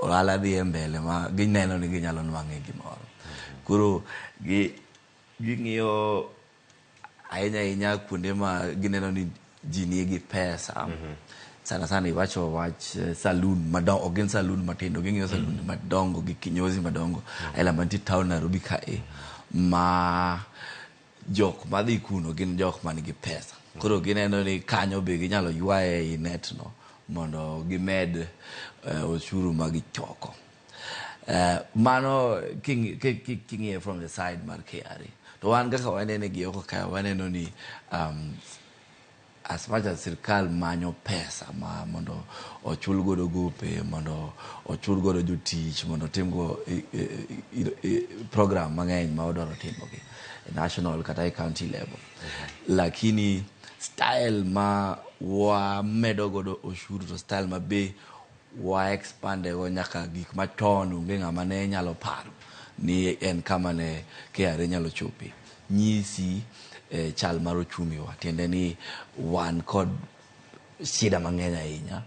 ohala dhi e mbele ma gineno ni ginyalo nwang'e gimoro. Koro ging'iyo ahinya kuonde ma gineno ni ji nigi pesa. Sana sana iwacho wach saloon madongo, ok gin saloon matindo, ging'iyo saloon madongo gi kinyozi madongo aila mantie town Nairobi kae, ma jok madhi kuno gin jok manigi pesa. Koro gineno ni kanyo be ginyalo ywaye i net no mondo gimed osuru ma gichoko. Mano king'iye from the side mar KRA. To wan kaka wanene gi oko ka waneno ni as much as sirikal manyo pesa ma mondo ochul godo gope, mondo ochul godo jotich, mondo timgo program mang'eny ma odwaro timo gi national kata e county level. Lakini style ma wa medo godo oshuru to style ma be wa expande go nyaka gik machon onge ng'ama ne nyalo paro ni en kama ne KRA nyalo chope. Nyisi chal mar ochumi wa, tiende ni wan kod shida mang'eny ahinya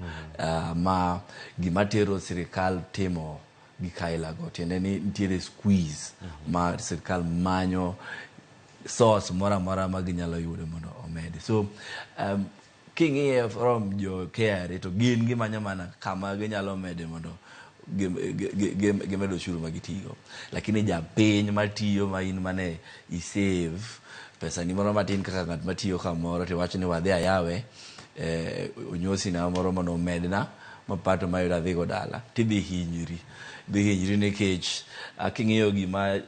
ma gima tero sirikal timo gikailago, tiende ni nitiere squeeze ma sirikal manyo source mora ma ginyalo yudo mondo omedi. So king'iye from jo KRA to gin gimanyo mana kama ginyalo mede mondo gimedo oshuru magitigo. Lakini japiny matiyo ma in mane isave pesa ni moro matin kaka ng'at matiyo kamoro to wacho ni wadhi ayawe onyosi na moro mondo omedna mapato mayudo adhigo dala, tidhi hinyri nikech king'iyo gima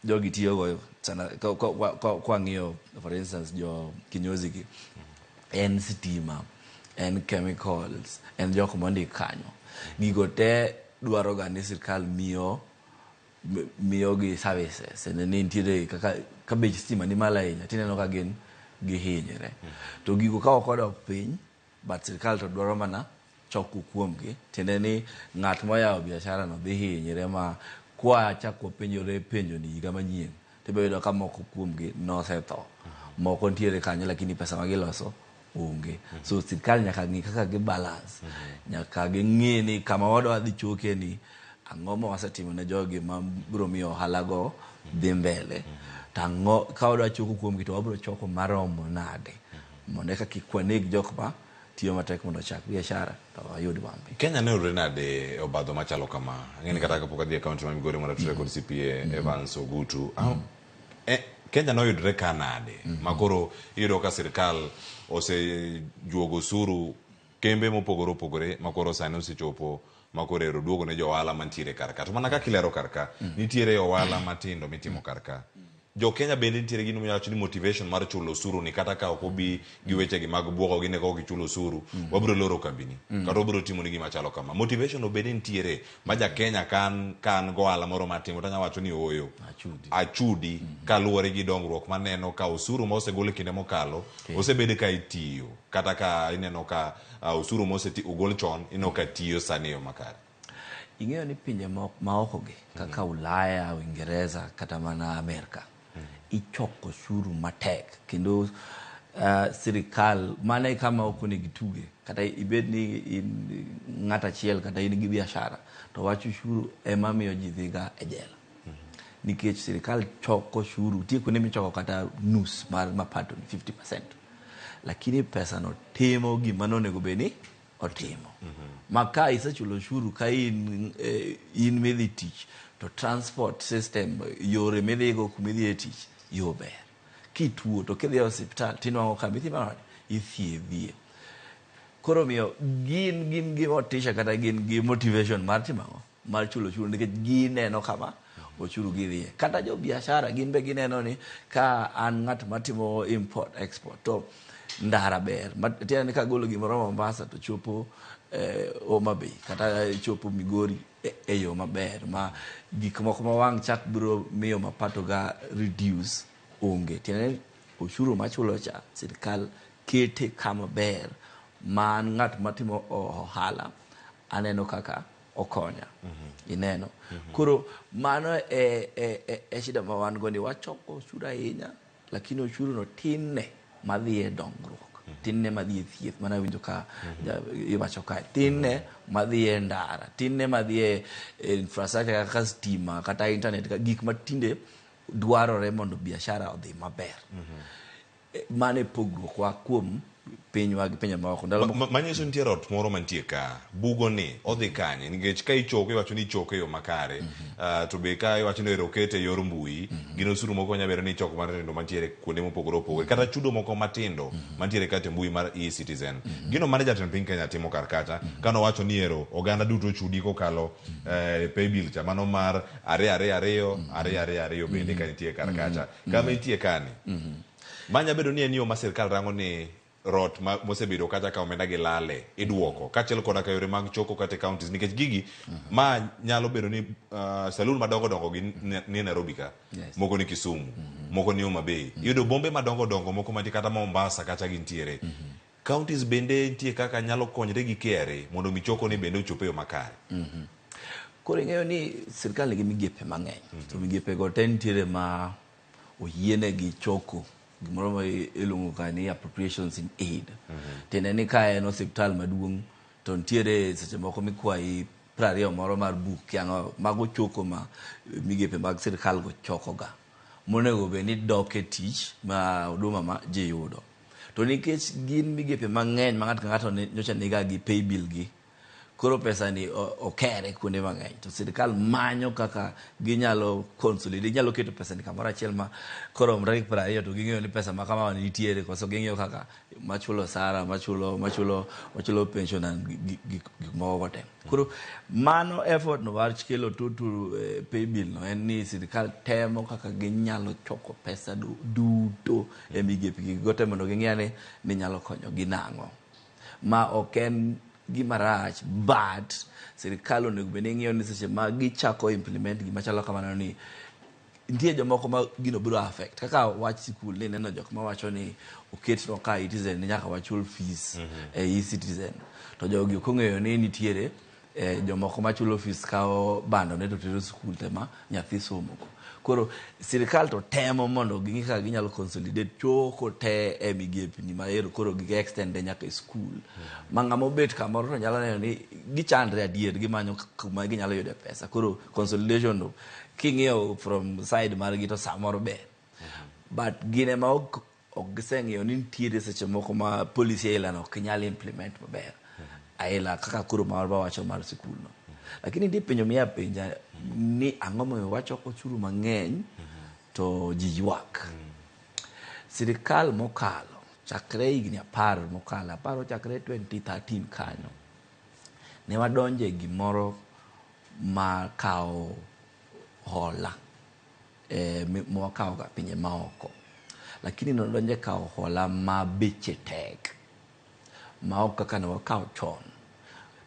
jogi tiyogo sana kwa ng'iyo for instance jo kinyozi gi en stima, en chemicals, en jok mondik kanyo. Gigo te dwaro ga ni sirikal miyo miyogi services ne nitiere kaka kabech stima ni mala ahinya tineno ka gin gihinyre to gigo ka okodok piny but sirkal to dwaro mana choko kuomgi tiende ni ng'at moyawo biashara no dhi hinyre ma kwa chako penjore penjo ni higa manyien tibedo ka moko kuomgi nosetho moko ntiere kanyo lakini pesa ma giloso onge so sirkal nyaka ng'i kaka gi balance nyaka ging'i ni kama wadwa dhi choke ni ang'o ma wasetimo ne jogi ma biro miyo ohala go dhi mbele tang'o ka wadwa choko kuomgi to wabiro choko maromo nade mondo eka kik waneg jok ma tiyo matek mondo chak biashara to ayud wambi. Kenya ne ore nade obadho machalo kama ng'eni kata kapok adhi akaunti ma Migori mondo atudre kod CPA Evans Ogutu Kenya no yudre kanade makoro iyudo ka sirkal osejuogo osuru kembe mopogore opogore makoro sani osechopo makoro ero duogo ne jo ohala mantiere karka to mana ka kilero karka nitiere ohala matindo mitimo karka jo Kenya bende nitiere gino miwacho ni motivation mar chulo osuru ni kata ka ok obi gi weche gi mag buogo gi ne ko gichulo osuru wabiro loro kambini kata wabiro timo ni gima chalo kama motivation obede nitiere ma ja Kenya kan go ohala moro matimo tanya wacho ni oyo achudi kaluwore gi dongruok maneno ka osuru ma osegol kinde mokalo osebede ka itiyo kata ka ineno ka osuru ma ogol chon ino ka tiyo sani yo makare. Ing'eyo ni pinje maoko gi kaka Ulaya, Uingereza kata mana Amerika ichoko osuru matek kendo sirikal mane kama ok onego ituge kata ibed ni ng'at achiel kata in gi biashara to wach osuru ema miyo ji dhiga e jela nikech sirikal choko osuru tieko ne michoko kata nus mar mapato 50% lakini pesa no timo gima nonego beni otimo maka isechulo osuru ka in midhi tich to transport system yore midhigo kumidhi e tich yo ber kituo to kidhi e hospital tinwang'o ka midhi manade ithiedhie koro miyo gin gi motisha kata gin gi motivation mar timo mar chulo osuru nikech gineno kama osuru gidhie kata jo biashara gin be gineno ni ka an ng'at matimo import export to ndara ber tiende ni kagolo gimoro Mombasa to chopo Homa Bay kata chopo Migori e yo maber ma gik moko ma wang' chak biro miyo mapato ga reduce onge tiende osuru machulo cha sirkal kete kama ber man ng'at matimo ohala aneno kaka okonya ineno koro mano e shida ma wan go ni wachoko osuru ahinya lakini osuru no tinne madhi e dongruok tinne madhi e thieth mana winjo ka iwacho ka tinne madhi e ndara tinne madhi e infrastructure kaka stima kata internet gik matinde dwarore mondo biashara odhi maber mane pogruok wa kuom pinywa gi pinje maoko manyiso nitie rot moro mantie ka bugo ni odhi kanye nikech ka ichoke iwacho ni ichoke yo makare to be ka iwacho ni rokete yor mbui gino osuru moko nyabere ni choko matindo mantiere kuonde mopogore opogore kata chudo moko matindo mantiere kate mbui mar e-citizen gino mane jatend piny Kenya timo kar kacha kano wacho ni ero oganda duto chudi kokalo pay bill cha mano mar 222 bende ka nitie kar kacha kama nitie kani manya bedo ni en yo ma sirkal rango ni rot mosebedo kata ka omenda gi lale iduoko kachiel koda ka yore mag choko kata counties nikech gigi ma nyalo bedo ni saloon madongo gi ni Nairobi ka moko ni Kisumu moko ni Homa Bay yudo bombe madongo moko mantie kata Mombasa kata gintiere counties bende nitie kaka nyalo konyre gi KRA mondo michoko ni bende ochope yo makare koro ing'eyo ni sirkal nigi migepe mang'eny to migepe go te nitiere ma oyiene gi choko gimoro ma iluongo ka ni appropriations in aid tiende ni ka en hospital maduong' to nitiere seche moko mikwayi 20 moro mar buk kiang'o mago choko ma migepe mag sirkal go choko ga monego be ni dok e tich ma huduma ma ji yudo to nikech gin migepe mang'eny ma ng'ato ka ng'ato nyocha niga gi pay bill gi koro pesa ni okere kuonde mang'eny to sirkal manyo kaka ginyalo consolidate nyalo keto pesa ni kamoro achiel ma koro omre 20 to ging'eyo ni pesa ma kama nitiere koso ging'eyo kaka machulo sara machulo pension gik moko te koro mano effort no war kelo total pay bill no en ni sirkal temo kaka ginyalo choko pesa duto e migepe gi gote mondo ging'e ni nyalo konyo gi nang'o ma ok en gima rach, but sirikal onego bed ni ng'iyo ni seche ma gichako implement gima chalo kamano ni nitie jomoko ma gino biro affect, kaka wach sikul ni neno jok ma wacho ni oketno ka e-citizen ni nyaka wachul fees e-citizen, to jogi ok ong'eyo ni nitiere jomoko machulo fees kao bando ne to tero sikul tema nyathi somo. Koro sirikal to temo mondo ging'i kaka ginyalo consolidate choko te e migepni maero koro gi extend nyaka e skul. Ma ng'ama obet kamoro to nyalo neno ni gichandre adier, gimanyo kuma ginyalo yude pesa. Koro consolidation no king'iyo from side margi to samoro ber. But gine ma ok giseng'iyo ni nitiere seche moko ma policy ailano ok nyal implement maber. Aila kaka kuro ma wacho mar sikul no. Lakini ndi penjo miya penja ni ang'o momiyo wachoko osuru mang'eny to ji ywak. Sirikal mokalo chakre higni 10 mokalo, aparo chakre 2013 kanyo, ne wadonje gimoro ma kao hola mwakawo ga pinye maoko, lakini nodonje kao hola ma beche tek, ma ok kaka ne wakawo chon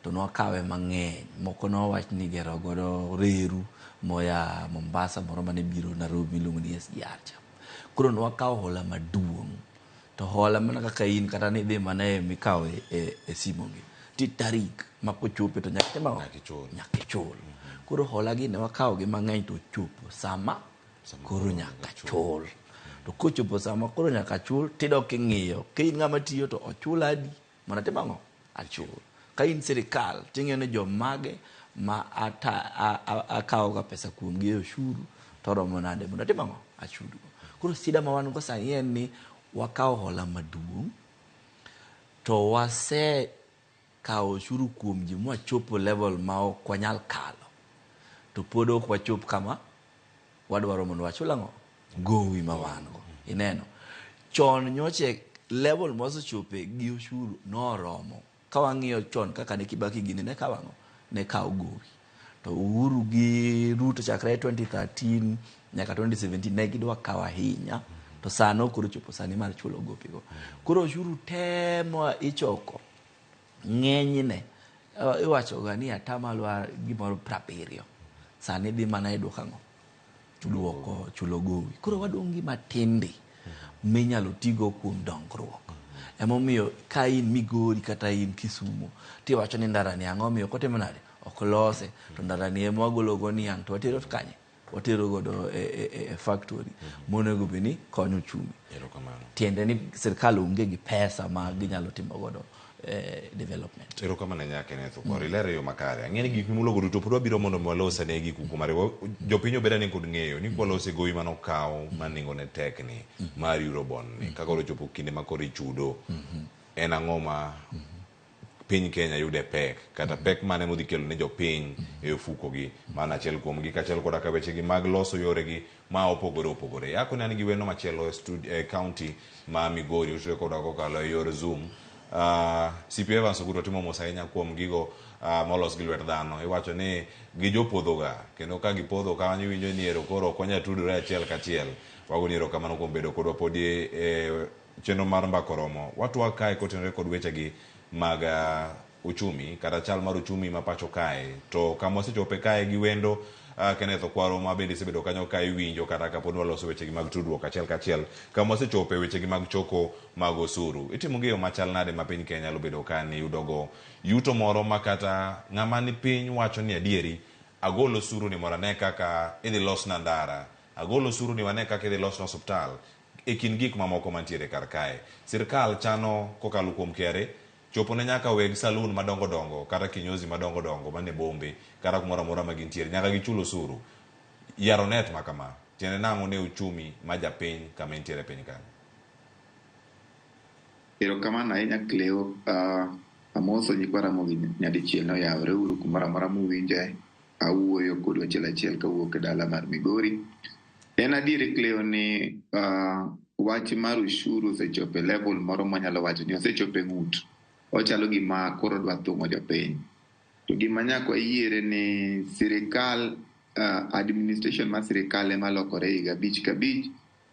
to nwakawe mang'eny. Moko nowach ni gero godo reru moya Mombasa moro mane biro Nairobi miluongo ni SGR cha. Koro nwakawo hola maduong', to hola mana kaka in kata ni dhi mana mikawo e simongi ti tarik ma kochope to nyaka ichul. Koro hola gi ne wakawo gi mang'eny to chopo sama koro nyaka chul. To kochopo sama koro nyaka chul, tidok ing'iyo ka in ng'ama tiyo to ochul adi mana timang'o achul. Ka in sirikal ting'iyo ni jomage ma akawo ga pesa kuom gi oshuru to romo nade mondo timang'o achulu. Koro sida ma wan go sani en ni wakawo hola maduong' to wase kawo oshuru kuom ji mwachopo level ma ok wanyal kalo, to pod ok wachop kama wadwaro mondo wachul ang'o gowi ma wan go. Ineno chon nyoche level mwasechope gi oshuru noromo. Ka wang'iyo chon kaka ne Kibaki gini ne kawang'o ne kawo gowi, to Uhuru gi Ruto chakre 2013 nyaka 2017 ne gidwa kawo ahinya, to sano koro chopo sani mar chulo gopi go. Koro oshuru temo ichoko ng'enyne iwacho ga ni atamalo gimoro 70 sani dhi mana e duoko ang'o duoko chulo gowi. Koro wadong' gi matindi minyalo tigo kuom dongruok. Emomiyo ka in Migori kata in Kisumu tiwacho ni ndarani ang'o miyo kotimo nade ok lose, to ndarani ema wagolo go niang' to watero kanye, watero godo e factory monego bed ni konyo uchumi. Tiende ni sirikal onge gi pesa ma ginyalo timo godo development. Erokamano nyaka ne thukori lero yo makare. Ang'eni gik mimulo godo to pod wabiro mondo walose ne gik kumare. Jopiny obeda ni kod ng'eyo ni kwalose gowi manokawo maningo ne tek ni mar Eurobond ni kaka oro chopo kinde ma koro ichudo, en ang'o ma piny Kenya yude pek kata pek mane modhi kelo ne jopiny e ofuko gi, mana achiel kuom gi kachiel koda ka weche gi mag loso yore gi ma opogore. Yako ne an gi weno machielo e county ma Migori utwe koda kokalo e yor Zoom. CP Evans Oguto timo mos ahinya kuom gigo molos gi lwet dhano. Iwacho ni gi jopodho ga, kendo ka gipodho kanyo winjo ni ero koro konya tudore achiel kachiel. Wago ni erokamano kuom bedo kodwa podi e chenro mar mbako romo. Watu wa kae kotenore kod weche gi mag uchumi kata chal mar uchumi ma pacho kae, to kama wasechope kae gi wendo Kenneth Okwaro ma bende sebedo kanyo kae winjo kata kapod waloso weche gi mag tudruok achiel kachiel kama wasechope weche gi mag choko mag osuru. Itimo gi yo machal nade ma piny Kenya lo bedo ka ni yudogo yuto moro ma kata ng'ama ni piny wacho ni adieri agolo osuru ni mora ne kaka idhi los na ndara, agolo osuru ni wane kaka idhi los na hospital, e kin gik mamoko mantiere kar kae. Sirikal chano kokalo kuom kere chopo ne nyaka weg saloon madongo dongo kata kinyozi madongo dongo mane bombe kata kumora mora magintiere nyaka gichulo osuru. Yaro net makama tiende nang'o ne uchumi ma japiny kama intiere piny ka. Erokamano ahinya Cleo. Amoso nyikwa Ramogi nyadichiel no yawre uru kumora mora muwinje awuoyo kod achiel kawuok e dala mar Migori. En adieri Cleo ni wach mar ushuru osechope level moro manyalo wacho ni osechope ng'ut. Ochalo gima koro dwa thung'o jopiny. To gima nyaka yiere ni sirikal, administration mar sirikal ema lokore higa bich ka bich,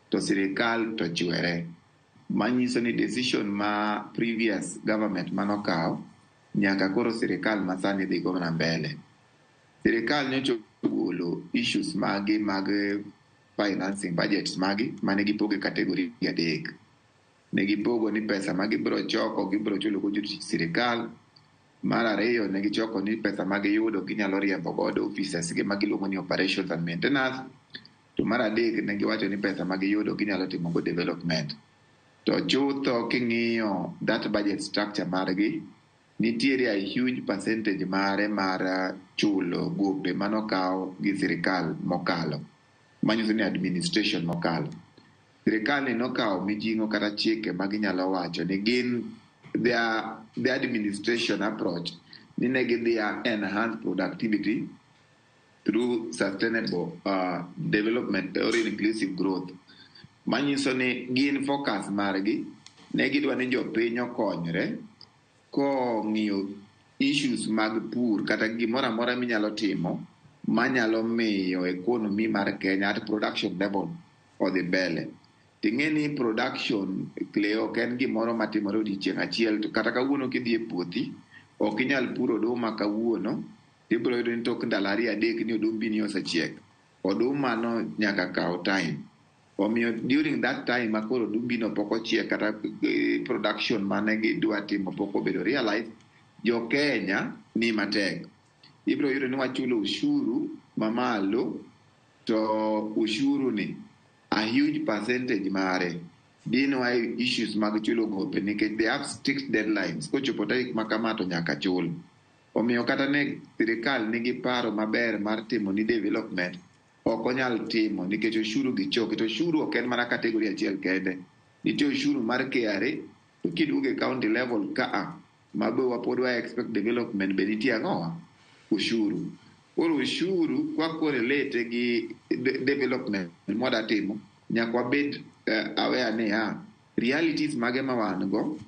to sirikal to chwere. Manyiso ni decision ma previous government manokawo nyaka koro sirikal masani dhi go na mbele. Sirikal nyocha ogolo issues mag financing budgets magi mane gipogo kategori adek. Ne gipogo ni pesa ma gibiro choko gibiro chulo go jotich sirikal. Mar ariyo ne gichoko ni pesa ma giyudo ginyalo riembo godo offices gi ma giluongo ni operations and maintenance. To mar adek ne giwacho ni pesa ma giyudo ginyalo timo go development. To chutho king'iyo that budget structure margi, nitiere a huge percentage mare mar chulo gope manokaw gi sirikal mokalo. Manyiso ni administration mokalo. Sirikal ni nokaw mijingo kata chike ma ginyalo wacho ni gin the administration approach ni ne gidhi enhance productivity through sustainable development or inclusive growth. Manyiso ni gin focus margi ne gidwa ni jopiny okonyre ko ng'iyo issues mag pur kata gimoro amora minyalo timo manyalo miyo economy mar Kenya at production level odhi mbele. Ting'eni production Cleo ok en gimoro matimore odiochieng' achiel, to kata kawuono kidhi e puothi ok inyal puro oduma kawuono ibiro yudo ni tok ndalo 2-3 ni odumbini osechiek. Oduma no nyaka kaw time. Omiyo during that time makoro odumbino pok ochiek kata production mane gidwa timo pok obedo realize, jo Kenya ni matek. Ibiro yudo ni wachulo ushuru mamalo, to ushuru ni a huge percentage mare dino why issues mag chulo gope nikech they have strict deadlines. Kochopo tarik ma kama to nyaka chul. Omiyo kata ne sirikal nigi paro maber mar timo ni development ok onyal timo nikech ushuru gi choke. To ushuru ok en mana kategori achiel kende. Nitie ushuru mar KRA, to kiduogo e county level mabe wapod wa expect development be nitie ang'owa ushuru. Koro ushuru kwa korelate gi development mwada timo nyaka wabed aware ni realities mage ma wan go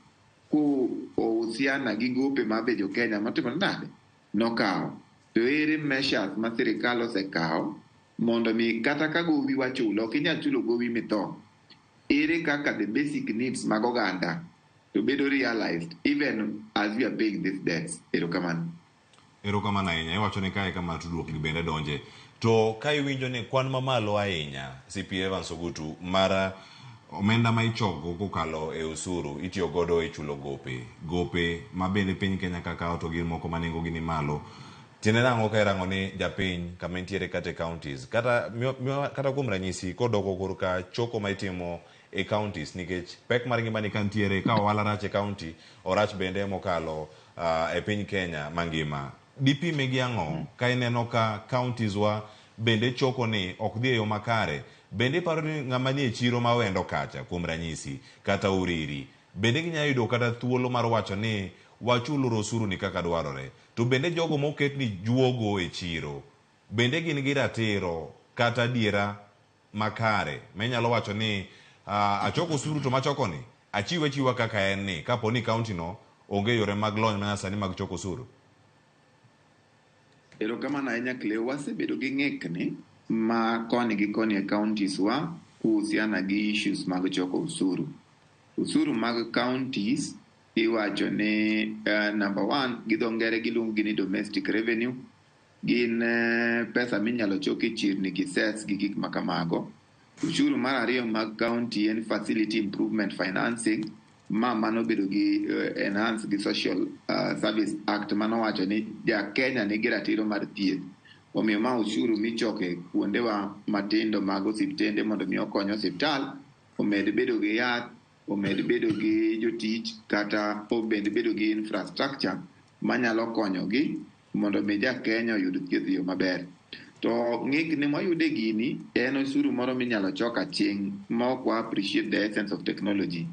ku ohusiana gi gope mabe jo Kenya matimo nade nokawo. To ere measures ma sirikal osekawo mondo mi kata ka gowi wachulo ok inyal chulo gowi mitho. Ere kaka the basic needs mag oganda to bedo realized even as we are paying these debts. Erokamano ahinya. Iwacho ni kae kama tudruok gi bende donje. To ka iwinjo ni kwan mamalo ahinya CP Evans Ogutu mara omenda ma ichoko kokalo e usuru itiyo godo e chulo gope ma bende piny Kenya kaka to gin moko manengo gini malo. Tiene rango ka rango ni japiny kama nitiere kate counties kata kuom ranyisi kodoko korka choko ma itimo e counties nikech pek mar ngima ni kantiere ka wala rach e county orach bende mokalo e piny Kenya mangima. DP megi ang'o ka ineno ka counties wa bende choko ni ok dhi e yo makare. Bende paro ni ng'ama ni e chiro ma wendo kacha kuom ranyisi kata uriri bende ginya yudo kata thuolo mar wacho ni wachulo osuru ni kaka dwarore. To bende jogo moket ni juogo e chiro bende gin gi ratiro kata diera makare menyalo wacho ni achoko osuru to machoko ni achiwa kaka en ni kapo ni county no onge yore mag lony manyasani mag choko osuru. Erokamano ahinya Cleo, wasebedo gi ng'ikni ma koni gi koni e counties wa kuhusiana gi issues mag choko usuru. Usuru mag counties iwacho ni number 1 gi dho ngere giluongo ni domestic revenue, gin pesa minyalo chok e chirni gi cess gi gik makamago. Ushuru mar ariyo mag county en facility improvement financing, mano bedo gi enhance gi social service act manowacho ni ja Kenya nigi ratiro mar thieth. Omiyo ma ushuru michoke kuondewa matindo mag osiptende mondo mi okony osiptal omed bedo gi yath, omed bedo gi jotich kata omed bedo gi infrastructure manyalo konyogi mondo mi ja Kenya oyud thieth yo maber. To ng'ikni mwayude gini en osuru moro minyalo chok aching' ma ok wa appreciate the essence of technology.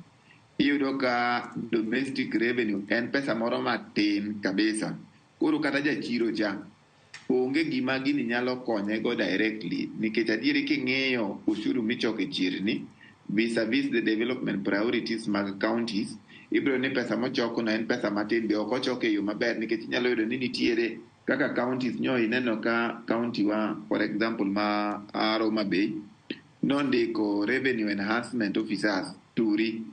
Iyudo ka domestic revenue en pesa moro matin kabisa. Koro kata jachiro cha onge gima gini nyalo konye go directly nikech adieri king'iyo ushuru michoko e chirni vis-a-vis the development priorities mag counties, ibiro ni pesa mochoko no en pesa matin, be ok ochoke e yo maber nikech inyalo yudo ni nitiere kaka counties nyo ineno ka county wa for example ma Homa Bay nondiko revenue enhancement officers turi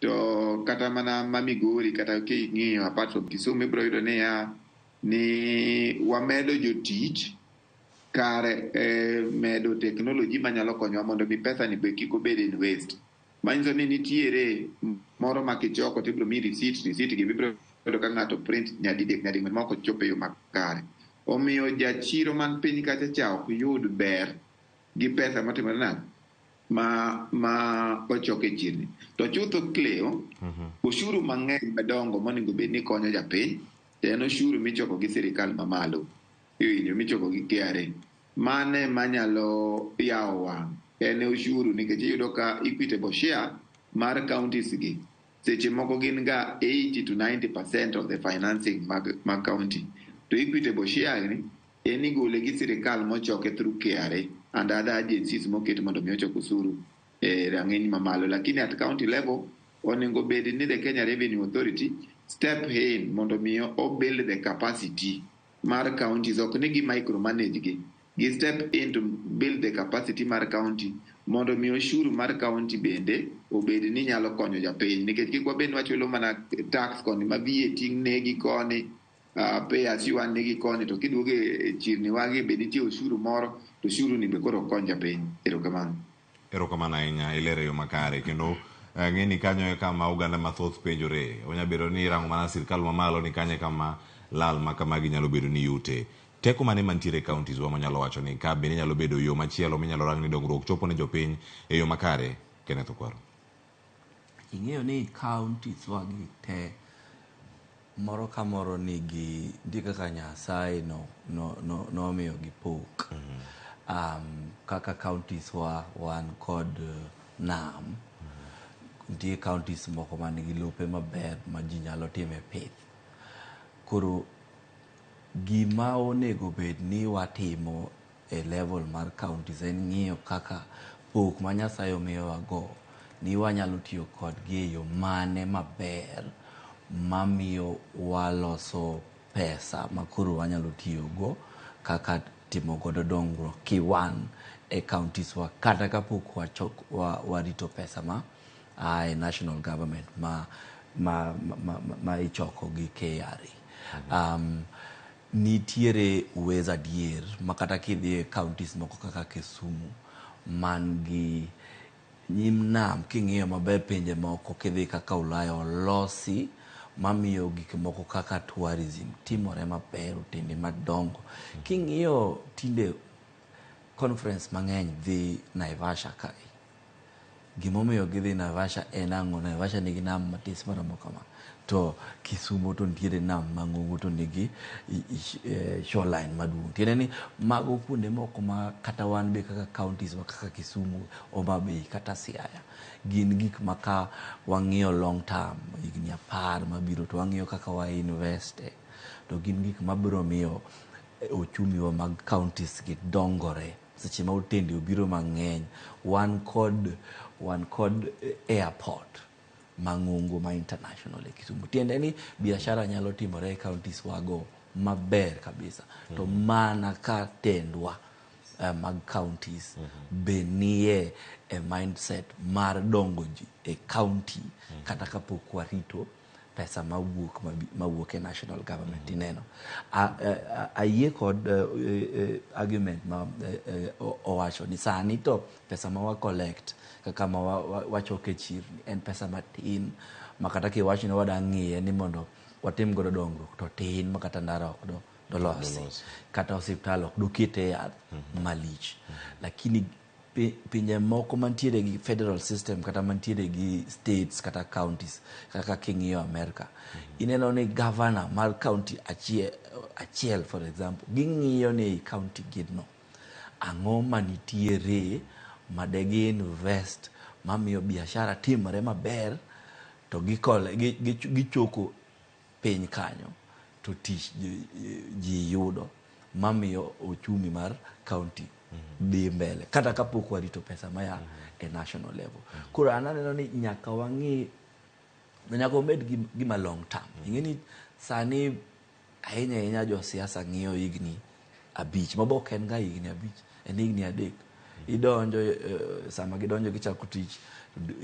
to kata mana Migori kata king'iyo apart from Kisumu ibro yudo ni wamedo jotich kare medo technology manyalo konyowa mondo mi pesa ni be kik obed in waste. Manyiso ni nitiere moro ma kichoko tibro mi receipt gi bibro yudo ka ng'ato print nyadidek moko chopo e yo makare. Omiyo jachiro man piny kacha cha ok yud ber gi pesa matimore nade ma ochoke chirni. To chutho Cleo, ushuru mang'eny madongo monego bed ni konyo japiny en ushuru michoko gi sirikal mamalo, michoko gi KRA. Mane manyalo yawo wang' en ushuru nikech iyudo ka equitable share mar counties gi seche moko gin ga 80 to 90% of the financing mag county. To equitable share ni en igole gi sirikal mochoke through KRA and other agencies moket mondo mi ochok usuru rang'iny mamalo. Lakini at county level onego bed ni the Kenya Revenue Authority step in mondo mi build the capacity mar counties, ok ni gi micromanage gi step in to build the capacity mar county mondo mi ushuru mar county bende obed ni nyalo konyo japiny, nikech kik wabed ni wachulo mana tax koni ma VAT negi koni pay as you earn negi koni, to kiduogo e chirni wagi be nitie ushuru moro to ushuru ni be koro konyo japiny. Erokamano ahinya, ilero yo makare kendo ng'eni kanyo e kama oganda mathoth penjore. Onya bedo ni rango mana sirikal mamalo ni kanye kama lal ma kamagi nyalo bedo ni yute. Teko mane mantiere counties wa manyalo wacho ni ka bende nyalo bedo yo machielo minyalo rang ni dongruok chopo ne jopiny e yo makare. Kenneth Okwaro. Ing'eyo ni counties wa gi te moro ka moro nigi kaka Nyasaye nomiyo gi pok. Kaka counties wa wan kod nam, nitie counties moko man gi lope maber ma ji nyalo time pith. Koro gima onego bed ni watimo e level mar counties en ng'iyo kaka pok ma Nyasaye omiyowa go ni wanyalo tiyo kodgi e yo mane maber mamiyo waloso pesa ma koro wanyalo tiyogo kaka timo godo dongruok kiwan e counties wa, kata kapok warito pesa ma national government ma ichoko gi KRA. Nitiere uweza adier makata kidhi e counties moko kaka Kisumu man gi nyim nam, king'iyo maber pinje moko kidhi kaka Ulaya olosi mamiyo gik moko kaka tourism timore maber, otende madongo. King'iyo tinde conference mang'eny dhi Naivasha kae. Gimomiyo gidhi Naivasha en ang'o? Naivasha nigi nam matis maromo kama, to Kisumu to nitiere nam mang'ongo to nigi shoreline maduong'. Tiende ni mago kuonde moko ma kata wan be kaka counties wa kaka Kisumu, Homa Bay kata Siaya gin gik ma ka wang'iyo long term, higni 10 mabiro, to wang'iyo kaka wa invest to gin gik mabiro miyo ochumi wa mag counties gi dongore. Seche ma otende obiro mang'eny, wan kod airport mang'ongo ma international e Kisumu. Tiende ni biashara nyalo timore e counties wago maber kabisa. To mana ka tendwa mag counties be nie e mindset mar dongo ji e county kata kapok warito pesa mawuok e national government. Ineno ayie kod argument ma owacho ni sani to pesa ma wa collect kaka ma wachoke chirni en pesa matin makata kiwacho ni wada ng'iye ni mondo watim godo dongruok to tin makata ndara ok dolosi kata osiptal ok dokete yath malich. Lakini pinje moko mantiere gi federal system kata mantiere gi states kata counties kaka king'iyo America, ineno ni governor mar county achiel for example, ging'iyo ni county gino ang'o manitiere madegi invest mamiyo biashara timore maber, to gichoko piny kanyo to tich ji yudo mamiyo uchumi mar county dhi mbele kata kapok warito pesa maya e national level. Koro ananeno ni nyaka wang'i, nyaka wamed gima long term. Ing'eni sani ahinya jo siasa ng'iyo higni 5, mabok en ga higni 5, en higni 3. idonjo sama gidonjo gichako tich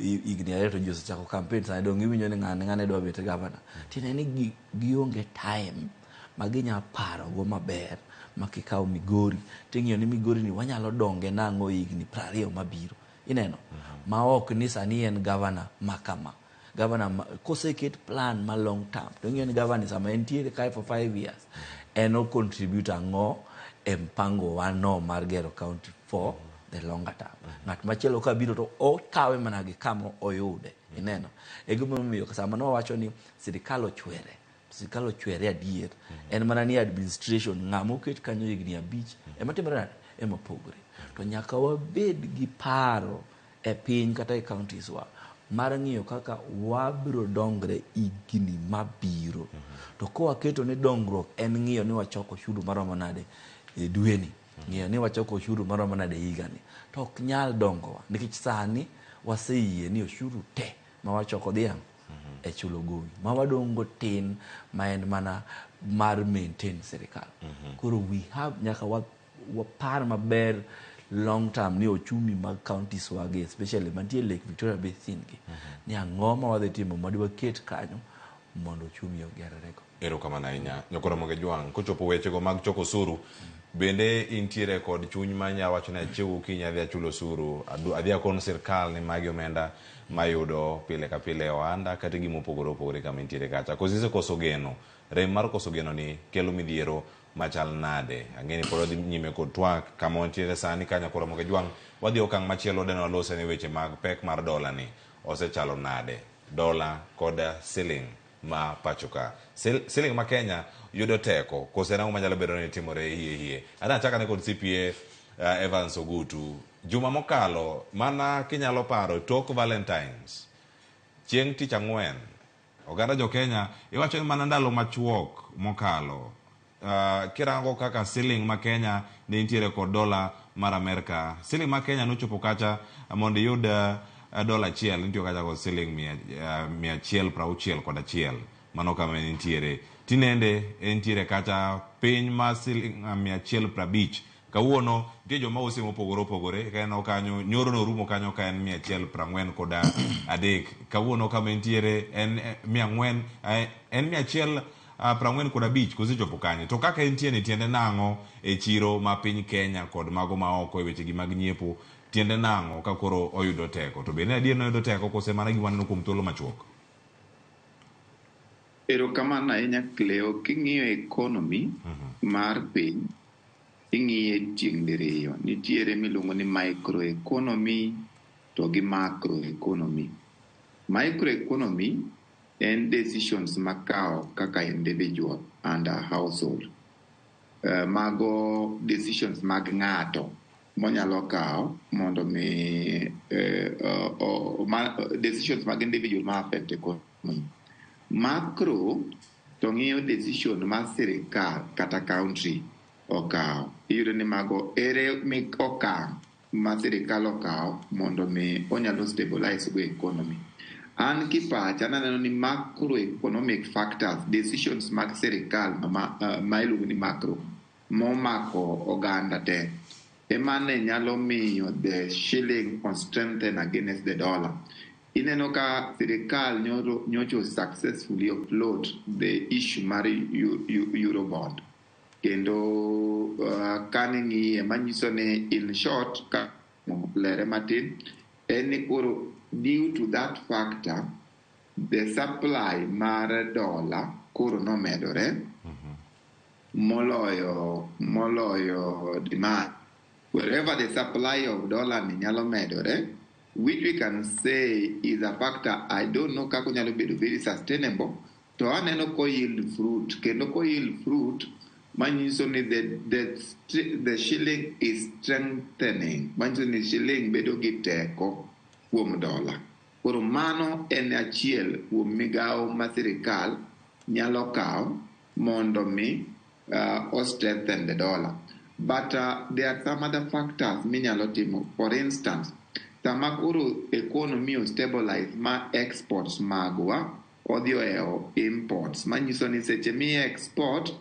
igni areto ji osechako campaign sana dong iwinjo ni ng'ane dwa bet gavana tiende ni gionge time ma ginya paro go maber makikaw Migori ting'iyo ni Migori ni wanyalo donge nang'o igni 20 mabiro ineno ma ok ni sani en gavana makama gavana koseket plan ma long term to ing'iyo ni gavana sama entiere kae for 5 years en o contribute ang'o e mpango wano mar gero county for the longer term ng'at machielo ka biro to okawe mana gi kama oyude ineno e gima omiyo sama no wacho ni sirikal ochwere adier en mana ni administration ng'amo ket kanyo higni 5 ema timore ema pogore to nyaka wabed gi paro e piny kata e counties wa mar ng'iyo kaka wabiro dongre igni mabiro to kowaketo ni dongruok en ng'iyo ni wachoko osuru maromo nade e dweni ng'iyo ni wachoko osuru maromo nade higani to ok nyal dongowa nikech sani waseyie ni osuru te ma wachoko dhiang' e chulo gowi ma wadongo tin ma en mana mar maintain sirikal koro we have nyaka wapar maber long term ni ochumi mag counties wage especially mantie Lake Victoria Basin gi ni ang'o ma wadhi timo mondo waket kanyo mondo ochumi ogerre go. Erokamano ahinya nyakora Ramogi Jwang' kochopo wechego mag choko osuru bende intiere kod chuny ma nya wacho ni achiew kiny adhi achulo osuru adhi akon sirkal ni magi omenda mayudo pile ka pile e ohanda kata gimopogore opogore kama intiere kacha kosise koso geno rem mar koso geno ni kelo midhiero machal nade ang'eni pod wadhi nyime kod twak kama wantiere sani ka nyakora Ramogi Jwang' wadhi okang' machielo deno walose ni weche mag pek mar dola ni osechalo nade dola kod siling ma pachoka siling ma Kenya yudo teko kose nang'o manyalo bedo ni timore hie achakane kod CPA Evans Ogutu juma mokalo mana kinyalo paro tok Valentines chieng' tich ang'wen oganda jo Kenya iwacho ni mana ndalo machuok mokalo kirango kaka siling ma Kenya ne intiere kod dola mar Amerika siling ma Kenya nochopo kacha mondo yud dola achiel nitiyo kacha kod siling 161 mano kama intiere tinende entiere kacha piny ma siling 150 kawuono nitie joma use mopogore opogore ka en kanyo nyoro no rumo kanyo ka en 140 kod 3 kawuono kama entiere en 100 en 145 kosechopo kanyo to kaka entie ni tiende nang'o e chiro ma piny Kenya kod mago ma oko e weche gi mag nyiepo tiende nang'o ka koro oyudo teko to bende adier no oyudo teko kose mana gima neno kuom thuolo machuok. Erokamano ahinya Cleo king'iyo economy mar piny ing'iye tieng' diriyo nitiere miluongo ni microeconomy to gi macroeconomy. Microeconomy en decisions makao kaka individual and a household mago decisions mag ng'ato monyalo kao mondo mi decisions mag individual ma affect economy. Macro to ng'iyo decision ma sirikal kata country okao iyudo ni mago ere okang' ma sirikal okao mondo mi onyalo stabilize go economy. An kipacha naneno ni macroeconomic factors decisions mag sirikal ma iluongo ni macro momako oganda te emane nyalo miyo the shilling on strengthen against the dollar. Ineno ka sirikal nyocho successfully upload the issue mar Eurobond kendo kaning'iye manyiso ni in short ka lere matin en ni koro due to that factor the supply mar dollar koro nomedore moloyo demand. Wherever the supply of dollar ni nyalo medore, which we can say is a factor I don't know kako nyalo bedo very sustainable, to aneno ko yield fruit kendo ko yield fruit manyiso ni the shilling is strengthening, manyiso ni shilling bedo gi teko kuom dola. Koro mano en achiel kuom migawo ma sirikal nyalo kao mondo mi strengthen the dollar. But there are some other factors minyalo timo. For instance, sama koro economy stabilize ma exports magwa odhi oeo imports manyiso ni seche mi export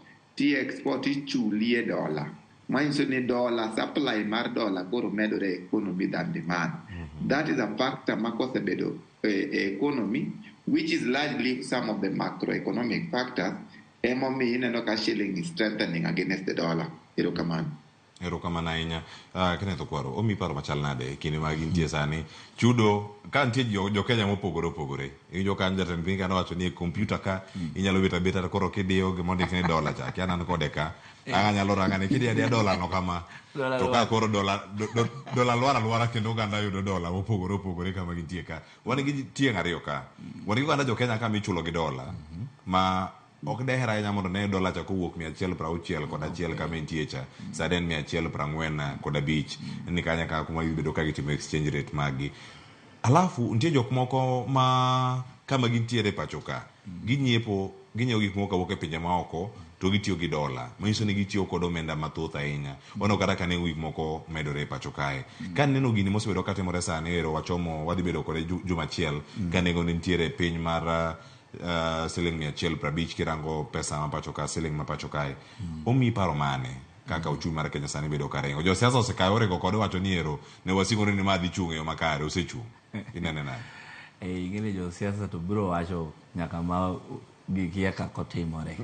ichulie dola manyiso ni dola supply mar dola koro medore economy than demand. That is a factor makosebedo economy, which is largely some of the macroeconomic factors. Emomi ineno ka shilling is strengthening against the dollar. Erokamano ahinya. Kenneth Okwaro, omi paro machal nade kinde mag intie sani chudo ka nitie jo Kenya mopogore opogore. Iwinjo ka jatend piny kano wacho ni kompyuta ka inyalo bet abeta to koro kidiyo gima ondik ni dola cha kiana an kode ka anyalo rangane kidiyo adiya dola no kama to ka koro dola lwar kendo oganda yudo dola mopogore opogore kama gintie ka. Wan gi tieng' ariyo ka. Wan gi oganda jo Kenya ka michulo gi dola ma ok dehera ahinya mondo ne dola cha kowuok 160 kod achiel kama intie cha saden 145 ni kanya ka kuma yudo ka gitimo exchange rate magi. Alafu nitie jok moko ma kama gintiere pacho ka ginyiewo gik moko kawuok e pinje maoko to gitiyo gi dola, manyiso ni gitiyo kod omenda mathoth ahinya. Ono kata ka ne gik moko medore pacho kae. Ka neno gini mosebedo ka timore sani ero wachomo wadhi bedo kode juma achiel ka nego nitiere piny mar siling 150 kirango pesa ma pacho ka siling ma pacho kae. Omi paro mane kaka uchumi mar Kenya sani bedo ka ringo? Jo siasa osekayo oringo kod wacho ni ero ne wasingore ni ma dhi chung' e yo makare, osechung'. Inene nade? Ingene jo siasa to biro wacho nyaka ma gikia kako timore.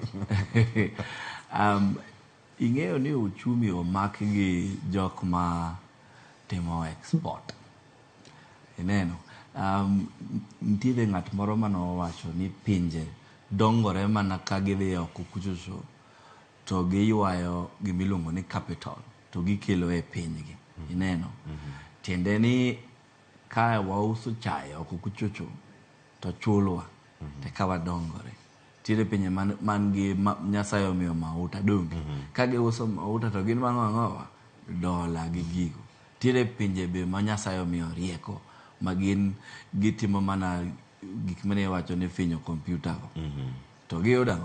Ing'eyo ni uchumi omak gi jok ma timo export. Ineno. Nitiere ng'at moro mano wacho ni pinje dongore mana ka gidhi oko kuchocho to giywayo gimiluongo ni capital to gikelo e pinygi. Ineno. Tiende ni ka wauso chae oko kuchocho to chulwa te ka wadongore. Tiere pinje man gi Nyasaye omiyo mauta donge. Ka giuso mauta to gin mang'owa dola gi gigo. Tiere pinje be ma Nyasaye omiyo rieko magin gitimo mana gik mane wacho ni finyo kompyuta go. To giyudo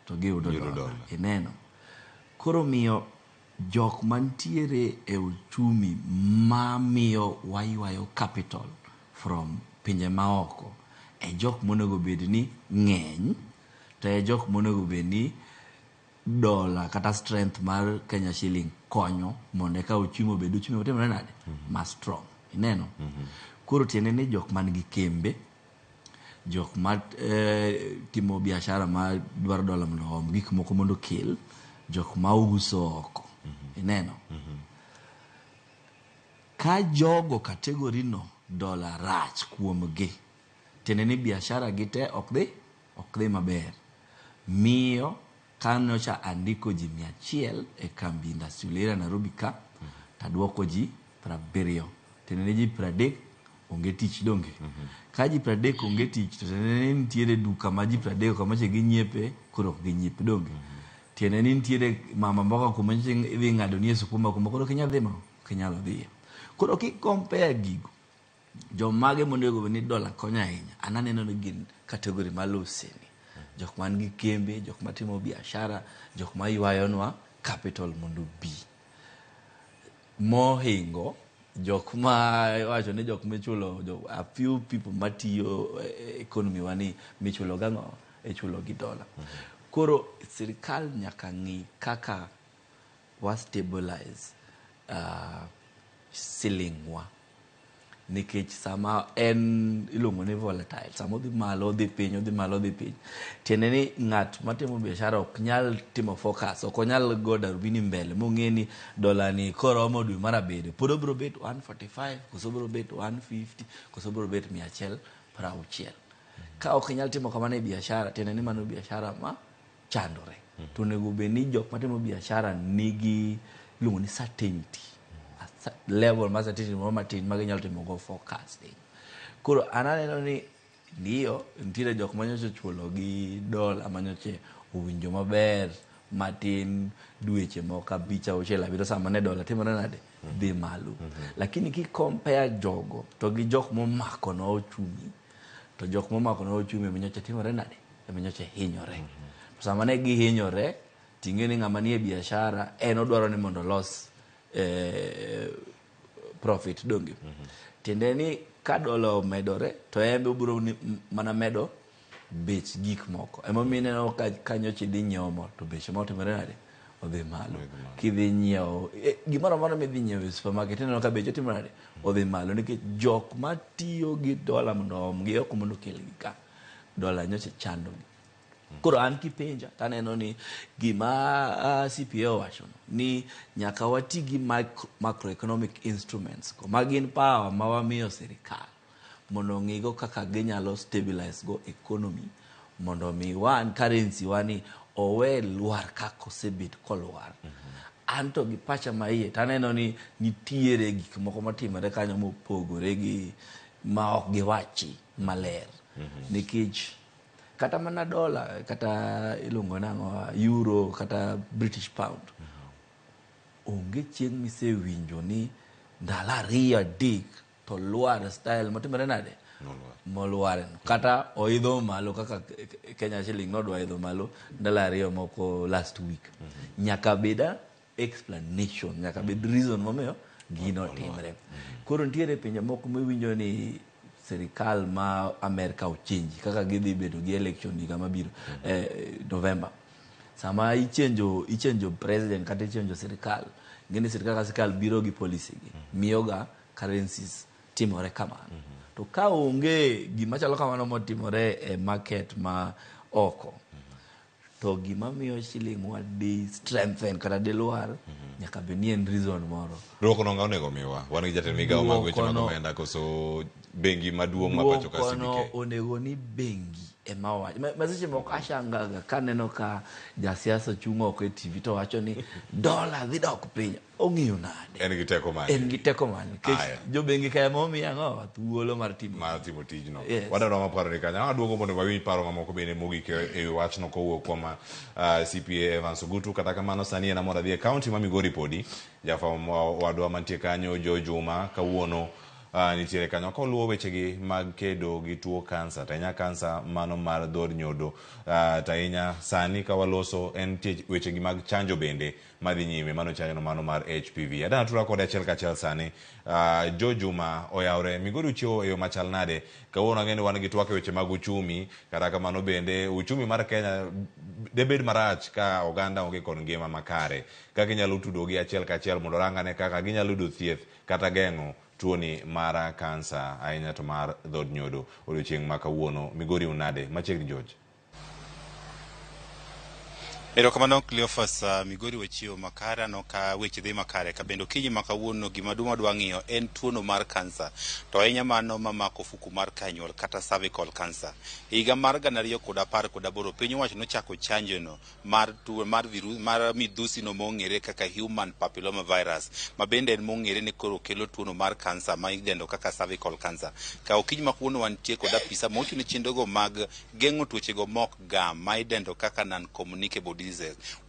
to giyudo dola. Ineno. Koro miyo jok mantiere e uchumi ma miyo waywayo capital from pinje maoko e jok monego bed ni ng'eny, to e jok monego bed ni dola kata strength mar Kenya shilling konyo mondo ka uchumi obed uchumi otimore nade ma strong. Ineno. Koro tiene ni jok man gi kembe, jok ma timo biashara ma dwaro dola mondo om gik moko mondo kel, jok ma uso oko. Ineno. Ka jogo kategori no dola rach kuomgi, tiene ni biashara gite ok dhi maber. Miyo kanocha andiko ji 100 e kambi industrial Nairobi ka, taduoko ji 70. Tiene ni ji 30 onge tich donge. Ka ji 30 onge tich to tiene ni nitiere duka ma ji 30 kamache ginyiepe koro ok ginyiepe donge. Tiene ni nitiere mama mboka kuma idhi ng'ado ni sukuma kuma koro kinyalo dhi. Koro ki compare gigo jomage monego ni dola konyo ahinya, ananeno ni gin kategori maloseni. Jok man gi kembe, jok matimo biashara, jok ma ywayonwa capital mondo bi. Mohingo jok ma wacho ni jok michulo a few people matiyo economy wani michulo gang'o ichulo gi dola. Koro sirikal nyaka ng'i kaka wa stabilize shilling wa, nikech sama en iluongo ni volatile, sama odhi malo odhi piny, odhi malo odhi piny. Tiende ni ng'at matimo biashara ok nyal timo focus, ok onyal go darubini mbele mong'e ni dola ni koromo dwe mar abiriyo pod obiro bet 145 koso obiro bet 150 koso obiro bet 160. Ka ok nyal timo kamano e biashara, tiende ni mano biashara ma chandore. To nego be ni jok matimo biashara nigi iluongo ni certainty, level ma certainty moro matin ma ginyalo timo go forecasting. Koro ananeno ni ndio nitiere jok manyocha chulo gi dola manyoche owinjo maber matin dweche moko 5-6 sama ne dola timore nade dhi malo. Lakini ki compare jogo to gi jok momako no uchumi, to jok momako no uchumi manyocha timore nade manyocha hinyore. Sama ne gihinyore ting'e ni ng'ama nie biashara en odwaro ni mondo los profit donge. Tiende ni ka dola omedore to embe obiro mana medo bech gik moko. Ema mineno ka kanyocha dhi nyiewo mo to bech mo timore nade odhi malo. Kidhi nyiewo gimoro amora midhi nyiewo e supermarket ineno ka beche timo nade odhi malo nikech jok matiyo gi dola mondo omgi ok mondo kelgi ka dola nyocha chandogi. Koro an kipenja taneno ni gima CPA owacho ni nyaka wati gi macroeconomic instruments ko magin power ma wamiyo sirikal mondo ng'igo kaka ginyalo stabilize go economy mondo mi wan currency wani owe luar kako osebet kolwar. Anto gi pacha maiye taneno ni nitiere gik moko matimore kanyo mopogore gi ma ok giwachi maler. Nikech kata mana dola kata iluongo nang'o euro kata British pound onge chieng' misewinjo ni ndalo 2-3 to luar style matimore nade moluar kata oidho malo kaka Kenya shilling nodwa idho malo ndalo 2 moko last week. Nyaka beda explanation, nyaka bed reason momiyo gino timre. Koro nitiere pinje moko miwinjo ni serikal ma Amerika ochenji kaka gidhi bedo gi election higa mabiro November. Sama ichenjo president kata ichenjo serikal, ngeni serikal biro gi policy gi miyoga currencies timore kamano. To ka onge gima chalo kamano motimore e market ma oko, to gima miyo shilling wadi strengthen kata de luar nyaka benie reason moro. Dwoko no onego miwa wan gi jatend migawo mag weche mag omenda koso bengi maduong' ma pacho ka CBK. Dwoko no onego ni bengi ema wacho. Maseche moko ashangaga kaneno ka jasiasa chung' oko e TV to wacho ni dola dhi dok piny. Ong'iyo nade? En gi teko mane? En gi teko mane? Jo bengi kaya momiyo ang'o thuolo mar timo tijno. Wadaro maparo ni kanya aduogo mondo wawinj paro mamoko bende mogik e wachno kowuok kuom CPA Evans Ogutu. Kata kamano sani en amora dhi e kaunti ma Migori podi jafwambo wadwa mantie kanyo Jo Juma kawuono nitiere kanyo koluwo wechegi mag kedo gi tuo kansa tainya kansa mano mar dhod nyodo tainya sani kawaloso en wechegi mag chanjo bende madhi nyime mano chanjo mano mar HPV. Adana tura kod achiel kachiel sani Jo Juma oyawre Migori uchiwo e yo machal nade kawuono ng'eni wan gi twak weche mag uchumi kata kamano bende uchumi mar Kenya debed marach ka oganda onge kod ngima makare kaka inyalo tudo gi achiel kachiel mondo rangane kaka ginyalo yudo thieth kata geng'o tuoni mara kansa ahinya to mar dhod nyodo. Odiochieng' ma kawuono Migori unade machiegni George. Erokamano Cleophas. Migori wechiwo makare no ka weche dhi makare ka bendo kinyi makawuono gima duma dwa ng'iyo en tuono mar kansa to ahinya mano mamako fuku mar kanyuol kata cervical cancer. Higa mar 2018 piny owacho nochako chanjo no mar tuo mar virus mar midhusi no mong'ere kaka human papilloma virus ma bende en mong'ere ni koro kelo tuono mar kansa ma idendo kaka cervical cancer. Ka okinyi makawuono wantie kod apisa mochung' chenrogo mag geng'o tuoche go mok gam ma idendo kaka non communicable disease.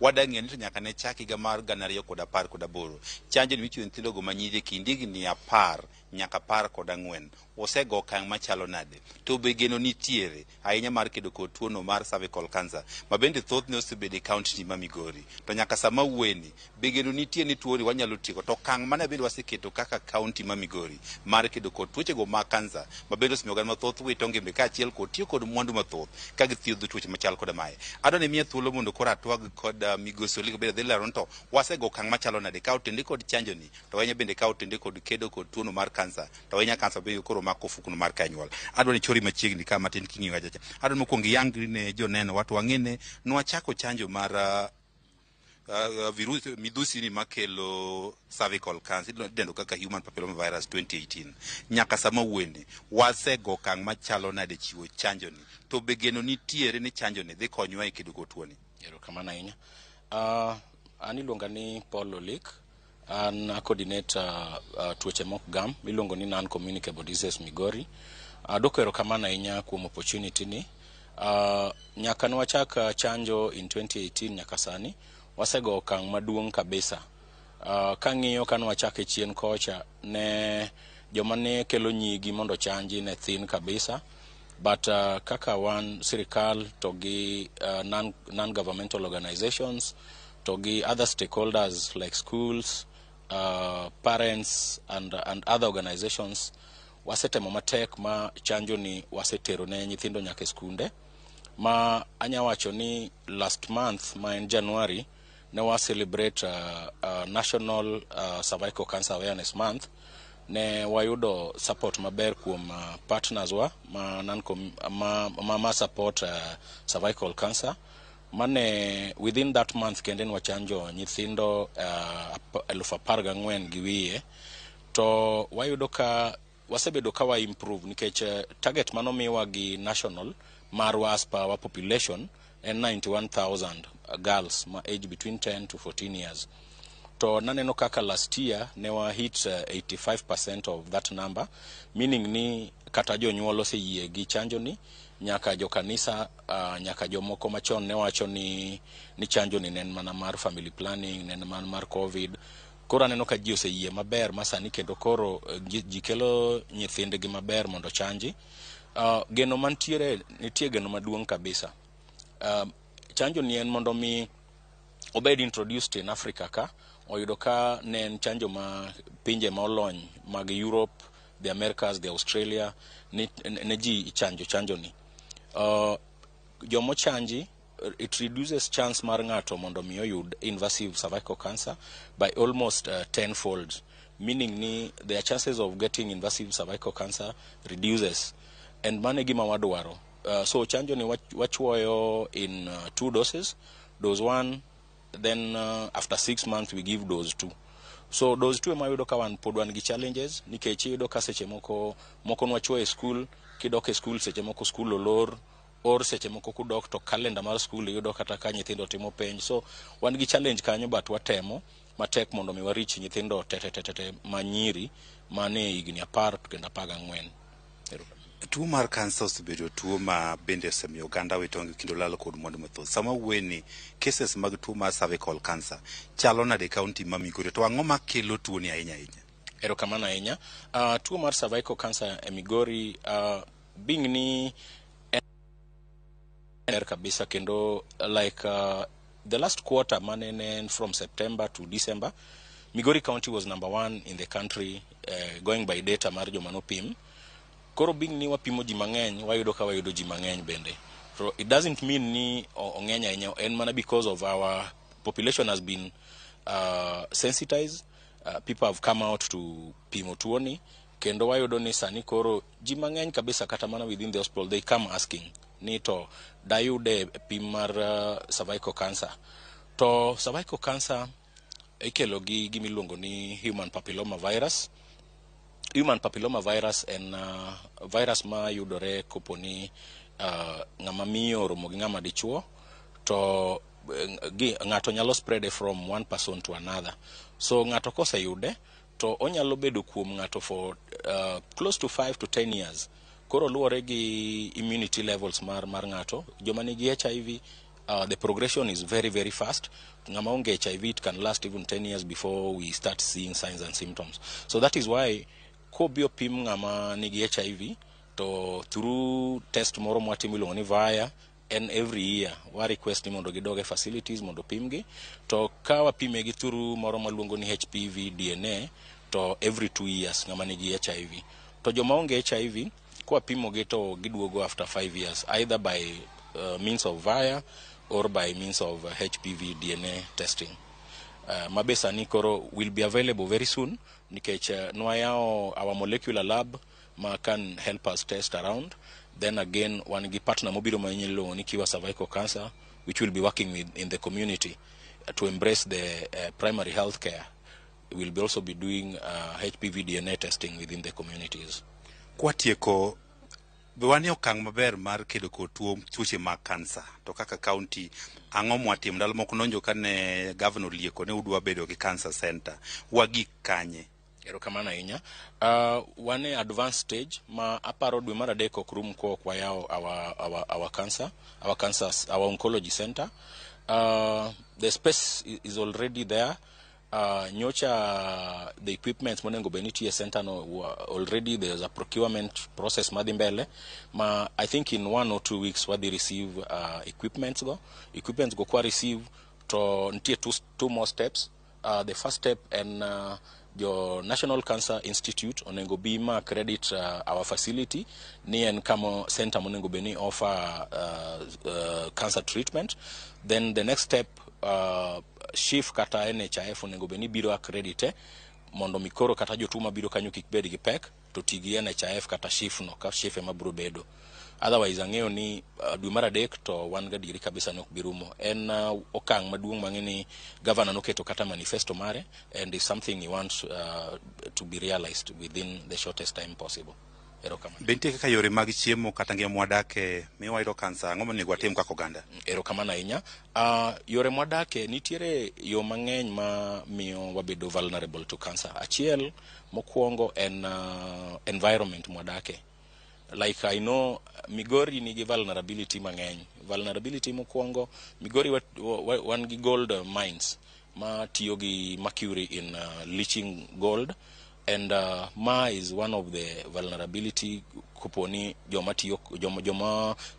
Wadang'e ni to nyaka ne chaki higa mar 2018 chanjo ni michiwo nyithindo go manyiri kindi higni 10 nyaka 14 osego okang' machalo nade to be geno nitiere ahinya mar kedo kod tuono mar cervical cancer ma bende thothne osebedo e kaunti ma Migori to nyaka sama wueni be geno nitie ni tuoni wanyalo tieko to okang' mane bende waseketo kaka kaunti ma Migori mar kedo kod tuoche go mag kansa ma bende osemiyo oganda mathoth wito ngimbe kaachiel kod tiyo kod mwandu mathoth ka githiedho tuoche machal koda mae. Adwa ne miya thuolo mondo koro atwag kod Migosi Oligo bende dhi lero to wasego okang' machalo nade ka otende kod chanjo ni to wanya bende ka otende kod kedo kod tuono mar kansa to wanya kansa bende koro mako fukuno mar kanyuol. Adwa ni chori machiegni ka matin king'iyo ajacha. Adwa ni mokwongo yangri ne joneno watu wang'ene nwachako chanjo mar virus midhusi ni makelo cervical cancer idendo kaka human papilloma virus 2018 nyaka sama wuende wasego okang' machalo nade chiwo chanjo ni to be geno nitiere ni chanjo ni dhi konyowa e kedo kod tuoni. Erokamano ahinya. An iluonga ni Paul Olik, an coordinator tuoche mok gam miluongo ni non communicable disease Migori. Doko erokamano ahinya kuom opportunity ni. Nyaka nwachak chanjo in 2018 nyaka sani wasego okang' maduong' kabisa. Kang'iyo ka nwachak chien kocha ne joma ne kelo nyigi mondo chanji ne thin kabisa. But kaka wan sirikal to gi non-governmental organizations to gi other stakeholders like schools, parents and other organizations wasetemo matek ma chanjo ni wasetero ne nyithindo nyaka skunde ma anya wacho ni last month ma en January ne wa celebrate National Cervical Cancer Awareness Month, ne wayudo support maber kuom partners wa ma support cervical cancer. Mane within that month kende wachanjo nyithindo 14,000 gi wiye, to wayudo ka wasebedo ka wa improve nikech target manomiwa gi national marwa as per our population and 91,000 girls ma age between 10 to 14 years. To naneno kaka last year ne wa hit 85% of that number, meaning ni kata jonyuol oseyie gi chanjo ni, nyaka jo kanisa nyaka jomoko machon ne wacho ni chanjo ni nen mana mar family planning, nen mana mar covid. Koro aneno ka ji oseyie maber masani kendo koro ji kelo nyithindgi maber mondo chanji. Geno nitie geno maduong' kabisa. Chanjo ni en mondo mi obed introduced in Africa ka, oyudo ka ne en chanjo ma pinje ma olony mag Europe, the Americas, the Australia, ne ji chanjo ni. Jomo chanji, it reduces chance mar ng'ato mondo mi oyud invasive cervical cancer by almost tenfold, meaning ni their chances of getting invasive cervical cancer reduces, and mane gima wadwaro. So chanjo ni wachuoyo in 2 doses, dose 1, then after 6 months we give dose 2. So dose 2 ema yudo ka wan pod wan gi challenges, nikech yudo ka seche moko nwachuoyo e school, kidok e school seche moko school olor, or seche moko kudok to calendar mar school yudo kata ka nyithindo timo penj. So wan gi challenge kanyo, but watemo matek mondo mi warich nyithindo tete manyiri mane higni 10 kendo 14. Tuo mar kansa osebedo tuo ma bende osemiyo oganda witong kendo lalo kod mwandu mathoth. Sama wueni cases mag tuo mar cervical cancer chalo nade county ma Migori, to ang'o makelo tuo ni ahinya? Erokamano ahinya. Tuo mar cervical cancer e Migori being ni kabisa kendo like the last quarter manene from September to December, Migori County was number 1 in the country going by data mar joma nopim. Koro being ni wapimo ji mang'eny, wayudo ka wayudo ji mang'eny bende. So it doesn't mean ni ong'eny ahinya, en mana because of our population has been sensitized. People have come out to pimo tuoni, kendo wayudo ni sani koro ji mang'eny kabisa kata mana within the hospital, they come asking ni to dayude pim mar cervical cancer. To cervical cancer ikelo gi gimiluongo ni human papilloma virus. Human papilloma virus en virus ma yudore koponi ng'ama miyo oromo gi ng'ama dichuo, to ng'ato nyalo spread from one person to another. So ng'ato koseyude to onyalo bedo kuom ng'ato for close to 5 to 10 years. Koro luwore gi immunity levels mar ng'ato. Joma nigi HIV, the progression is very, very fast. Ng'ama onge HIV, it can last even 10 years before we start seeing signs and symptoms. So that is why ko bio pim ng'ama nigi HIV, to through test moro mwatimo iluongo ni VIA, and every year wa request ni mondo gidoge facilities mondo pimgi, to ka wapimegi through moro maluongo ni HPV DNA, to every 2 years ng'ama nigi HIV. To joma onge HIV, kwa pimogi to giduogo after 5 years, either by means of VIA or by means of HPV DNA testing. Mabesa ni koro will be available very soon, nikech nwayao our molecular lab ma can help us test around. Then again, one gi partner mobiro manyelo ni kiwa cervical cancer, which will be working with in the community to embrace the primary health care. We will also be doing HPV DNA testing within the communities. Kwatieko wanie okang' maber mar kedo kod tuoche mag kansa, to kaka county ang'o mwatim? Ndalo moko nonjo kane governor lieko ne udwa bedo gi cancer center, wagik kanye? Erokamano ahinya. Wane advanced stage ma aparo dwe mar adek ok rum ko kwayao our oncology center. The space is already there. Nyocha the equipment monengo beniti center no already there's a procurement process madimbele ma I think in 1 or 2 weeks what they receive equipments go kwa receive to ntie two more steps. The first step and your National Cancer Institute onengo bima credit our facility ni en kamo center monengo beni offer cancer treatment. Then the next step SHIF kata NHIF onego bed ni biro accredite mondo mikoro kata jotuma biro kanyo kik bed gi pek to tigi NHIF kata SHIF no ka SHIF ema biro bedo. Otherwise ang'eyo ni dwe mar adek to wan gadieri kabisa nok birumo. En okang' maduong' mang'e ni governor noketo kata manifesto mare, and is something he wants to be realized within the shortest time possible. Erokamano. Bentie kaka yore mag chiemo kata ngima mwadake miwa yudo kansa, ang'o monego watim kaka oganda? Erokamano ahinya. Yore mwadake nitiere yo mang'eny ma miyo wabedo vulnerable to cancer. Achiel mokwongo en environment mwadake. Like I know Migori nigi vulnerability mang'eny. Vulnerability mokwongo, Migori wan gi gold mines ma tiyo gi mercury in leaching gold, and ma is one of the vulnerability kuponi joma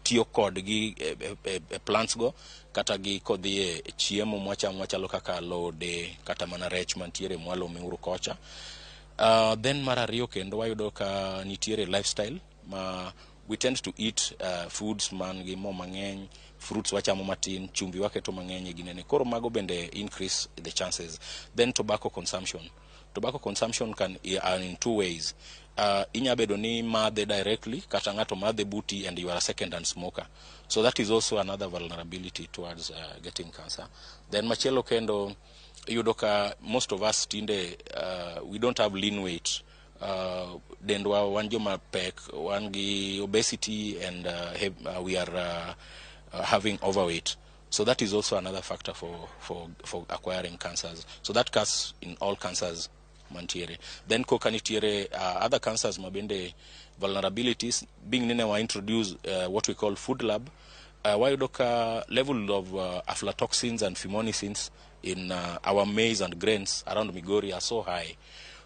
tiyo kod gi plants go kata gi kodhi chiemo mwachalo kaka alode kata mana rech mantiere mwalo miuru kocha. Then mar ariyo kendo wayudo ka nitiere lifestyle we tend to eat foods man gi mo mang'eny, fruits wachamo matin, chumbi waketo mang'eny ginene, koro mago bende increase the chances. Then tobacco consumption can in two ways. Inya bedo ni madhe directly kata ng'ato madhe buti and you are a second-hand smoker, so that is also another vulnerability towards getting cancer. Then machielo kendo yudo ka most of us tinde we don't have lean weight. Dendwa wan joma pek, wan gi obesity, and we are having overweight. So that is also another factor for acquiring cancers. So that cuts in all cancers mantiere. Then koka nitiere other cancers mabende vulnerabilities being nene wa introduce what we call food lab. Wayudo ka level of aflatoxins and fumonisin in our maize and grains around Migori are so high.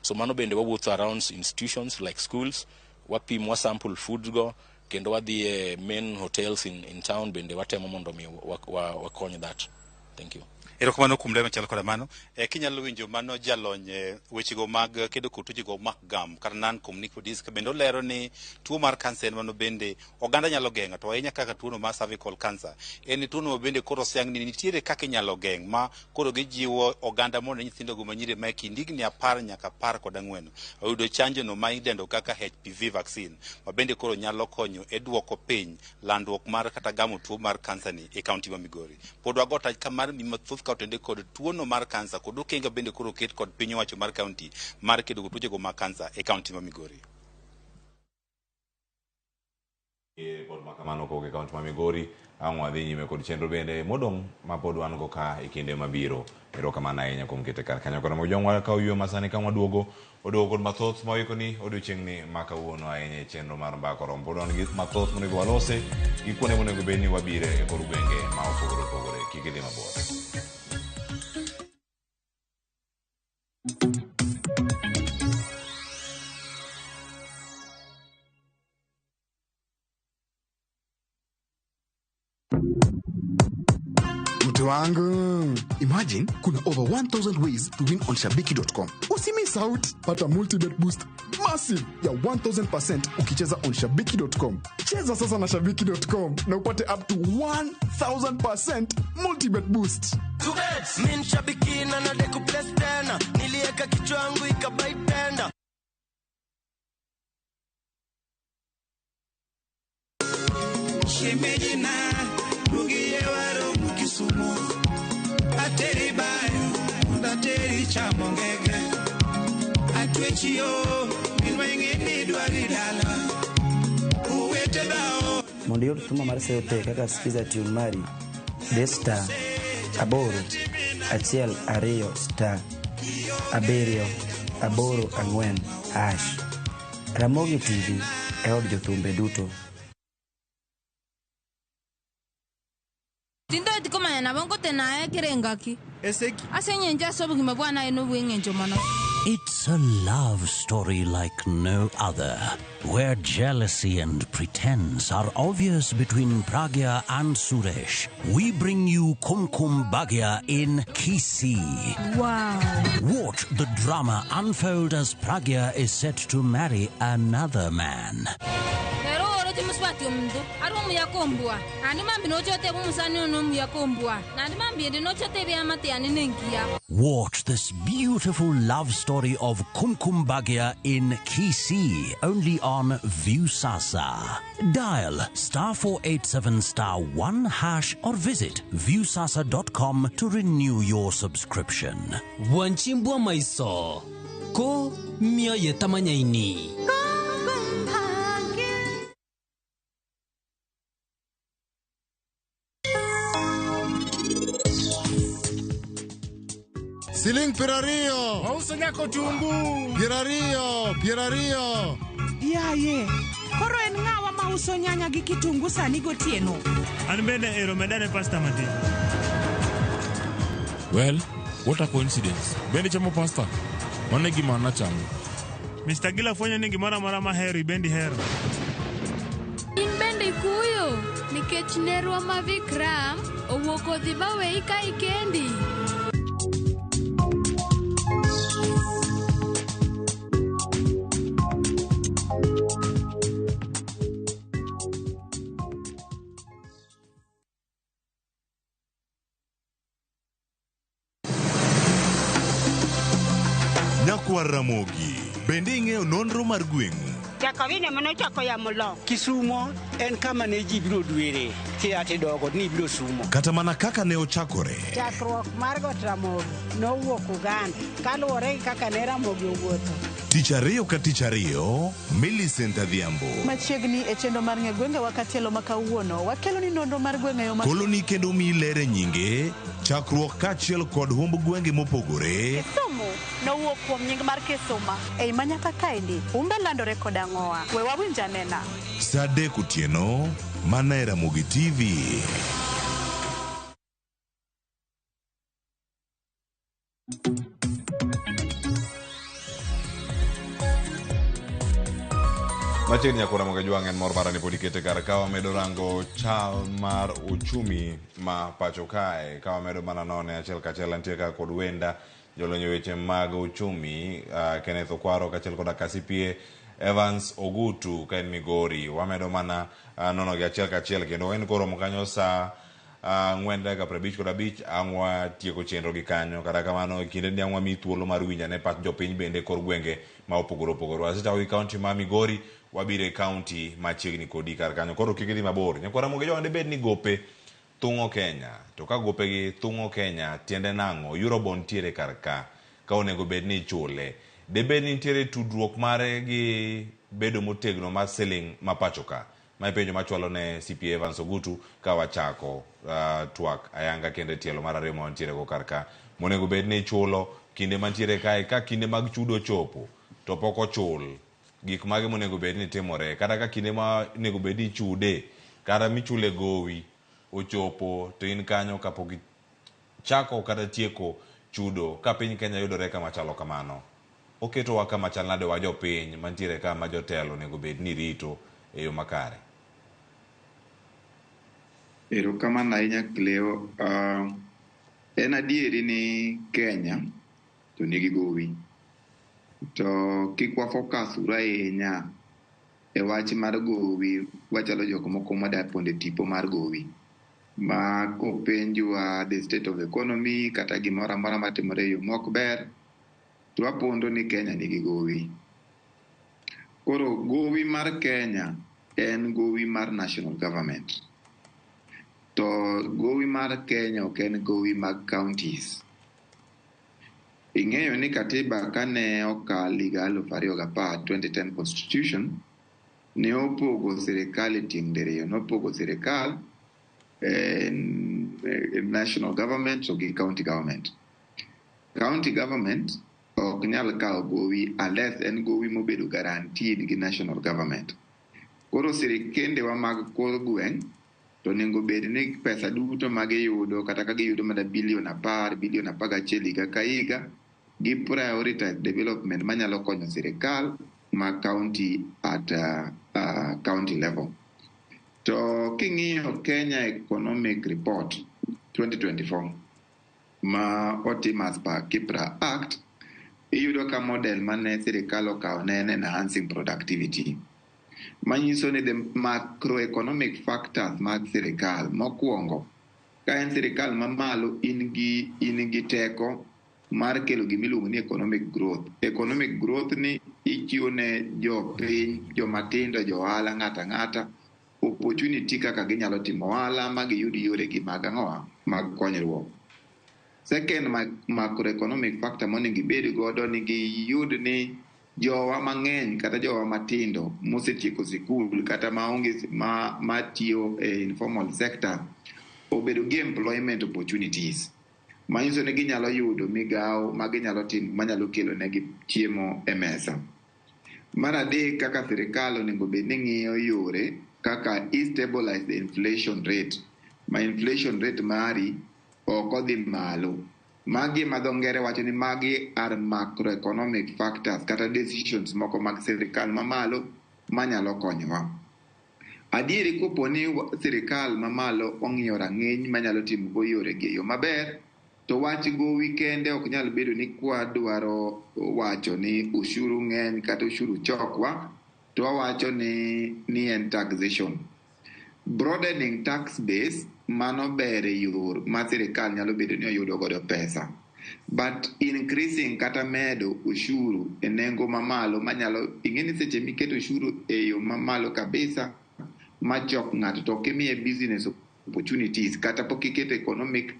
So mano bende wawuotho around institutions like schools, wapim wa sample food go, kendo wadhi main hotels in town bende watemo mondo mi wakony that. Thank you. Erokamano kuom lemo chalo koda mano. Kinyalo winjo mano jalony wechego mag kedo kod tuochego mag gam kata non-communicable disease ka bende olero ni tuo mar kansa en mano bende oganda nyalo geng'o, to ahinya kaka tuono mar cervical cancer en tuono bende koro osiang ni nitiere kaka inyalo geng' ma koro gijiwo oganda mondo nyithindogo manyiri ma kind higni 10 nyaka 14 oyudo chanjono ma idendo kaka HPV vaccine ma bende koro nyalo konyo e duoko piny landruok mar kata gamo tuo mar kansa ni e kaunti ma Migori. Pod wagota kamar mathoth ka otende kod tuono mar kansa kod okenga bende koro ket kod piny owacho mar kaunti mar kedo kod tuochego mag kansa e kaunti ma Migori. Pod makamano koke kaunti ma Migori ang' wadhi nyime kod chenro bende modong' ma pod wan go ka e kinde mabiro. Erokamano ahinya kuom kete kar kanyo koda jong'wa ka uywe masani ka waduogo kod mathoth mawiko ni odiochieng'ni ma kawuono ahinya e chenro mar mbako rombo. Pod wan gi mathoth monego walose gi kuonde monego bed ni wabire e kor gwenge ma opogore opogore. Kik idhi mabor. Mtu wangu, imagine kuna over 1000 ways to win on shabiki.com. Usimiss out, pata multi-bet boost massive ya 1000% ukicheza on shabiki.com. Cheza sasa na shabiki.com na upate up to 1000% multi-bet boost. Min shabiki na nade kupress tena, nilieka kichwa yangu ikabai tenda. Shemedina Bugiye waro mukisumu Ateri bayo Ateri chamongege Atwechiyo Minwengeni dwaridala Uwete dao Mondo yote tuma marisa yote kaka sikiza tune mari Desta Aboro Achiel Ario Star Aberio Aboro Angwen Hash Ramogi TV Eod jothumbe duto. Tindo tikoma na bango tena kirengaki. Eseki. Asenye nja sobu kimabwana eno wengenjo mana. It's a love story like no other, where jealousy and pretense are obvious between Pragya and Suresh. We bring you Kumkum Bhagya in Kisii. Wow. Watch the drama unfold as Pragya is set to marry another man. ti muswati omdo aro mu yakombwa ani mambi no chote bu musani no mu yakombwa nani mambi ndi no chote bi amati ani nengia. Watch this beautiful love story of Kumkum Bhagia in Kisii, only on Viusasa. Dial *487*1# or visit viusasa.com to renew your subscription. Wanchimbwa maiso ko mia yetamanyaini. Siling pirario. Wauso nyako tumbu. Pirario. Yaye. Koro en ng'awa ma uso nyanya gi kitungu sani gotieno. An bende ero medane pasta matin. Well, what a coincidence. Bende chamo pasta. Mane gima nachamo. Mr. Gila fwenyo ni gimora mora maheri bendi hero. In bende kuyo nikech nerwa ma Vikram owuok odhi bawe ika ikendi. Nyakwa Ramogi, bende ing'eyo nonro mar gweng'u? Jakawine mano chako ya molo. Kisumo en kama ne ji biro dwere. Kiate dogo ni biro sumo. Kata mana kaka ne ochakore. Chakruok mar got Ramogi nowuok Uganda kaluwore gi kaka ne Ramogi owuotho. Tich ariyo ka tich ariyo, Millicent Adhiambo. Machiegni e chenro mar ng'e gwenge wakatielo ma kawuono, wakelo ni nonro mar gwenge yo ma koloni kendo mi lere nyinge, chakruok kachiel kod humb gwenge mopogore. Somo nowuok kuom nying mar Kesoma. Ei manyaka kaendi, umbe landore kod ang'owa. We wawinj anena. Sa adek otieno, mana e RamogiTV. Machiegni nyako Ramogi jwang' en mor parani pod ikete kar kawa medo rango chal mar uchumi ma pacho kae. Kawa medo mana none achiel kachiel antie ka kod wenda jolonyo weche mag uchumi Kenneth Okwaro kachiel kod Kasipie Evans Ogutu ka en Migori. Wamedo mana nono gi achiel kachiel kendo en koro mokanyo sa 4:55 ang'wa tieko chenro gi kanyo. Kata kamano kinde ni ang'wa mi thuolo mar winja ne pach jopiny bende kor gwenge ma opogore opogore. Wasechako gi kaunti ma Migori, wabire kaunti machiegni kodi kar kanyo. Koro kik idhi mabor. Nyakwa Ramogi jwang' debed ni gope thung'o Kenya. To ka gope gi thung'o Kenya tiende nang'o? Eurobond tiere kar ka onego bed ni chule. Debed ni tiere tudruok mare gi bedo motegno mar siling ma pacho ka. Ma penjo machwalo ne CPA Evans Ogutu ka wachako twak ayanga kende tielo mar ariyo ma ntiere go kar ka. Monego bed ni chulo kinde mantiere kae, ka kinde mag chudo chopo to pok ochul. Gik mage monego bed ni timore, kata ka kinde ma nego bed ni chude kata michule gowi ochopo to in kanyo kapok chako kata tieko chudo. Ka piny Kenya yudore kama chalo kamano, oketowa kama chal nade wa jopiny mantiere ka ma jotelo onego bed ni rito e yo makare. Erokamano ahinya Cleo. En adieri ni Kenya to nigi gowi, to kik wafocus ahinya e wach mar gowi. Wachalo jok moko madwa ponde tipo mar gowi, ma kopenjwa the state of economy kata gimoro amora matimore e yo mok ber, to wapondo ni Kenya nigi gowi. Koro gowi mar Kenya en gowi mar national government, to gowi mar Kenya ok en gowi mag counties. Ing'eyo ni katiba kane okal higa 2010 2010 constitution ne opogo sirikal e tieng' diriyo. Nopogo sirikal national government to gi county government. County government ok nyal kawo gowi unless en gowi mobedo guaranteed gi national government. Koro sirikendewa mag kor gweng' to nengo bed ni pesa duto ma giyudo, kata ka giyudo mana bilion 11 higa ka higa, gi prioritize development manyalo konyo sirikal ma county at county level. To king'iyo Kenya Economic Report 2024 ma otim as per Kipra Act, iyudo ka model mane sirikal okawo ne en enhancing productivity. manyiso ni the macroeconomic factors mag sirikal. Mokwongo, ka en sirikal mamalo in gi teko mar kelo gimiluongo ni economic growth. Economic growth ni ichiwo ne jopiny, jomatindo, johala, ng'ata opportunity kaka ginyalo timo ohala ma giyud yore gi mag konyruok. Second macroeconomic factor monego ibed godo ni giyud ni jowa mang'eny kata jowa matindo mosetieko sikul kata matiyo e informal sector obedo gi employment opportunities. Manyiso ni ginyalo yudo migawo ma ginyalo timo manyalo kelo negi chiemo e mesa. Mar adek, kaka sirikal onego bed ni ng'iyo yore kaka stabilize the inflation rate. Ma inflation rate mari ok odhi malo. Magi ma dho ngere wacho ni magi are macroeconomic factors kata decisions moko mag sirikal mamalo manyalo konyowa. Adieri kopo ni sirikal mamalo ong'iyo rang'iny manyalo timo go yore gi yo maber, to wach gowi kende ok nyal bedo ni kwa dwaro wacho ni ushuru ng'eny kata ushuru chokwa, to wawacho ni en taxation. Broadening tax base mano ber e yor ma sirikal nyalo bedo ni oyudo godo pesa. But increasing kata medo ushuru e nengo mamalo manyalo, ing'eni seche miketo ushuru e yo mamalo kabisa machok ng'ato to kimiye business opportunities kata pok iketo economic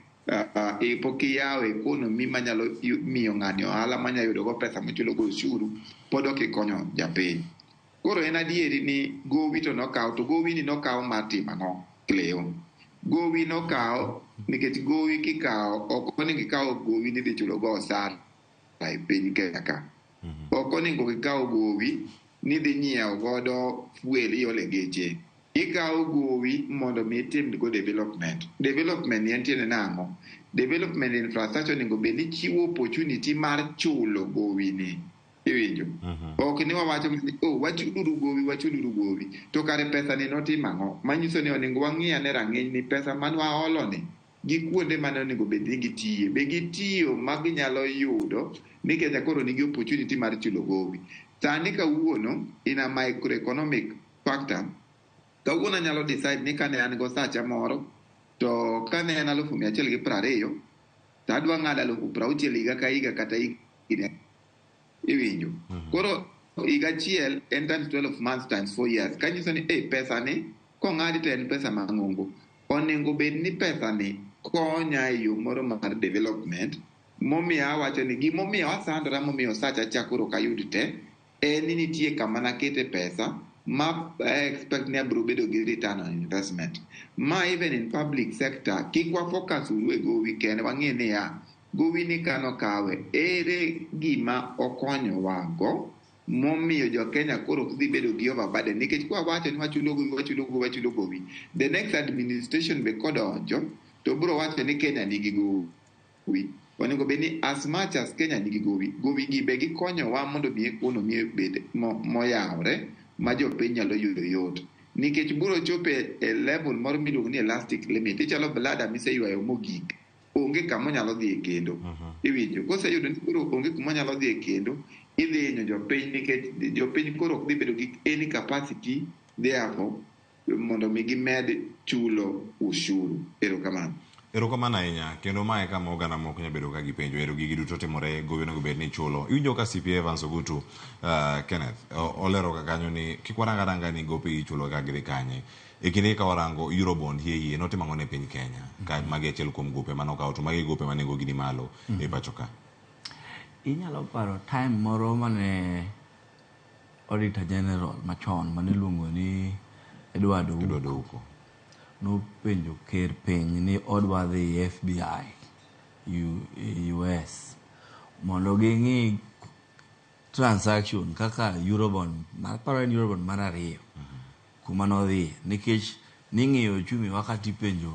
pok iyawo economy manyalo miyo ng'ani ohala manyalo yudo go pesa mochulo go ushuru, pod ok ikonyo japiny. Koro en adieri ni gowi to nokaw, to gowi ni nokaw mar timo ang'o? Cleo. Gowi nokaw nikech gowi kikaw ok onego ikaw gowi ni dhi chulo go osara e piny Kenya ka. Ok onego ikaw gowi ni dhi nyiewo godo fuel iole geche. Ikaw gowi mondo mi itim go development. Development en tiende nang'o? Development infrastructure onego bed ni chiwo opportunity mar chulo gowi ni. Iwinjo? Ok ni wawacho ni wachuluru gowi to kare pesa ni notimo ang'o? Manyiso ni onego wang'iya ne rang'iny ni pesa man waolo ni gi kuonde mane onego bed ni gitiye, be gitiyo ma ginyalo yudo ni Kenya koro nigi opportunity mar chulo gowi. Sani kawuono in a microeconomic factor, kawuono nyalo decide ni kane an go sacha moro to kane en 120 to adwa ng'ado 60 higa ka higa kata higa. Iwinjo? Koro higa achiel en times 12 months times 4 years. Kanyiso ni pesa ni kong'adi to en pesa mang'ongo. Onego bed ni pesa ni konya e yo moro mar development. Momiyo awacho ni gimomiyo asandora momiyo sacha chakoro kayud te en ni nitie kama nakete pesa ma expect ni abro bedo gi return on investment. Ma even in public sector kikwa focus uru e gowi kende wang'e ni gowi ni kano kawe ere gima okonyo wago momiyo jo Kenya koro dhi bedo gi overburden nikech kwa wacho ni wachulo gowi the next administration be kodonjo to bro wacho ni Kenya nigi gowi. Onego bed ni as much as Kenya nigi gowi gi be gikonyo wa mondo mi economy bed moyawre ma jopiny nyalo yudo yot. Nikech buro chope e level moro miluongo ni elastic limit, ichalo blada miseywayo mogik, onge kama nyalo dhi e kendo. Iwinjo? Koseyudo ni koro onge kuma nyalo dhi e kendo, idhi hinyo jopiny nikech jopiny koro ok dhi bedo gi any capacity therefore mondo mi gimed chulo ushuru. Erokamano ahinya, kendo mae kama oganda moko nyalo bedo ka gipenjo ero gigi duto timore gowi onego bed ni chulo. Iwinjo ka CPA Evans Ogutu Kenneth olero ka kanyo ni kik waranga ni gope ichulo ka gidhi kanye. E kinde ka warango Eurobond hie notimo ang'o ne piny Kenya ka magi achiel kuom gope manokawo to magi gope ma nengo gi ni malo e pacho ka. Inyalo paro time moro mane Auditor General machon mane luongo ni Edward Ouko nopenjo ker piny ni odwa dhi FBI US mondo ging'i transaction kaka Eurobond mar ariyo kuma nodhi nikech ning'iyo uchumi wakati penjo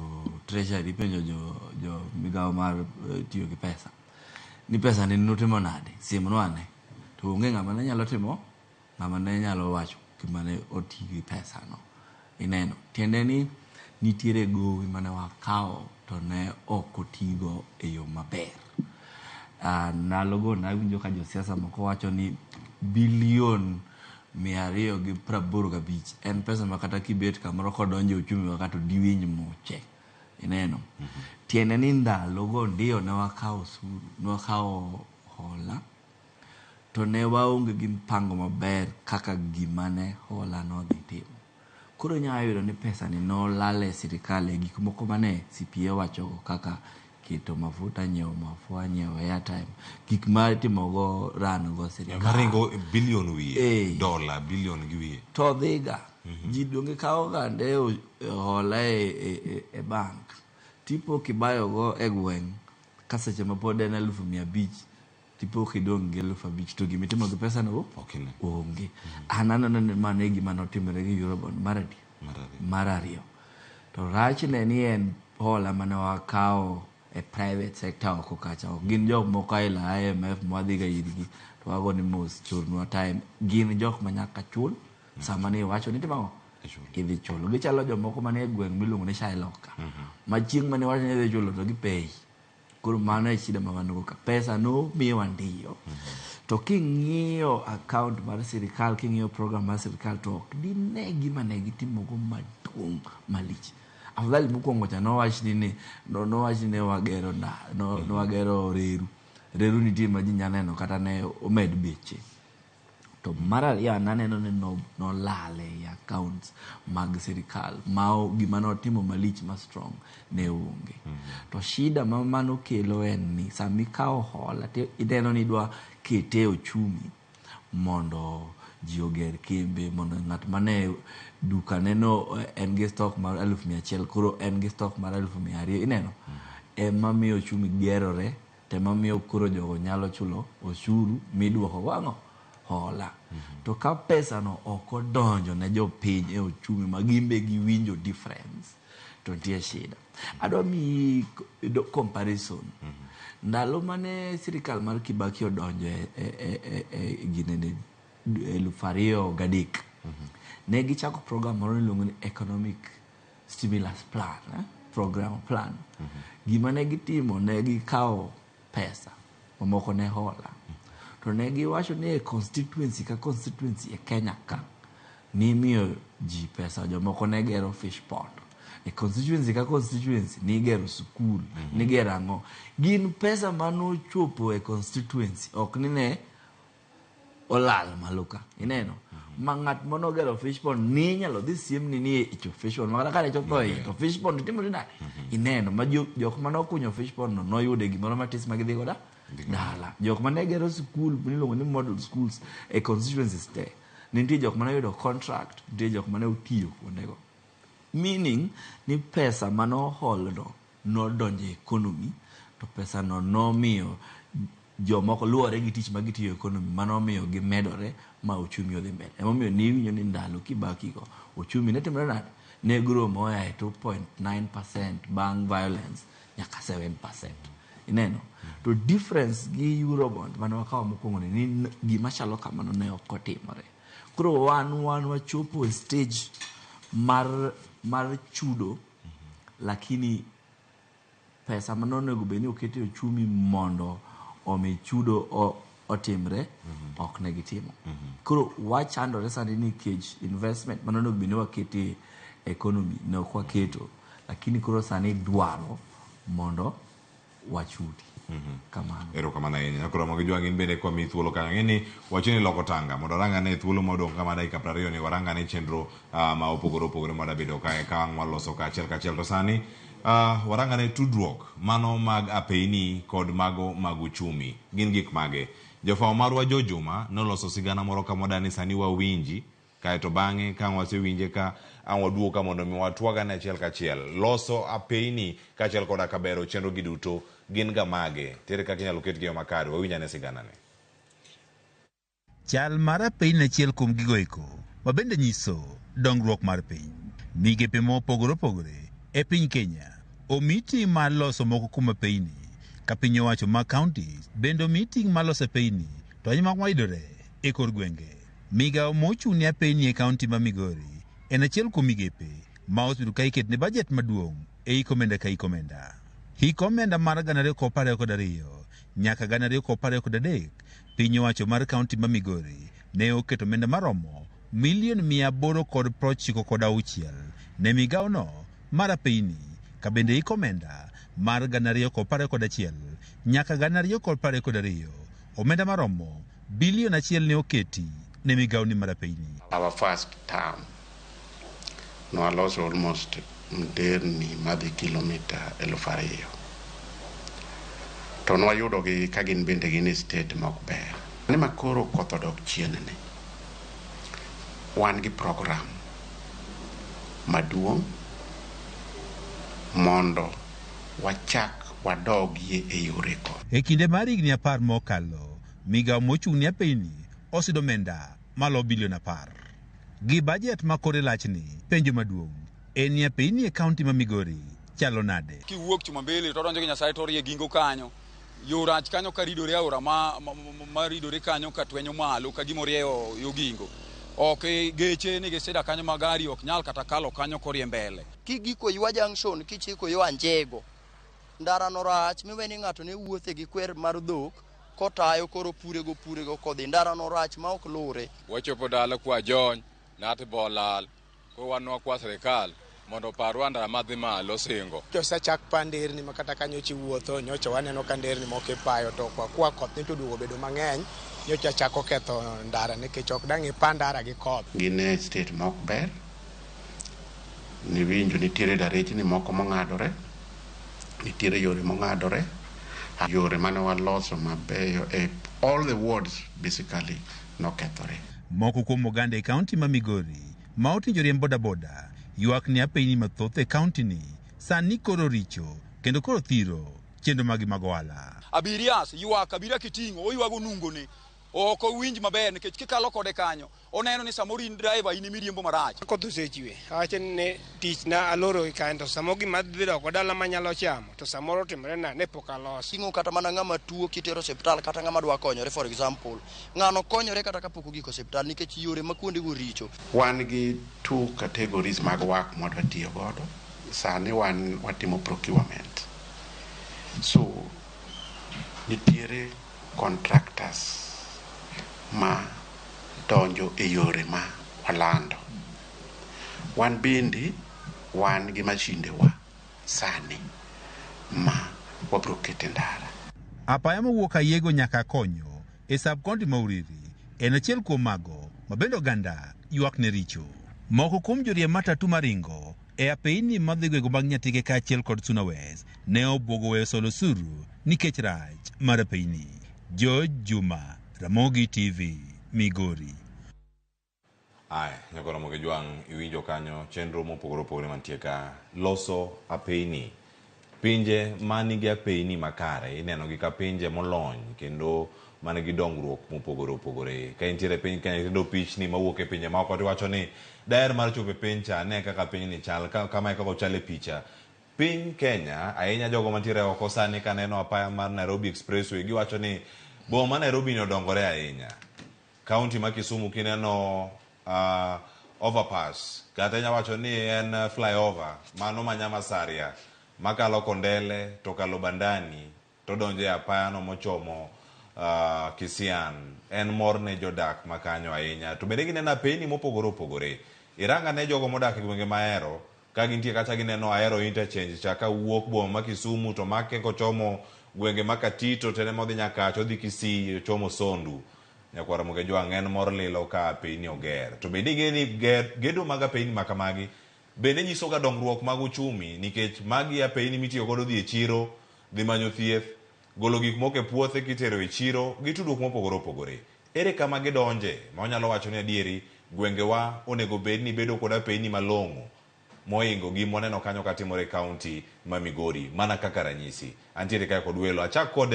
treasury penjo jo migawo mar tiyo gi pesa ni pesa ni notimo nade siemno ane to onge ng'ama ne nyalo timo ng'ama ne nyalo wacho gima ne oti gi pesa no. Ineno tiende ni nitiere gowi mane wakawo to ne ok otigo e yo maber. Ndalogo nawinjo ka josiasa moko wacho ni bilion 285 en pesa makata kibet kamoro kodonjo uchumi wakato diwinj moche ineno tiene ni ndalogo ndio ne wakao hola to ne waonge gi mpango maber kaka gimane hola no dhi timo. Koro nyalo yudo ni pesa ni nolale sirikal e gik moko mane CPA wachogo kaka keto mafuta, nyiewo mafua, nyiewo airtime, gik ma timogo ran go sirikal. Maringo bilion wiye, dola bilion gi wiye. To dhiga, ji donge kawo gande hola e bank. Tipo kibayogo e gweng' kaseche ma pod en 500,000 tipo kidong' gi 5,000 to gimitimo gi pesa no onge. Anano ni mano e gima notimore gi Eurobond mar ariyo. To rach ne ni en hola mane wakawo e private sector oko kacha. Gin jok moko aila IMF mwadhiga irgi to wago ni mos chulnwa time. Gin jok manyaka chul sama ni wacho ni timang'o idhi chulo. Gichalo jomoko mane e gweng' miluongo ni Shailoka. Ma chieng' mane wacho ni idhi chulo to gipei. Koro mano e shida ma wan go ka. Pesa no miwa ndiyo. To king'iyo account mar sirikal, king'iyo program mar sirikal to ok dine gima ne gitimogo maduong' malich. Afadhali mokwongo cha nowach ni wagero reru nitie ma ji nyaneno kata ne omed beche. To mara ya naneno ni nolale e accounts mag sirikal mao gima notimo malich ma strong ne onge. To shida ma mano kelo en ni sami kao hola ideno ni dwa kete ochumi mondo ji oger kembe, mondo ng'at mane duka neno en gi stock mar 100,000 koro en gi stock mar 200,000 ineno ema miyo ochumi gerore, tema miyo koro jogo nyalo chulo oshuru miduoko wang'o hola. To ka pesa no oko donjo ne jopiny e ochumi ma gimbe giwinjo difference to nitie shida. Adwa mi comparison. Ndalo mane sirikal mar Kibaki odonjo e ginene 2003 ne gichako program moro miluongo ni economic stimulus plan. Gima ne gitimo ne gikawo pesa mamoko ne hola. To ne giwacho ni e constituency ka constituency e Kenya ka ni miyo ji pesa, jomoko ne gero fish pond. E constituency ka constituency ni gero skul, ni gero ang'o. Gin pesa manochopo e constituency ok ni ne olal maluka ineno. Ma ng'at monogero fish pond ni nyalo dhi siem ni icho fish pond makata kane chopo to fish pond timo ni ineno ma jok manokunyo fish pond no noyude gimoro matis ma gidhi goda dala. Jok mane gero skul miluongo ni model schools e constituencies te nitie jok mane yudo contract, nitie jok mane utiyo kuondego. Meaning ni pesa mano hol no donjo e economy, to pesa no nomiyo jomoko luwore gi tich magitiyo economy mano miyo gimedore ma ochumi odhi mbele. Emomiyo niwinjo ni ndalo Kibaki go ochumi ne timore nade ne grow moya e 2.9% bang violence nyaka 7%. Ineno to difference gi Eurobond mane wakawo mokwongo ni gima chalo kamano ne ok otimore. Koro wan wachopo e stage mar chudo, lakini pesa manonego beni okete ochumi mondo omi chudo otimre ok ne gitimo. Koro wachandore sani ni kech investment manonego beni wakete economy ne ok waketo, lakini koro sani dwaro mondo wachudi. Kamano. Erokamano ahinya. Koro Ramogi jwang'in bende kwa mi thuolo kanyo. Ng'eni wacho ni loko tanga mondo rangane thuolo modong' kama dakika 20 ni warangane chenro ma opogore madabedo kae ka wang' waloso kachiel to sani warangane tudruok mano mag apeyni kod mago mag uchumi. Gin gik mage. Jofao marwa Jojuma noloso sigana moro kama dani sani wawinji kaeto bang'e ka wasewinje ka waduoka mondo mi watwagane achiel kachiel. Loso apeyni kachiel koda kabero chenro gi duto gin ga mage tere kaka inyalo ketgi yo makare wawinjane sigana ne. Chal mar piny achiel kuom gigo eko ma bende nyiso dongruok mar piny. Migepe mopogore e piny Kenya omi ting' mar loso moko kuom apeyni ka piny owacho ma counties bende omi ting' mar loso apeyni to anyima mayudore e kor gwenge. Migawo mochung'ne apeyni e kaunti ma Migori en achiel kuom migepe ma osebedo ka iket ne bajet maduong' e hik omenda ka hik omenda. Hik omenda mar 2022 nyaka 2023 piny owacho mar kaunti ma Migori ne oketo omenda maromo milion 896 ne migawo no mar apeyni, ka bende iko omenda mar 2011 nyaka 2012. Omenda maromo bilion 1 ne oketi ne migawo ni mar apeyni. Our first term, no, I lost almost nderni madhi kilomita 2,000. To nwayudogi ka gin bende gin state mok ber. Ni makoro koth odok chien ni. Wan gi program maduong' mondo wachak wadogie e yore ko. E kinde mar higni 10 mokalo, migawo mochung' ne apeyni osido omenda malo bilion 10. Gi bajet ma kore lachni, penjo maduong' en ni apeyni e kaunti ma Migori chalo nade. Kiwuok chuma mbele to donjo gi Nyasaye to rie gingo kanyo. Yorach kanyo ka ridore aora ma ridore kanyo ka twenyo malo ka gimorieyo yo gingo. Ok geche ni geseda kanyo magari ok nyal kata kalo kanyo korie mbele. Kigiko ywa junction kichiko yo Anjego. Ndara no rach miweni ng'ato ne wuothe gi kwer mar dhok kotayo koro purego kodhi. Ndara no rach ma ok lure. Wachopo dala kwa jony nati bolal ko wanwa kwa serikal mondo parwa ndara madhi malo singo. Josachak panderni makata kanyo chi wuotho nyocha waneno ka nderni moko ipayo to kwa koth ni to duogo bedo mang'eny nyocha chako ketho ndara nikech ok dang' ipa ndara gi koth. Gine state mok ber. Ni winjo nitiere darechni moko mong'adore. Nitiere yore mong'adore. Yore mane waloso mabeyo e all the wards basically nokethore. Moko kuom oganda e kaunti ma Migori ma otinjo riemb bodaboda ywak ni apeyni mathoth e kaunti ni sani koro richo kendo koro thiro chenro magi mag ohala. Abirias ywak abiria kiting'o oywago nungone ok owinj maber nikech kikalo kode kanyo oneno ni samoro in driver in miriembo marach. Koth osechwe awacho ni tich na aloro kanto samo gima dhido ko dala manyalo chamo to samoro timre na ne pok alos. Tingo kata mana ng'ama tuo kitero hospital kata ng'ama dwa konyore, for example ng'ano konyore kata kapok ogik hospital nikech yore ma kuonde go richo. Wan gi two categories mag work modwa tiyo godo. Sani wan watimo procurement. So nitiere contractors ma donjo e yore ma walando. Wan bende wan gi machinde wa sani ma wabro kete ndara. Apaya mawuok Ayego nyaka Konyo e sub-county ma Uriri en achiel kuom mago ma bende oganda ywak ne richo. Moko kuom joriemb matatu maringo e apeyni madhi gwego mag Nyatike kaachiel kod Suna West ne obwogo weyo solo suru nikech rach mar apeyni. George Juma, RamogiTV, Migori. Nyako Ramogi Jwang' iwinjo kanyo chenro mopogore opogore mantie ka loso apeyni. Pinje manigi apeyni makare ineno gi ka pinje molony kendo manigi dongruok mopogore opogore. Ka intiere piny Kenya kendo pichni mawuok e pinje maoko tiwacho ni daher mar chopo e piny cha ne kaka piny ni chal kama kaka ochal e picha. Piny Kenya ahinya jogo mantiere oko sani kaneno apaya mar Nairobi Expressway giwacho ni boma Nairobi ni odongore ahinya. Kaunti ma Kisumu kineno overpass kata inyawacho ni en flyover mano manyamasaria makalo Kondele to kalo Bandani to donjo e apaya no mochomo Kisian. En mor ne jodak makanyo ahinya. To bende gineno apeyni mopogore opogore. Iranga ne jogo modak e gwenge mahero ka gintie kata gineno Ahero interchange chaka wuok boma ma Kisumu to make kochomo gwenge makatito tene modhi nyaka chodhi Kisii chomo Sondu. Nyako Ramogi Jwang' en mor lilo ka apeyni oger. To bende geni gedo mag apeyni makamagi bende nyiso ga dongruok mag uchumi nikech magi apeyni mitiyo godo dhi e chiro, dhi manyo thieth, golo gik moko e puothe kitero e chiro, gitudruok mopogore opogore. Ere kama gidonje ma onyalo wacho ni adieri gwengewa onego bed ni bedo kod apeyni malong'o moingo gi moneno kanyo katimore kaunti ma Migori mana kaka ranyisi. Antiere kae kod welo achak kod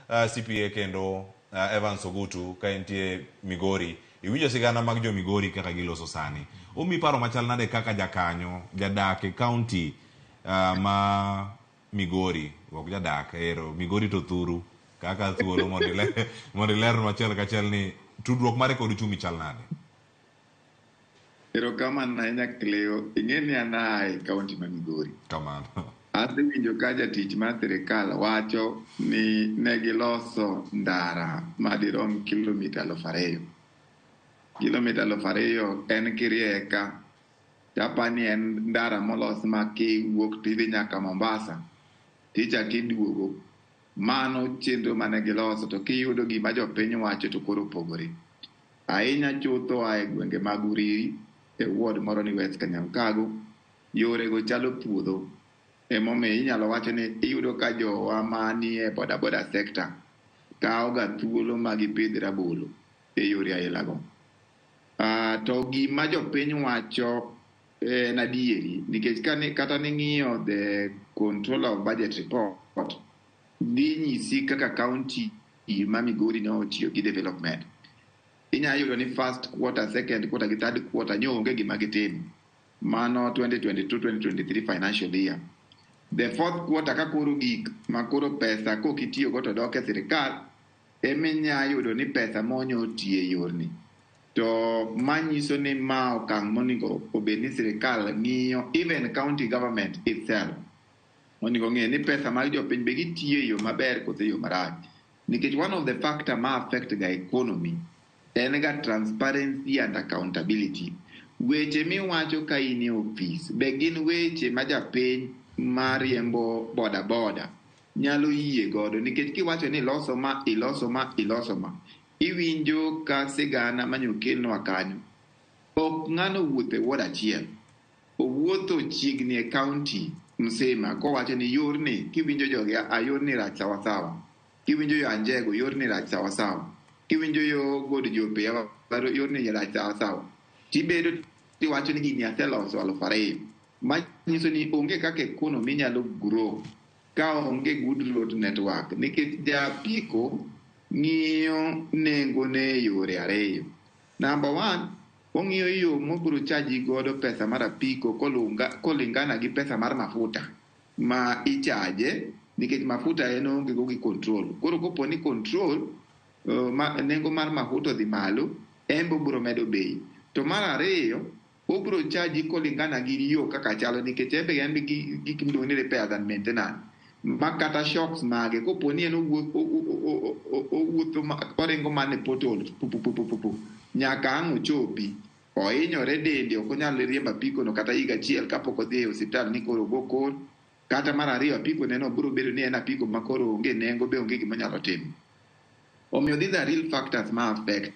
CPA kendo Evans Ogutu ka entie Migori. Iwinjo sigana mag jo Migori kaka giloso sani. Omi paro machal nade kaka jakanyo jadak e kaunti ma Migori ok jadak ero Migori to thuru kaka thuolo mondo iler machiel kachiel ni tudruok mare kod uchumi chal nade. Erokamano ahinya Cleo, ing'eni anae kaunti ma Migori. Kamano. Asewinjo ka jatich mar sirikal wacho ni ne giloso ndara madirom kilomita 2,000. kilomita 2,000 en kirieka tapani en ndara molos ma kiwuok tidhi nyaka Mombasa tichak iduogo. Mano chenro mane giloso, to kiyudo gima jopiny wacho to koro opogore ahinya chutho ae gwenge mag Uriri e ward moro ni West Kanyankago. Yore go chalo puodho, emomiyo inyalo wacho ni iyudo ka jowa manie boda sector kawo ga thuolo magipidh rabolo e yore ailago. To gima jopiny wacho en adieri, nikech kata ning'iyo the controller of budget report dhi nyisi kaka county ma Migori ne otiyo gi development. Inya yudo ni first quarter, second quarter gi third quarter onge gima gitimo. Mano 2022-2023 financial year. The fourth quarter ka koro gik makoro pesa kokitiyo go to dok e sirikal, eminya yudo ni pesa monyo otiye yorni. To manyiso ni ma okang' monego obed ni sirikal ng'iyo, even county government itself onego ng'e ni pesa mag jopiny be gitiyo e yo maber kose yo marach. Nikech one of the factor ma affect ga economy en ga transparency and accountability. Weche miwacho ka in e ofis be gin weche ma japiny mariembo boda nyalo yie godo, nikech kiwacho ni iloso ma iwinjo ka sigana manyokelnwa kanyo ok ng'ano wuotho e ward achiel, owuotho chiegni e county msema kowacho ni yorni kiwinjo jogi yorni rach sawasawa, kiwinjo yo Anjego yorni rach sawasawa, kiwinjo yo God Jope yorni rach sawasawa, tibedo tiwacho ni gini aseloso 2,000, manyiso ni onge kaka economy nyalo grow ka onge good road network. Nikech japiko ng'iyo nengo ne yore ariyo. Number 1, ong'iyo yo mobiro chaji godo pesa mar apiko kolingana gi pesa mar mafuta ma ichaje, nikech mafuta en onge go gi control. Koro kopo ni control nengo mar mafuta dhi malo, en biro medo bei. To mar ariyo, obiro chaji kolingana gi yo kaka chalo, nikech en be gik miluongo ni repairs and maintenance ma kata shocks mage kopo ni en owuotho oringo mane potholes nyaka ang' ochopi, ohinyore dende, ok onyal riembo apiko no kata higa achiel kapok odhi e osiptal ni koro go kor. Kata mar ariyo, apiko neno biro bedo ni en apiko ma koro onge nengo, be onge gima nyalo timo. Omiyo these are real factors ma affect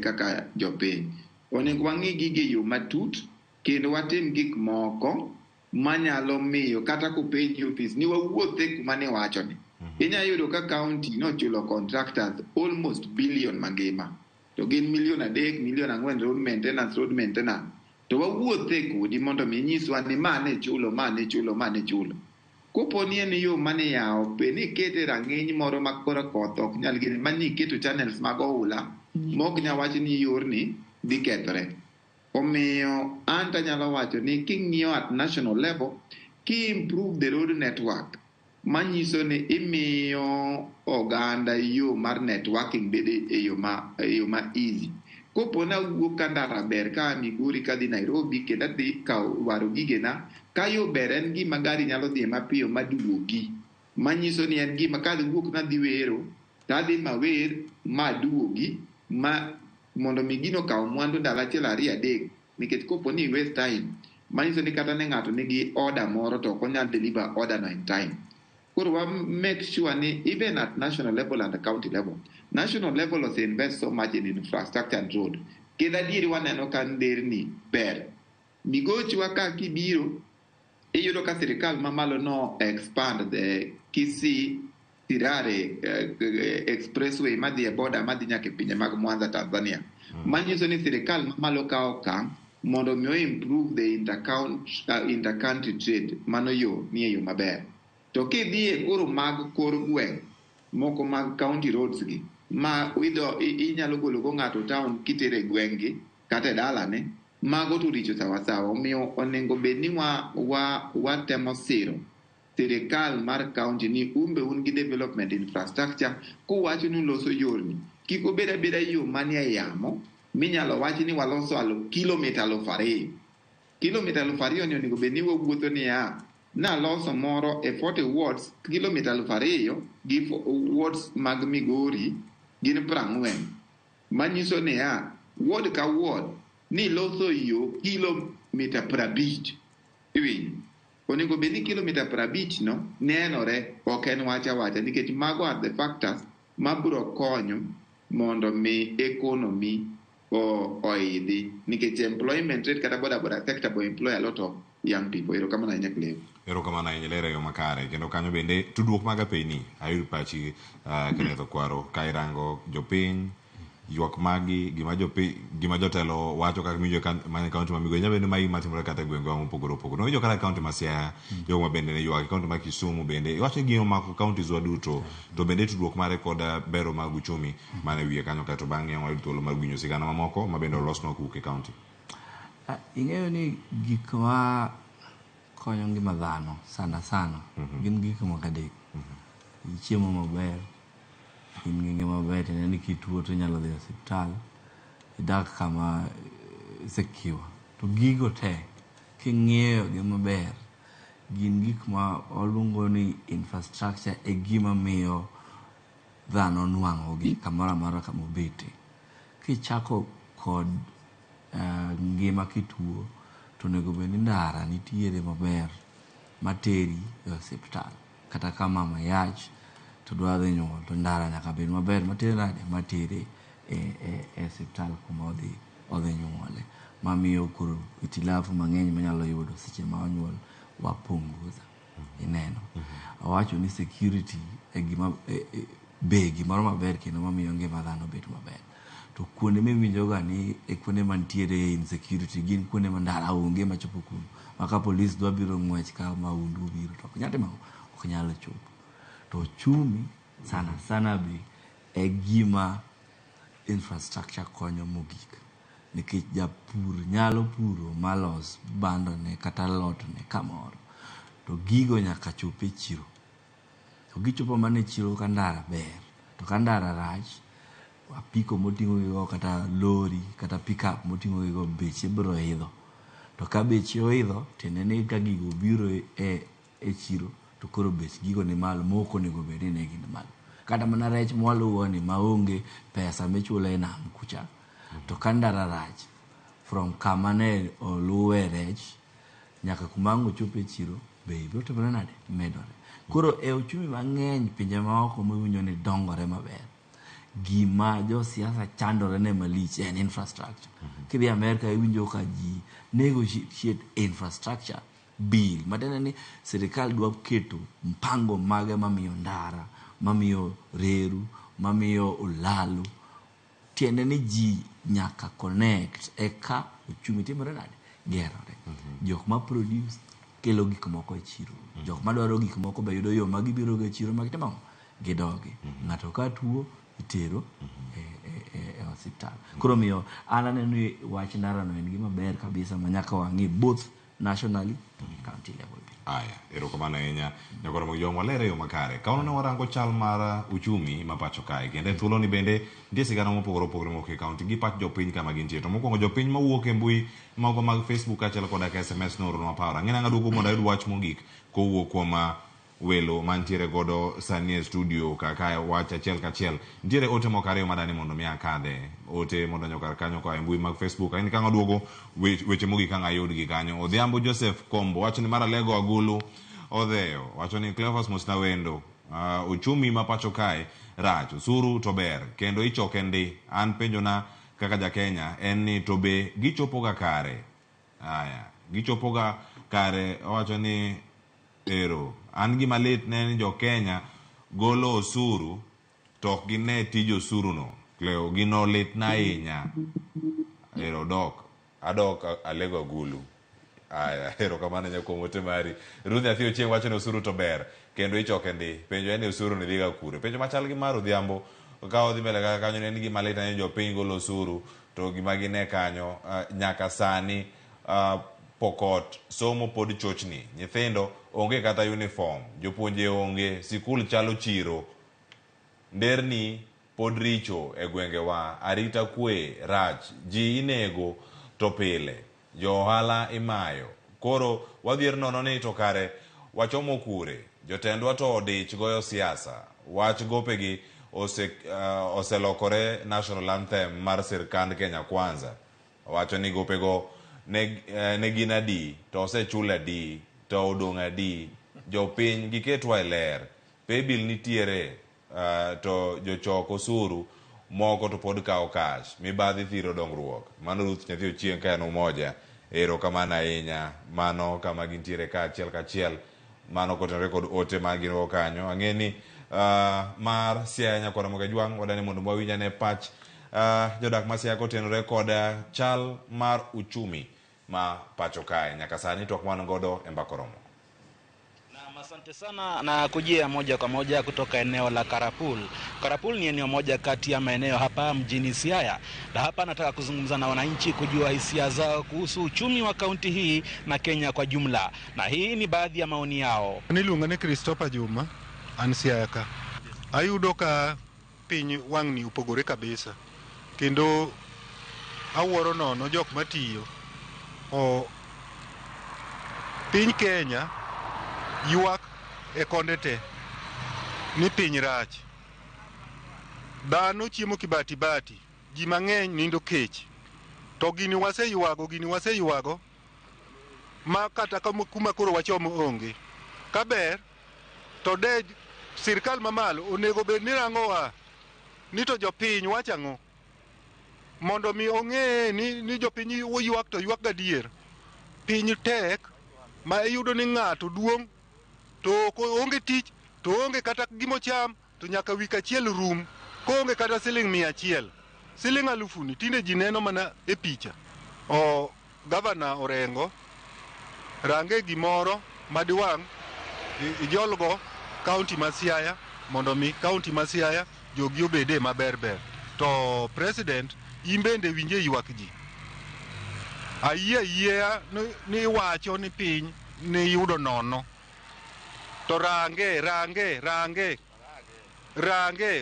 kaka jopiny. Onego wang'i gige yo matut kendo watim gik moko manyalo miyo kata kopenji ofis ni wawuothe kuma ne wacho ni. Inya yudo ka county nochulo contractors almost billion mangima, to gin $3 million, $4 million road maintenance. To wawuothe kodi mondo mi nyiswa ni mane chulo. Kopo ni en yo mane yawo pe ni kete rang'iny moro ma koro koth ok nyal gini, mani keto channels mag oula mok nya wacho ni yorni dhi kethre. Omiyo anta nyalo wacho ni king'iyo at national level, ki improve the road network, manyiso ni imiyo oganda yo mar networking bede e yo ma easy. Kopo na wuok ka ndara ber ka Migori ka dhi Nairobi kenda dhi ka waro gigena, ka yo ber en gima gari nyalo dhi mapiyo maduogi, manyiso ni en gima ka wuok na dhi wero ta dhi mawer maduogi mondo mi gino kaw mwandu ndalo achiel 2 3, nikech kopo ni waste time, manyiso ni kata ne ng'ato nigi order moro to ok onyal deliver order no in time. Koro wa make sure ni even at national level and county level, national level ose invest so much in infrastructure and road. Kendo adieri waneno ka nderni ber. Migochi wa ka kibiro, iyudo ka sirikal mamalo no expand the Kisii Tirare expressway madhi e border madhi nyaka e pinje mag Mwanza Tanzania. Manyiso ni sirikal mamalo ka okang' mondo mi improve the intercountry trade, mano yo ni e yo maber. To kidhi e koro mag kor gweng' moko mag county roads gi ma inyalo golo go ng'ato town kitere gweng'gi kata dalane, mago to richo sawasawa. Omiyo onego bed ni watemo siro sirikal mar county ni umbe un gi development infrastructure, kuwacho ni uloso yorni kik obed abeda yo manie yamo minyalo wachi ni waloso kilomita 2,000. Kilomita 2,000 ni onego bed ni wawuotho ni naloso moro e 40 wards, kilomita 2,000 gi wards mag Migori gin 40. manyiso ni ward ka ward ni loso yo kilomita 50 iwinjo onego bed ni kilomita 50 no nenore ok en wacha nikech mago are the factors mabiro konyo mondo mi economy oidhi nikech employment rate kata boda sector bo employ a lot of young people. Erokamano ahinya Cleo. Erokamano ahinya lero yo makare kendo kanyo bende tudruok mag apeni ayud pachi Kenneth Okwaro ka irango jopiny ywak magi gima jotelo wacho kaka mijo mane kaunti ma Migori nyabende mai matimore kata gwenge mopogore opogore nojo kata kaunti ma Siaya jogo mabende ne ywak kaunti ma Kisumu bende iwacho gino mako kaunti zwa duto to bende tudruok mare koda bero mag uchumi mane wiye kanyo kato bang'e wayud thuolo mar gwinyo sigana mamoko mabende olosno kuke kaunti. Ing'eyo ni gik ma konyo ngima dhano sana gin gik moko adek. Chiemo maber, in gi ngima maber, tene ni kituo to nyalo dhi e osiptal, idak kama secure. To gigo te king'iyo gi maber gin gik ma waluongo ni infrastructure e gima miyo dhano nwang'ogi kamoro amora kama obete. Kichako kod ngima kituo to onego bed ni ndara nitiere maber materi e osiptal kata ka mama yach to dwa dhi nyuol to ndara nyaka bed maber matere e osiptal kuma odhi nyuole mamiyo koro itilafu mang'eny manyalo yudo seche ma onyuol wapunguza. Ineno awacho ni security e gima be gimoro maber kendo mamiyo ngima dhano bet maber. To kuonde miwinjoga ni e kuonde mantiere insecurity gin kuonde ma ndara onge machopo kuno maka polis dwa biro ng'wech ka maundu biro to ok nyalo chopo. To uchumi sana be e gima infrastructure konyo mogik nikech japur nyalo puro malos bandone kata lotne kamoro to gigo nyaka chop e chiro to gichopo mana e chiro ka ndara ber. To ka ndara rach apiko moting'o gigo kata lori kata pickup moting'o gigo beche biro idho. To ka beche oidho tiende ni ka gigo biro e chiro to koro bech gigo ni malo moko onego bed ni gin malo. Kata mana rech mwaluwo ni maonge pesa michulo e nam kucha to ka ndara rach from kama ne oluwe rech nyaka kuma ang' ochopo e chiro bei biro timore nade medore. Koro e uchumi mang'eny pinje maoko miwinjo ni dongore maber gima jo siasa chandore ne malich en infrastructure. Kidhi Amerika iwinjo ka ji negotiate infrastructure bill matene ni sirikal dwa keto mpango mage mamiyo ndara, mamiyo reru, mamiyo olalu. Tiende ni ji nyaka connect eka uchumi timore nade gerore. Jok ma produce kelo gik moko e chiro, jok ma dwaro gik moko be yudo yo ma gibiro go e chiro ma gitimo gidogi. Ng'ato ka tuo itero e osiptal. Koro miyo aneno ni wach ndara no en gima ber kabisa ma nyaka wang'i both nationally to county level. Aya, erokamano ahinya nyakoro Ramogi walere yo makare. Kaono ne warango chal mar uchumi ma pacho kae kendo thuolo ni bende nitie sigana mopogore opogore moko e kaunti gi pach jopiny kama gintie. To mokwongo jopiny mawuok e mbui mago mag Facebook achiel koda ka SMS noornwa paro. Ang'e nang'a duogo mondo ayud wach mogik kowuok kuom welo mantiere godo sani e studio kaka wach achiel kachiel. Nitiere ote moko ariyo madani mondo mi akadhe. Ote mondo nyokar kanyo kwa mbui mag Facebook. Aini kanga duogo weche mogik kanga yud gi kanyo. Odhiambo Joseph Kombo wacho ni mara lego agulu odheyo. Wacho ni Cleophas Musnawendo uchumi ma pacho kae rach usuru to ber kendo ichoke ndi. An penjona kaka ja Kenya en ni to be gichopo ga kare. Aya, gichopo ga kare. Wacho ni ero an gima lit ne ni jo Kenya golo osuru to ok gine tij osuru no. Cleo gino lit na ahinya. Ero adok alego agulu. Aya, erokamano nyako mote mari. Ruth Nyathi Ochieng wacho ni osuru to ber kendo ichoke ndi. Penjo en ni osuru ni dhiga kure. Penjo machal gi mar Odhiambo ka odhi mbele kaka kanyo en gima lit ne jo piny golo osuru to gima gine kanyo nyaka sani Pokot somo pod chochni. Nyithindo onge kata uniform, jopuonje onge, sikul chalo chiro. Nderni pod richo e gwengewa, arita kwe rach, ji inego to pile, jo ohala imayo. Koro wadhier nono ni to kare wachomo kure, jotendwa to odich goyo siasa, wach gopegi oselokore national anthem mar sirkand Kenya Kwanza. Wacho ni gopego ne gin adi, to osechul adi, to odong' adi, jopiny giketwa e ler. Paybill nitiere, to jochok osuru moko to pod kawo cash. Mibadhi thiro dongruok. Mano Ruth Nyathi Ochieng' ka en umoja. Erokamano ahinya. Mano kama gintiere kaachiel kachiel. Mano kotenore kod ote magin go kanyo. Ang'eni mar Siaya nyakora Mogajwang' wadani mondo mwawinjane pach jodak ma Siaya kotenore kod chal mar uchumi ma pacho kae. Nyaka sani twak mwan godo e mbakoromo. Asante sana na kujia moja kwa moja kutoka eneo la Karapul. Karapul ni eneo moja kati ya maeneo hapa mjini Siaya. Na hapa nataka kuzungumza na wananchi kujua hisia zao kuhusu uchumi wa kaunti hii na Kenya kwa jumla. Na hii ni baadhi ya maoni yao. Niluonga ni Christopher Juma, an Siaya ka. Ayudo ka piny wang'ni upogore kabisa. Kendo awuoro nono jok matiyo. Piny Kenya yuak e konde te ni piny rach. Dhano chiemo kibati bati, ji mang'eny nindo kech. To gini waseyuago ma kata kuma koro wachomo onge. Kaber to de sirkal mamalo onego bed ni rangowa ni to jopiny wachang'o mondo mi ong'e ni jopiny yuak to yuak gadier. Piny tek ma iyudo ni ng'ato duong' to onge tich, to onge kata gimocham, to nyaka wik achiel rum, ko onge kata siling 100. Siling 1000 ni tinde ji neno mana e picha. Gavana Orengo range gimoro madiwang' ijolgo kaunti ma Siaya mondo mi kaunti ma Siaya jogi obede maberber. To president imbende winje ywak ji. Ayie ni wacho ni piny ni yudo nono. To range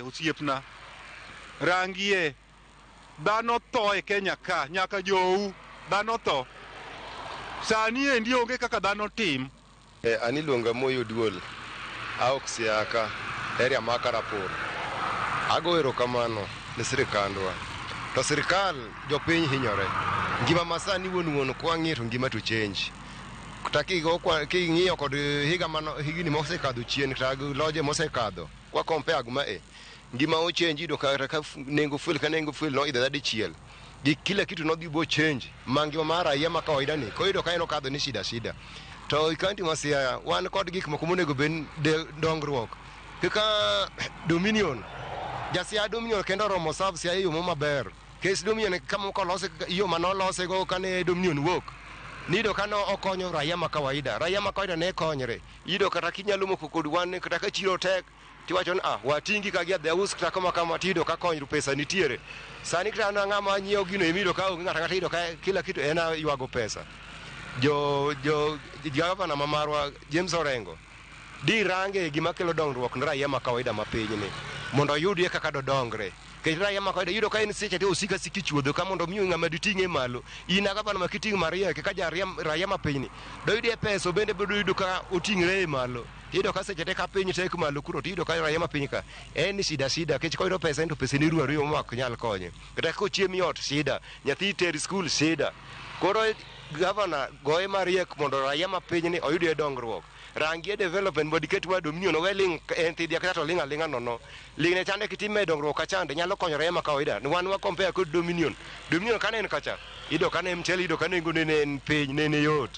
osiepna. Rangie dhano tho e Kenya ka, nyaka jou dhano tho. Sani endi onge kaka dhano tim. Ani luonga Moyo Duol, aok Siaya ka, area ma Karapur. Ago erokamano ne sirikandwa. To sirikal jopiny hinyore. Ngima masani wuon kwa ng'ito ngima to change. King'iyo kod higni mosekadho chien kata loje mosekadho kwa compare guma ngima o change do kata nengo fuel no idha dichiel gi kila kitu no dhi bo change mangima mara yema kawaida ni ko ido kaino kadho ni shida to ikanti ma Siaya wan kod gik moko monego ben dongruok kaka Dominion Siaya Dominion kendo romo sab Siaya yo maber case Dominion kama ko lose yo manolose go kane Dominion work nido kano okonyo raia ma kawaida ne konyre ido kata kinyalo moko kod wan kata ka chiro tek tiwacho ni watingi ka gia deus kata kama tido ka konyru pesa nitiere sani kata na ng'ama nyiewo gino emido ka ng'ata tido ka kila kitu ena ywago pesa gavana mamarwa James Orengo di range gima kelo dongruok ne raia ma kawaida ma piny ni mondo yudie kaka dongre raia ma kawaida yudo ka en seche te osika siki chuodho ka mondo miyo ng'ama diting'e malo ina gavana ma kiting' maria ka raia ma piny ni do yudie pesa bende bedo yudo ka oting're malo yudo ka seche te ka piny tek malo kuro yudo ka raia ma piny ka en shida kech koyudo pesa ento pesa ni ruo ma ok nyal konye kata ko chiemi ot shida nyathi ter school shida koro gavana goye mariek mondo raia ma piny ni oyudie dongruok rangie development body ket wa Dominion weling en tidia kata to linga nono lingne chande kitime dongruok ka chande nyalo konyore ma kawaida wan wa compare kod Dominion kane en kacha ido kane mchele ido kane ngone en piny nene yot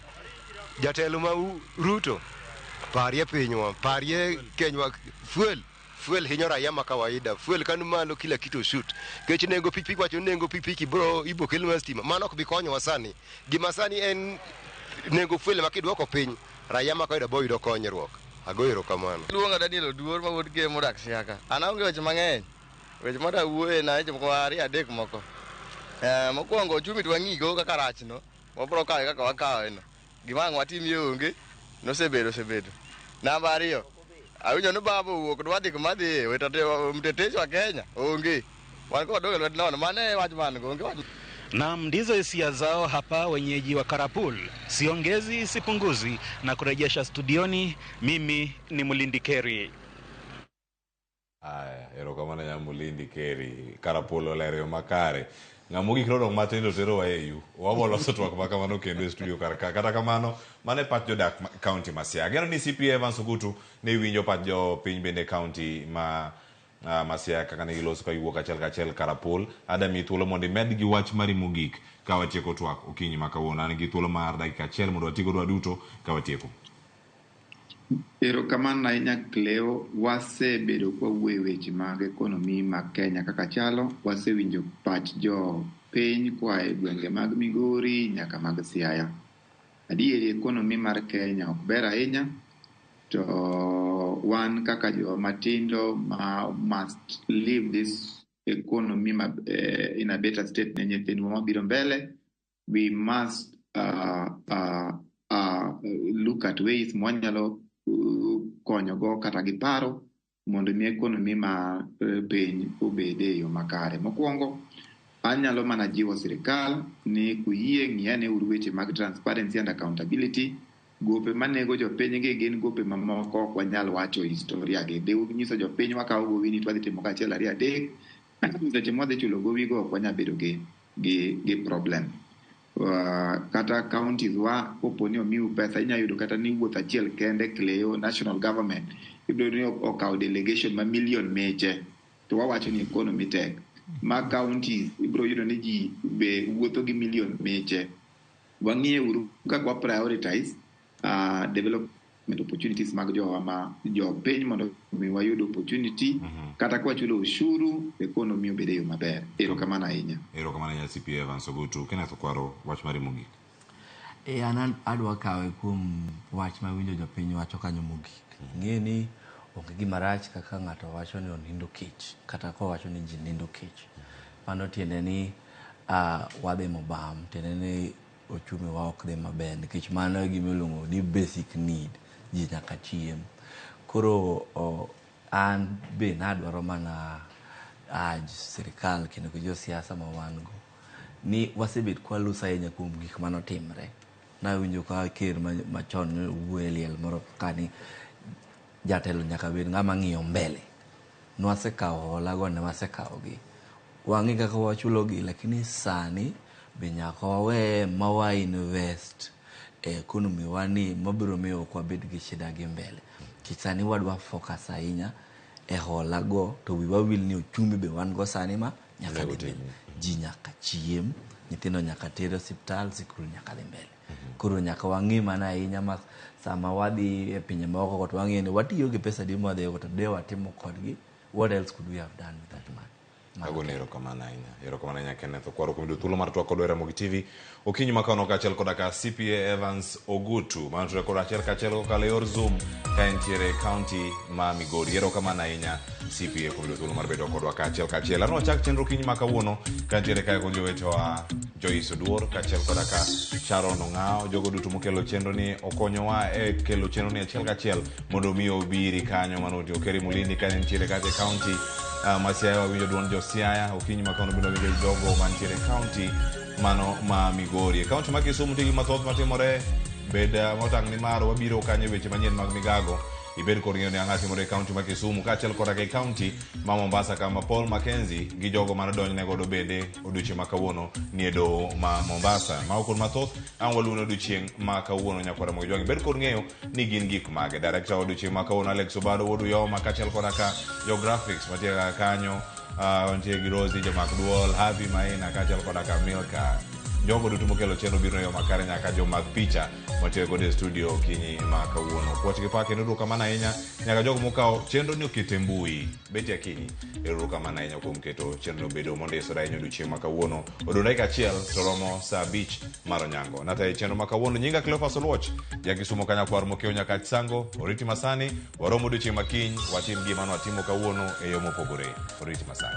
jatelo ma Ruto parie pinywa parie Kenywa fuel hinyo raia ma kawaida fuel kanu malo kila kitu shoot kech nengo pikipiki wacho nengo pikipiki bro ibo kelma stima mano ok bi konyo wasani gima sani en nengo fuel makidwoko piny raia ma kawaida boyudo konyruok agoyero kamano. Luonga Daniel Oduor ma wuod Game modak Siaya ka. An aonge weche mang'eny. Weche mada wuoye na weche moko ariyo adek moko. Mokwongo ochumi to wang'igo kaka rachno. Wabro kawe kaka wakawe no. Gima ang' watimie onge nosebedo. Namba ariyo. Awinjo ni baba owuok dwa dhi kuma dhi mtetezi wa Kenya onge. Wan kod doge lwet nono mane wach man go onge wach. Naam, ndizo hisia zao hapa wenyeji wa Karapul. Siongezi sipunguzi na kurejesha studioni. Mimi ni Mulindi Keri. Erokamano Nyamulindi Keri Karapolo Lerio Makare Ramogi krodong matindo tero wa EU wabolo sotwak makamano kendo e studio karaka kata kamano mane pat jodak county ma Siaya geno ni CPA Evans Ogutu ne winjo pat jo piny bende county ma Siaya kaka ne giloso ka giwuok achiel Karapol adami thuolo mondo imed gi wach mari mogik ka watieko twak okinyi ma kawuono an gi thuolo mar dakika achiel mondo watigo dwa duto ka watieko. Erokamano ahinya Cleo, wasebedo kwa wuoyo weche mag ekonomi mag Kenya kaka chalo, wasewinjo pach jo piny kwa e gwenge mag Migori nyaka mag Siaya. Adieri ekonomi mar Kenya ok ber ahinya, to wan kaka jo matindo must live this economy in a better state ne nyithindwa mabiro mbele. We must look at ways mwanyalo konyogo kata gi paro mondo mi ekonomi ma piny obede e yo makare. Mokwongo, anyalo mana jiwo sirikal ni kuyie ng'iyane uru weche mag transparency and accountability. Gope manego jopiny gi gin gope mamoko ok wanyal wacho historia gi. Deu nyiso jopiny wakawo gowi ni twadhi timo kachiel ariyo adek, seche mwadhi chulo gowi go ok wanyal bedo gi problem. Kata counties wa kopo ni omiu pesa inya yudo kata ni wuoth achiel kende Cleo national government ibiro ni okawo delegation ma million meche to wawacho ni economy tek ma counties ibiro yudo ni ji be wuotho gi million meche. Wang'iye uru kaka wa prioritize development opportunities mag jo piny mondo mi wayud opportunity kata kwa chulo ushuru economy obede yo maber. Erokamano ahinya. Erokamano ahinya CPA Evans Ogutu. Kenneth Okwaro, wach mari mogik. An adwa kawe kuom wach ma winjo jopiny wacho kanyo mogik. Ng'e ni onge gima rach kaka ng'ato wacho ni onindo kech kata kowacho ni ji nindo kech. Mano tiende ni wadhi mobam, tiende ni ochumi wa ok dhi maber nikech mano e gima iluongo ni basic need, ji nyaka chiem. Koro an be nadwaro mana sirikal kendo gi jo siasa ma wan go ni wasebet kwa lusa ahinya kuom gik manotimre. Nawinjo ka ker machon wuoye liel moro kani jatelo nyaka bed ng'ama ng'iyo mbele. Nwasekawo hola go ne wasekawogi, wang'i kaka wachulogi, lakini sani be nyaka wawe mawa invest e economy wani mabiro miyo kwa bed gi shida gi mbele. Kisani wadwa focus ahinya e hola go to wiwa wil ni ochumi be wan go sani ma nyaka dhi mbele. Ji nyaka chiem, nyithindo nyaka ter hospital, sikul nyaka dhi mbele. Koro nyaka wang'i mana ahinya ma sama wadhi e pinje moko to wang'i ni watiyo gi pesa di mwadhi to de watimo kodgi. What else could we have done with that money? Agone erokamano ahinya. Erokamano ahinya Kenneth Okwaro kuom thuolo mar twak kodwa RamogiTV. Okinyi makano kachiel koda ka CPA Evans Ogutu man to koda achiel kachiel kokalo yor Zoom ka entiere county ma Migori. Erokamano ahinya CPA kuom thuolo mar bedo kodwa kachiel. Ano chak chenro okinyi ma kawuono ka entiere kae kon jowetewa Joyce Oduor kachiel koda ka Sharon Ong'ao, jogo duto mokelo chenro ni okonyowa e kelo chenro ni achiel kachiel mondo mi obiri kanyo manoti Okeri Mulindi ka entiere kate county ma Siaya winjo duond jo Siaya. Okinyi makano biro winjo jogo mantiere county mano ma Migori. County ma Kisumu tigi mathoth matimore bed motang' ni maro wabiro kanyo weche manyien mag migago ibed kod ng'eyo ni ang'a timore county ma Kisumu kaachiel koda ke county ma Mombasa kama Paul Mackenzie gi jogo manodonjne godo bende odiochieng' ma kawuono ni e doho ma Mombasa. Ma okon mathoth ang' waluwo odiochieng' ma kawuono nyakwara Ramogi Jwangi bed kod ng'eyo ni gin gik mage. Director odiochieng' ma kawuono Alex Obado Wodu Yoma kaachiel koda ka jo graphics matie kanyo wantie gi Rosie Jamak Duol, Happy Maina kaachiel koda ka Milka. Jogo duto mokelo chenro biro e yo makare nyaka jo mag picha matiyo godo e studio okinyi ma kawuono. Kwach gi pak kendo erokamano ahinya nyaka jogo mokawo chenro ni okete mbui beti akinyi. Erokamano ahinya kuom keto chenro bedo mondisore ahinya odiochieng' ma kawuono. Odong' dakika achiel to romo saa 5 mar onyango. Nata e chenro ma kawuono nyinga Cleophas Oluoch jakisumo kanyakwar mokiewo nyaka sango. Oriti masani waromo odiochieng' ma kiny watim gima nwatimo kawuono e yo mopogore. Oriti masani.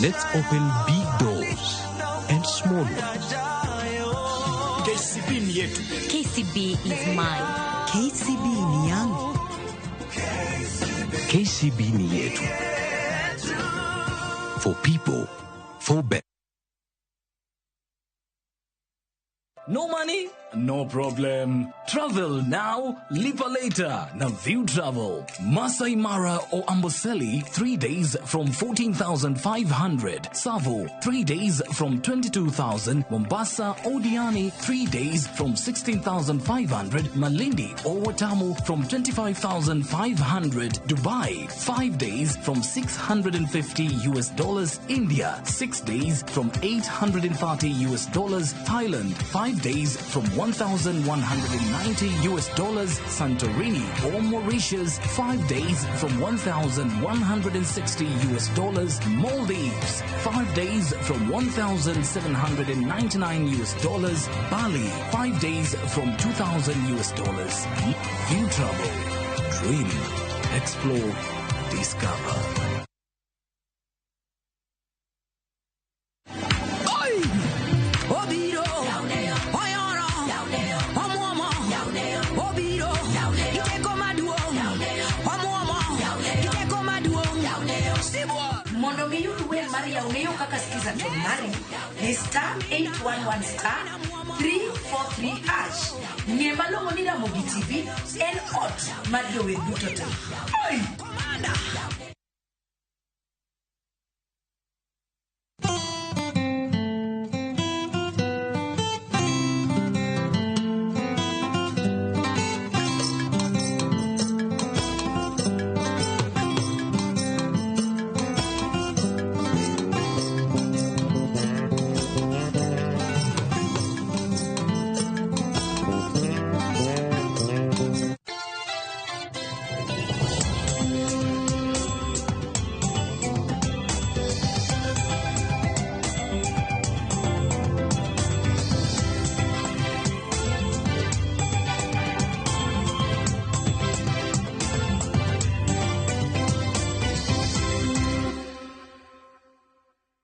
Let's open big doors and small ones. KCB ni yetu. KCB is mine. KCB ni yangu. KCB ni yetu. For people, for better. No money? No problem. Travel now, lipa later. Na View Travel. Masai Mara or Amboseli, 3 days from 14,500. Savo, 3 days from 22,000. Mombasa or Diani, 3 days from 16,500. Malindi or Watamu from 25,500. Dubai, 5 days from $650. India, 6 days from $840. Thailand, 5 days from $1,190. Santorini or Mauritius, 5 days from $1,160. Maldives, 5 days from $1,799. Bali, 5 days from $2,000. View Travel. Dream, explore, discover. Mondo miyuru wer Maria ung'eyo kaka sikiza tonari ni star 811 star 343 hash. Ng'e malong'o ni RamogiTV en ot mar jower duto te. Oi!